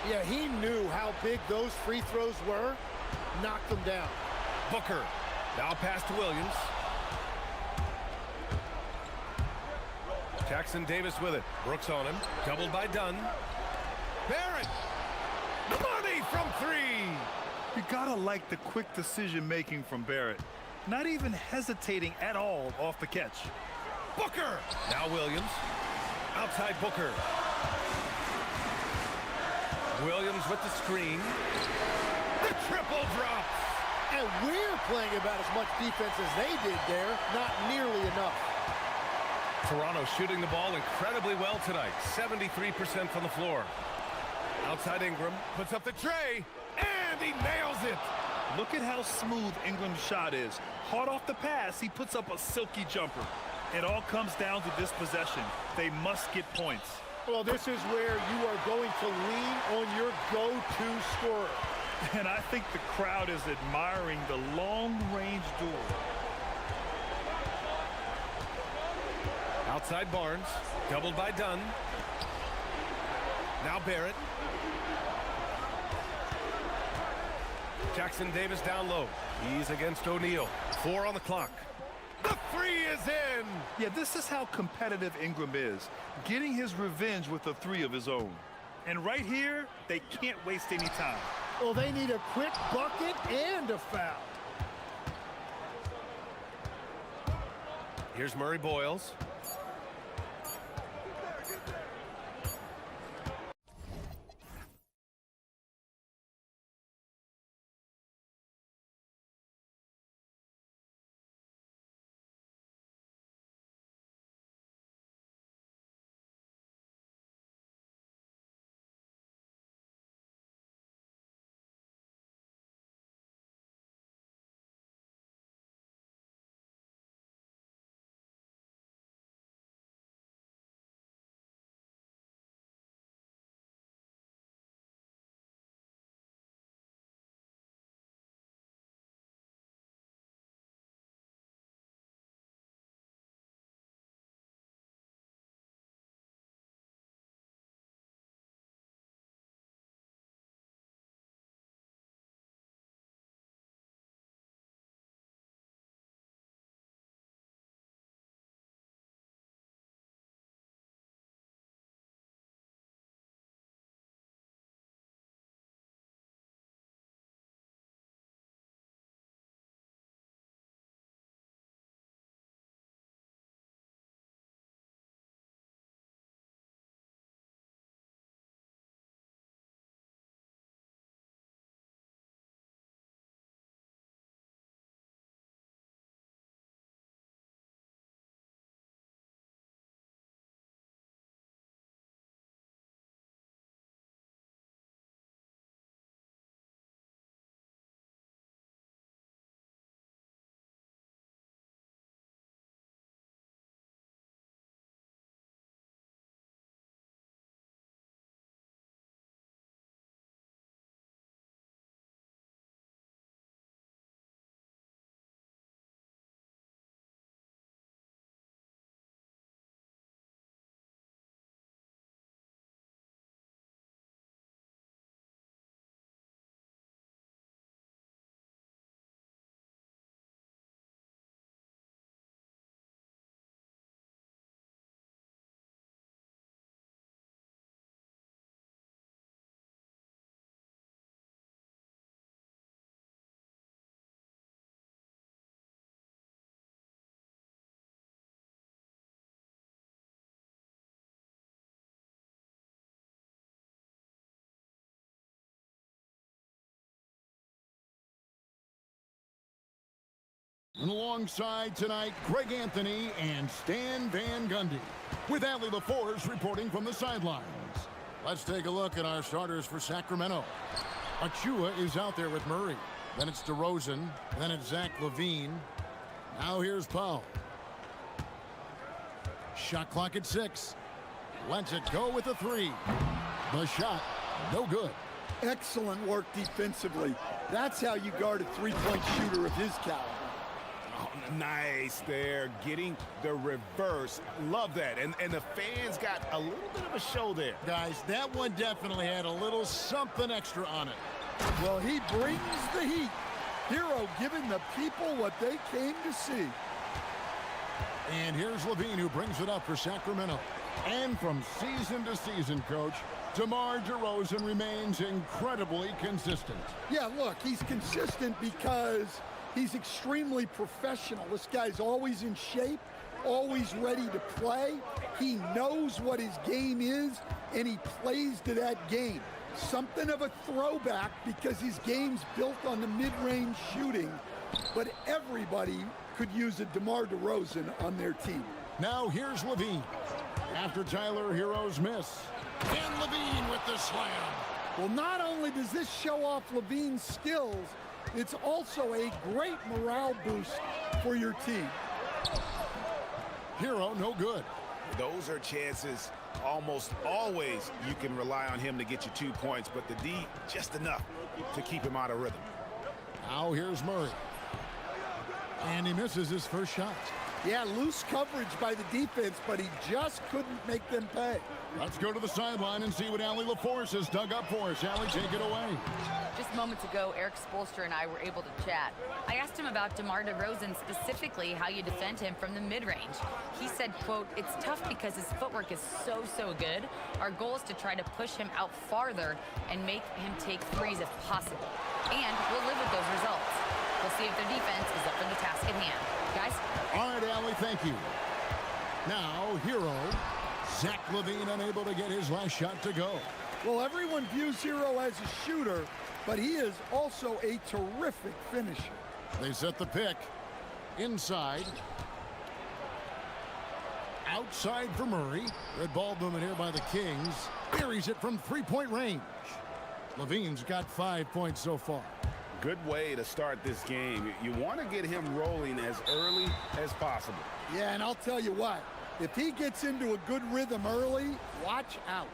Yeah, he knew how big those free throws were. Knocked them down. Booker. Now pass to Williams. Jackson Davis with it. Brooks on him. Doubled by Dunn. Barrett. Money from 3. You gotta like the quick decision-making from Barrett. Not even hesitating at all off the catch. Booker. Now Williams. Outside Booker. Williams with the screen. The triple drops. And we're playing about as much defense as they did there. Not nearly enough. Toronto shooting the ball incredibly well tonight. 73% from the floor. Outside Ingram. Puts up the tray. And he nails it. Look at how smooth Ingram's shot is. Hard off the pass, he puts up a silky jumper. It all comes down to this possession. They must get points. Well, this is where you are going to lean on your go-to scorer. And I think the crowd is admiring the long-range duel. Outside Barnes. Doubled by Dunn. Now Barrett. Jackson Davis down low. He's against O'Neal. 4 on the clock. The 3 is in. Yeah, this is how competitive Ingram is. Getting his revenge with a 3 of his own. And right here, they can't waste any time. Well, they need a quick bucket and a foul. Here's Murray Boyles. And alongside tonight, Greg Anthony and Stan Van Gundy, with Allie LaForce reporting from the sidelines. Let's take a look at our starters for Sacramento. Achua is out there with Murray. Then it's DeRozan. Then it's Zach LaVine. Now here's Powell. Shot clock at 6. Lets it go with a 3. The shot, no good. Excellent work defensively. That's how you guard a three-point shooter of his caliber. Oh, nice there, getting the reverse. Love that. And the fans got a little bit of a show there. Guys, that one definitely had a little something extra on it. Well, he brings the heat. Hero giving the people what they came to see. And here's LaVine, who brings it up for Sacramento. And from season to season, Coach, DeMar DeRozan remains incredibly consistent. Yeah, look, he's consistent because he's extremely professional. This guy's always in shape, always ready to play. He knows what his game is, and he plays to that game. Something of a throwback because his game's built on the mid-range shooting, but everybody could use a DeMar DeRozan on their team. Now here's LaVine after Tyler Hero's miss. And LaVine with the slam. Well, not only does this show off LaVine's skills, it's also a great morale boost for your team. Hero, no good. Those are chances almost always you can rely on him to get you 2 points, but the D just enough to keep him out of rhythm. Now here's Murray. And he misses his first shot. Yeah, loose coverage by the defense, but he just couldn't make them pay. Let's go to the sideline and see what Allie LaForce has dug up for us. Allie, take it away. Just moments ago, Eric Spoelstra and I were able to chat. I asked him about DeMar DeRozan, specifically how you defend him from the mid-range. He said, quote, "It's tough because his footwork is so good. Our goal is to try to push him out farther and make him take threes if possible. And we'll live with those results. We'll see if their defense is up for the task at hand." Guys? All right, Allie, thank you. Now, Hero, Zach LaVine unable to get his last shot to go. Well, everyone views Hero as a shooter, but he is also a terrific finisher. They set the pick. Inside. Outside for Murray. Red ball movement here by the Kings. Buries it from three-point range. LaVine's got 5 points so far. Good way to start this game. You want to get him rolling as early as possible. Yeah, and I'll tell you what, if he gets into a good rhythm early, watch out.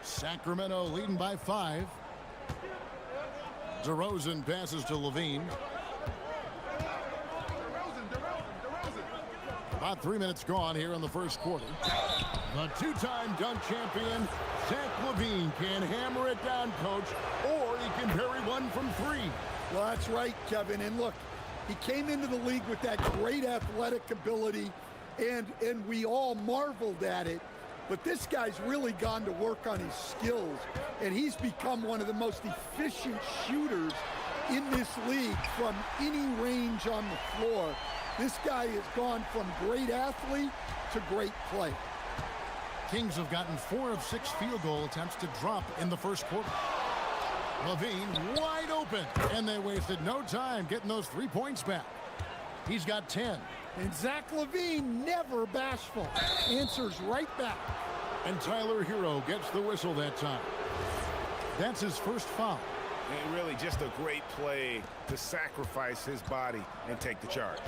Sacramento leading by 5. DeRozan passes to LaVine. About 3 minutes gone here in the first quarter. The two-time dunk champion, Zach LaVine, can hammer it down, Coach, or he can bury one from 3. Well, that's right, Kevin. And look, he came into the league with that great athletic ability, and we all marveled at it. But this guy's really gone to work on his skills, and he's become one of the most efficient shooters in this league from any range on the floor. This guy has gone from great athlete to great play. Kings have gotten 4 of 6 field goal attempts to drop in the first quarter. LaVine wide open, and they wasted no time getting those 3 points back. He's got 10. And Zach LaVine, never bashful, answers right back. And Tyler Hero gets the whistle that time. That's his first foul. And really just a great play to sacrifice his body and take the charge.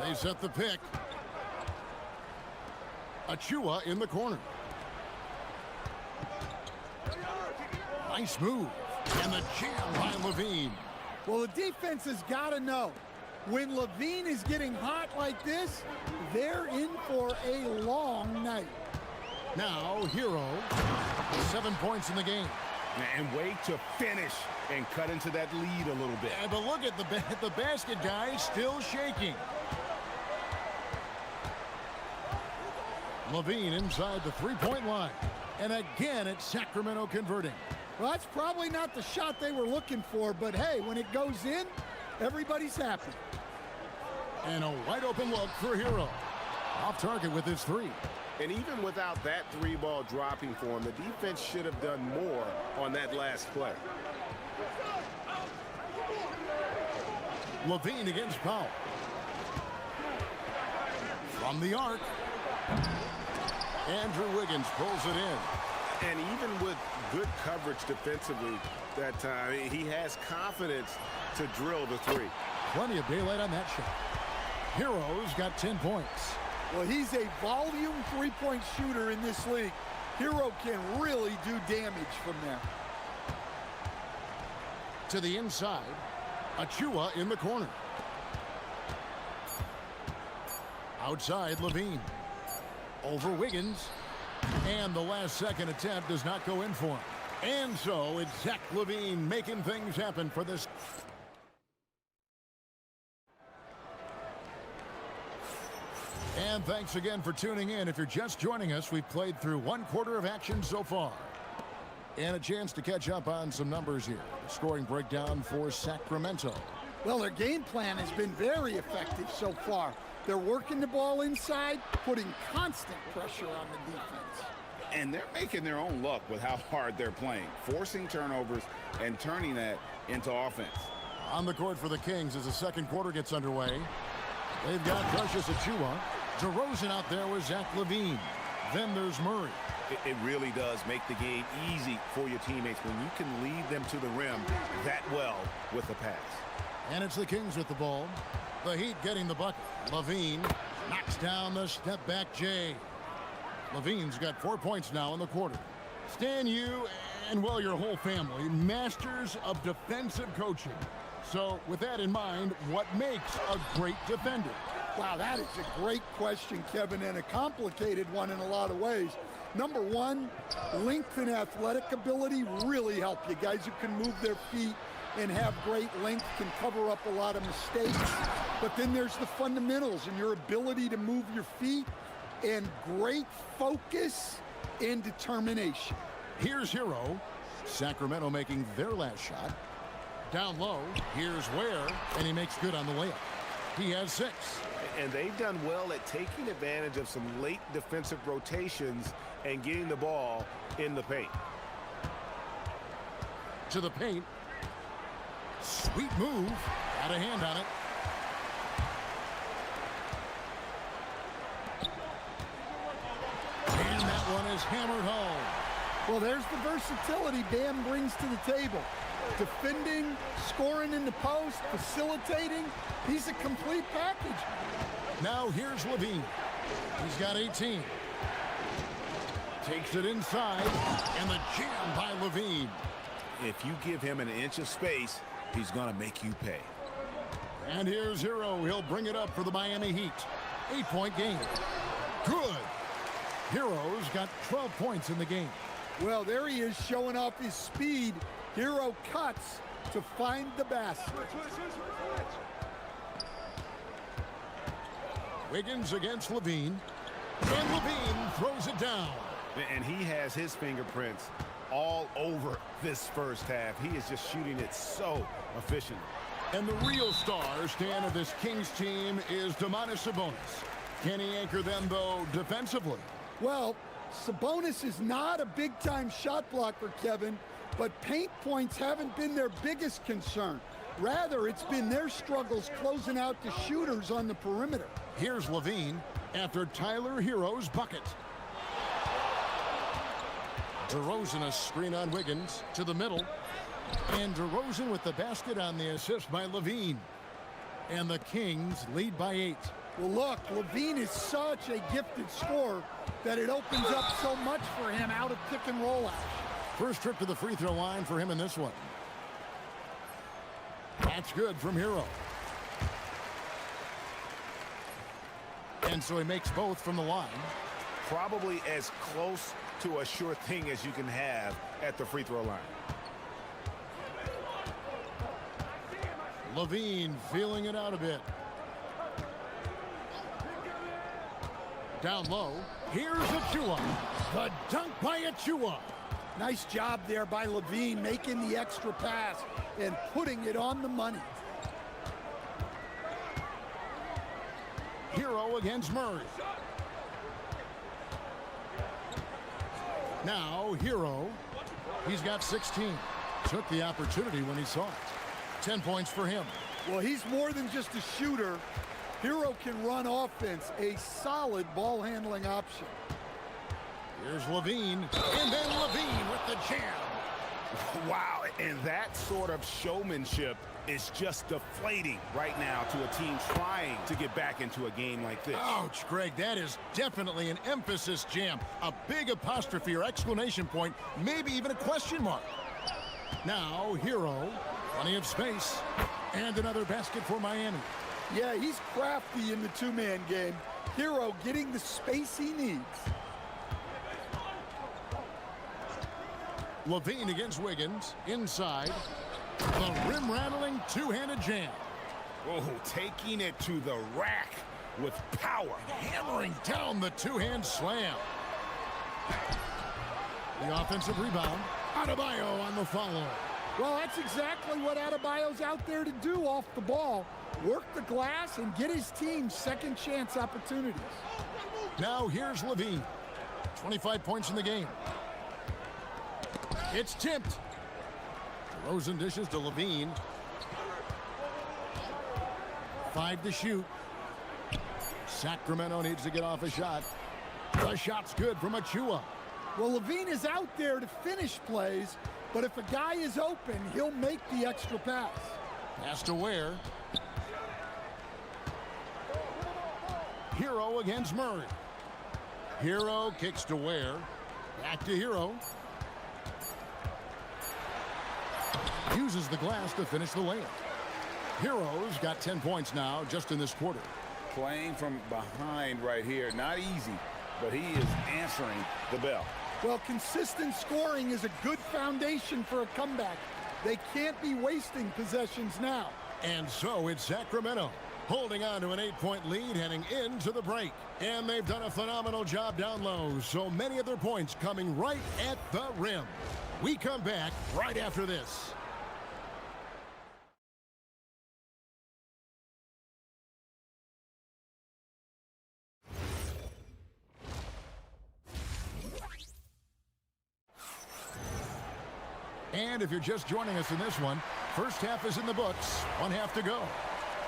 They set the pick. Achua in the corner. Nice move. And the jam by LaVine. Well, the defense has got to know, when LaVine is getting hot like this, they're in for a long night. Now, Hero, 7 points in the game. And way to finish and cut into that lead a little bit. Yeah, but look at the basket, guys, still shaking. LaVine inside the three-point line. And again, it's Sacramento converting. Well, that's probably not the shot they were looking for, but hey, when it goes in, everybody's happy. And a wide open look for Hero. Off target with his 3. And even without that three-ball dropping for him, the defense should have done more on that last play. Levine against Powell. From the arc. Andrew Wiggins pulls it in. And even with good coverage defensively that time, he has confidence to drill the three. Plenty of daylight on that shot. Hero's got 10 points. Well, he's a volume three-point shooter in this league. Hero can really do damage from there. To the inside. Achua in the corner. Outside, Levine. Over Wiggins. And the last second attempt does not go in for him. And so it's Zach Levine making things happen for this. And thanks again for tuning in. If you're just joining us, we've played through one quarter of action so far. And a chance to catch up on some numbers here. The scoring breakdown for Sacramento. Well, their game plan has been very effective so far. They're working the ball inside, putting constant pressure on the defense. And they're making their own luck with how hard they're playing, forcing turnovers and turning that into offense. On the court for the Kings as the second quarter gets underway. They've got Precious Achua. DeRozan out there with Zach Levine. Then there's Murray. It really does make the game easy for your teammates when you can lead them to the rim that well with the pass. And it's the Kings with the ball. The Heat getting the bucket. Levine knocks down the step-back J. Levine's got 4 points now in the quarter. Stan, you and, well, your whole family, masters of defensive coaching. So with that in mind, what makes a great defender? Wow, that is a great question, Kevin, and a complicated one in a lot of ways. Number one, length and athletic ability really help you. Guys who can move their feet and have great length can cover up a lot of mistakes. But then there's the fundamentals and your ability to move your feet and great focus and determination. Here's Hero. Sacramento making their last shot. Down low, here's Ware, and he makes good on the layup. He has 6. And they've done well at taking advantage of some late defensive rotations and getting the ball in the paint. To the paint. Sweet move. Got a hand on it. And that one is hammered home. Well, there's the versatility Bam brings to the table. Defending, scoring in the post, facilitating. He's a complete package. Now here's Levine. He's got 18. Takes it inside, and the jam by Levine. If you give him an inch of space, he's going to make you pay. And here's Hero. He'll bring it up for the Miami Heat. 8-point game. Good. Hero's got 12 points in the game. Well, there he is showing off his speed. Hero cuts to find the basket. Wiggins against Levine. And Levine throws it down. And he has his fingerprints all over this first half. He is just shooting it so efficiently. And the real star, Stan, of this Kings team is Domantas Sabonis. Can he anchor them, though, defensively? Well, Sabonis is not a big-time shot blocker, Kevin, but paint points haven't been their biggest concern. Rather, it's been their struggles closing out the shooters on the perimeter. Here's Levine after Tyler Hero's bucket. DeRozan a screen on Wiggins to the middle. And DeRozan with the basket on the assist by Levine. And the Kings lead by 8. Well, look, Levine is such a gifted scorer that it opens up so much for him out of pick and roll out. First trip to the free throw line for him in this one. That's good from Hero. And so he makes both from the line. Probably as close to a sure thing as you can have at the free throw line. Levine feeling it out a bit. Down low. Here's Achua. The dunk by Achua. Nice job there by Levine making the extra pass and putting it on the money. Hero against Murray. Now, Hero. He's got 16. Took the opportunity when he saw it. 10 points for him. Well, he's more than just a shooter. Hero can run offense, a solid ball handling option. Here's Levine, and then Levine with the jam. Wow, and that sort of showmanship is just deflating right now to a team trying to get back into a game like this. Ouch, Greg, that is definitely an emphasis jam. A big apostrophe or exclamation point, maybe even a question mark. Now, Hero, plenty of space, and another basket for Miami. Yeah, he's crafty in the two-man game. Hero getting the space he needs. Levine against Wiggins, inside. The rim-rattling two-handed jam. Oh, taking it to the rack with power. Hammering down the two-hand slam. The offensive rebound. Adebayo on the follow. Well, that's exactly what Adebayo's out there to do off the ball. Work the glass and get his team second chance opportunities. Now here's Levine. 25 points in the game. It's tipped. DeRozan dishes to Levine. 5 to shoot. Sacramento needs to get off a shot. The shot's good from Achua. Well, Levine is out there to finish plays, but if a guy is open, he'll make the extra pass. Pass to Ware. Hero against Murray. Hero kicks to Ware. Back to Hero. Uses the glass to finish the layup. Hero's got 10 points now just in this quarter. Playing from behind right here. Not easy, but he is answering the bell. Well, consistent scoring is a good foundation for a comeback. They can't be wasting possessions now. And so it's Sacramento holding on to an 8-point lead heading into the break. And they've done a phenomenal job down low. So many of their points coming right at the rim. We come back right after this. And if you're just joining us in this one, first half is in the books, one half to go.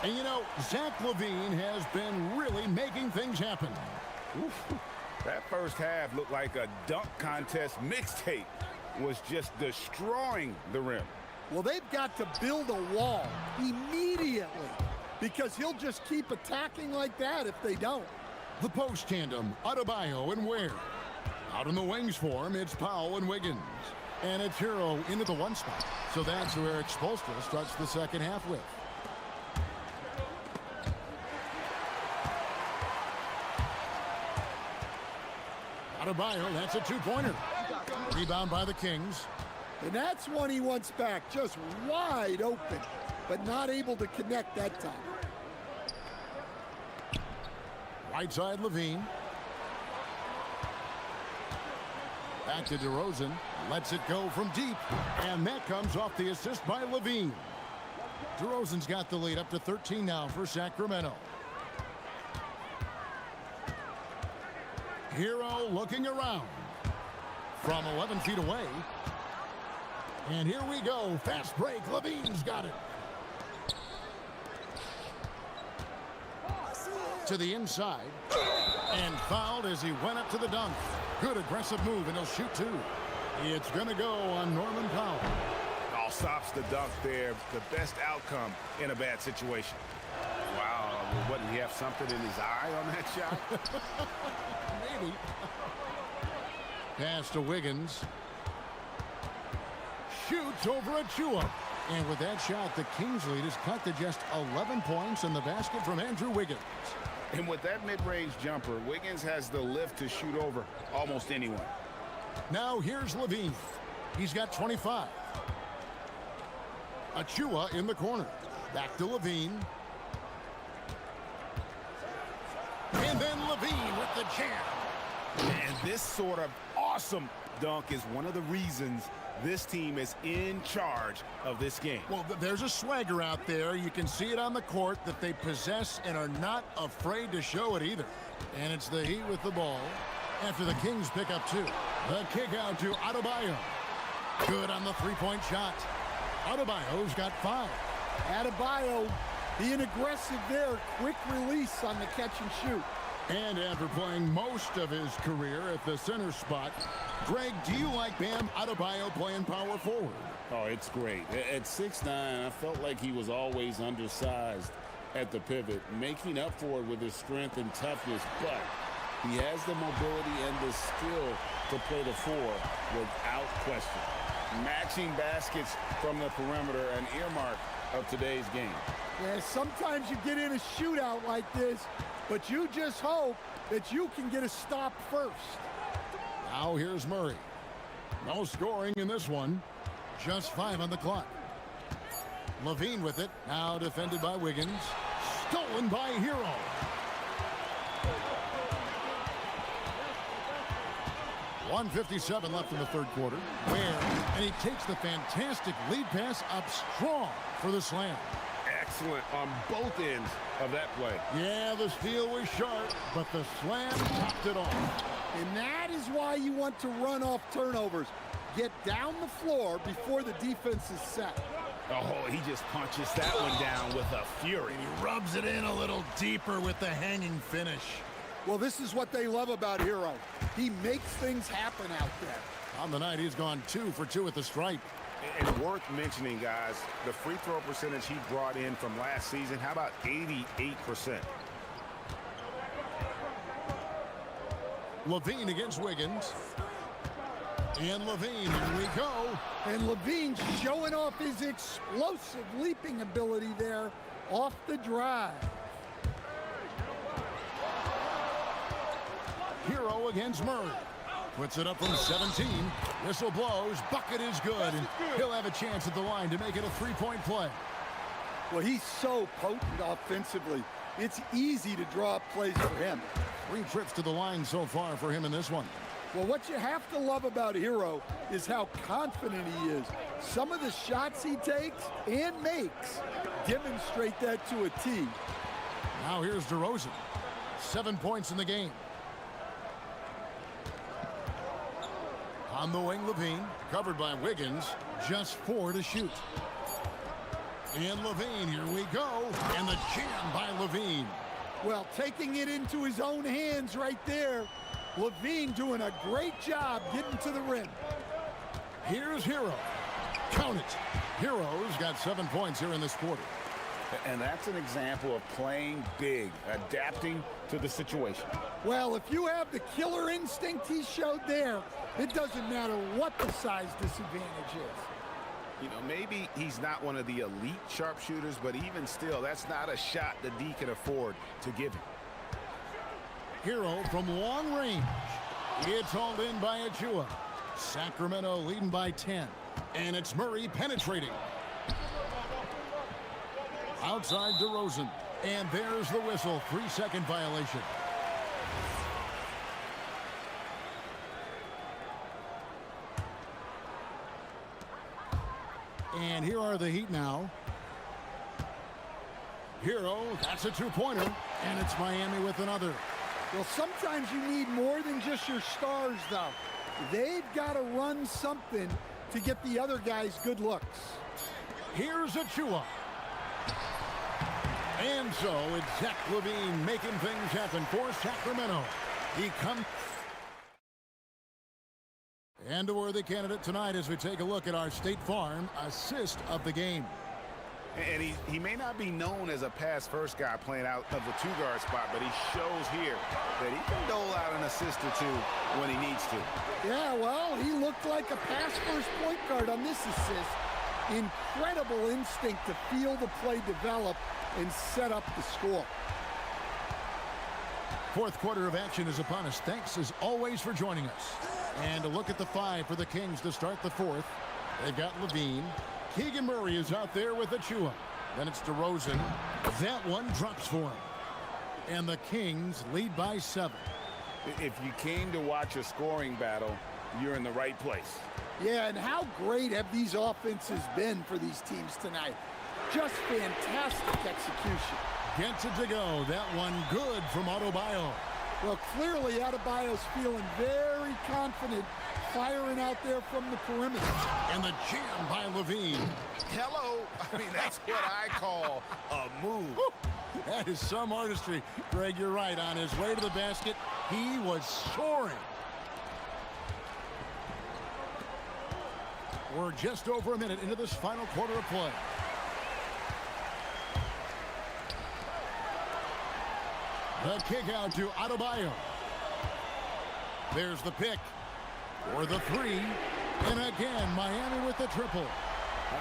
And you know, Zach LaVine has been really making things happen. Oof. That first half looked like a dunk contest mixtape was just destroying the rim. Well, they've got to build a wall immediately because he'll just keep attacking like that if they don't. The post tandem, Adebayo and Ware. Out in the wings for him, it's Powell and Wiggins. And it's Hero into the one spot. So that's who Eric Spoelstra starts the second half with. Adebayo, that's a two-pointer. Rebound by the Kings. And that's one he wants back, just wide open, but not able to connect that time. Right side, Levine. Back to DeRozan. Lets it go from deep. And that comes off the assist by Levine. DeRozan's got the lead up to 13 now for Sacramento. Hero looking around. From 11 feet away. And here we go. Fast break. Levine's got it. To the inside. And fouled as he went up to the dunk. Good aggressive move, and he'll shoot two. It's going to go on Norman Powell. All stops the dunk there. The best outcome in a bad situation. Wow. Wouldn't he have something in his eye on that shot? Maybe. Pass to Wiggins. Shoots over Achua. And with that shot, the Kings lead is cut to just 11 points in the basket from Andrew Wiggins. And with that mid-range jumper, Wiggins has the lift to shoot over almost anyone. Now here's Levine. He's got 25. Achua in the corner. Back to Levine. And then Levine with the jam. And this sort of awesome dunk is one of the reasons this team is in charge of this game. Well, there's a swagger out there. You can see it on the court that they possess and are not afraid to show it either. And it's the Heat with the ball. after the Kings pick up 2. The kick out to Adebayo. Good on the three-point shot. Adebayo's got 5. Adebayo being aggressive there. Quick release on the catch and shoot. And after playing most of his career at the center spot, Greg, do you like Bam Adebayo playing power forward? Oh, it's great. At 6'9", I felt like he was always undersized at the pivot, making up for it with his strength and toughness, but he has the mobility and the skill to play the 4 without question. Matching baskets from the perimeter, an earmark of today's game. Yeah, sometimes you get in a shootout like this, but you just hope that you can get a stop first. Now here's Murray. No scoring in this one. Just 5 on the clock. Levine with it. Now defended by Wiggins. Stolen by Hero. .157 left in the third quarter. And he takes the fantastic lead pass up strong for the slam. Excellent on both ends of that play. Yeah, the steal was sharp, but the slam topped it off. And that is why you want to run off turnovers. Get down the floor before the defense is set. Oh, he just punches that one down with a fury. And he rubs it in a little deeper with the hanging finish. Well, this is what they love about Hero. He makes things happen out there. On the night, he's gone 2 for 2 at the stripe. And worth mentioning, guys, the free throw percentage he brought in from last season, how about 88%? Levine against Wiggins. And Levine, here we go. And Levine showing off his explosive leaping ability there off the drive. Hero against Murray. Puts it up from 17. Whistle blows. Bucket is good. And he'll have a chance at the line to make it a three-point play. Well, he's so potent offensively. It's easy to draw up plays for him. 3 trips to the line so far for him in this one. Well, what you have to love about Hero is how confident he is. Some of the shots he takes and makes demonstrate that to a T. Now here's DeRozan. 7 points in the game. On the wing, Levine, covered by Wiggins, just 4 to shoot. And Levine, here we go. And the jam by Levine. Well, taking it into his own hands right there. Levine doing a great job getting to the rim. Here's Hero. Count it. Hero's got 7 points here in this quarter. And that's an example of playing big, adapting to the situation. Well, if you have the killer instinct he showed there, it doesn't matter what the size disadvantage is. You know, maybe he's not one of the elite sharpshooters, but even still, that's not a shot that D can afford to give him. Hero from long range. It's hauled in by Achua. Sacramento leading by 10. And it's Murray penetrating. Outside DeRozan. And there's the whistle. 3-second violation. And here are the Heat now. Hero, that's a 2-pointer. And it's Miami with another. Well, sometimes you need more than just your stars, though. They've got to run something to get the other guys good looks. Here's Achua. And so it's Zach LaVine making things happen for Sacramento. He comes. And a worthy candidate tonight as we take a look at our State Farm assist of the game. And he may not be known as a pass-first guy playing out of the 2-guard spot, but he shows here that he can dole out an assist or 2 when he needs to. Yeah, well, he looked like a pass-first point guard on this assist. Incredible instinct to feel the play develop and set up the score. Fourth quarter of action is upon us. Thanks as always for joining us. And a look at the 5 for the Kings to start the fourth. They've got Levine. Keegan Murray is out there with Achua. Then it's DeRozan. That one drops for him. And the Kings lead by 7. If you came to watch a scoring battle, you're in the right place. Yeah, and how great have these offenses been for these teams tonight? Just fantastic execution. Gets it to go. That one good from Adebayo. Well, clearly Adebayo's feeling very confident firing out there from the perimeter. And the jam by Levine. Hello. I mean, that's what I call a move. That is some artistry. Greg, you're right. On his way to the basket, he was soaring. We're just over a minute into this final quarter of play. The kick out to Adebayo. There's the pick for the three. And again, Miami with the triple.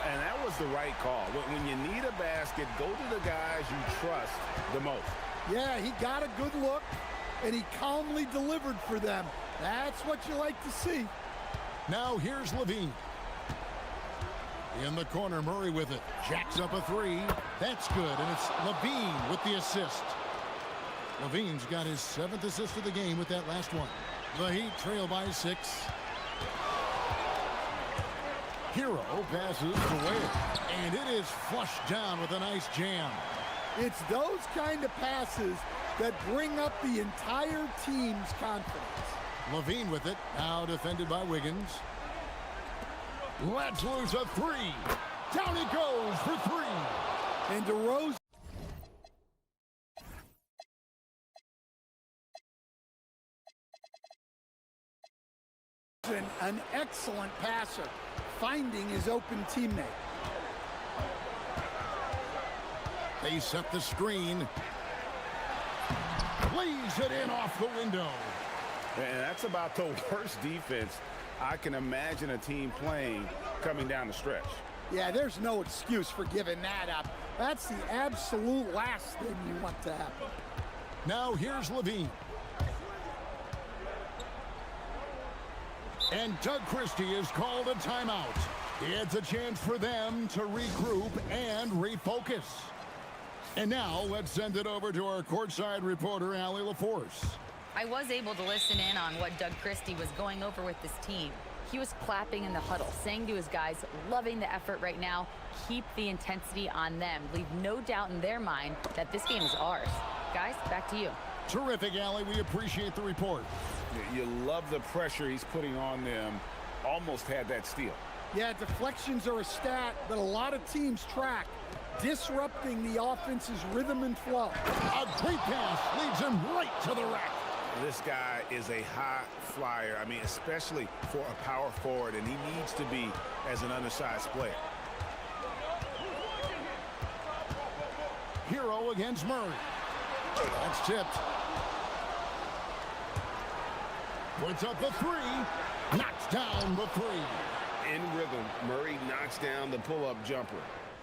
And that was the right call. When you need a basket, go to the guys you trust the most. Yeah, he got a good look, and he calmly delivered for them. That's what you like to see. Now here's Levine. In the corner, Murray with it. Jacks up a three. That's good, and it's Levine with the assist. Levine's got his 7th assist of the game with that last one. The Heat trail by 6. Hero passes to Wade, and it is flushed down with a nice jam. It's those kind of passes that bring up the entire team's confidence. Levine with it, now defended by Wiggins. Let's lose a three. Down he goes for 3. And DeRozan. An excellent passer, finding his open teammate. They set the screen. Lays it in off the window. And that's about the worst defense I can imagine a team playing coming down the stretch. Yeah, there's no excuse for giving that up. That's the absolute last thing you want to happen. Now here's Levine. And Doug Christie has called a timeout. It's a chance for them to regroup and refocus. And now let's send it over to our courtside reporter, Allie LaForce. I was able to listen in on what Doug Christie was going over with this team. He was clapping in the huddle, saying to his guys, loving the effort right now, keep the intensity on them. Leave no doubt in their mind that this game is ours. Guys, back to you. Terrific, Allie. We appreciate the report. You love the pressure he's putting on them. Almost had that steal. Yeah, deflections are a stat that a lot of teams track, disrupting the offense's rhythm and flow. A great pass leads him right to the rack. This guy is a high flyer. I mean, especially for a power forward, and he needs to be as an undersized player. Hero against Murray. That's tipped. Puts up the three. Knocks down the three. In rhythm, Murray knocks down the pull-up jumper.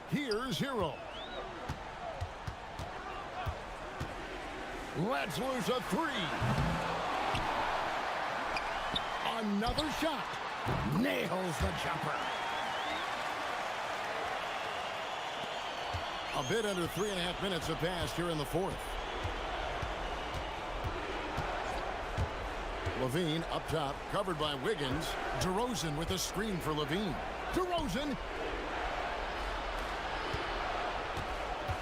Here's Hero. Let's lose a three. Another shot. Nails the jumper. A bit under 3.5 minutes have passed here in the fourth. Levine up top, covered by Wiggins. DeRozan with a screen for Levine. DeRozan.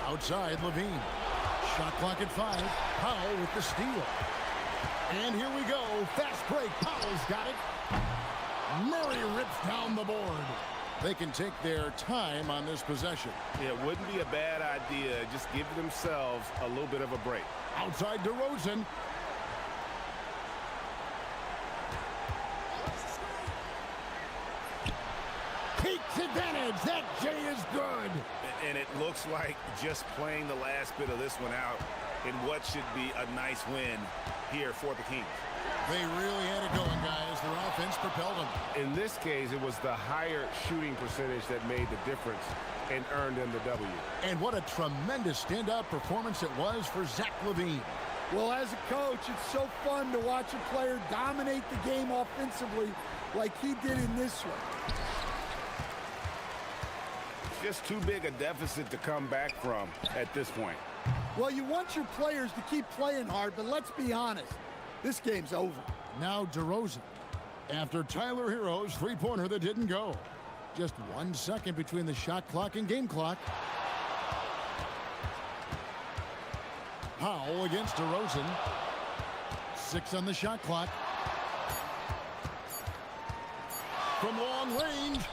Outside, Levine. Shot clock at 5. Powell with the steal. And here we go. Fast break. Powell's got it. Murray rips down the board. They can take their time on this possession. It wouldn't be a bad idea. Just give themselves a little bit of a break. Outside DeRozan. Takes advantage. That J is good. And it looks like just playing the last bit of this one out in what should be a nice win here for the Kings. They really had it going, guys. Their offense propelled them. In this case, it was the higher shooting percentage that made the difference and earned them the W. And what a tremendous standout performance it was for Zach LaVine. Well, as a coach, it's so fun to watch a player dominate the game offensively like he did in this one. Just too big a deficit to come back from at this point. Well, you want your players to keep playing hard, but let's be honest. This game's over. Now DeRozan. After Tyler Hero's three-pointer that didn't go. Just 1 second between the shot clock and game clock. Powell against DeRozan. 6 on the shot clock. From long range.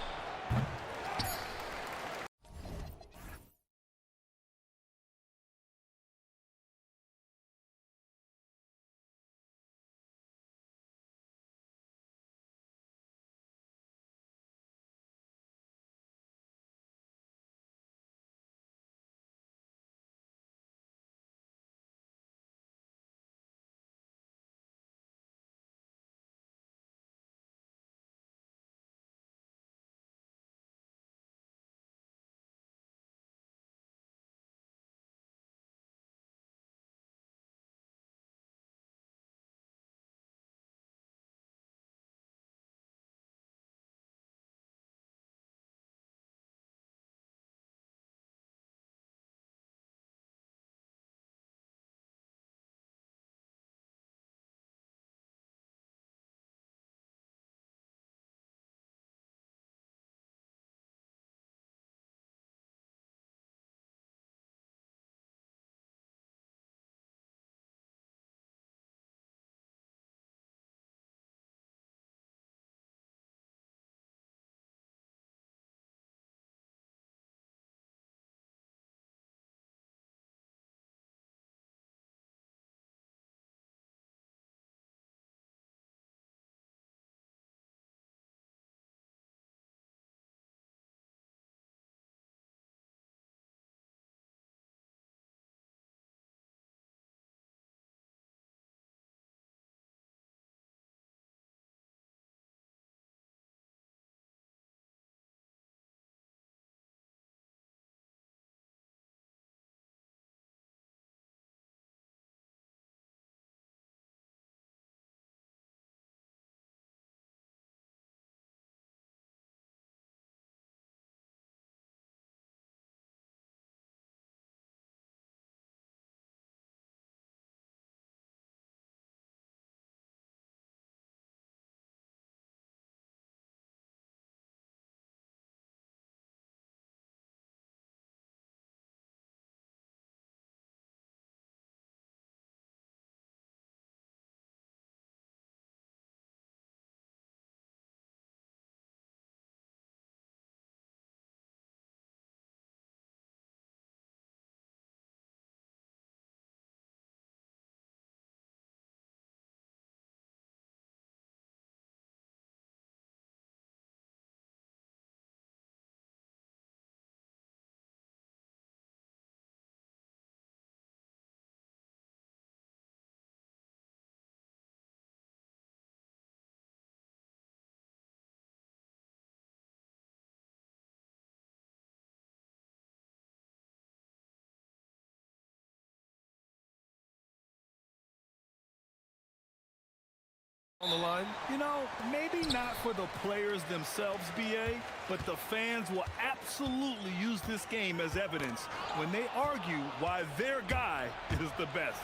On the line. You know, maybe not for the players themselves, BA, but the fans will absolutely use this game as evidence when they argue why their guy is the best.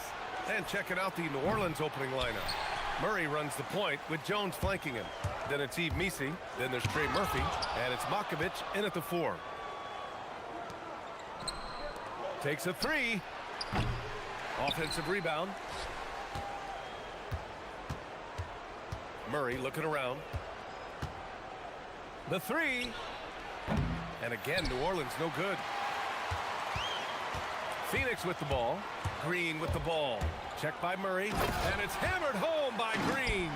And checking out the New Orleans opening lineup. Murray runs the point with Jones flanking him. Then it's Yves Missi. Then there's Trey Murphy. And it's Makovich in at the 4. Takes a 3. Offensive rebound. Murray looking around. The 3. And again, New Orleans no good. Phoenix with the ball. Green with the ball. Checked by Murray. And it's hammered home by Green.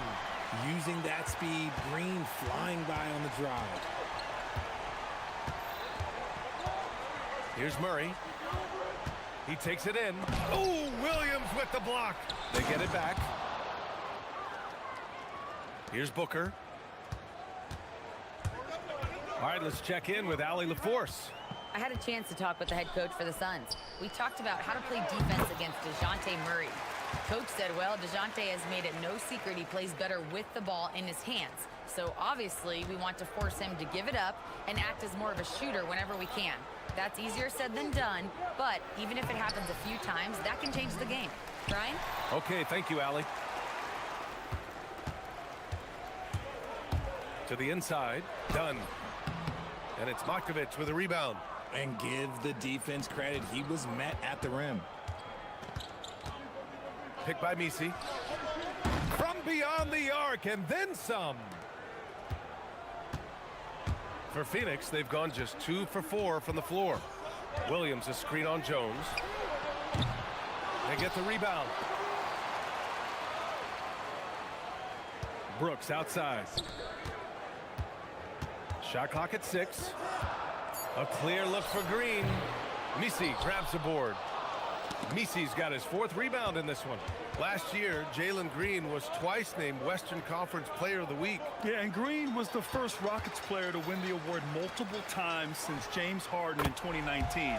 Using that speed, Green flying by on the drive. Here's Murray. He takes it in. Oh, Williams with the block. They get it back. Here's Booker. All right, let's check in with Allie LaForce. I had a chance to talk with the head coach for the Suns. We talked about how to play defense against DeJounte Murray. Coach said, well, DeJounte has made it no secret he plays better with the ball in his hands. So obviously we want to force him to give it up and act as more of a shooter whenever we can. That's easier said than done, but even if it happens a few times, that can change the game. Brian? Okay, thank you, Allie. To the inside, done. And it's Makovich with a rebound. And give the defense credit. He was met at the rim. Picked by Missi. beyond the arc and then some. For Phoenix, they've gone just 2 for 4 from the floor. Williams a screen on Jones. They get the rebound. Brooks outside. Shot clock at 6. A clear look for Green. Misi grabs the board. Misi's got his 4th rebound in this one. Last year, Jalen Green was twice named Western Conference Player of the Week. Yeah, and Green was the first Rockets player to win the award multiple times since James Harden in 2019.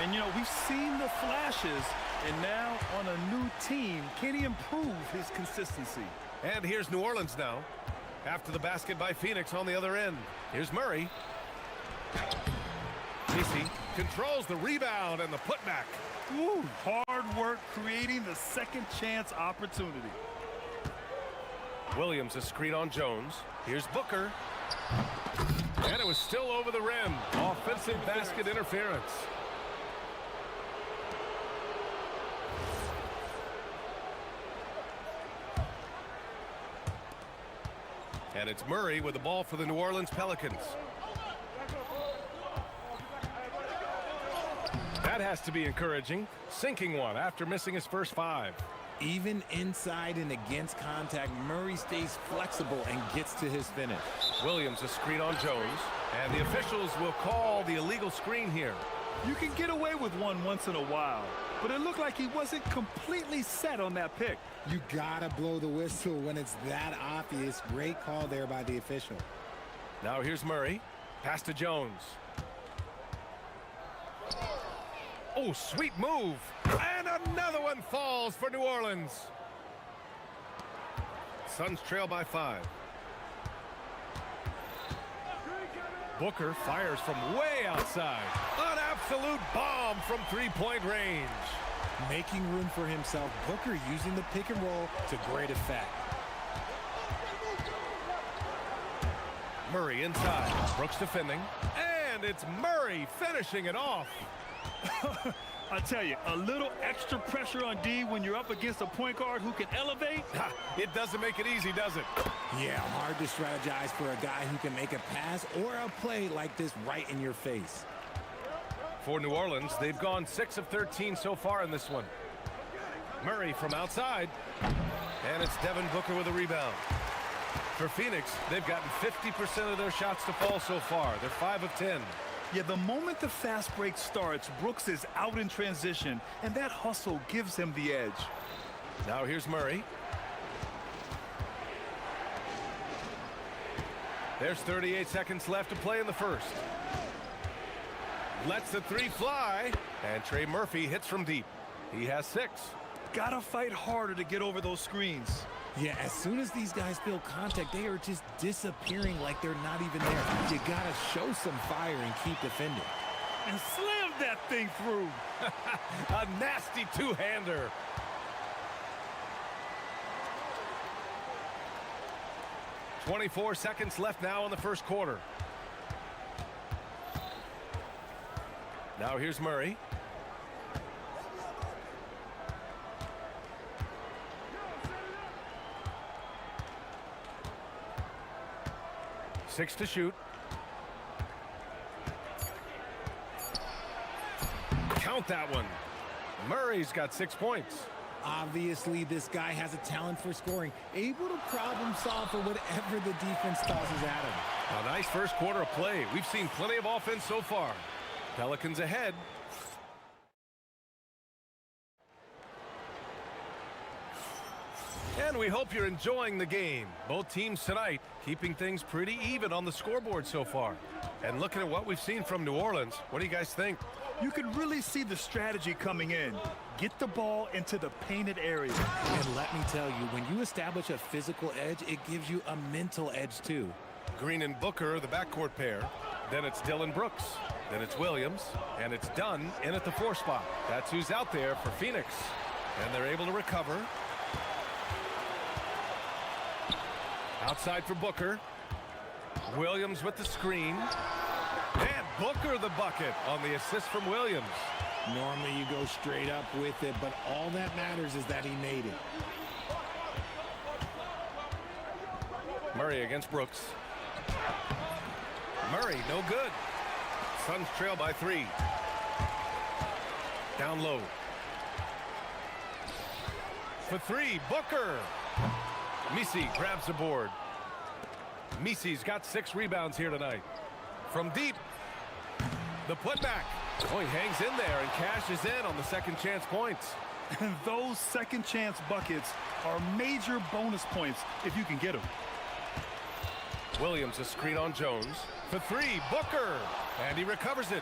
And, you know, we've seen the flashes, and now on a new team, can he improve his consistency? And here's New Orleans now. After the basket by Phoenix on the other end. Here's Murray. Misi controls the rebound and the putback. Woo, hard work creating the second chance opportunity. Williams a screen on Jones. Here's Booker. And it was still over the rim. Offensive basket interference. And it's Murray with the ball for the New Orleans Pelicans. That has to be encouraging. Sinking one after missing his first 5. Even inside and against contact, Murray stays flexible and gets to his finish. Williams a screen on Jones. And the officials will call the illegal screen here. You can get away with one once in a while, but it looked like he wasn't completely set on that pick. You gotta blow the whistle when it's that obvious. Great call there by the official. Now here's Murray. Pass to Jones. Oh, sweet move. And another one falls for New Orleans. Suns trail by 5. Booker fires from way outside. An absolute bomb from 3-point range. Making room for himself, Booker using the pick and roll to great effect. Murray inside. Brooks defending. And it's Murray finishing it off. I tell you, a little extra pressure on D when you're up against a point guard who can elevate. It doesn't make it easy, does it? Yeah, hard to strategize for a guy who can make a pass or a play like this right in your face. For New Orleans, they've gone 6 of 13 so far in this one. Murray from outside. And it's Devin Booker with a rebound. For Phoenix, they've gotten 50% of their shots to fall so far. They're 5 of 10. Yeah, the moment the fast break starts, Brooks is out in transition, and that hustle gives him the edge. Now here's Murray. There's 38 seconds left to play in the first. Lets the 3 fly, and Trey Murphy hits from deep. He has 6. Gotta fight harder to get over those screens. Yeah, as soon as these guys feel contact, they are just disappearing like they're not even there. You gotta show some fire and keep defending. And slam that thing through. A nasty two-hander. .24 seconds left now in the first quarter. Now here's Murray. Six to shoot. Count that one. Murray's got 6 points. Obviously, this guy has a talent for scoring, able to problem solve for whatever the defense tosses at him. A nice first quarter of play. We've seen plenty of offense so far. Pelicans ahead. And we hope you're enjoying the game. Both teams tonight keeping things pretty even on the scoreboard so far. And looking at what we've seen from New Orleans, what do you guys think? You can really see the strategy coming in. Get the ball into the painted area. And let me tell you, when you establish a physical edge, it gives you a mental edge too. Green and Booker, the backcourt pair. Then it's Dillon Brooks. Then it's Williams. And it's Dunn in at the 4 spot. That's who's out there for Phoenix. And they're able to recover. Outside for Booker. Williams with the screen. And Booker the bucket on the assist from Williams. Normally you go straight up with it, but all that matters is that he made it. Murray against Brooks. Murray, no good. Suns trail by 3. Down low. For 3, Booker. Misi grabs the board. Misi's got 6 rebounds here tonight. From deep, the putback. Oh, he hangs in there and cashes in on the second chance points. And those second chance buckets are major bonus points if you can get them. Williams a screen on Jones. For 3, Booker. And he recovers it.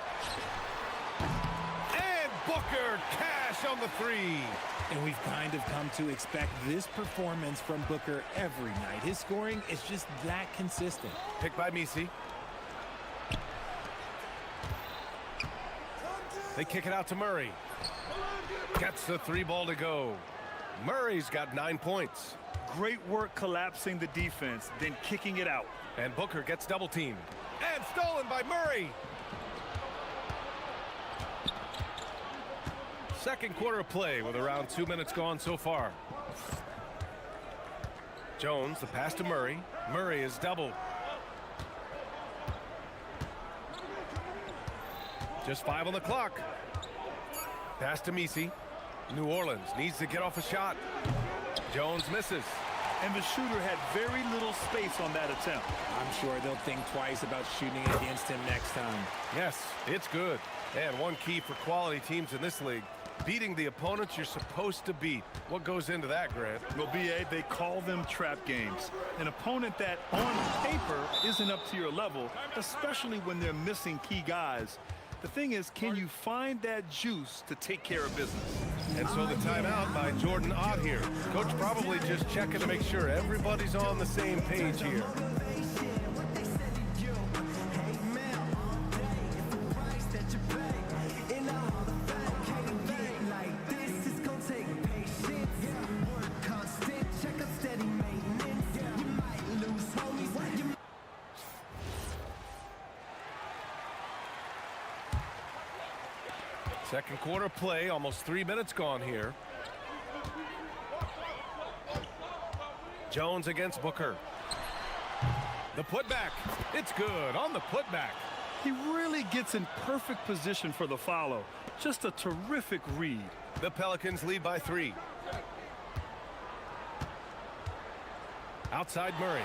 And Booker cash on the 3. And we've kind of come to expect this performance from Booker every night. His scoring is just that consistent. Picked by Misi. They kick it out to Murray. Gets the 3 ball to go. Murray's got 9 points. Great work collapsing the defense, then kicking it out. And Booker gets double teamed. And stolen by Murray. Second quarter of play with around 2 minutes gone so far. Jones, the pass to Murray. Murray is doubled. Just 5 on the clock. Pass to Misi. New Orleans needs to get off a shot. Jones misses. And the shooter had very little space on that attempt. I'm sure they'll think twice about shooting against him next time. Yes, it's good. And one key for quality teams in this league, beating the opponents you're supposed to beat. What goes into that, Grant? Well, B.A., they call them trap games. An opponent that on paper isn't up to your level, especially when they're missing key guys. The thing is, can you find that juice to take care of business? And so the timeout by Jordan Ott here. Coach probably just checking to make sure everybody's on the same page here. Second quarter play, almost 3 minutes gone here. Jones against Booker. The putback. It's good on the putback. He really gets in perfect position for the follow. Just a terrific read. The Pelicans lead by 3. Outside Murray.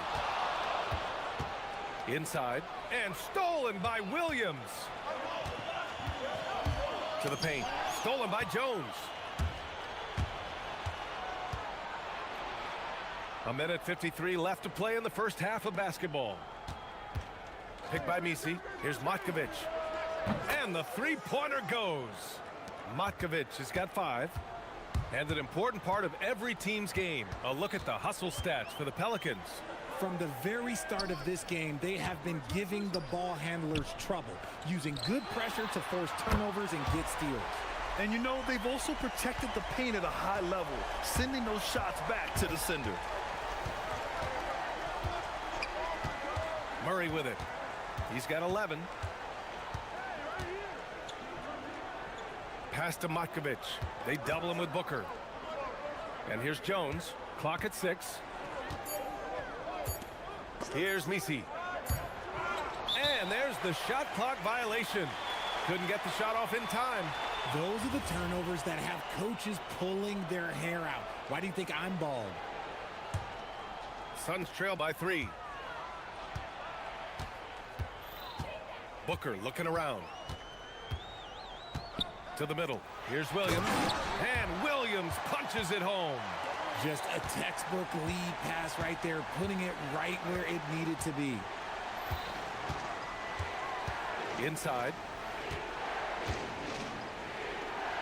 Inside. And stolen by Williams. To the paint. Stolen by Jones. A minute 53 left to play in the first half of basketball. Picked by Misi. Here's Matkovic. And the three-pointer goes. Matkovic has got 5. And an important part of every team's game. A look at the hustle stats for the Pelicans. From the very start of this game, they have been giving the ball handlers trouble, using good pressure to force turnovers and get steals. And you know, they've also protected the paint at a high level, sending those shots back to the sender. Murray with it. He's got 11. Pass to Matkovic. They double him with Booker. And here's Jones. Clock at 6. Here's Misi. And there's the shot clock violation. Couldn't get the shot off in time. Those are the turnovers that have coaches pulling their hair out. Why do you think I'm bald? Suns trail by 3. Booker looking around. To the middle. Here's Williams. And Williams punches it home. Just a textbook lead pass right there, putting it right where it needed to be. Inside.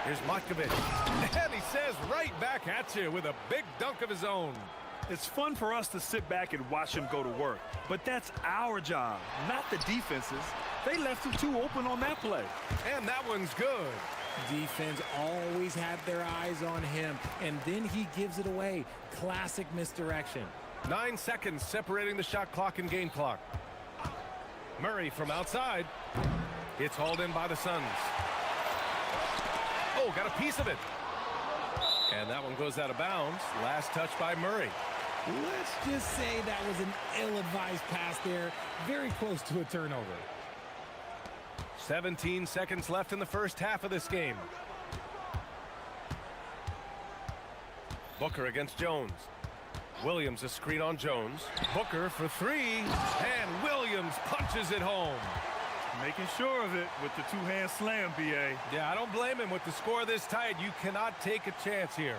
Here's Matkovic. And he says right back at you with a big dunk of his own. It's fun for us to sit back and watch him go to work. But that's our job, not the defense's. They left him too open on that play. And that one's good. Defense always had their eyes on him, and then he gives it away. Classic misdirection. 9 seconds separating the shot clock and game clock. Murray from outside. It's hauled in by the Suns. Oh, got a piece of it. And that one goes out of bounds. Last touch by Murray. Let's just say that was an ill-advised pass there. Very close to a turnover. 17 seconds left in the first half of this game. Booker against Jones. Williams a screen on Jones. Booker for three, and Williams punches it home. Making sure of it with the two-hand slam, B.A. Yeah, I don't blame him. With the score this tight, you cannot take a chance here.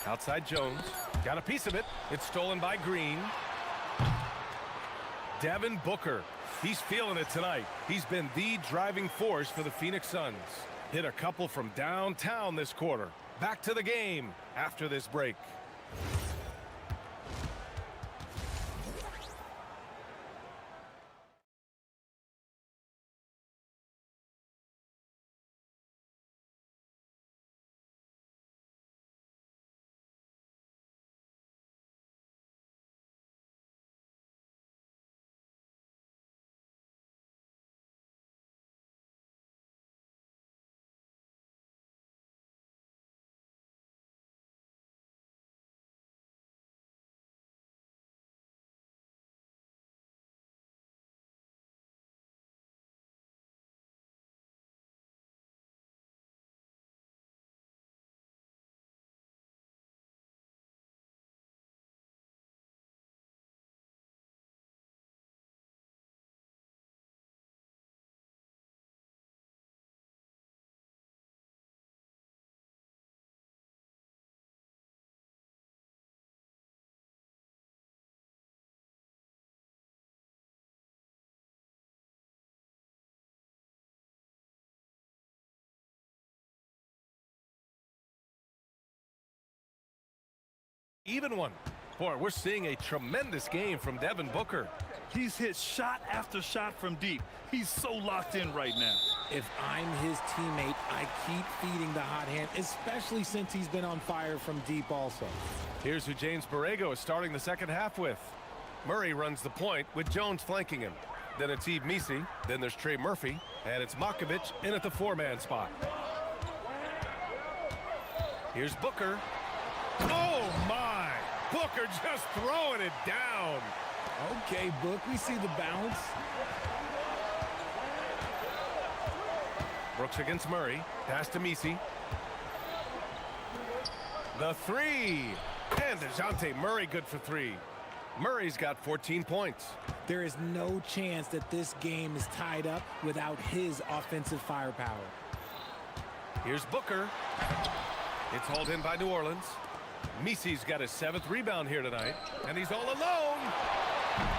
Outside Jones. Got a piece of it. It's stolen by Green. Devin Booker. He's feeling it tonight. He's been the driving force for the Phoenix Suns. Hit a couple from downtown this quarter. Back to the game after this break. Even one. Boy, we're seeing a tremendous game from Devin Booker. He's hit shot after shot from deep. He's so locked in right now. If I'm his teammate, I keep feeding the hot hand, especially since he's been on fire from deep also. Here's who James Borrego is starting the second half with. Murray runs the point with Jones flanking him. Then it's Yves Missi. Then there's Trey Murphy. And it's Makovich in at the four-man spot. Here's Booker. Oh, my! Booker just throwing it down. Okay, Book, we see the bounce. Brooks against Murray. Pass to Missi. The three. And DeJounte Murray good for three. Murray's got 14 points. There is no chance that this game is tied up without his offensive firepower. Here's Booker. It's hauled in by New Orleans. Missi's got his 7th rebound here tonight, and he's all alone.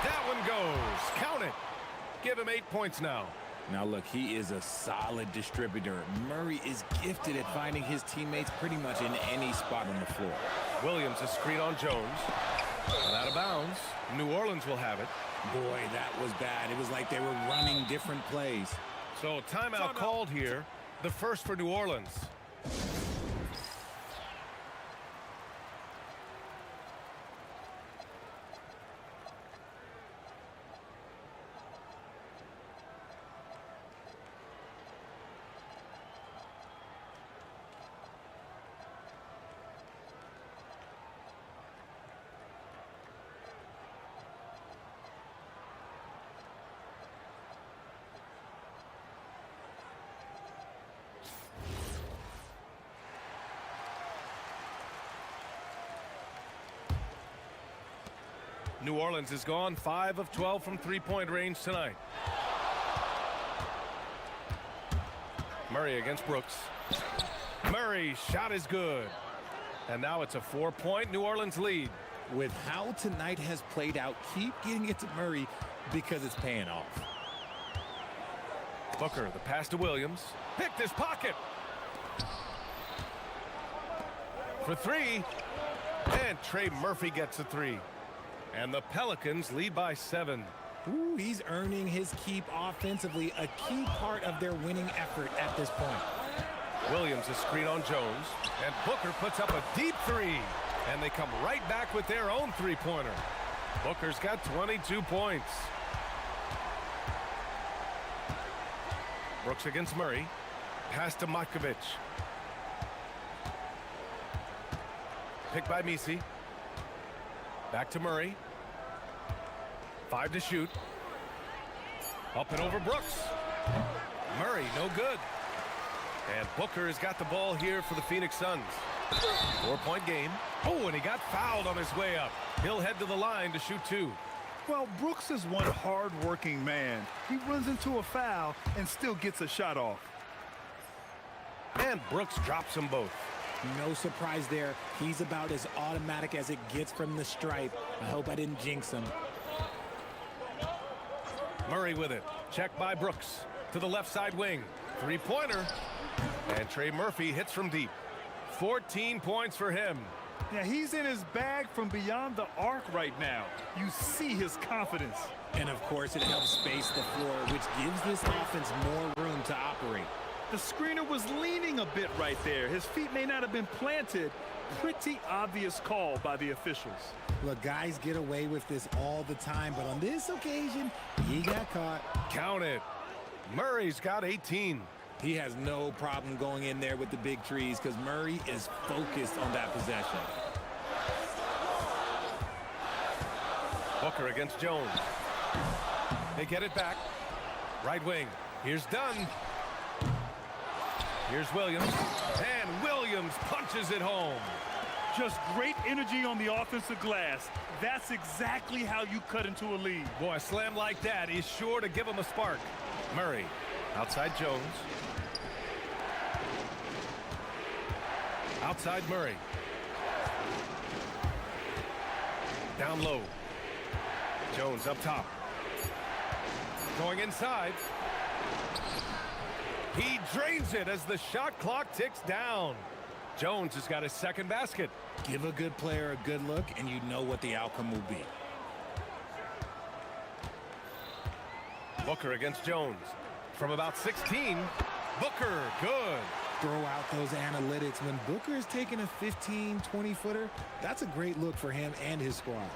That one goes. Count it. Give him 8 points now. Now, look, he is a solid distributor. Murray is gifted at finding his teammates pretty much in any spot on the floor. Williams a screen on Jones. And out of bounds. New Orleans will have it. Boy, that was bad. It was like they were running different plays. So timeout called here. The first for New Orleans. New Orleans has gone 5 of 12 from three-point range tonight. Murray against Brooks. Murray's shot is good. And now it's a 4-point New Orleans lead. With how tonight has played out, keep getting it to Murray because it's paying off. Booker, the pass to Williams. Picked his pocket. For three. And Trey Murphy gets a three. And the Pelicans lead by 7. Ooh, he's earning his keep offensively, a key part of their winning effort at this point. Williams a screen on Jones, and Booker puts up a deep three, and they come right back with their own three-pointer. Booker's got 22 points. Brooks against Murray. Pass to Makovich. Picked by Misi. Back to Murray. 5 to shoot. Up and over Brooks. Murray, no good. And Booker has got the ball here for the Phoenix Suns. 4-point game. Oh, and he got fouled on his way up. He'll head to the line to shoot 2. Well, Brooks is one hard-working man. He runs into a foul and still gets a shot off. And Brooks drops them both. No surprise there. He's about as automatic as it gets from the stripe. I hope I didn't jinx him. Murray with it. Checked by Brooks. To the left side wing. 3-pointer. And Trey Murphy hits from deep. 14 points for him. Yeah, he's in his bag from beyond the arc right now. You see his confidence. And of course, it helps space the floor, which gives this offense more room to operate. The screener was leaning a bit right there. His feet may not have been planted. Pretty obvious call by the officials. Look, guys get away with this all the time, but on this occasion, he got caught. Count it. Murray's got 18. He has no problem going in there with the big trees because Murray is focused on that possession. Booker against Jones. They get it back. Right wing. Here's Dunn. Here's Williams. And Williams punches it home. Just great energy on the offensive glass. That's exactly how you cut into a lead. Boy, a slam like that is sure to give him a spark. Murray outside Jones. Outside Murray. Down low. Jones up top. Going inside. He drains it as the shot clock ticks down. Jones has got his second basket. Give a good player a good look, and you know what the outcome will be. Booker against Jones. From about 16, Booker, good. Throw out those analytics. When Booker is taking a 15, 20-footer, that's a great look for him and his squad.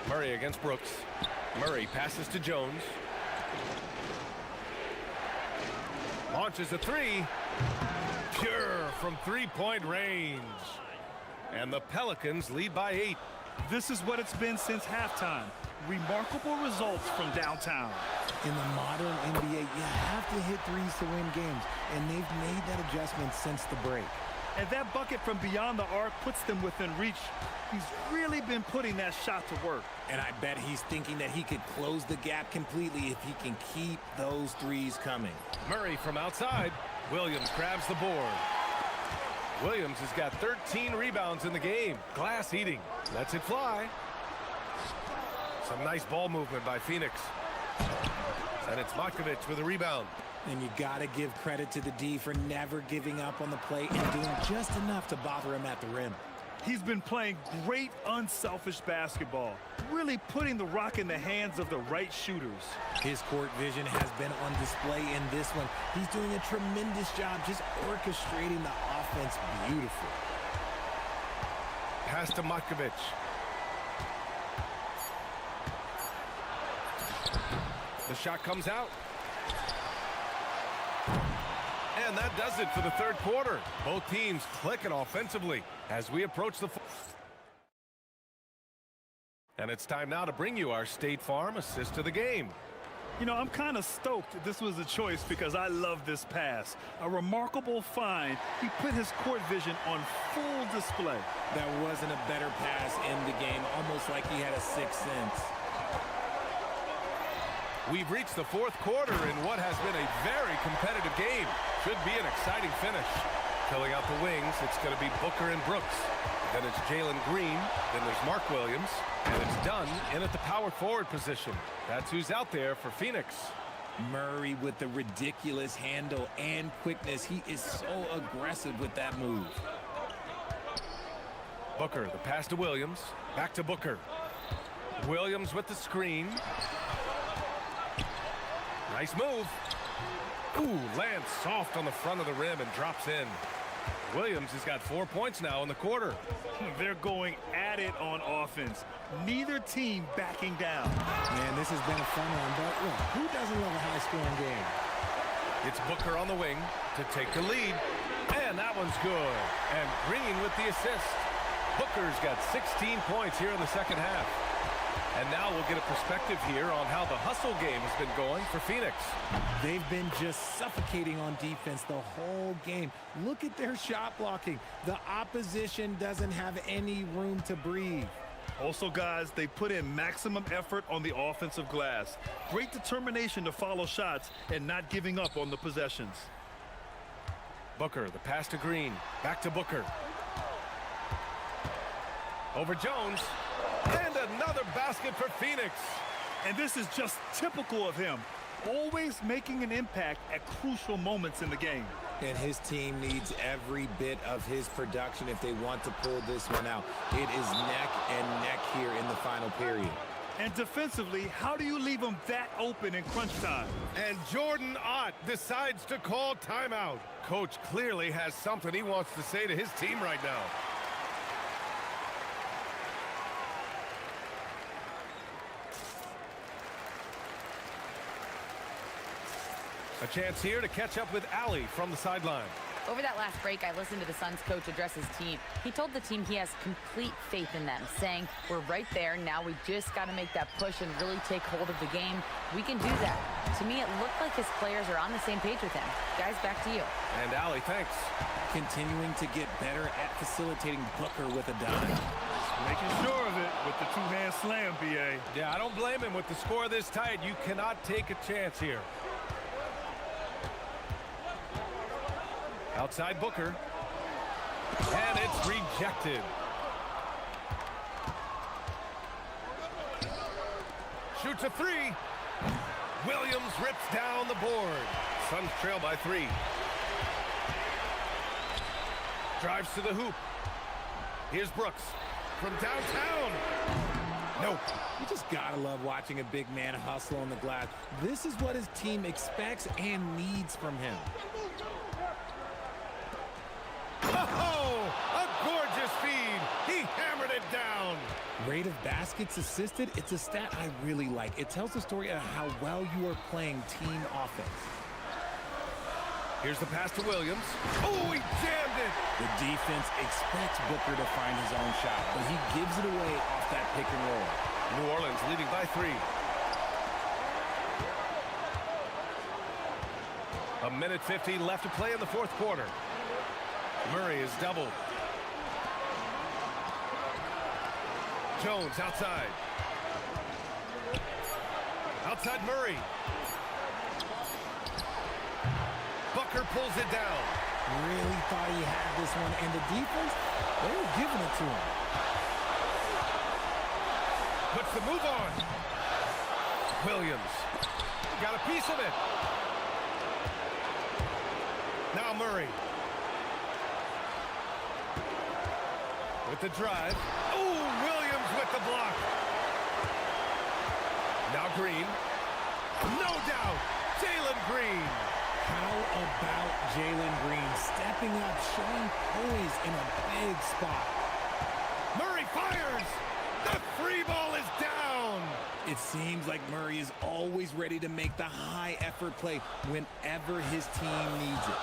Murray against Brooks. Murray passes to Jones. Launches a 3. Pure from 3-point range. And the Pelicans lead by 8. This is what it's been since halftime. Remarkable results from downtown. In the modern NBA, you have to hit threes to win games, and they've made that adjustment since the break. And that bucket from beyond the arc puts them within reach. He's really been putting that shot to work. And I bet he's thinking that he could close the gap completely if he can keep those threes coming. Murray from outside. Williams grabs the board. Williams has got 13 rebounds in the game. Glass eating. Lets it fly. Some nice ball movement by Phoenix. And it's Matkovic with a rebound. And you got to give credit to the D for never giving up on the play and doing just enough to bother him at the rim. He's been playing great, unselfish basketball, really putting the rock in the hands of the right shooters. His court vision has been on display in this one. He's doing a tremendous job just orchestrating the offense beautifully. Pass to Matkovic. The shot comes out. And that does it for the third quarter. Both teams clicking offensively as we approach the... And it's time now to bring you our State Farm assist to the game. You know, I'm kind of stoked this was a choice because I love this pass. A remarkable find. He put his court vision on full display. That wasn't a better pass in the game, almost like he had a sixth sense. We've reached the fourth quarter in what has been a very competitive game. Should be an exciting finish. Filling out the wings, it's going to be Booker and Brooks. Then it's Jalen Green. Then there's Mark Williams. And it's Dunn in at the power forward position. That's who's out there for Phoenix. Murray with the ridiculous handle and quickness. He is so aggressive with that move. Booker, the pass to Williams. Back to Booker. Williams with the screen. Nice move. Ooh, lands soft on the front of the rim and drops in. Williams has got 4 points now in the quarter. They're going at it on offense. Neither team backing down. Man, this has been a fun one, but look, who doesn't love a high-scoring game? It's Booker on the wing to take the lead. And And that one's good. And Green with the assist. Booker's got 16 points here in the second half. And now we'll get a perspective here on how the hustle game has been going for Phoenix. They've been just suffocating on defense the whole game. Look at their shot blocking. The opposition doesn't have any room to breathe. Also, guys, they put in maximum effort on the offensive glass. Great determination to follow shots and not giving up on the possessions. Booker, the pass to Green. Back to Booker. Over Jones. And another basket for Phoenix. And this is just typical of him. Always making an impact at crucial moments in the game. And his team needs every bit of his production if they want to pull this one out. It is neck and neck here in the final period. And defensively, how do you leave them that open in crunch time? And Jordan Ott decides to call timeout. Coach clearly has something he wants to say to his team right now. A chance here to catch up with Allie from the sideline. Over that last break, I listened to the Suns coach address his team. He told the team he has complete faith in them, saying, we're right there, now we just got to make that push and really take hold of the game. We can do that. To me, it looked like his players are on the same page with him. Guys, back to you. And Allie, thanks. Continuing to get better at facilitating Booker with a dime. Making sure of it with the two-hand slam, B.A. Yeah, I don't blame him. With the score this tight, you cannot take a chance here. Outside Booker. And it's rejected. Shoots a three. Williams rips down the board. Suns trail by 3. Drives to the hoop. Here's Brooks from downtown. Nope. You just gotta love watching a big man hustle on the glass. This is what his team expects and needs from him. Oh, a gorgeous feed. He hammered it down. Rate of baskets assisted, it's a stat I really like. It tells the story of how well you are playing team offense. Here's the pass to Williams. Oh, he jammed it. The defense expects Booker to find his own shot, but he gives it away off that pick and roll. New Orleans leading by 3. A minute 50 left to play in the fourth quarter. Murray is doubled. Jones outside. Outside Murray. Booker pulls it down. Really thought he had this one, and the defense, they were giving it to him. Puts the move on. Williams got a piece of it. Now Murray. With the drive. Oh, Williams with the block. Now Green. No doubt, Jalen Green. How about Jalen Green stepping up, showing poise in a big spot? Murray fires. The free ball is down. It seems like Murray is always ready to make the high-effort play whenever his team needs it.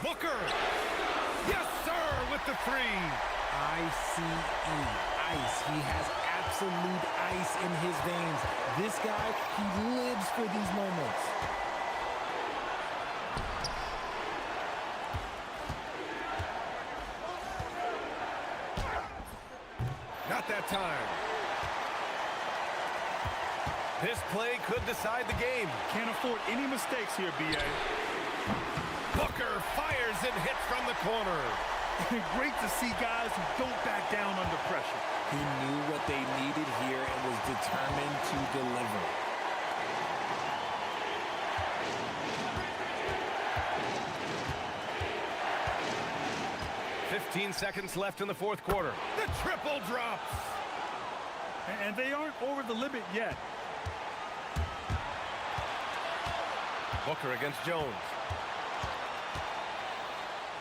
Booker. Yes, sir, with the 3. ICE, ice. He has absolute ice in his veins. This guy, he lives for these moments. Not that time. This play could decide the game. Can't afford any mistakes here, B.A. Booker fires and hits from the corner. Great to see guys who don't back down under pressure. He knew what they needed here and was determined to deliver. "15 seconds left in the fourth quarter. The triple drops. And they aren't over the limit yet. Booker against Jones.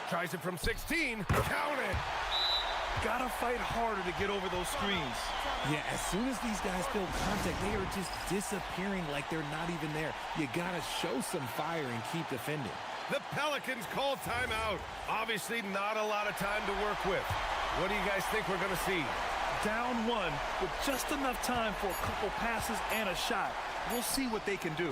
Tries it from 16. Count it. Gotta fight harder to get over those screens. Yeah, as soon as these guys feel contact, they are just disappearing like they're not even there. You gotta show some fire and keep defending. The Pelicans call timeout. Obviously not a lot of time to work with. What do you guys think we're going to see? Down one with just enough time for a couple passes and a shot. We'll see what they can do.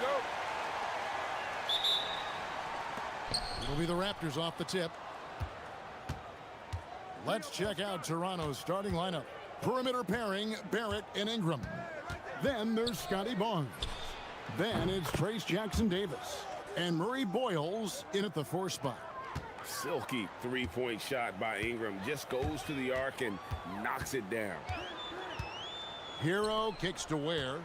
go. It'll be the Raptors off the tip. Let's check out Toronto's starting lineup. Perimeter pairing, Barrett and Ingram. Then there's Scotty Barnes. Then it's Trace Jackson-Davis. And Murray Boyles in at the 4 spot. Silky three-point shot by Ingram. Just goes to the arc and knocks it down. Hero kicks to Ware.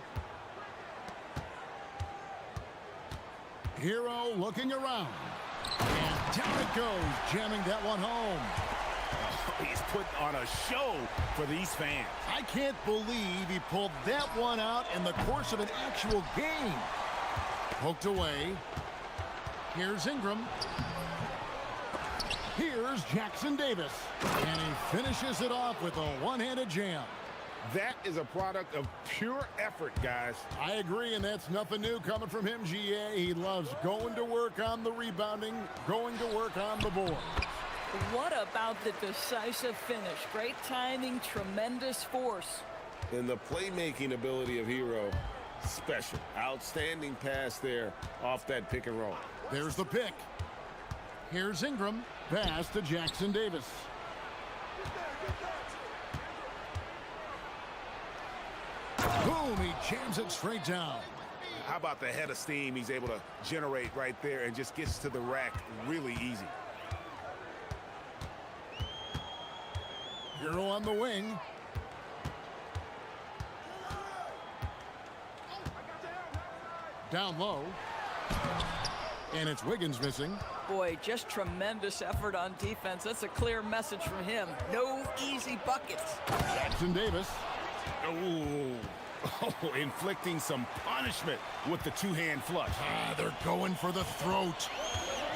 Hero looking around. And down it goes, jamming that one home. Oh, he's put on a show for these fans. I can't believe he pulled that one out in the course of an actual game. Poked away. Here's Ingram. Here's Jackson-Davis. And he finishes it off with a one-handed jam. That is a product of pure effort, guys. I agree, and that's nothing new coming from him, GA. He loves going to work on the rebounding, going to work on the board. What about the decisive finish? Great timing, tremendous force. And the playmaking ability of Hero, special. Outstanding pass there off that pick and roll. There's the pick. Here's Ingram. Pass to Jackson-Davis. Boom, he jams it straight down. How about the head of steam he's able to generate right there and just gets to the rack really easy. Hero on the wing. Down low. And it's Wiggins missing. Boy, just tremendous effort on defense. That's a clear message from him. No easy buckets. Jackson-Davis. Oh, inflicting some punishment with the two-hand flush. They're going for the throat.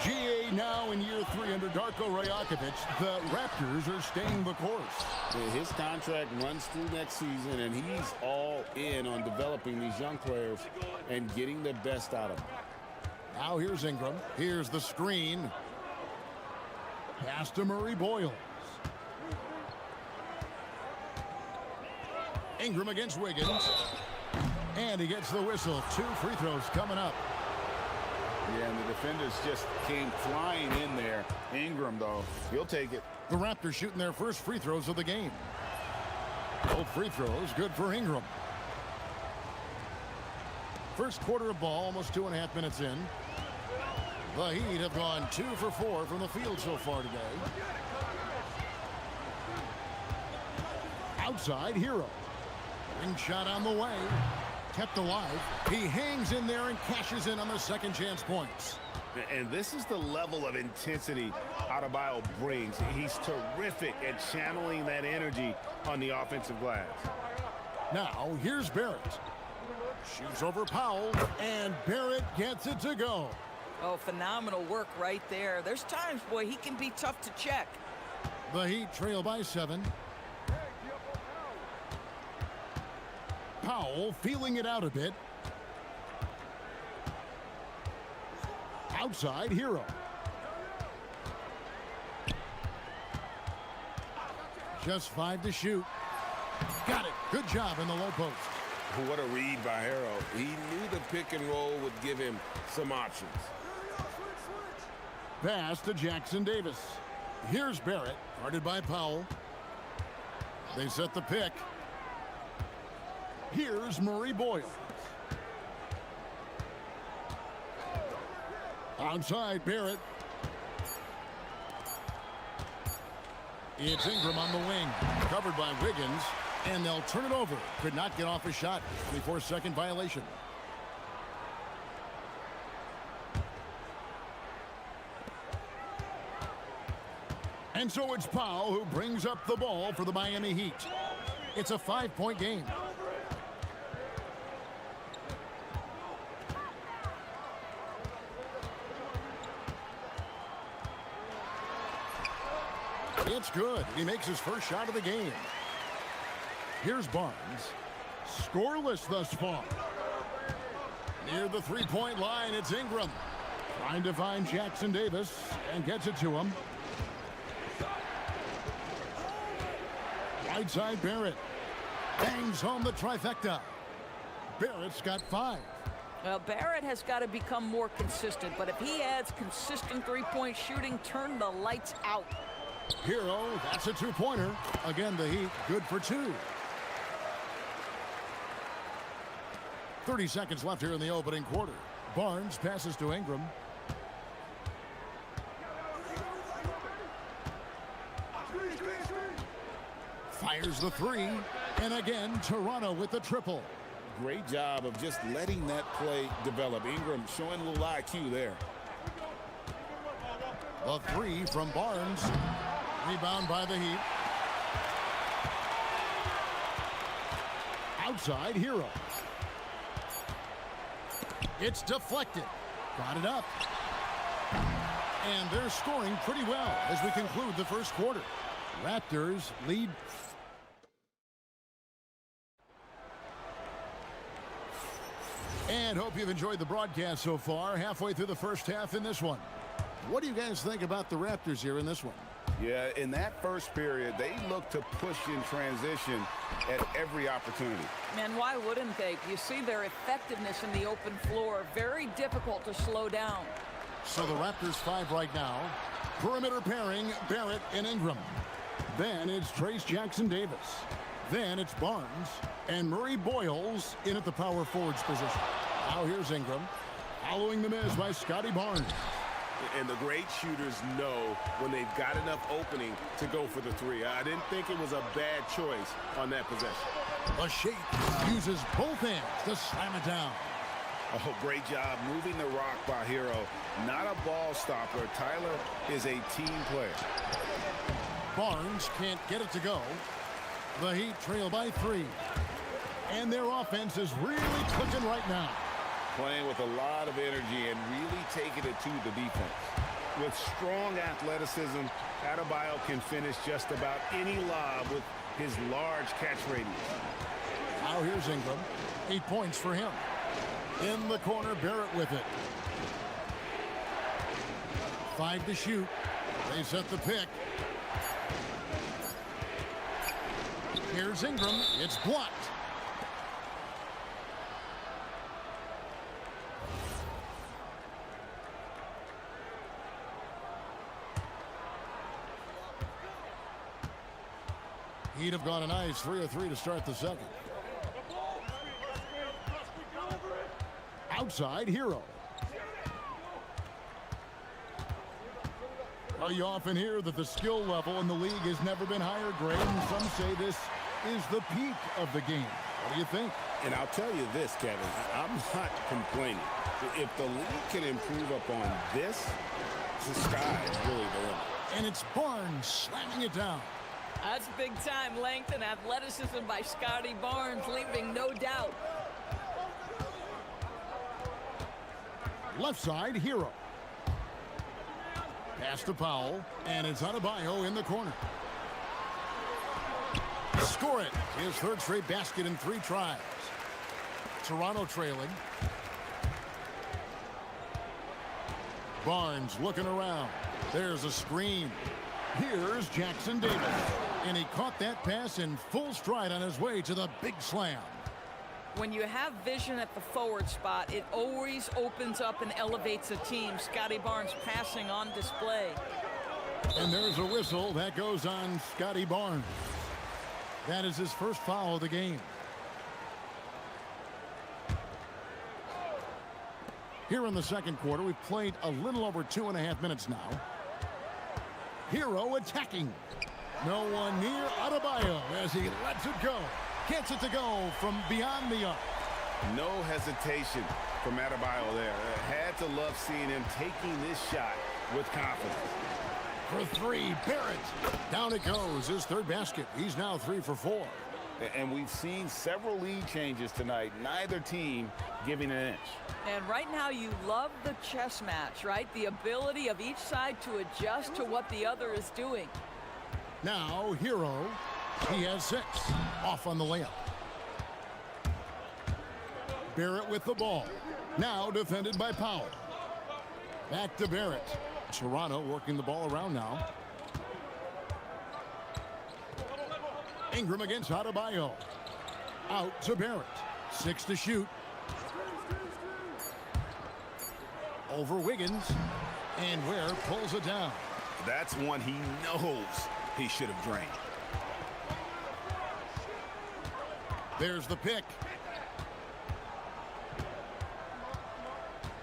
GA now in year 3 under Darko Rajakovic. The Raptors are staying the course. His contract runs through next season, and he's all in on developing these young players and getting the best out of them. Now here's Ingram. Here's the screen. Pass to Murray Boyles. Ingram against Wiggins. And he gets the whistle. 2 free throws coming up. Yeah, and the defenders just came flying in there. Ingram, though, he'll take it. The Raptors shooting their first free throws of the game. Both free throws good for Ingram. First quarter of ball, almost 2.5 minutes in. The Heat have gone 2 for 4 from the field so far today. Outside, Hero. Ring shot on the way. Kept alive. He hangs in there and cashes in on the second chance points. And this is the level of intensity Adebayo brings. He's terrific at channeling that energy on the offensive glass. Now, here's Barrett. Shoots over Powell, and Barrett gets it to go. Oh, phenomenal work right there. There's times, boy, he can be tough to check. The Heat trail by 7. Powell feeling it out a bit. Outside, Hero. Just 5 to shoot. Got it. Good job in the low post. What a read by Hero. He knew the pick and roll would give him some options. Pass to Jackson-Davis. Here's Barrett, guarded by Powell. They set the pick. Here's Murray Boyles. Outside, Barrett. It's Ingram on the wing, covered by Wiggins, and they'll turn it over. Could not get off a shot. 24-second violation. And so it's Powell who brings up the ball for the Miami Heat. It's a 5-point game. It's good. He makes his first shot of the game. Here's Barnes. Scoreless thus far. Near the three-point line, it's Ingram. Trying to find Jackson-Davis and gets it to him. Right side, Barrett. Bangs home the trifecta. Barrett's got 5. Well, Barrett has got to become more consistent, but if he adds consistent three-point shooting, turn the lights out. Hero, that's a two-pointer. Again, the Heat, good for two. 30 seconds left here in the opening quarter. Barnes passes to Ingram. Fires the three. And again, Toronto with the triple. Great job of just letting that play develop. Ingram showing a little IQ there. A three from Barnes. Rebound by the Heat. Outside, Hero. It's deflected. Got it up. And they're scoring pretty well as we conclude the first quarter. Raptors lead. And hope you've enjoyed the broadcast so far. Halfway through the first half in this one. What do you guys think about the Raptors here in this one? Yeah, in that first period, they look to push in transition at every opportunity. And why wouldn't they? You see their effectiveness in the open floor. Very difficult to slow down. So the Raptors 5 right now. Perimeter pairing, Barrett and Ingram. Then it's Trace Jackson-Davis. Then it's Barnes and Murray Boyles in at the power forwards position. Now here's Ingram. Following the miss by Scotty Barnes. And the great shooters know when they've got enough opening to go for the three. I didn't think it was a bad choice on that possession. The Shape uses both hands to slam it down. Oh, great job moving the rock by Hero. Not a ball stopper. Tyler is a team player. Barnes can't get it to go. The Heat trail by 3. And their offense is really cooking right now. Playing with a lot of energy and really taking it to the defense. With strong athleticism, Adebayo can finish just about any lob with his large catch radius. Now here's Ingram. 8 points for him. In the corner, Barrett with it. 5 to shoot. They set the pick. Here's Ingram. It's blocked. He'd have gone a nice 3 of 3 to start the second. Outside, Hero. Well, you often hear that the skill level in the league has never been higher, Greg, and some say this is the peak of the game. What do you think? And I'll tell you this, Kevin, I'm not complaining. If the league can improve upon this, the sky is really the limit. And it's Barnes slamming it down. That's big-time length and athleticism by Scotty Barnes, leaving no doubt. Left side, Hero. Pass to Powell, and it's Adebayo in the corner. Score it. His third straight basket in 3 tries. Toronto trailing. Barnes looking around. There's a screen. Here's Jackson-Davis. And he caught that pass in full stride on his way to the big slam. When you have vision at the forward spot, it always opens up and elevates a team. Scotty Barnes passing on display. And there's a whistle that goes on Scotty Barnes. That is his first foul of the game. Here in the second quarter, we've played a little over 2.5 minutes now. Hero attacking. No one near Adebayo as he lets it go. Gets it to go from beyond the arc. No hesitation from Adebayo there. Had to love seeing him taking this shot with confidence. For 3, Barrett. Down it goes. His third basket. He's now 3 for 4. And we've seen several lead changes tonight. Neither team giving an inch. And right now you love the chess match, right? The ability of each side to adjust to what the other is doing. Now, Hero. He has 6. Off on the layup. Barrett with the ball. Now defended by Powell. Back to Barrett. Toronto working the ball around now. Ingram against Adebayo. Out to Barrett. 6 to shoot. Over Wiggins. And Ware pulls it down. That's one he knows he should have drained. There's the pick.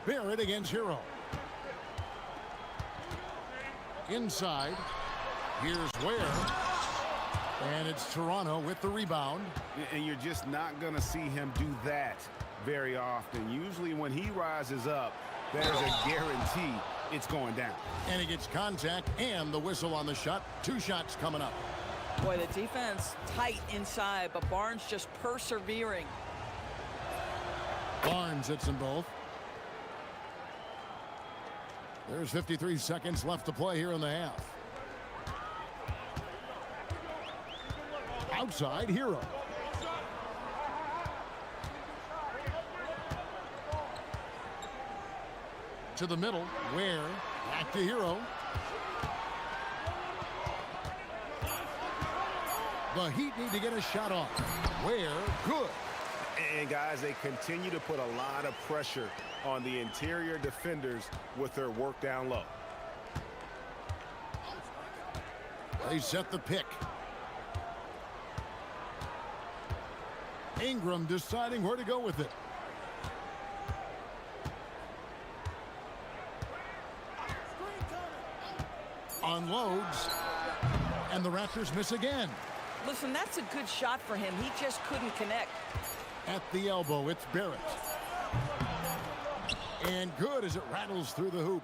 Barrett against Hero. Inside. Here's Ware. And it's Toronto with the rebound. And you're just not going to see him do that very often. Usually when he rises up, there's a guarantee it's going down. And he gets contact and the whistle on the shot. 2 shots coming up. Boy, the defense tight inside, but Barnes just persevering. Barnes hits them both. There's 53 seconds left to play here in the half. Outside, Hero. To the middle, Ware. Back to Hero. The Heat need to get a shot off. Ware, good. And guys, they continue to put a lot of pressure on the interior defenders with their work down low. They set the pick. Ingram deciding where to go with it. Unloads. And the Raptors miss again. Listen, that's a good shot for him. He just couldn't connect. At the elbow, it's Barrett. And good as it rattles through the hoop.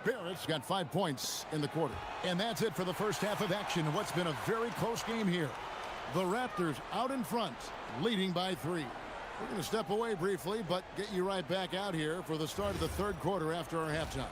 Barrett's got 5 points in the quarter. And that's it for the first half of action in what's been a very close game here. The Raptors out in front, leading by 3. We're going to step away briefly, but get you right back out here for the start of the third quarter after our halftime.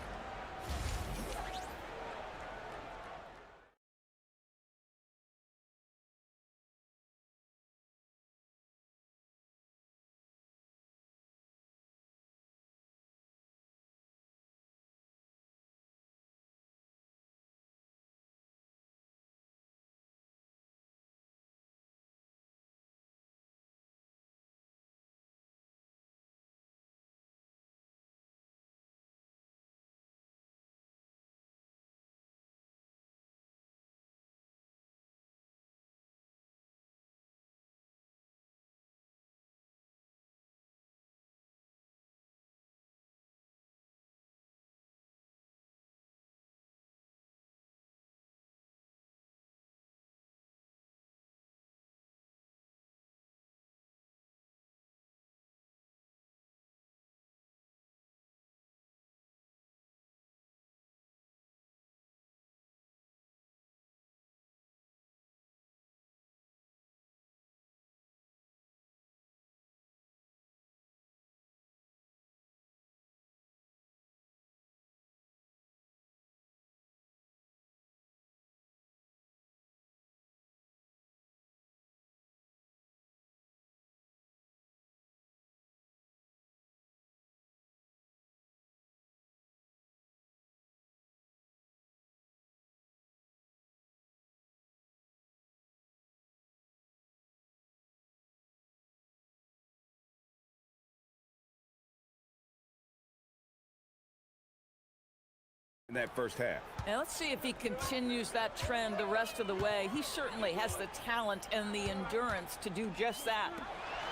In that first half. And let's see if he continues that trend the rest of the way. He certainly has the talent and the endurance to do just that.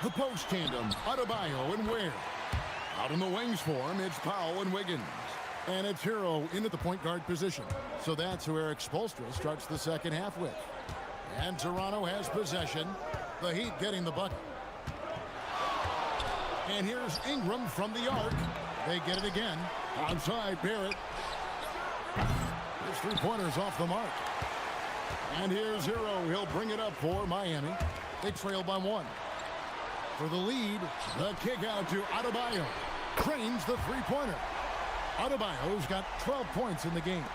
The post tandem, Adebayo and Ware. Out in the wings for him, it's Powell and Wiggins. And it's Hero in at the point guard position. So that's who Eric Spoelstra starts the second half with. And Toronto has possession. The Heat getting the bucket. And here's Ingram from the arc. They get it again. Outside, Barrett. There's 3-pointers off the mark. And here's Hero. He'll bring it up for Miami. They trail by 1. For the lead, the kick out to Adebayo. Cranes the 3-pointer. Adebayo's got 12 points in the game.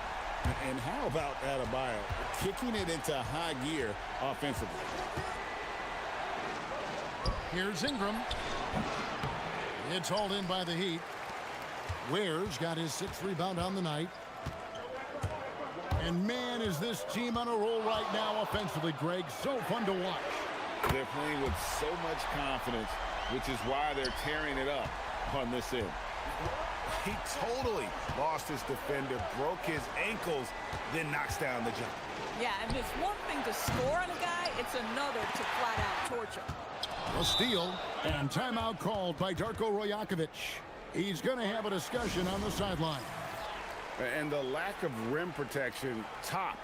And how about Adebayo kicking it into high gear offensively? Here's Ingram. It's hauled in by the Heat. Ware's got his 6th rebound on the night. And man, is this team on a roll right now offensively, Greg. So fun to watch. They're playing with so much confidence, which is why they're tearing it up on this end. He totally lost his defender, broke his ankles, then knocks down the jump. Yeah, and it's one thing to score on a guy, it's another to flat out torture. A steal and timeout called by Darko Rojakovic. He's going to have a discussion on the sideline. And the lack of rim protection, top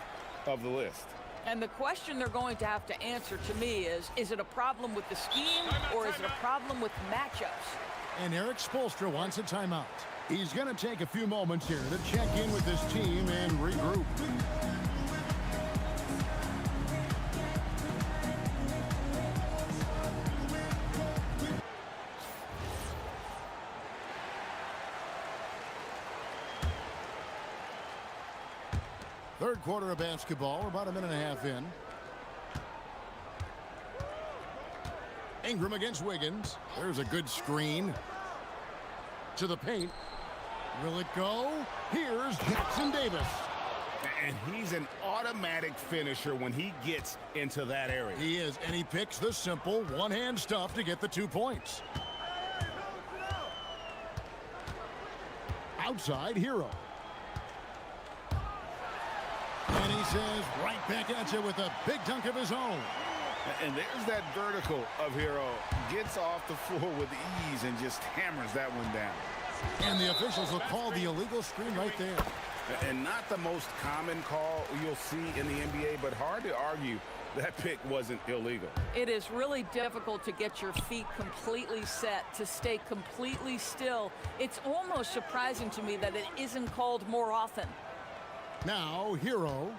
of the list. And the question they're going to have to answer to me is it a problem with the scheme or is it a problem with matchups? And Eric Spoelstra wants a timeout. He's going to take a few moments here to check in with his team and regroup. Third quarter of basketball, about a minute and a half in. Ingram against Wiggins. There's a good screen. To the paint. Will it go? Here's Jackson Davis. And he's an automatic finisher when he gets into that area. He is, and he picks the simple one-hand stuff to get the 2 points. Outside Hero. And he says right back at you with a big dunk of his own. And there's that vertical of Hero. Gets off the floor with ease and just hammers that one down. And the officials will call the illegal screen right there. And not the most common call you'll see in the NBA, but hard to argue that pick wasn't illegal. It is really difficult to get your feet completely set, to stay completely still. It's almost surprising to me that it isn't called more often. Now, Hero.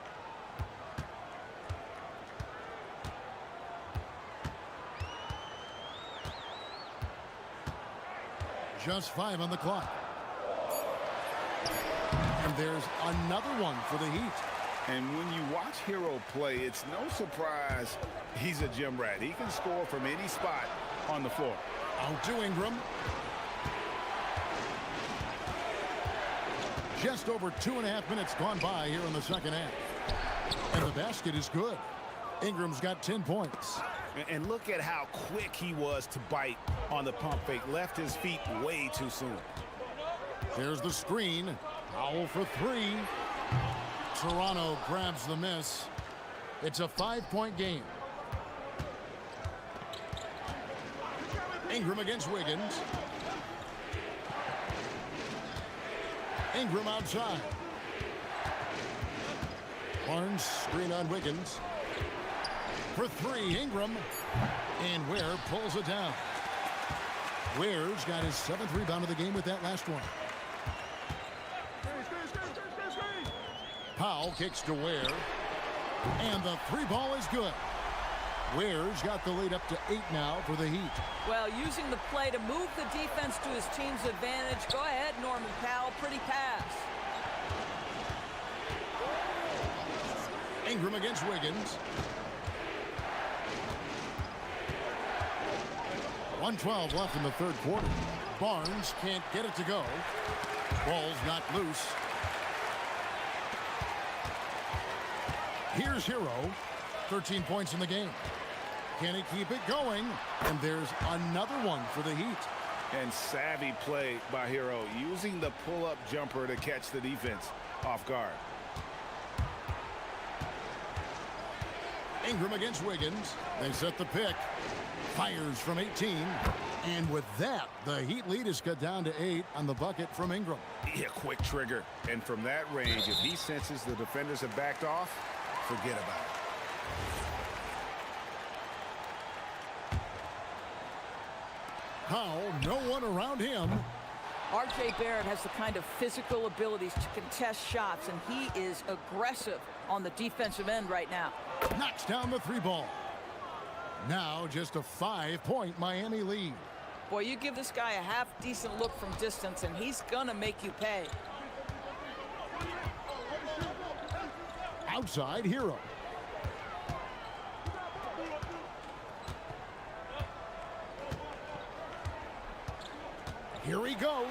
Just 5 on the clock. And there's another one for the Heat. And when you watch Hero play, it's no surprise he's a gym rat. He can score from any spot on the floor. Out to Ingram. Just over 2.5 minutes gone by here in the second half. And the basket is good. Ingram's got 10 points. And look at how quick he was to bite on the pump fake. Left his feet way too soon. There's the screen. Powell for 3. Toronto grabs the miss. It's a 5-point game. Ingram against Wiggins. Ingram outside. Barnes screen on Wiggins. For 3, Ingram. And Ware pulls it down. Ware's got his 7th rebound of the game with that last one. Powell kicks to Ware. And the 3 ball is good. Ware's got the lead up to 8 now for the Heat. Well, using the play to move the defense to his team's advantage. Go ahead, Norman Powell. Pretty pass. Ingram against Wiggins. 1:12 left in the third quarter. Barnes can't get it to go. Ball's not loose. Here's Hero. 13 points in the game. Can he keep it going? And there's another one for the Heat. And savvy play by Hero, using the pull-up jumper to catch the defense off guard. Ingram against Wiggins. They set the pick. Fires from 18. And with that, the Heat lead is cut down to 8 on the bucket from Ingram. Yeah, quick trigger. And from that range, if he senses the defenders have backed off, forget about it. Powell, no one around him. R.J. Barrett has the kind of physical abilities to contest shots, and he is aggressive on the defensive end right now. Knocks down the 3 ball. Now just a 5-point Miami lead. Boy, you give this guy a half-decent look from distance, and he's gonna make you pay. Outside Hero. Here he goes.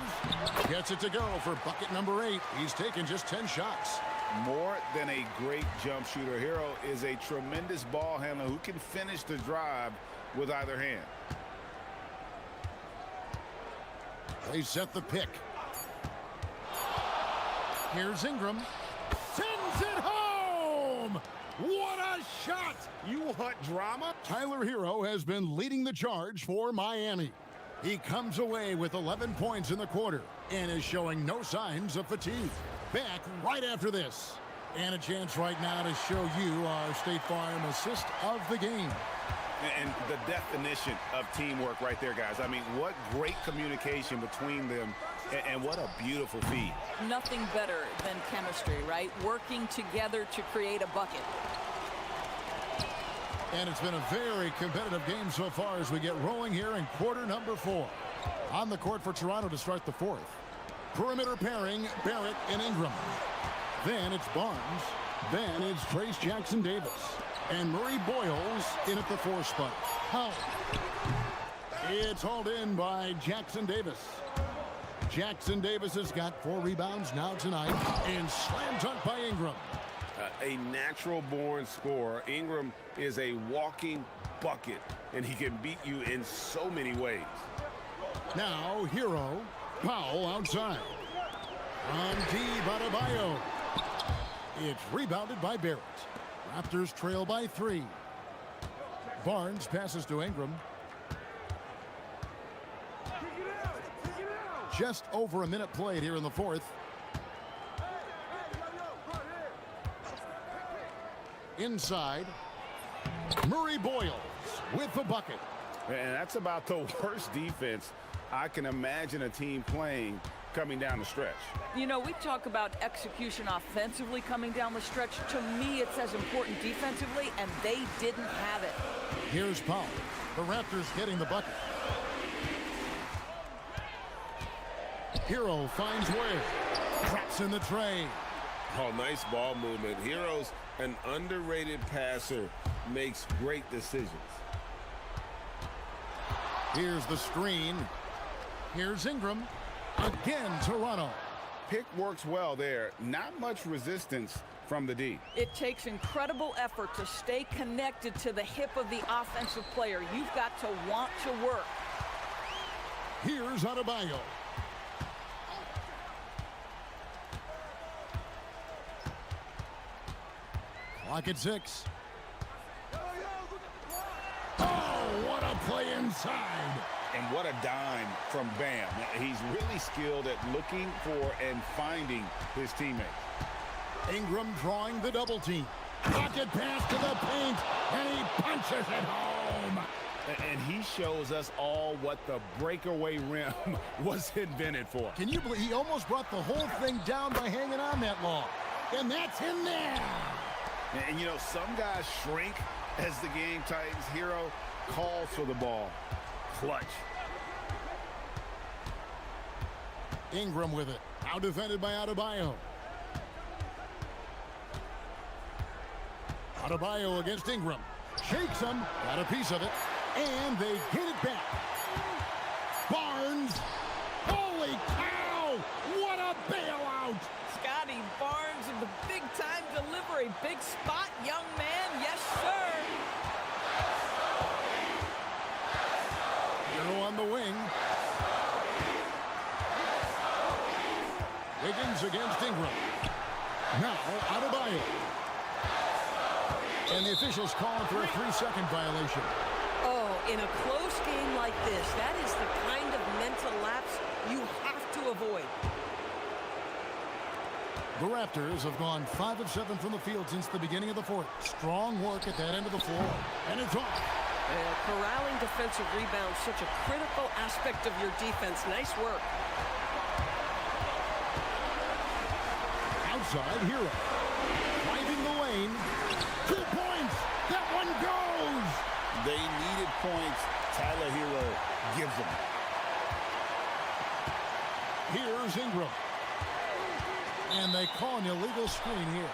Gets it to go for bucket number 8. He's taken just 10 shots. More than a great jump shooter, Hero is a tremendous ball handler who can finish the drive with either hand. They set the pick. Here's Ingram. Sends it home! What a shot! You want drama? Tyler Hero has been leading the charge for Miami. He comes away with 11 points in the quarter and is showing no signs of fatigue. Back right after this. And a chance right now to show you our State Farm assist of the game. And the definition of teamwork right there, guys. I mean, what great communication between them, and what a beautiful feed. Nothing better than chemistry, right? Working together to create a bucket. And it's been a very competitive game so far as we get rolling here in quarter number 4. On the court for Toronto to start the 4th. Perimeter pairing, Barrett and Ingram. Then it's Barnes. Then it's Trace Jackson-Davis. And Murray Boyles in at the 4 spot. How? It's hauled in by Jackson-Davis. Jackson-Davis has got 4 rebounds now tonight. And slam dunk by Ingram. A natural-born scorer. Ingram is a walking bucket, and he can beat you in so many ways. Now, Hero. Powell outside. On D, Adebayo. It's rebounded by Barrett. Raptors trail by 3. Barnes passes to Ingram. Just over a minute played here in the 4th. Inside, Murray Boyles with the bucket. And that's about the worst defense I can imagine a team playing coming down the stretch. You know, we talk about execution offensively coming down the stretch. To me, it's as important defensively, and they didn't have it. Here's Powell. The Raptors getting the bucket. Hero finds Ware. Traps in the tray. Oh, nice ball movement. Hero's an underrated passer, makes great decisions. Here's the screen. Here's Ingram. Again, Toronto. Pick works well there. Not much resistance from the D. It takes incredible effort to stay connected to the hip of the offensive player. You've got to want to work. Here's Adebayo. Clock at 6. Oh, what a play inside. And what a dime from Bam. He's really skilled at looking for and finding his teammates. Ingram drawing the double team. Pocket pass to the paint, and he punches it home. And he shows us all what the breakaway rim was invented for. Can you believe he almost brought the whole thing down by hanging on that long? And that's in there. And, you know, some guys shrink as the game tightens. Hero calls for the ball. Clutch. Ingram with it. Now defended by Adebayo. Adebayo against Ingram. Shakes him. Got a piece of it. And they get it back. Barnes. Holy cow! What a bailout! Scotty Barnes in the big-time delivery. Big spot, young man. Yes, sir. Hero on the wing. Wiggins against Ingram. Now, Adebayo. And the officials calling for a 3-second violation. Oh, in a close game like this, that is the kind of mental lapse you have to avoid. The Raptors have gone 5 of 7 from the field since the beginning of the 4th. Strong work at that end of the floor. And it's off. Corralling defensive rebounds, such a critical aspect of your defense. Nice work. Outside, Hero. Driving the lane. 2 points. That one goes. They needed points. Tyler Hero gives them. Here's Ingram. And they call an illegal screen here.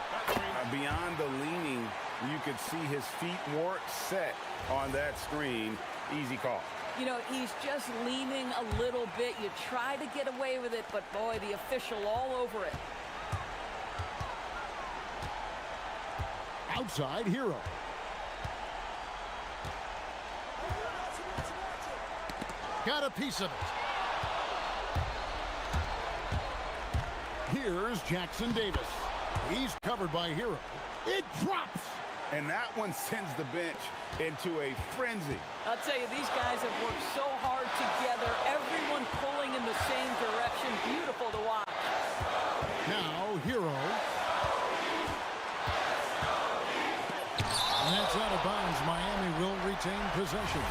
Beyond the leaning, you could see his feet weren't set on that screen. Easy call. You know, he's just leaning a little bit. You try to get away with it, but boy, the official all over it. Outside, Hero. Got a piece of it. Here's Jackson Davis. He's covered by Hero. It drops. And that one sends the bench into a frenzy. I'll tell you, these guys have worked so hard together. Everyone pulling in the same direction. Beautiful to watch. Now, Hero. And that's out of bounds. Miami will retain possession.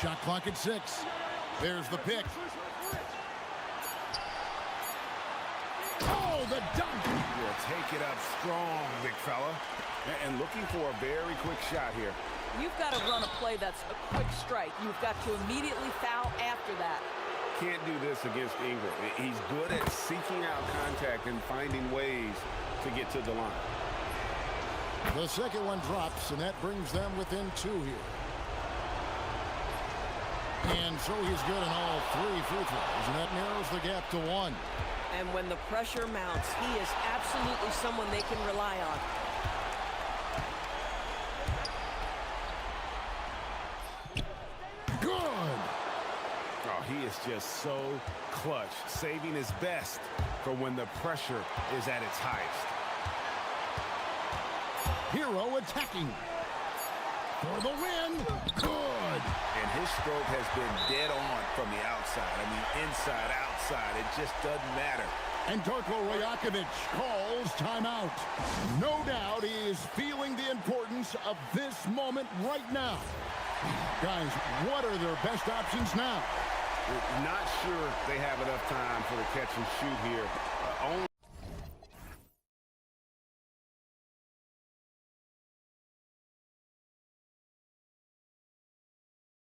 Shot clock at 6. There's the pick. Oh, the dunk. Will take it up strong, big fella. And looking for a very quick shot here. You've got to run a play that's a quick strike. You've got to immediately foul after that. Can't do this against Ingram. He's good at seeking out contact and finding ways to get to the line. The second one drops, and that brings them within 2 here. And so he's good in all 3 free throws, and that narrows the gap to 1. And when the pressure mounts, he is absolutely someone they can rely on. Good. Oh, he is just so clutch, saving his best for when the pressure is at its highest. Hero attacking. For the win. Good. And his stroke has been dead on from the outside. I mean, inside, outside, it just doesn't matter. And Darko Rajakovic calls timeout. No doubt he is feeling the importance of this moment right now. Guys, what are their best options now? Not sure they have enough time for the catch and shoot here. Only